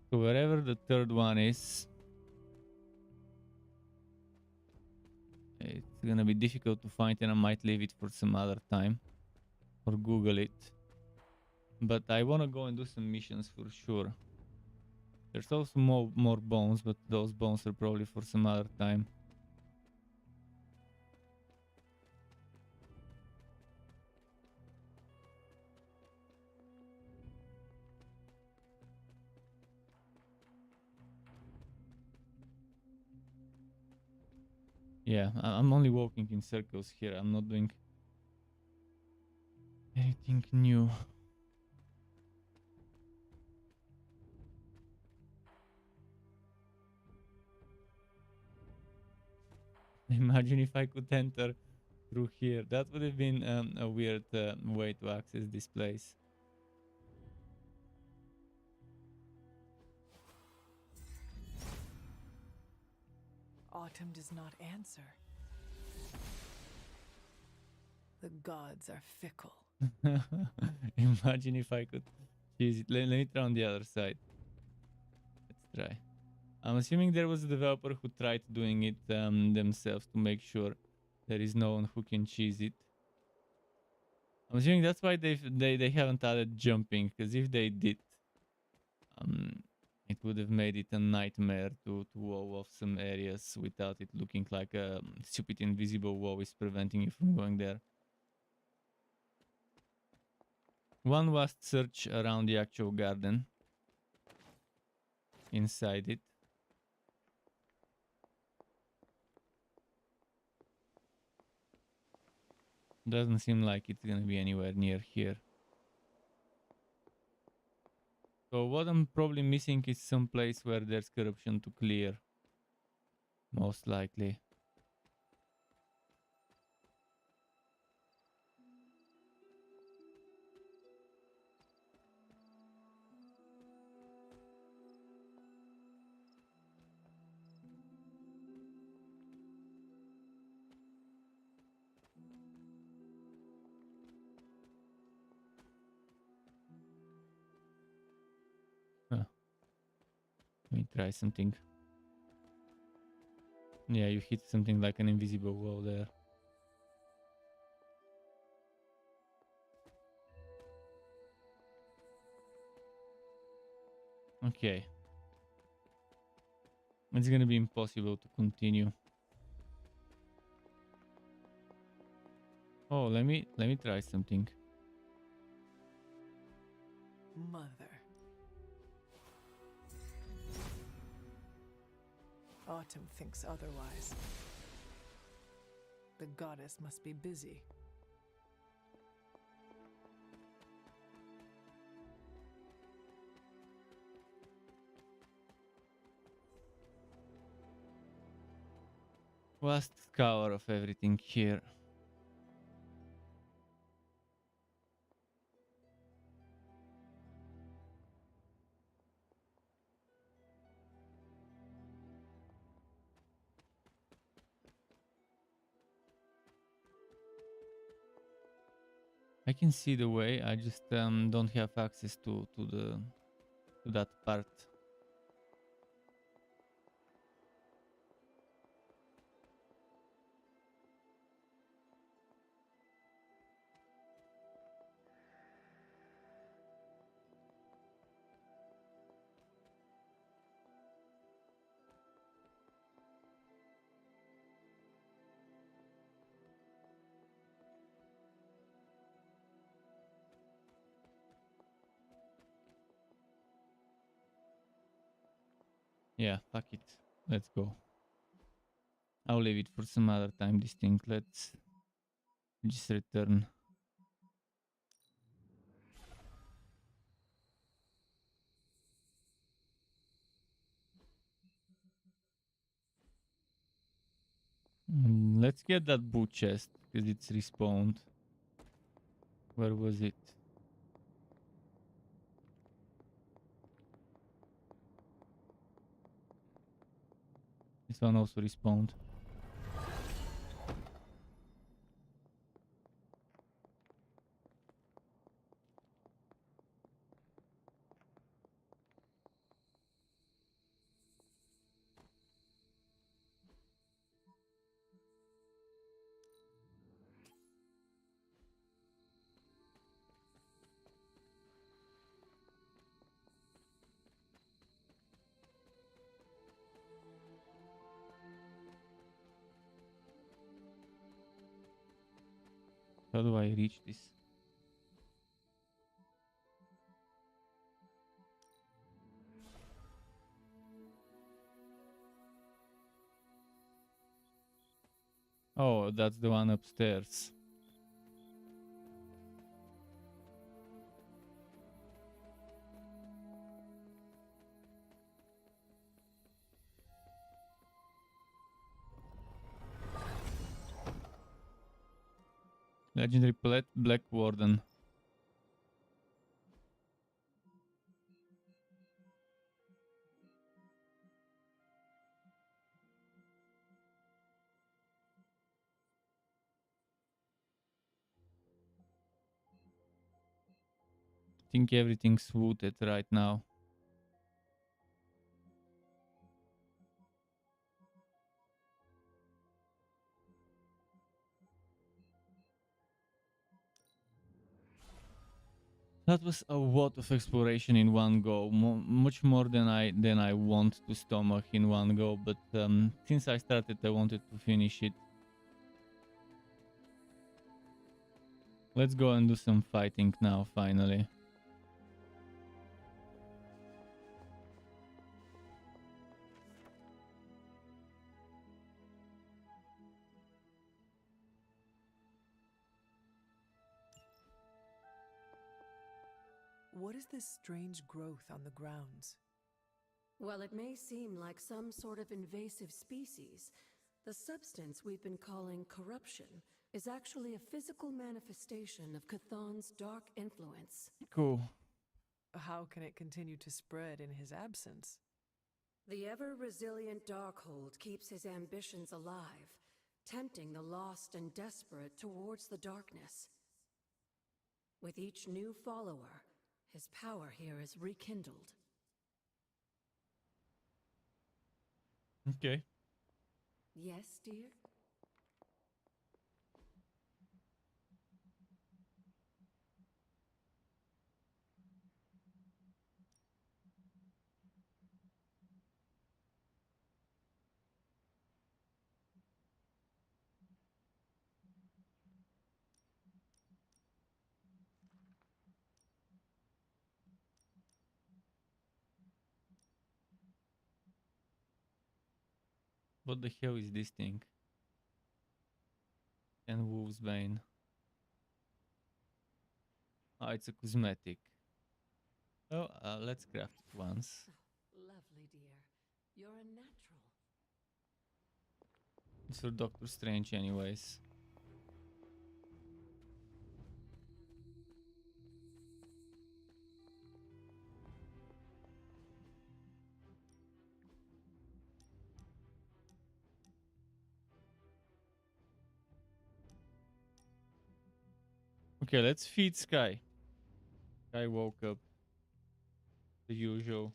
So wherever the third one is, it's gonna be difficult to find, and I might leave it for some other time or Google it. But I wanna go and do some missions for sure. There's also more bones, but those bones are probably for some other time. Yeah, I'm only walking in circles here. I'm not doing anything new. Imagine if I could enter through here. That would have been a weird way to access this place. Autumn does not answer. The gods are fickle. Imagine if I could choose it. Let me try on the other side. Let's try. I'm assuming there was a developer who tried doing it themselves to make sure there is no one who can cheese it. I'm assuming that's why they haven't added jumping, because if they did, it would have made it a nightmare to wall off some areas without it looking like a stupid invisible wall is preventing you from going there. One last search around the actual garden. Inside it. Doesn't seem like it's gonna be anywhere near here. So what I'm probably missing is some place where there's corruption to clear. Most likely. Huh. Let me try something. Yeah, you hit something like an invisible wall there. Okay. It's gonna be impossible to continue. Oh, let me try something. Mother. Autumn thinks otherwise. The goddess must be busy. Vast scour of everything here. I can see the way. I just don't have access to that part. Yeah, fuck it. Let's go. I'll leave it for some other time, this thing. Let's just return. Let's get that boot chest, because it's respawned. Where was it? This one also respawned. How do I reach this? Oh, that's the one upstairs. Legendary Black Warden. I think everything's looted right now. That was a lot of exploration in one go, much more than I want to stomach in one go. But since I started, I wanted to finish it. Let's go and do some fighting now, finally. What is this strange growth on the grounds? While it may seem like some sort of invasive species, the substance we've been calling corruption is actually a physical manifestation of Cthulhu's dark influence. Cool. How can it continue to spread in his absence? The ever-resilient Darkhold keeps his ambitions alive, tempting the lost and desperate towards the darkness. With each new follower, his power here is rekindled. Okay. Yes, dear? What the hell is this thing? And Wolf's Bane. Ah, it's a cosmetic. Oh, let's craft it once. Lovely, dear. You're a natural. It's for Doctor Strange anyways. Okay, let's feed Sky. Sky woke up. The usual.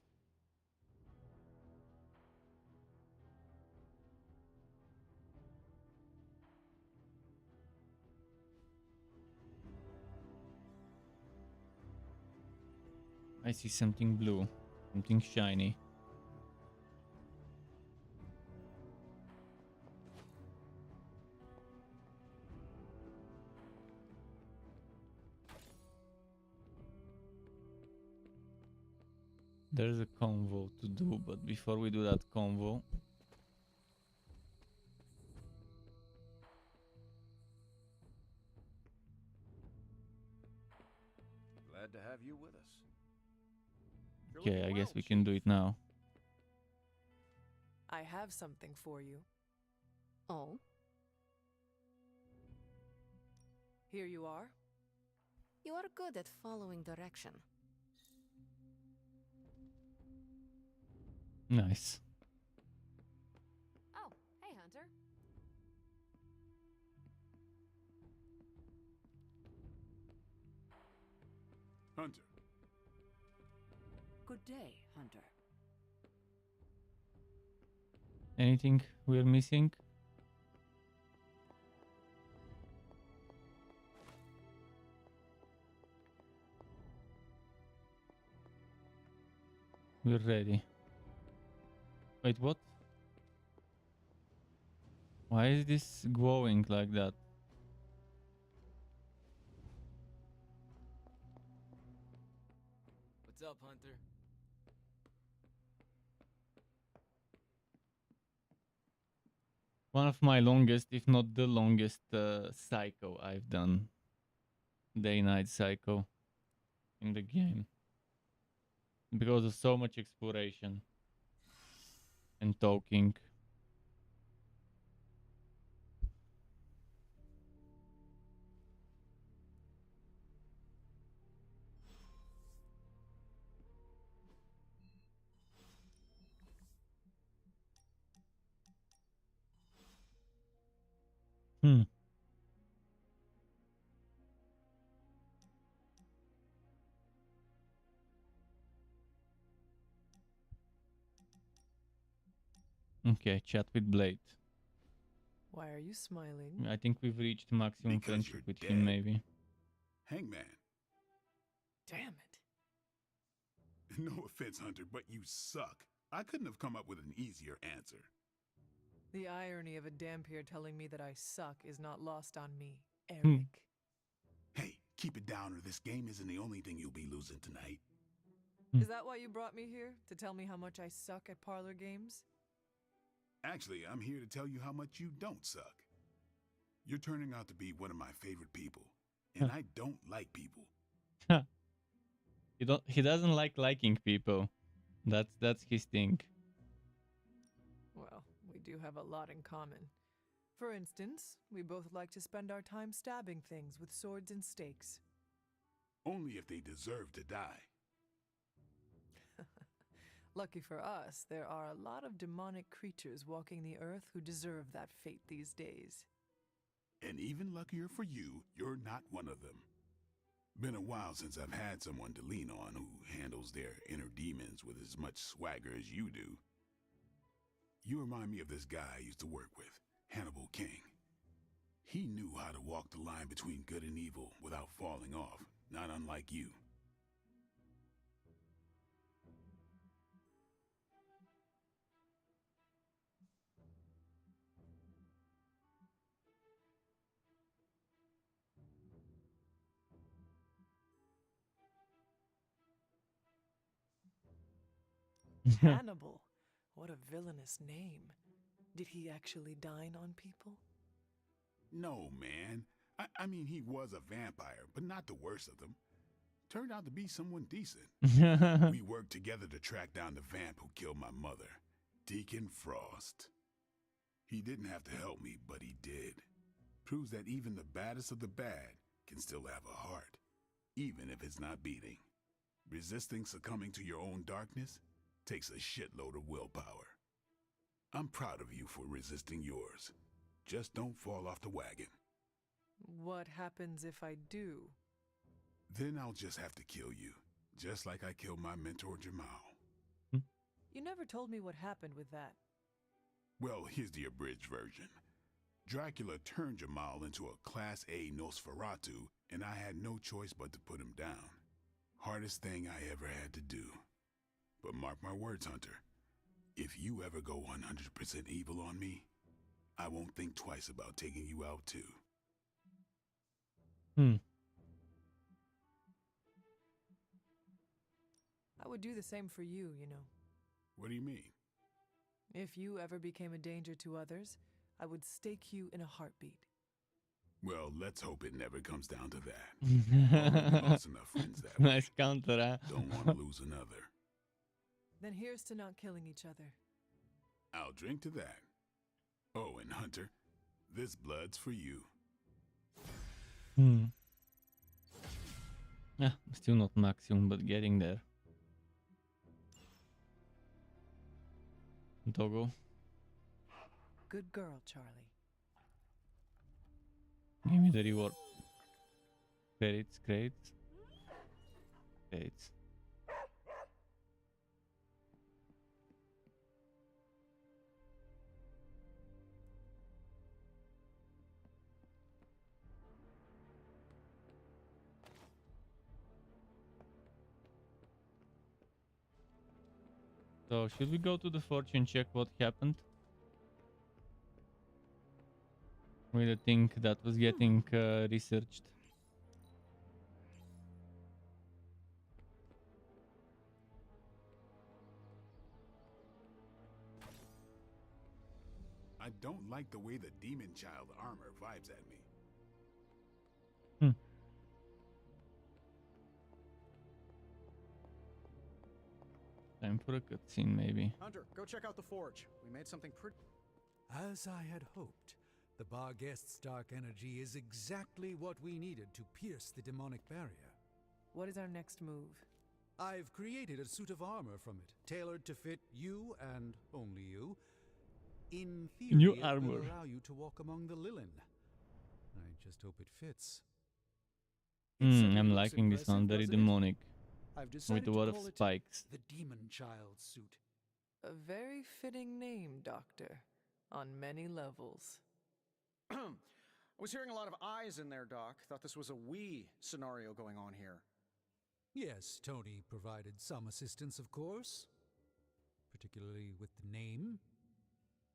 I see something blue. Something shiny. There's a convo to do, but before we do that convo, Glad to have you with us. okay, I guess we can do it now. I have something for you. Oh? Here you are. You are good at following direction. Nice. Oh, hey, Hunter. Hunter. Good day, Hunter. Anything we're missing? We're ready. Wait, what? Why is this glowing like that? What's up, Hunter? One of my longest, if not the longest, psycho I've done. Day-night psycho in the game. Because of so much exploration and talking. Okay, chat with Blade. Why are you smiling? I think we've reached maximum Because friendship you're with dead. him, maybe. Hangman. Damn it. No offense, Hunter, but you suck. I couldn't have come up with an easier answer. The irony of a Dampier telling me that I suck is not lost on me, Eric. Hey, keep it down or this game isn't the only thing you'll be losing tonight. Is that why you brought me here? To tell me how much I suck at parlor games? Actually, I'm here to tell you how much you don't suck. You're turning out to be one of my favorite people, and I don't like people. He doesn't like liking people. That's his thing. Well, we do have a lot in common. For instance, we both like to spend our time stabbing things with swords and stakes. Only if they deserve to die. Lucky for us, there are a lot of demonic creatures walking the earth who deserve that fate these days. And even luckier for you, you're not one of them. Been a while since I've had someone to lean on who handles their inner demons with as much swagger as you do. You remind me of this guy I used to work with, Hannibal King. He knew how to walk the line between good and evil without falling off, not unlike you. Hannibal. What a villainous name. Did he actually dine on people? No, man. I mean, he was a vampire, but not the worst of them. Turned out to be someone decent. We worked together to track down the vamp who killed my mother, Deacon Frost. He didn't have to help me, but he did. Proves that even the baddest of the bad can still have a heart, even if it's not beating. Resisting succumbing to your own darkness takes a shitload of willpower. I'm proud of you for resisting yours. Just don't fall off the wagon. What happens if I do? Then I'll just have to kill you, just like I killed my mentor Jamal. You never told me what happened with that. Well, here's the abridged version. Dracula turned Jamal into a Class A Nosferatu, and I had no choice but to put him down. Hardest thing I ever had to do. But mark my words, Hunter. If you ever go 100% evil on me, I won't think twice about taking you out too. I would do the same for you, you know. What do you mean? If you ever became a danger to others, I would stake you in a heartbeat. Well, let's hope it never comes down to that. Already lost enough friends that way. Nice counter, huh? Don't want to lose another. Then here's to not killing each other. I'll drink to that. Oh, and Hunter, this blood's for you. Still not maximum, but getting there. Doggo. Good girl, Charlie. Give me the reward. Credits, credits. Credits. So, should we go to the forge and check what happened? With the thing that was getting researched. I don't like the way the demon child armor vibes at me. Time for a cutscene, maybe. Hunter, go check out the forge. We made something pretty. As I had hoped, the Barghest's dark energy is exactly what we needed to pierce the demonic barrier. What is our next move? I've created a suit of armor from it, tailored to fit you and only you. In theory, New it armor. will allow you to walk among the Lilin. I just hope it fits. I'm liking this one, very demonic. I've decided With a lot to of call it spikes. the Demon Child suit. A very fitting name, Doctor. On many levels. I was hearing a lot of eyes in there, Doc. Thought this was a we scenario going on here. Yes, Tony provided some assistance, of course. Particularly with the name.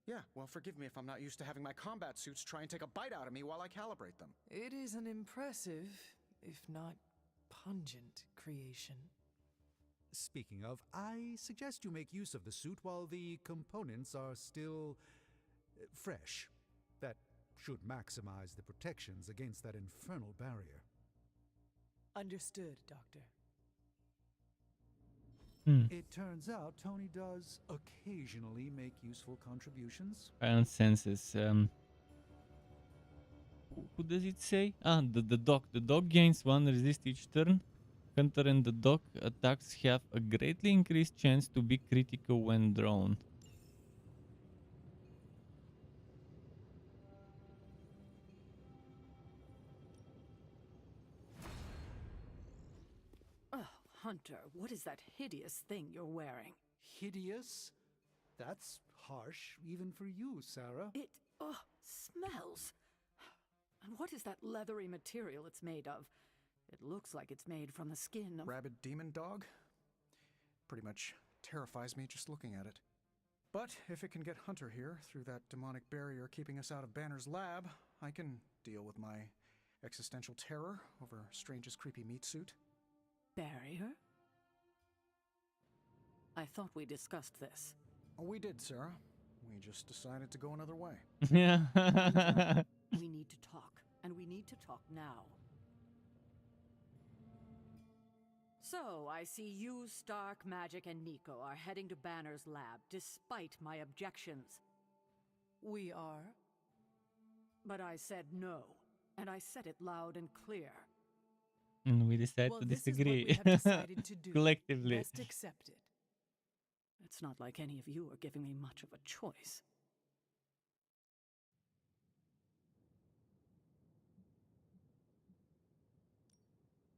Yeah, well, forgive me if I'm not used to having my combat suits try and take a bite out of me while I calibrate them. It is an impressive, if not pungent, creation. Speaking of, I suggest you make use of the suit while the components are still fresh. That should maximize the protections against that infernal barrier. Understood, Doctor. It turns out Tony does occasionally make useful contributions. Iron senses. Who does it say? The dog. The dog gains 1 resist each turn. Hunter and the dog attacks have a greatly increased chance to be critical when drawn. Oh, Hunter, what is that hideous thing you're wearing? Hideous? That's harsh, even for you, Sarah. It, smells. And what is that leathery material it's made of? It looks like it's made from the skin of... Rabid demon dog? Pretty much terrifies me just looking at it. But if it can get Hunter here through that demonic barrier keeping us out of Banner's lab, I can deal with my existential terror over Strange's creepy meat suit. Barrier? I thought we discussed this. Oh, we did, Sarah. We just decided to go another way. Yeah. We need to talk, and we need to talk now. So, I see you, Stark, Magic, and Nico are heading to Banner's lab, despite my objections. We are. But I said no, and I said it loud and clear. And we decide Well, to this is what disagree we have decided to do. collectively. Best accept it. It's not like any of you are giving me much of a choice.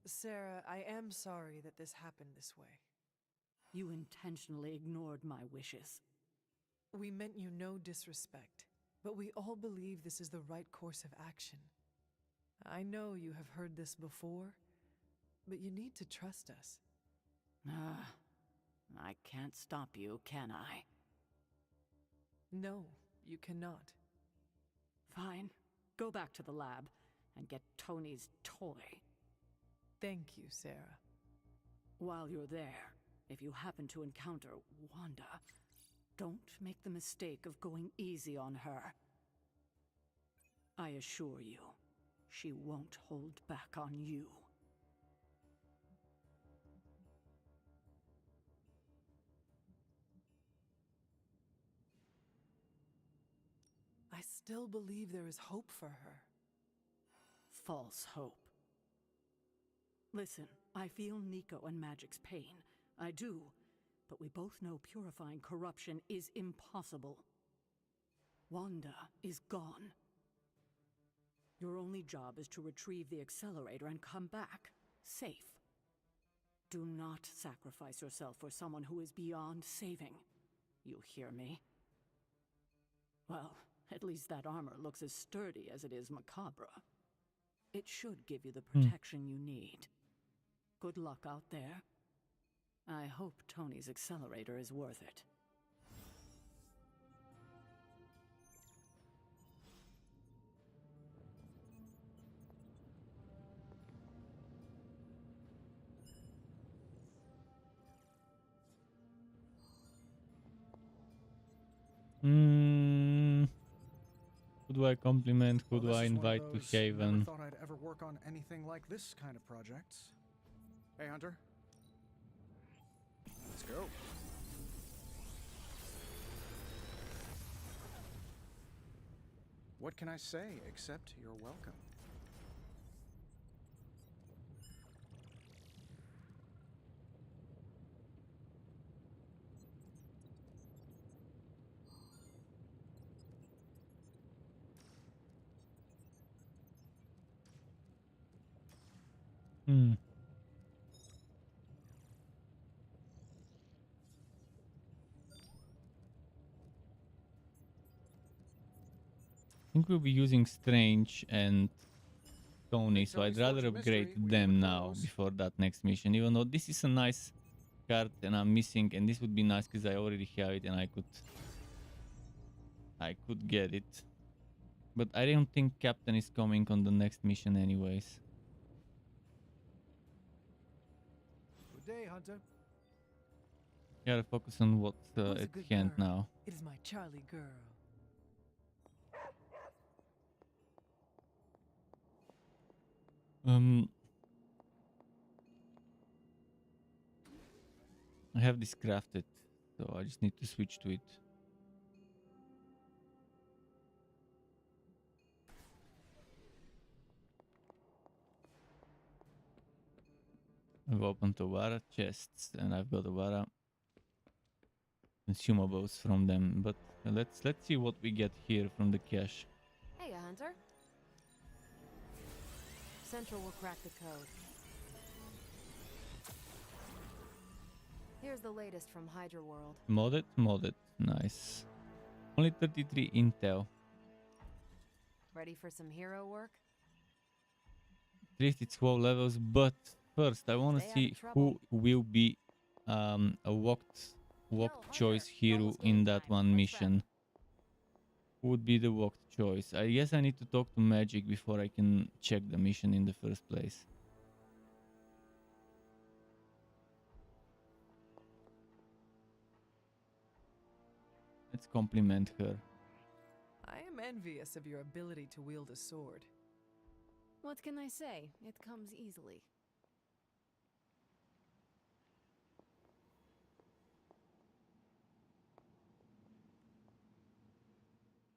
Sarah, I am sorry that this happened this way. You intentionally ignored my wishes. We meant you no disrespect, but we all believe this is the right course of action. I know you have heard this before, but you need to trust us. I can't stop you, can I? No, you cannot. Fine. Go back to the lab and get Tony's toy. Thank you, Sarah. While you're there, if you happen to encounter Wanda, don't make the mistake of going easy on her. I assure you, she won't hold back on you. I still believe there is hope for her. False hope. Listen, I feel Nico and Magic's pain. I do. But we both know purifying corruption is impossible. Wanda is gone. Your only job is to retrieve the accelerator and come back, safe. Do not sacrifice yourself for someone who is beyond saving. You hear me? Well, at least that armor looks as sturdy as it is macabre. It should give you the protection you need. Good luck out there. I hope Tony's accelerator is worth it. Who do I compliment? Who Well, do this I is one of invite to those, never Haven? thought I'd ever work on anything like this kind of project. Hey, Hunter. Let's go. What can I say except you're welcome? I think we'll be using Strange and Tony, so I'd rather upgrade them now before that next mission. Even though this is a nice card and I'm missing, and this would be nice because I already have it and I could get it. But I don't think Captain is coming on the next mission anyways. Good day, Hunter. Gotta focus on what's Who's a at good hand girl? now. It is my Charlie girl. I have this crafted, so I just need to switch to it. I've opened the Vara chests and I've got the Vara consumables from them, but let's see what we get here from the cache. Hey, Hunter. Central will crack the code. Here's the latest from Hydra World. Modded, nice. Only 33 intel. Ready for some hero work? At least it's 12 levels, but first I want to see who will be a walked choice hero in that one mission. Who would be the walked choice? I guess I need to talk to Magic before I can check the mission in the first place. Let's compliment her. I am envious of your ability to wield a sword. What can I say? It comes easily.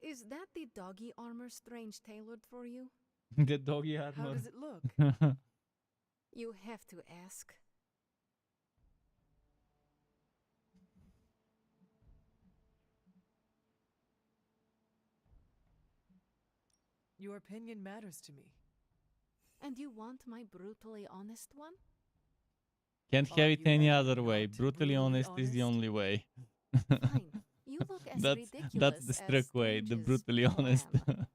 Is that the doggy armor Strange tailored for you? The doggy armor. How does it look? You have to ask. Your opinion matters to me. And you want my brutally honest one? Can't have it any other way. Brutally honest is the only way. Fine. You look as that's ridiculous the as Struck way, the Strange's brutally honest. plan.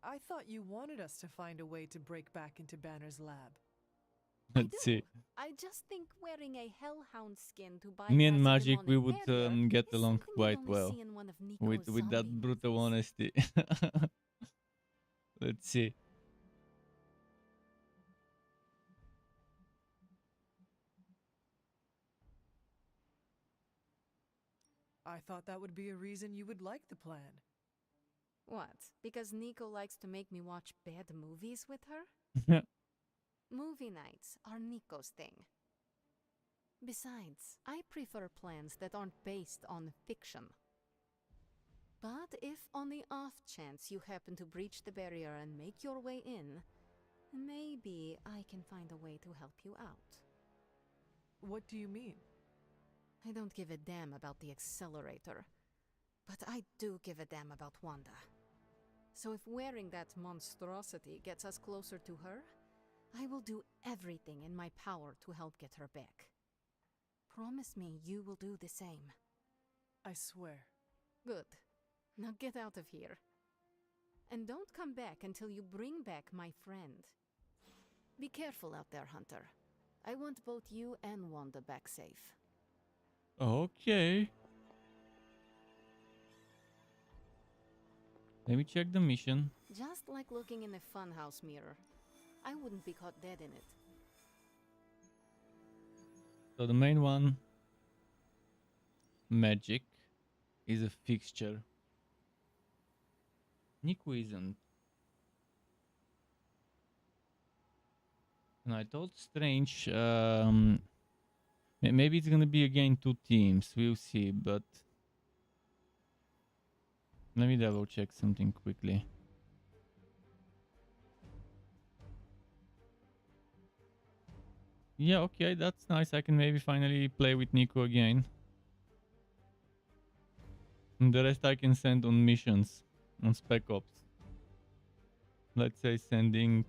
I thought you wanted us to find a way to break back into Banner's lab. Let's see. I just think wearing a hellhound skin to bypass Me and a Magic, we demonic would barrier get is along something quite you'd only well see in one of with Nico's that zombie brutal movies. honesty. Let's see. I thought that would be a reason you would like the plan. What? Because Nico likes to make me watch bad movies with her? Movie nights are Nico's thing. Besides, I prefer plans that aren't based on fiction. But if on the off chance you happen to breach the barrier and make your way in, maybe I can find a way to help you out. What do you mean? I don't give a damn about the accelerator, but I do give a damn about Wanda. So if wearing that monstrosity gets us closer to her, I will do everything in my power to help get her back. Promise me you will do the same. I swear. Good. Now get out of here. And don't come back until you bring back my friend. Be careful out there, Hunter. I want both you and Wanda back safe. Okay. Let me check the mission. Just like looking in a funhouse mirror. I wouldn't be caught dead in it. So the main one, Magic, is a fixture. Nico isn't. And I told Strange, maybe it's gonna be again 2 teams, we'll see, but let me double check something quickly. Yeah, okay, that's nice. I can maybe finally play with Nico again. And the rest I can send on missions, on Spec Ops. Let's say sending...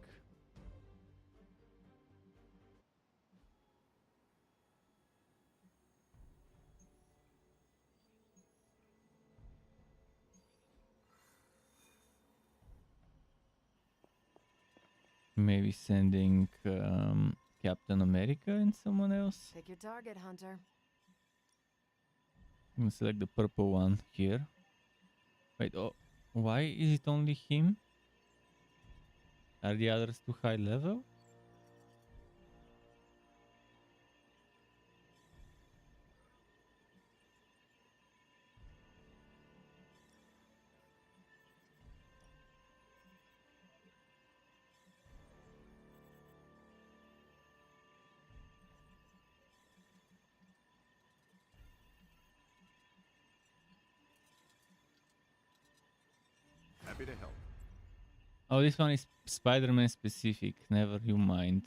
Maybe sending Captain America and someone else. Pick your target, Hunter. I'm gonna select the purple one here. Wait, oh, why is it only him? Are the others too high level? Happy to help. Oh, this one is Spider-Man specific. Never you mind.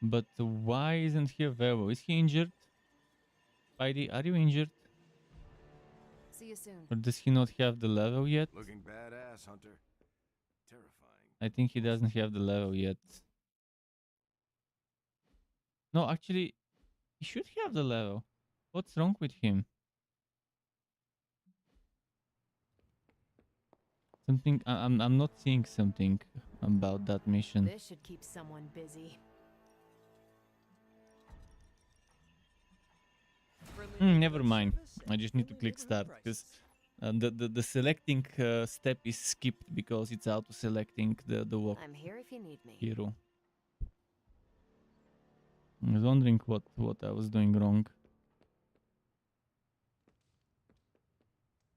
But why isn't he available? Is he injured? Spidey, are you injured? See you soon. Or does he not have the level yet? Looking badass, Hunter. Terrifying. I think he doesn't have the level yet. No, actually, he should have the level. What's wrong with him? Something I'm not seeing something about that mission. This should keep someone busy. Never mind. I just need to click start because the selecting step is skipped because it's auto selecting the walk I'm here if you need me. hero. I was wondering what I was doing wrong.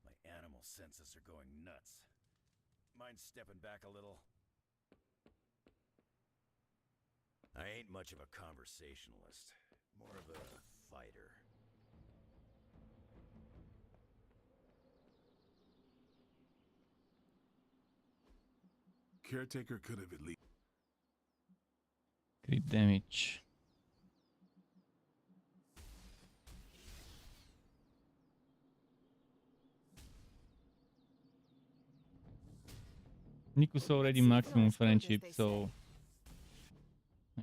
My senses are going nuts. Mind stepping back a little? I ain't much of a conversationalist, more of a fighter. Caretaker could have at least... Crit damage. Niku's already maximum friendship, so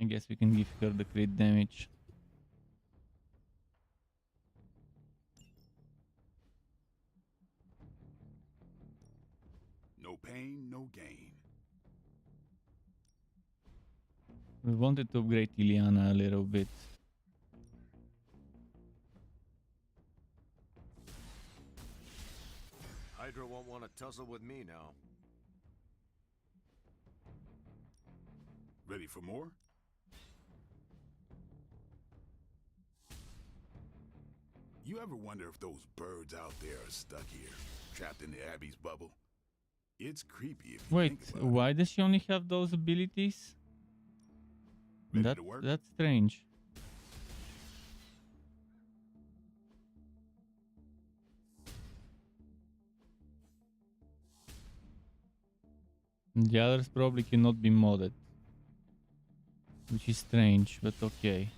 I guess we can give her the crit damage. No pain, no gain. We wanted to upgrade Ileana a little bit. Hydra won't want to tussle with me now. Ready for more? You ever wonder if those birds out there are stuck here, trapped in the Abbey's bubble? It's creepy if you Wait, think about it. why does she only have those abilities? Ready to work? That's strange. The others probably cannot be modded, which is strange, but okay.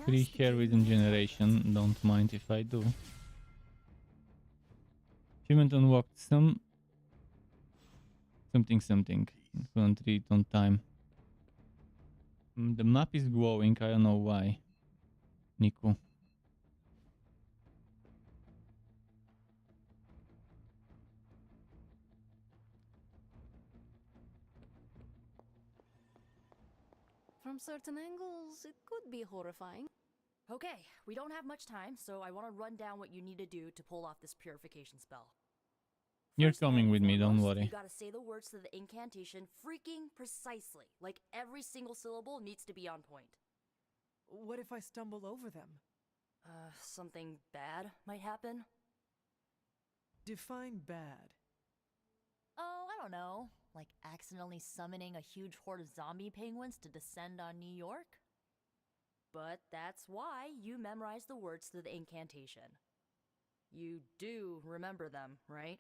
Free hair within generation, don't mind if I do. Achievement unlocked something. Couldn't read on time. The map is glowing, I don't know why. Niku. From certain angles, it could be horrifying. Okay, we don't have much time, so I want to run down what you need to do to pull off this purification spell. You're First and coming with me, don't foremost, worry. You gotta say the words to the incantation freaking precisely. Like every single syllable needs to be on point. What if I stumble over them? Something bad might happen. Define bad. Oh, I don't know. Like accidentally summoning a huge horde of zombie penguins to descend on New York? But that's why you memorize the words to the incantation. You do remember them, right?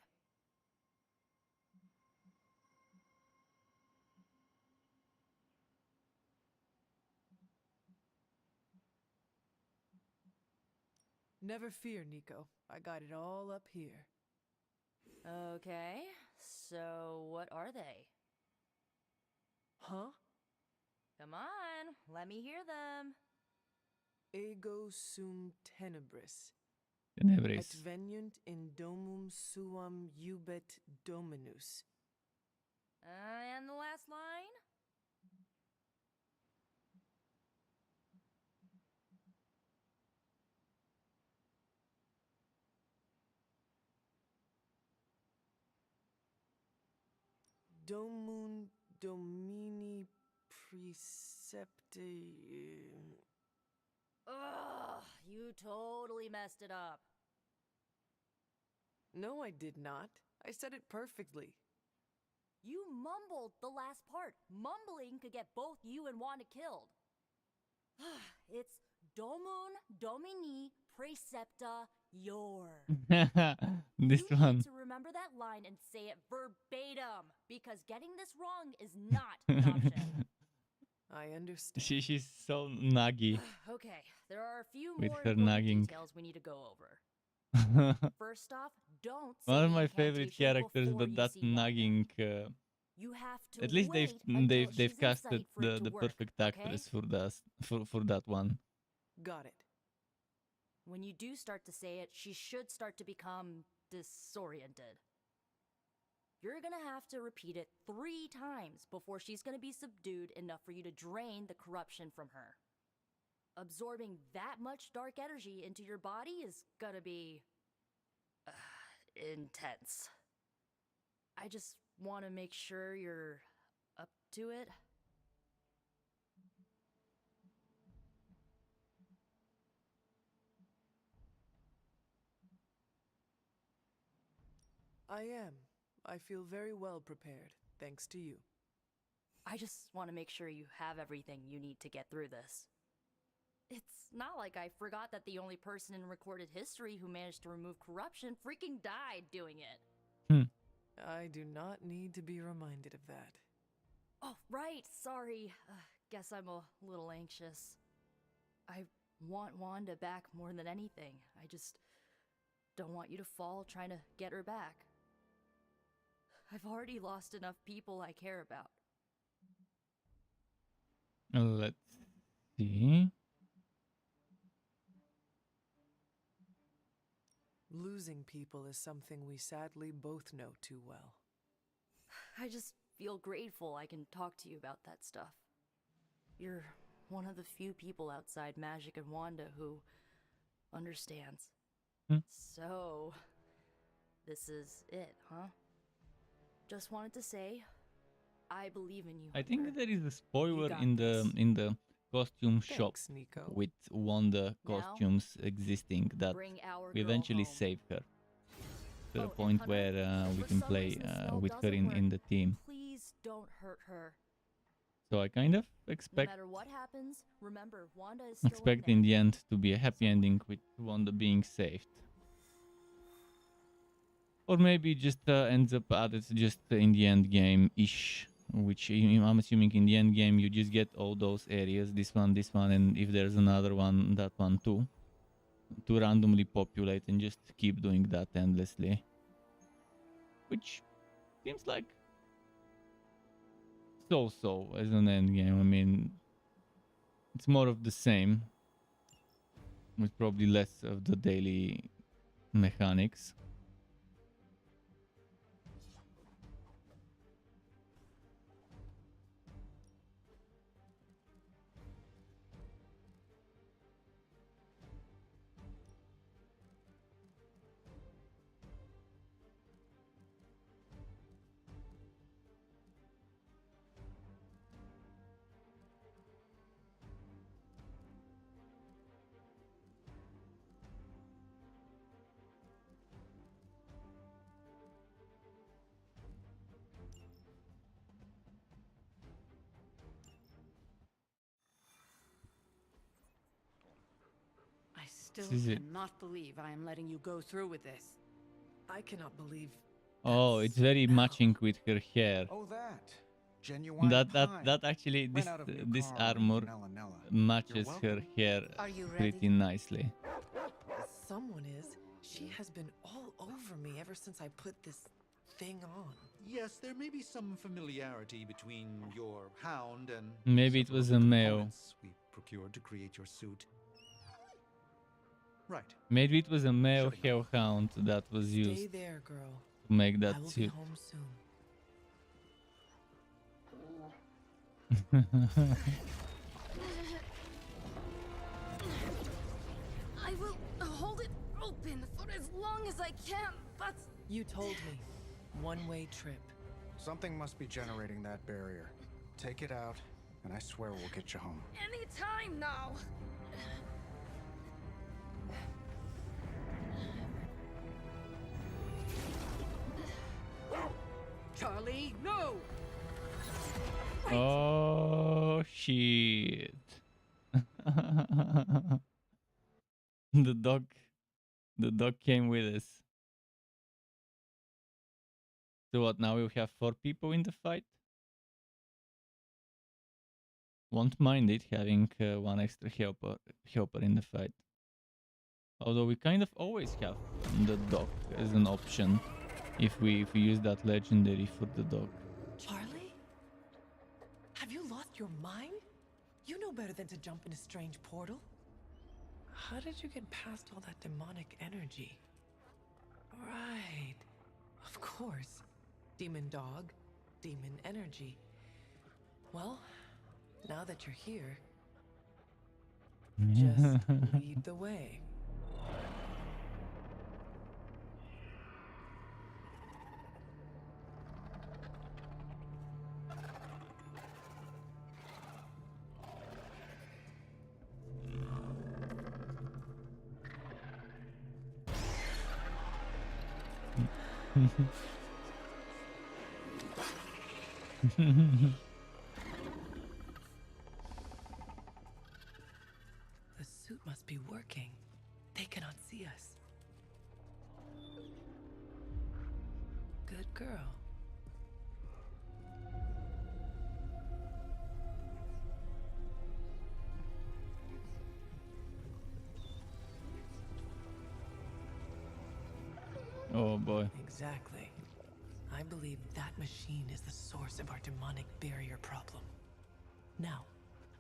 Never fear, Nico. I got it all up here. Okay, so what are they? Huh? Come on, let me hear them. Ego sum tenebris. Tenebris. Et veniunt in domum suam jubet dominus. And the last line? Domum domini precepte. Ugh, you totally messed it up. No, I did not. I said it perfectly. You mumbled the last part. Mumbling could get both you and Wanda killed. It's Domun Domini Precepta Your. This you one. need to remember that line and say it verbatim, because getting this wrong is not an option. I understand. She's so naggy. Okay, there are a few With more her important nagging. details we need to go over. First off, don't say One of the my favorite incantation characters, before but you that see Wanda. nagging. You have to At least wait until they've she's in casted sight for it to the work, perfect actress for that one. Got it. When you do start to say it, she should start to become disoriented. you're gonna have to repeat it 3 times before she's gonna be subdued enough for you to drain the corruption from her. Absorbing that much dark energy into your body is gonna be intense. I just want to make sure you're up to it. I am. I feel very well prepared, thanks to you. I just want to make sure you have everything you need to get through this. It's not like I forgot that the only person in recorded history who managed to remove corruption freaking died doing it. I do not need to be reminded of that. Oh, right, sorry. Guess I'm a little anxious. I want Wanda back more than anything. I just don't want you to fall trying to get her back. I've already lost enough people I care about. Let's see. Losing people is something we sadly both know too well. I just feel grateful I can talk to you about that stuff. You're one of the few people outside Magic and Wanda who understands. So, this is it, huh? Just wanted to say, I believe in you. I think Hunter. there is a spoiler got in the costume shop Thanks, Nico. with Wanda Now, costumes existing that bring our we girl eventually home. save her to the Oh, point and where Hunter, we for can some play reason the spell with her doesn't in work. the team. Please don't hurt her. So I kind of No expect matter what happens, remember Wanda is still expect in in the end to be a happy ending with Wanda being saved. Or maybe just ends up added just in the end game-ish, which I'm assuming in the end game you just get all those areas, this one, and if there's another one, that one too, to randomly populate and just keep doing that endlessly. Which seems like so-so as an end game. I mean, it's more of the same, with probably less of the daily mechanics. I still This is it. cannot believe I am letting you go through with this. I cannot believe. Oh, it's very matching with her hair. Oh, that. Genuine That actually this Ran out of new this car with armor Nella Nella. matches You're her welcome. hair Are you pretty ready? nicely. Someone is. She has been all over me ever since I put this thing on. Yes, there may be some familiarity between your hound and Maybe it several was of a the male. components we procured to create your suit. Right. Maybe it was a male hellhound that was Stay used there, girl. to make I that will be suit. home soon. I will hold it open for as long as I can, but... You told me. One-way trip. Something must be generating that barrier. Take it out, and I swear we'll get you home. Any time now! Charlie, no! Oh shit. The dog came with us. So what, now we have 4 people in the fight? Won't mind it having one extra helper in the fight. Although we kind of always have the dog as an option if we use that legendary for the dog. Charlie? Have you lost your mind? You know better than to jump in a strange portal. How did you get past all that demonic energy? Right. Of course. Demon dog, demon energy. Well, now that you're here, just lead the way. The suit must be working. They cannot see us. Good girl. Oh boy. Exactly. I believe that machine is the source of our demonic barrier problem. Now,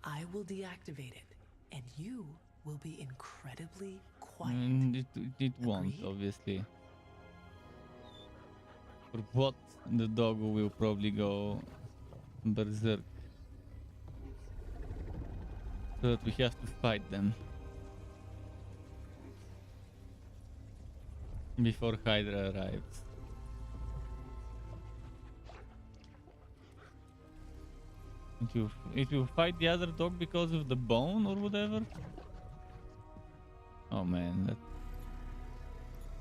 I will deactivate it, and you will be incredibly quiet. It won't, obviously. For what? The dog will probably go berserk. So that we have to fight them before Hydra arrives. It will fight the other dog because of the bone or whatever? Oh man, that's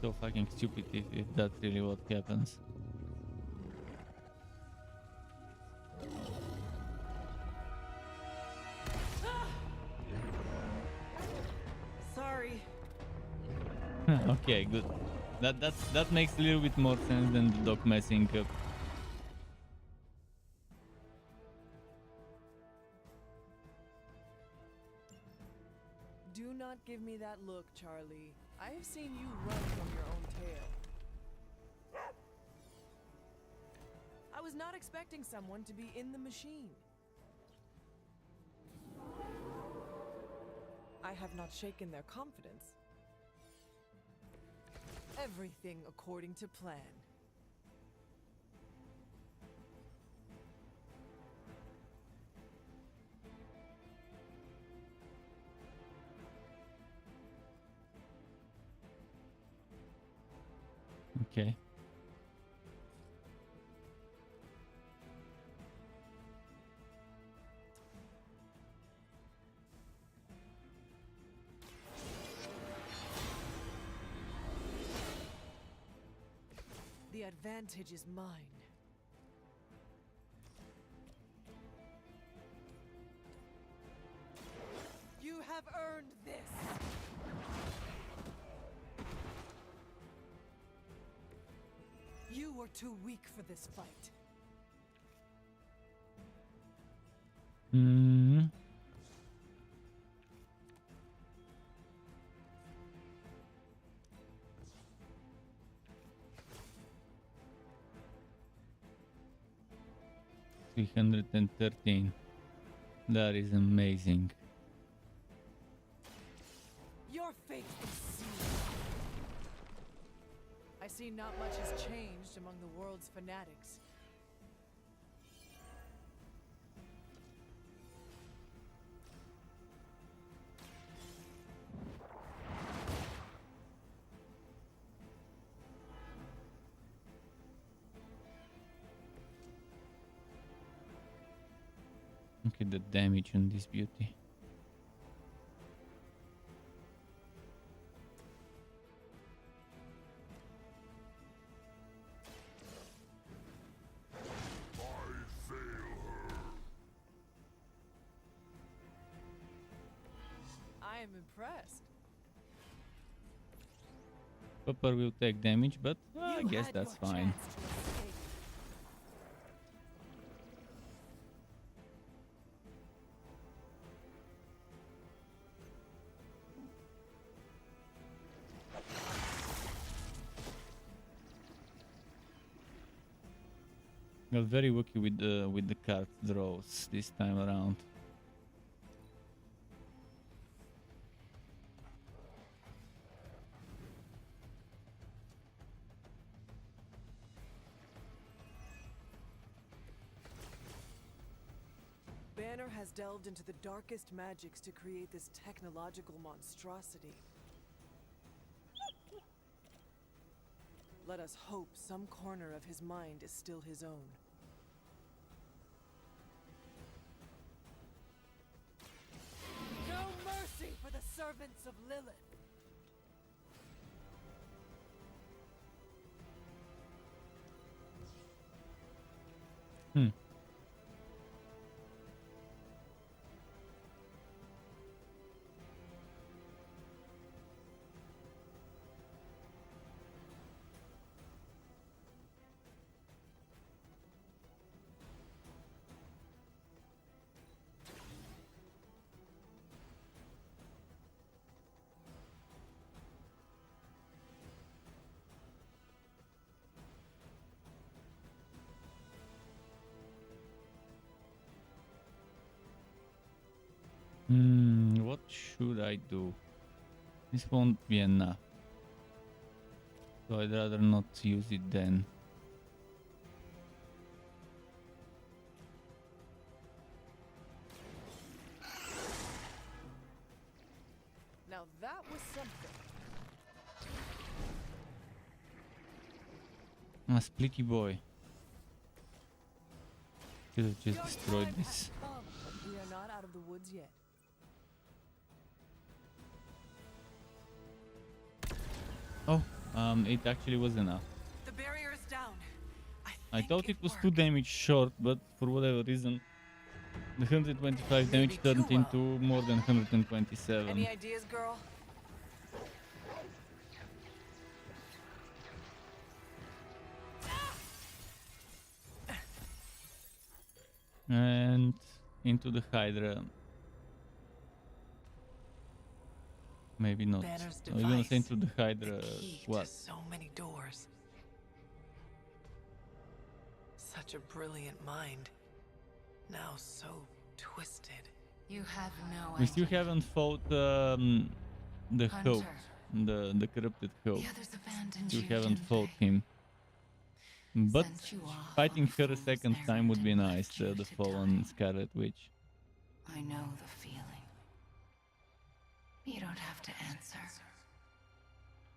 so fucking stupid if that's really what happens. Sorry. Okay, good. That makes a little bit more sense than the dog messing up. Do not give me that look, Charlie. I have seen you run from your own tail. I was not expecting someone to be in the machine. I have not shaken their confidence. Everything according to plan. Okay. The advantage is mine. You have earned this. You were too weak for this fight. Hmm. $313. That is amazing. Your fate is sealed. I see not much has changed among the world's fanatics. Look at the damage on this beauty. I am impressed. Pepper will take damage, but I guess that's fine. Got very lucky with the card draws this time around. Banner has delved into the darkest magics to create this technological monstrosity. Let us hope some corner of his mind is still his own. No mercy for the servants of Lilith! What should I do? This won't be enough. So I'd rather not use it then. Now that was something. A splicky boy. Could have just destroyed this. We are not out of the woods yet. Oh, it actually was enough. The barrier is down. I thought it was 2 damage short, but for whatever reason, the 125 damage turned into more than 127. Any ideas, girl? And into the Hydra. Maybe not. I was gonna say into the Hydra. What? So many doors. Such a brilliant mind. Now so twisted. You have no We still haven't fought the Hope, the corrupted Hope. Still haven't fought him. But fighting her a second time would be nice, the fallen Scarlet Witch. I know the feeling. You don't have to answer.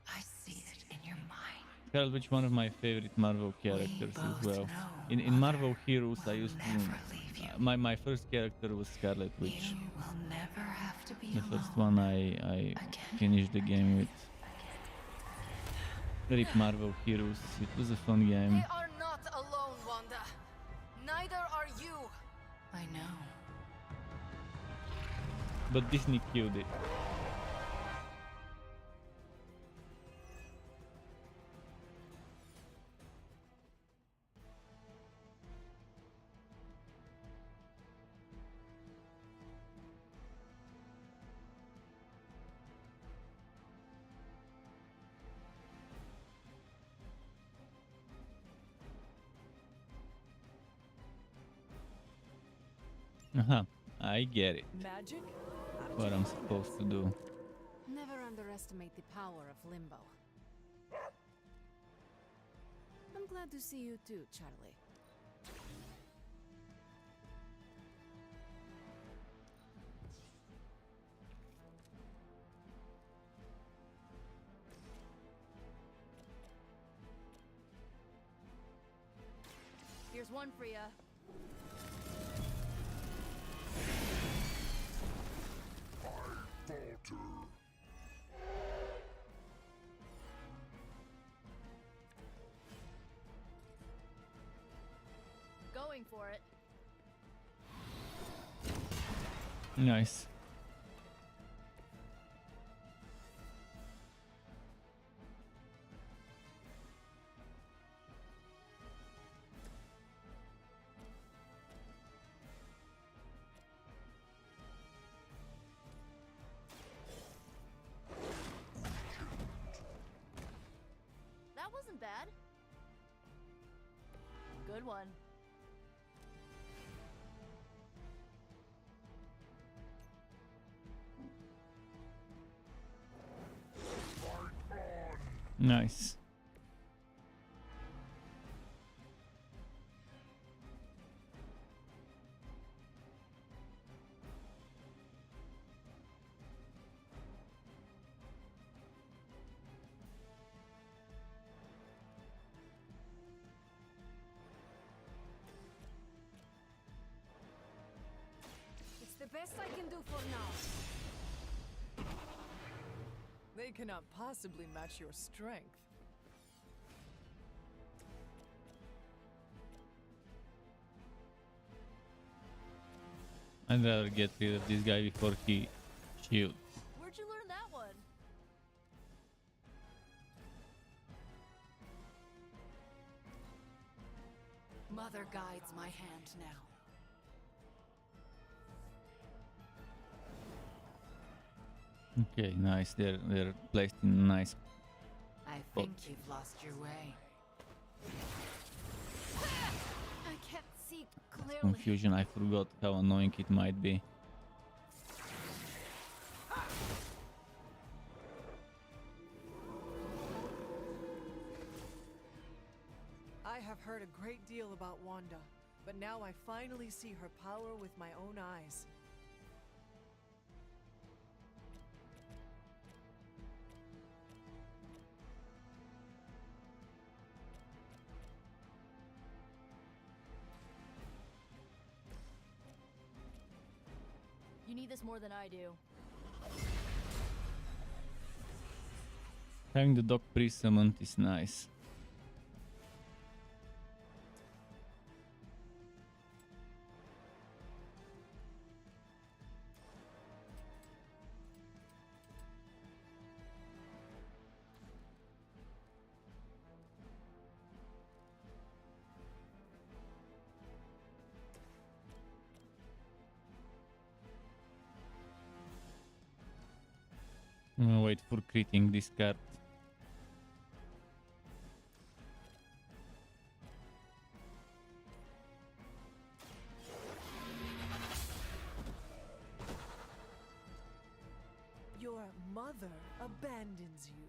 I see it in your mind. Scarlet Witch, one of my favorite Marvel characters as well. In Marvel Heroes, I used to... my first character was Scarlet Witch. You will never have to be The first one I finished the game with. Rip Marvel Heroes, it was a fun game. They are not alone, Wanda. Neither are you. I know. But Disney killed it. I get it. Magic? What I'm supposed to do. Never underestimate the power of Limbo. I'm glad to see you too, Charlie. Here's one for ya. Going for it. Nice. That wasn't bad. Good one. Nice. best I can do for now. They cannot possibly match your strength. I'd rather get rid of this guy before he shields. Where'd you learn that one? Mother guides my hand now. Okay, nice. They're placed in a nice. I think you've lost your way. I can't see clearly. Confusion. I forgot how annoying it might be. I have heard a great deal about Wanda, but now I finally see her power with my own eyes. You need this more than I do. Having the dog pre-summoned is nice. I'm gonna wait for critting this card. Your mother abandons you.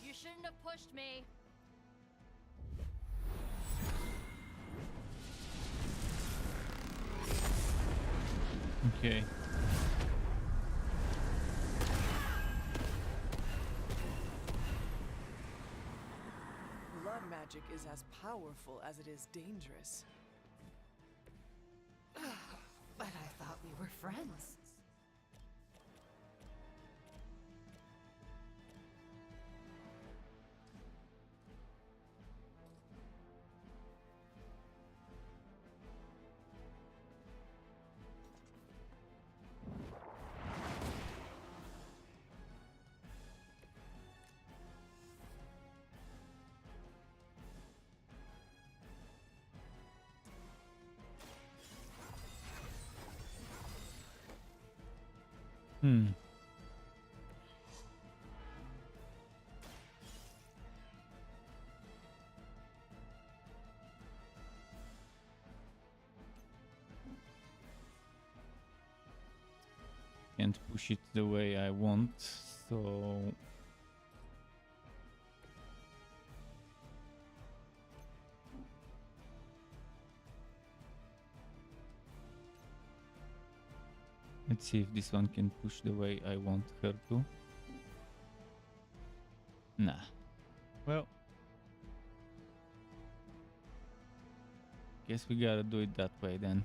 You shouldn't have pushed me. Okay. Blood magic is as powerful as it is dangerous. But I thought we were friends. Can't push it the way I want, so let's see if this one can push the way I want her to. Nah. Well, guess we gotta do it that way then.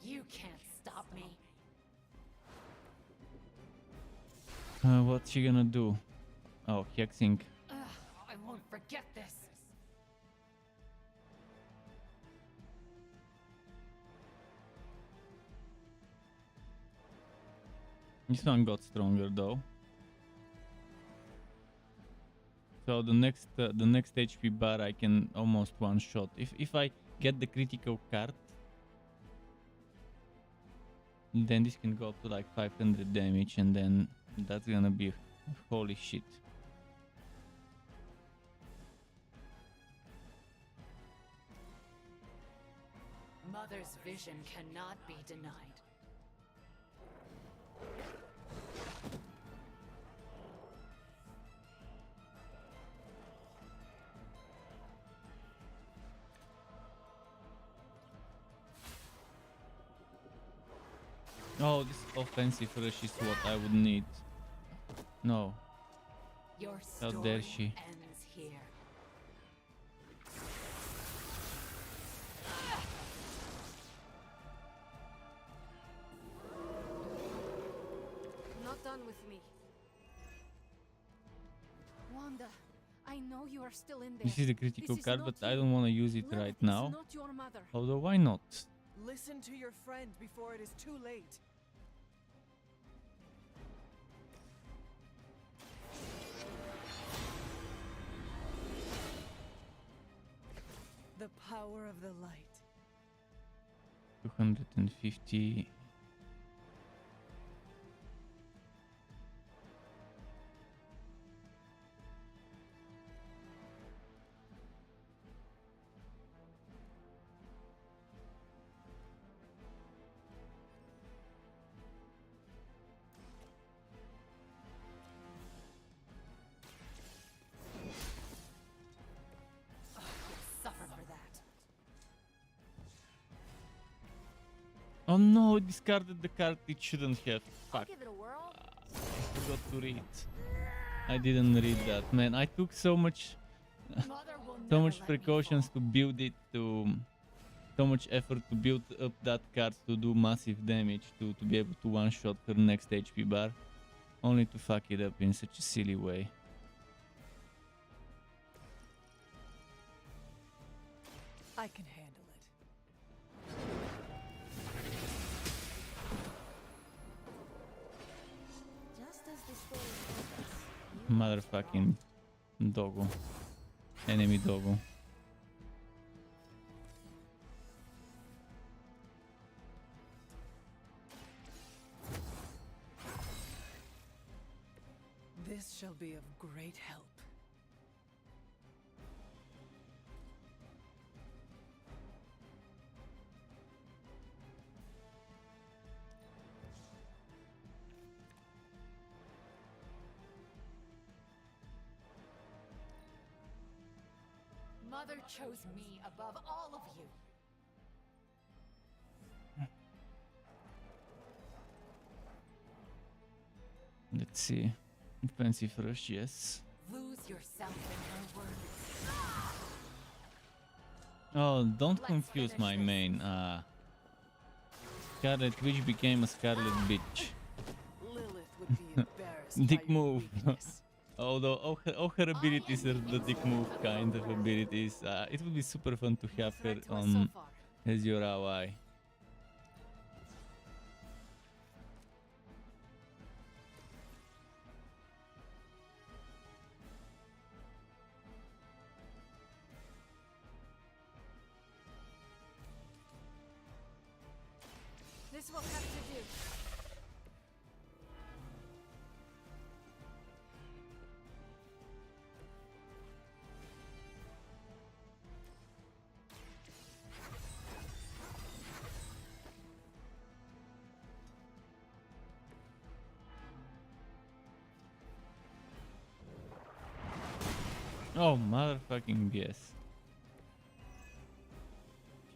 You can't stop me. What's she gonna do? Oh, hexing. I won't forget this. This one got stronger though. So the next HP bar I can almost one shot. If I get the critical card, then this can go up to like 500 damage, and then that's gonna be holy shit. Mother's vision cannot be denied. Oh, this offensive rush is what I would need. No. Your How story dare she? ends here. Not done with me. Wanda, I know you are still in there. This is a critical This is card, not but you. I don't want to use it Lilith right is now. not your mother. Although, why not? Listen to your friend before it is too late. The power of the light. 250. Suffer for that. Oh no, I discarded the card it shouldn't have. I'll Fuck. give it a whirl. I forgot to read. I didn't read that, man. I took so much so much precautions to build it, so much effort to build up that card to do massive damage, to be able to one-shot her next HP bar, only to fuck it up in such a silly way. I can handle it. Just as the story told us, Motherfucking doggo. Enemy doggo. This shall be of great help. Mother chose me above all of you. Let's see. Offensive rush, yes. Lose yourself in her words. Oh, don't confuse my main. Scarlet Witch became a Scarlet Bitch. Lilith would be embarrassed Dick by your move. weakness. Although all her abilities are the dick move kind of abilities, it would be super fun to have her as your ally. This will have to do. Oh, motherfucking yes.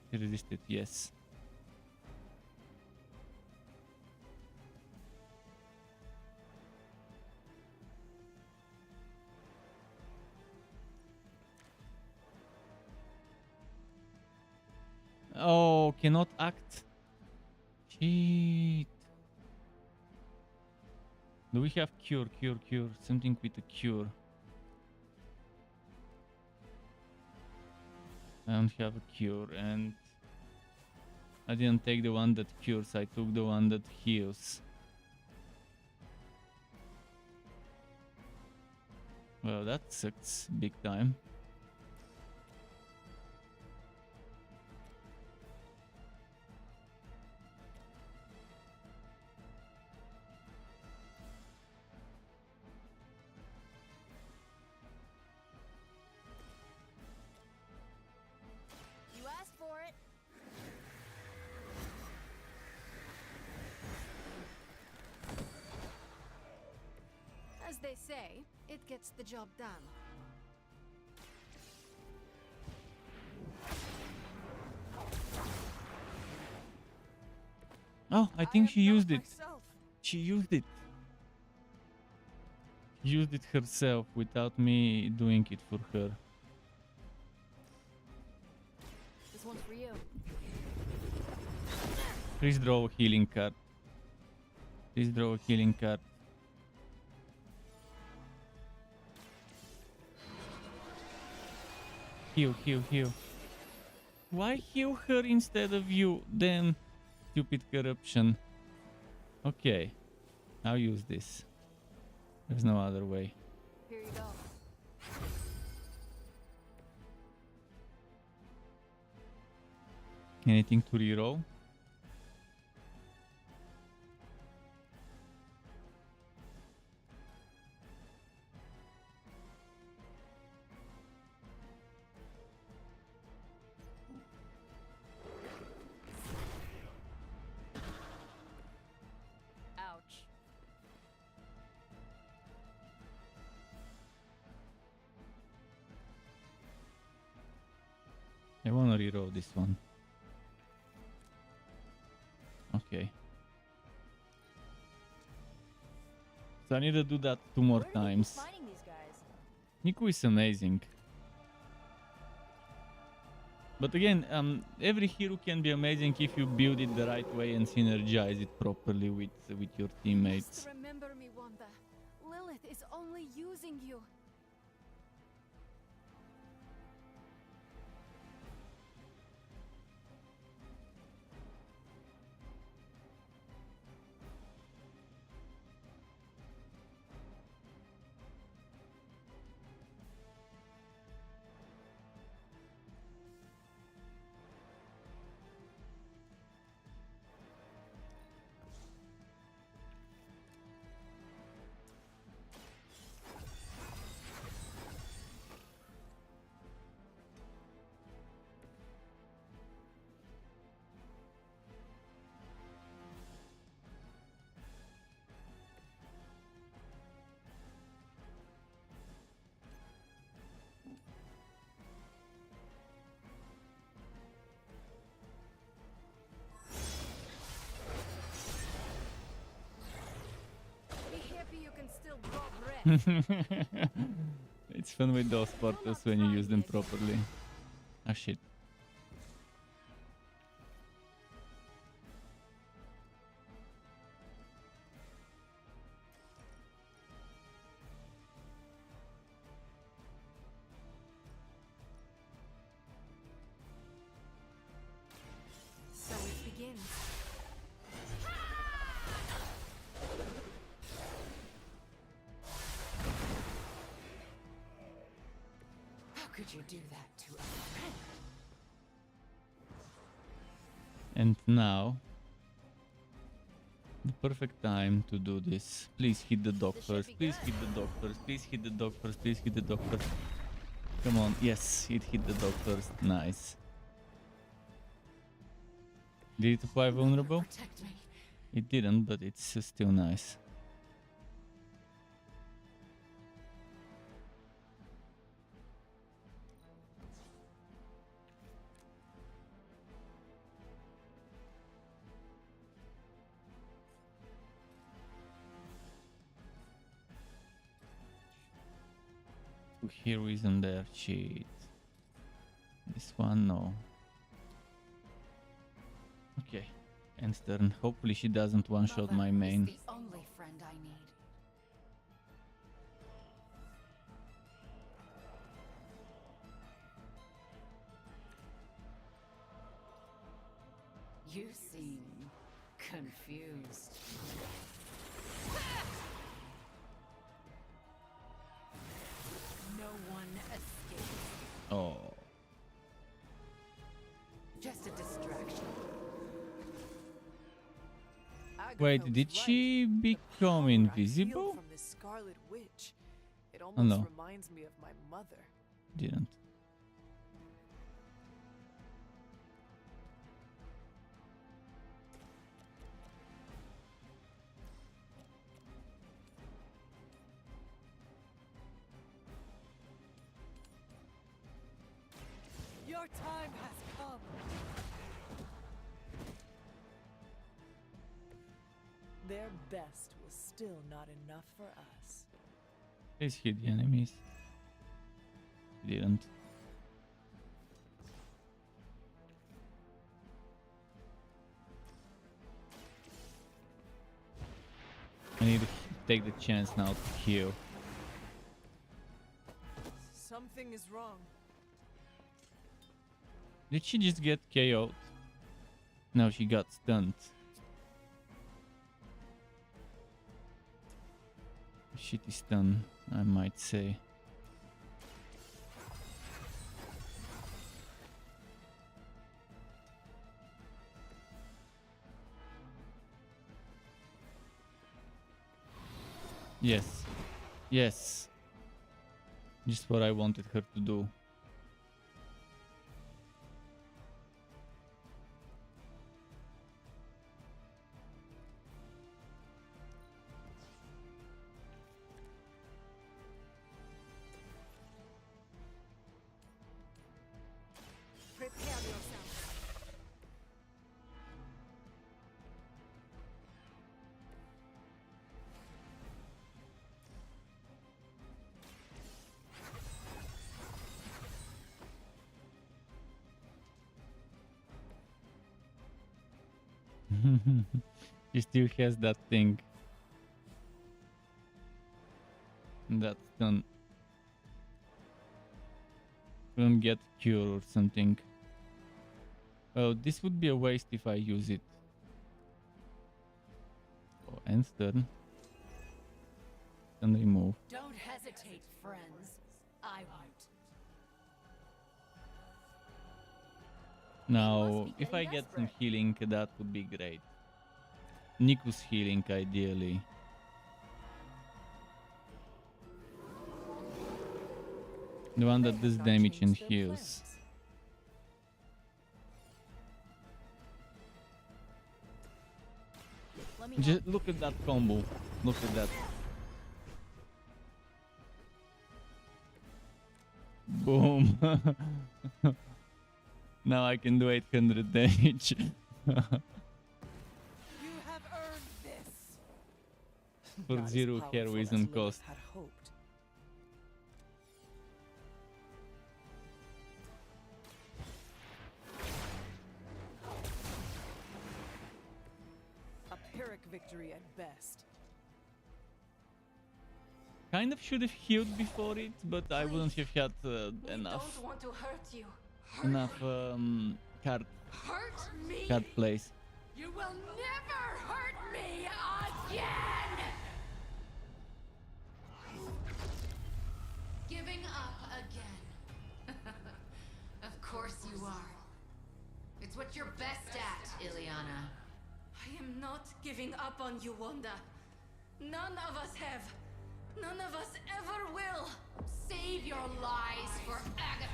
She resisted, yes. Oh, cannot act. Shit. Do we have cure? Something with a cure. I don't have a cure, and I didn't take the one that cures, I took the one that heals. Well, that sucks big time. you asked for it. they say, it gets the job done. Oh, I think she used it. She used it. Used it herself without me doing it for her. This one's for you. Please draw a healing card. Please draw a healing card. Heal, heal, heal. Why heal her instead of you? Damn stupid corruption. Okay, I'll use this. There's no other way. Here you go. Anything to reroll? Ouch. I wanna reroll this one. Okay. So I need to do that 2 more Where do you keep times. finding these guys? Niku is amazing. But again, every hero can be amazing if you build it the right way and synergize it properly with your teammates. Just remember me, Wanda. Lilith is only using you. Be happy you can still draw breath. It's fun with those portals when you use them properly. Ah shit. So it begins. How could you do that to a friend? And now, the perfect time to do this. Please hit the dog first. Please hit the dog first. Please hit the dog first. Please hit the dog first. Come on. Yes, it hit the dog first. Nice. Did it apply vulnerable? Protect me. It didn't, but it's still nice. Heroism there, shit. This one, no. Okay, end turn. Hopefully she doesn't one-shot my main. He's the only friend I need. You seem confused. No one escapes. Oh. Just a distraction. Wait, did she become invisible? From this Scarlet Witch. It Oh, almost no. reminds me of my mother. Didn't. Our time has come. Their best was still not enough for us. Please hit the enemies. He didn't. I need to take the chance now to heal. Something is wrong. Did she just get KO'd? No, she got stunned. Shitty stun, I might say. Yes. Yes. Just what I wanted her to do. Prepare yourself. She still has that thing. That's done. Couldn't get cure or something. Oh, this would be a waste if I use it. Oh, and stun. Then remove. Don't hesitate, friends. I won't. Now, if I get some healing, that would be great. Niku's healing, ideally. The one that does damage and heals. Just look at that combo. Look at that. Boom. Now I can do 800 damage. You have earned this. For Not as 0 powerful as heroism Lilith cost. had hoped. A Pyrrhic victory at best. Kind of should have healed before it, but I wouldn't have had enough Don't want to hurt you. card Hurt me? plays. You will never hurt me again! Giving up again. Of course you are. It's what you're best at, Ileana. I am not giving up on you, Wanda. None of us have. None of us ever will. Save your lies for Agatha.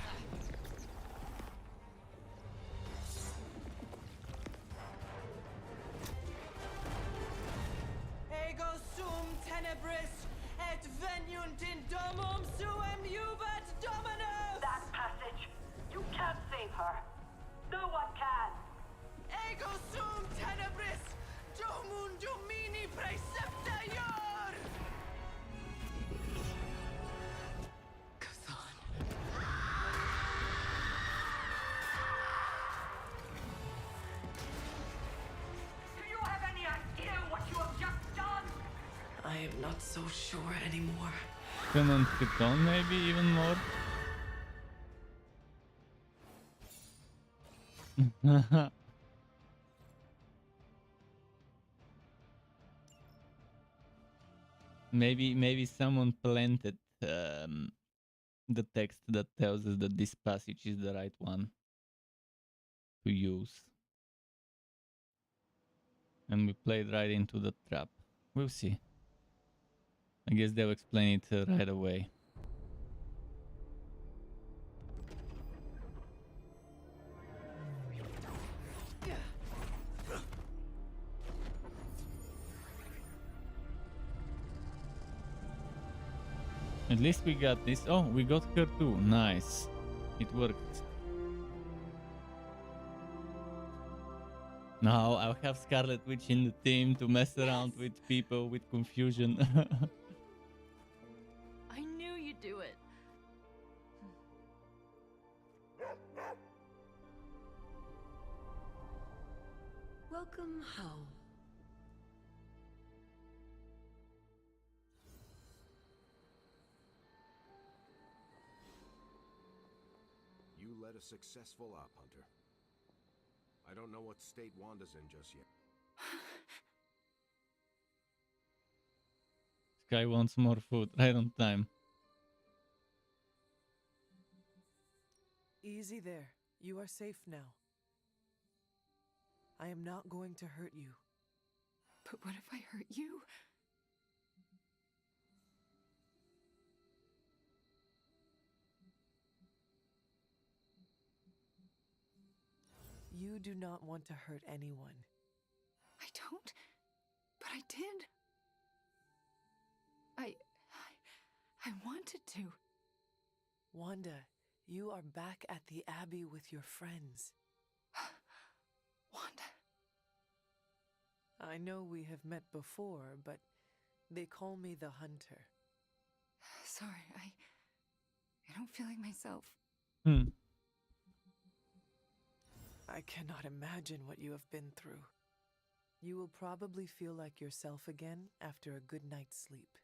Ego sum tenebris et veniunt in domum suem juvat dominus! That passage. You can't save her. No one can. Ego sum tenebris domum domini praecepta iur! Do you have any idea what you have just done? I am not so sure anymore. Command Python maybe even more. Maybe someone planted the text that tells us that this passage is the right one to use. And we played right into the trap. We'll see. I guess they'll explain it right away. At least we got this. Oh, we got her too. Nice. It worked. Now I'll have Scarlet Witch in the team to mess around with people with confusion. I knew you'd do it. Welcome home. You led a successful op, Hunter. I don't know what state Wanda's in just yet. Sky wants more food, right on time. Easy there. You are safe now. I am not going to hurt you. But what if I hurt you? You do not want to hurt anyone. I don't, but I did. I wanted to. Wanda, you are back at the Abbey with your friends. Wanda. I know we have met before, but they call me the Hunter. Sorry, I don't feel like myself. I cannot imagine what you have been through. You will probably feel like yourself again after a good night's sleep.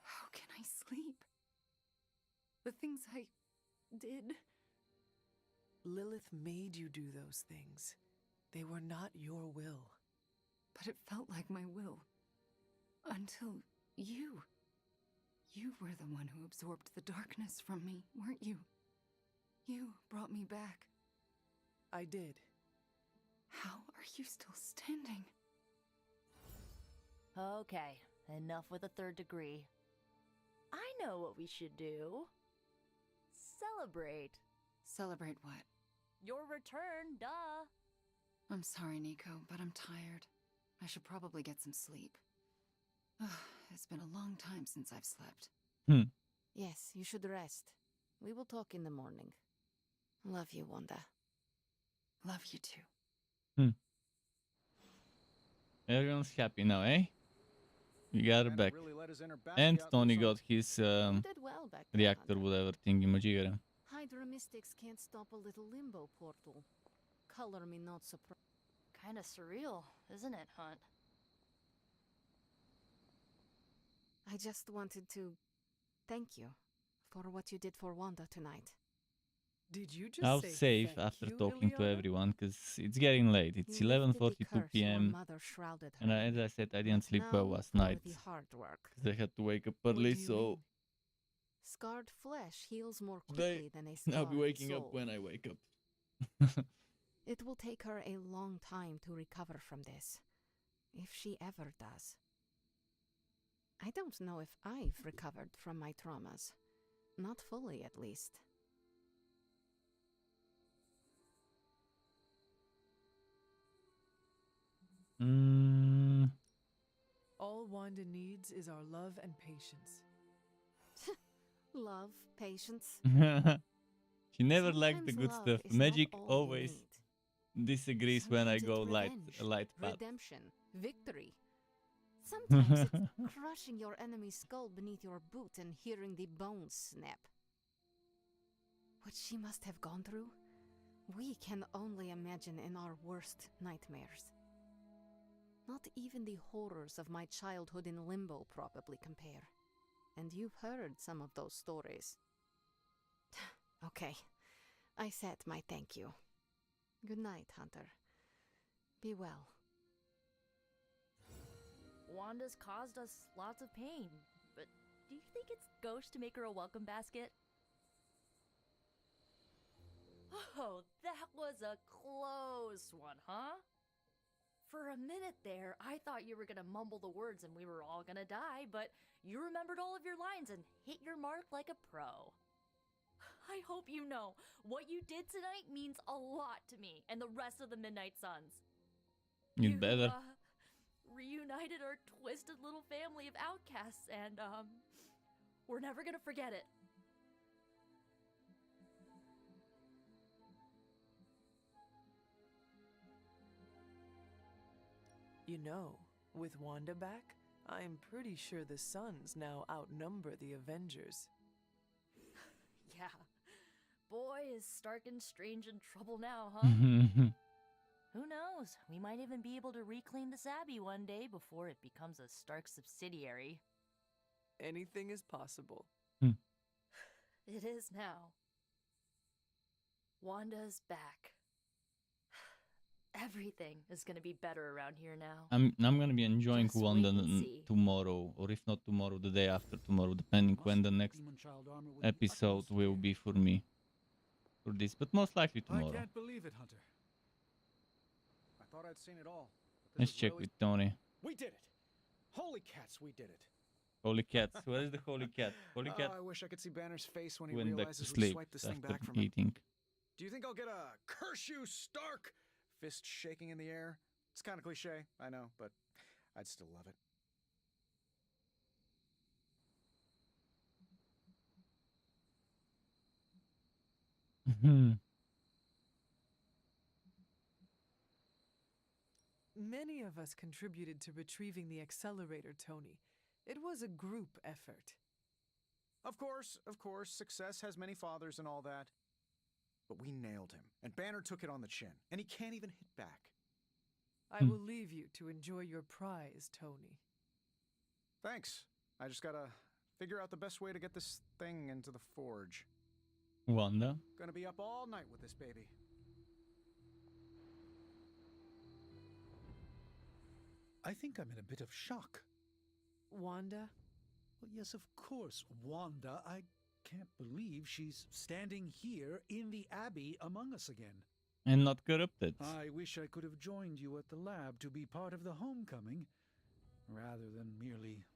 How can I sleep? The things I did. Lilith made you do those things. They were not your will. But it felt like my will. Until you. You were the one who absorbed the darkness from me, weren't you? You brought me back. I did. How are you still standing? Okay, enough with the third degree. I know what we should do. Celebrate. Celebrate what? Your return, duh. I'm sorry, Nico, but I'm tired. I should probably get some sleep. It's been a long time since I've slept. Yes, you should rest. We will talk in the morning. Love you, Wanda. Love you too. Everyone's happy now, eh? We got her back. Really let his inner Batman And out Tony loose got his did well back there, reactor, Hunter. whatever thingy-majigger. Hydra mystics can't stop a little limbo portal. Color me not surprised. Kinda surreal, isn't it, Hunt? I just wanted to thank you for what you did for Wanda tonight. Did you just I'll say save thank after you, talking to Ileana? everyone, because it's getting late. It's You lifted the 11:42 curse your p.m. mother shrouded her And in. as I said, I didn't sleep Now well last for night. the hard work. Because I had to wake up What early, do you so mean? Scarred flesh heals more they, quickly than a scarred I'll be waking soul. up when I wake up. It will take her a long time to recover from this, if she ever does. I don't know if I've recovered from my traumas. Not fully, at least. All Wanda needs is our love and patience. Love, patience. She never liked the Sometimes good love stuff. is not Magic all you always need. disagrees when I Sometimes go it's revenge, light path. redemption, victory. Sometimes it's crushing your enemy's skull beneath your boot and hearing the bones snap. What she must have gone through, we can only imagine in our worst nightmares. Not even the horrors of my childhood in Limbo probably compare. And you've heard some of those stories. Okay, I said my thank you. Good night, Hunter. Be well. Wanda's caused us lots of pain, but do you think it's gauche to make her a welcome basket? Oh, that was a close one, huh? For a minute there, I thought you were gonna mumble the words and we were all gonna die, but you remembered all of your lines and hit your mark like a pro. I hope you know, what you did tonight means a lot to me and the rest of the Midnight Suns. You better. Reunited our twisted little family of outcasts, and we're never gonna forget it. You know, with Wanda back, I'm pretty sure the Suns now outnumber the Avengers. Yeah. Boy, is Stark and Strange in trouble now, huh? Who knows? We might even be able to reclaim this Abbey one day before it becomes a Stark subsidiary. Anything is possible. It is now. Wanda's back. Everything is gonna be better around here now. I'm gonna be enjoying Just Wanda wait and see. tomorrow, or if not tomorrow, the day after tomorrow, depending when the next episode will be for me. For this, but most likely I tomorrow. can't believe it, Hunter. I thought I'd seen it all. Let's check with Tony. We did it! Holy cats, we did it! Holy cats. Where is the holy cat? Holy cat. I wish I could see Banner's face when he Went back to realizes we sleep swiped this thing after back from him. eating. Do you think I'll get a curse you, Stark? Fist shaking in the air. It's kind of cliche, I know, but I'd still love it. Many of us contributed to retrieving the accelerator, Tony. It was a group effort. Of course, success has many fathers and all that. But we nailed him, and Banner took it on the chin, and he can't even hit back. I will leave you to enjoy your prize, Tony. Thanks. I just gotta figure out the best way to get this thing into the forge. Wanda? Gonna be up all night with this baby. I think I'm in a bit of shock. Wanda? Well, yes, of course, Wanda. I can't believe she's standing here in the Abbey among us again. And not corrupted. I wish I could have joined you at the lab to be part of the homecoming, rather than merely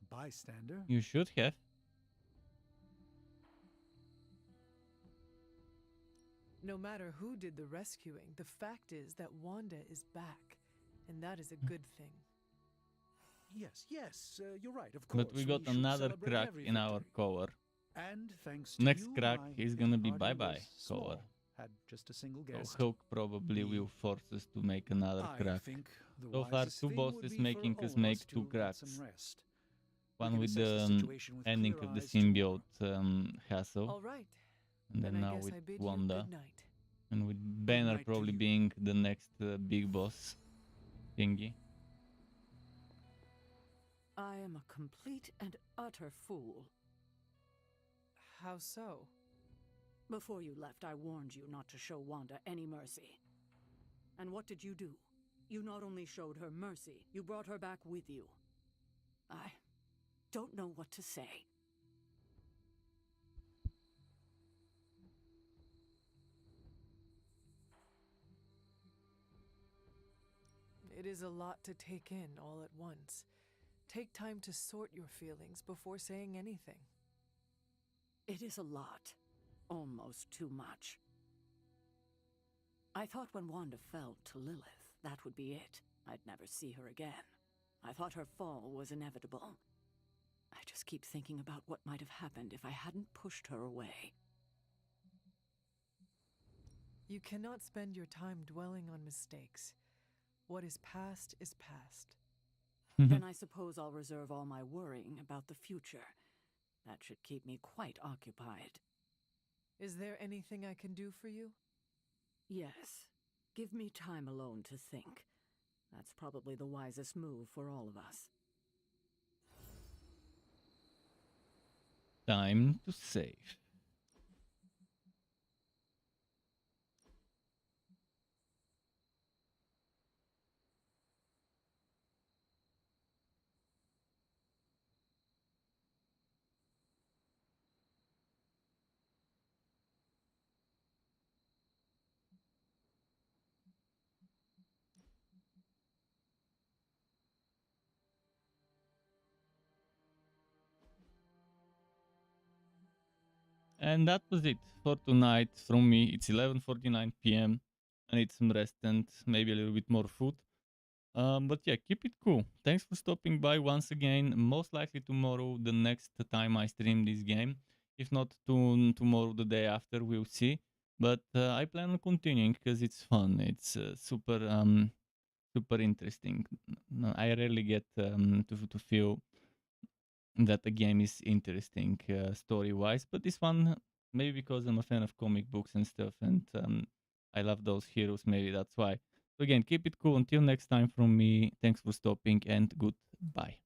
a bystander. You should have. No matter who did the rescuing, the fact is that Wanda is back, and that is a good thing. Yes, you're right, of course. But we got should another celebrate crack every in our victory. cover. And thanks to Next you, crack my is little gonna be party bye-bye was cover. small, had just a single guest. So Hulk probably will force us to make another I crack. think the So far, wisest two thing would bosses be for making all us of make us two to get some cracks. rest. One can with assess the the situation with ending clear of the eyes tomorrow. symbiote hassle. All right. And then Then I now guess with I bid you Wanda. good night. And with Banner night to probably you. being the next big boss thingy. I am a complete and utter fool. How so? Before you left, I warned you not to show Wanda any mercy. And what did you do? You not only showed her mercy, you brought her back with you. I don't know what to say. It is a lot to take in all at once. Take time to sort your feelings before saying anything. It is a lot. Almost too much. I thought when Wanda fell to Lilith, that would be it. I'd never see her again. I thought her fall was inevitable. I just keep thinking about what might have happened if I hadn't pushed her away. You cannot spend your time dwelling on mistakes. What is past is past. Then I suppose I'll reserve all my worrying about the future. That should keep me quite occupied. Is there anything I can do for you? Yes. Give me time alone to think. That's probably the wisest move for all of us. Time to save. And that was it for tonight from me. It's 11:49 p.m. I need some rest and maybe a little bit more food. But yeah, keep it cool. Thanks for stopping by once again. Most likely tomorrow, the next time I stream this game. If not tomorrow, the day after, we'll see. But I plan on continuing because it's fun. It's super super interesting. I rarely get to feel that the game is interesting story-wise, but this one, maybe because I'm a fan of comic books and stuff, and I love those heroes, maybe that's why. So again, keep it cool. Until next time from me, thanks for stopping and goodbye.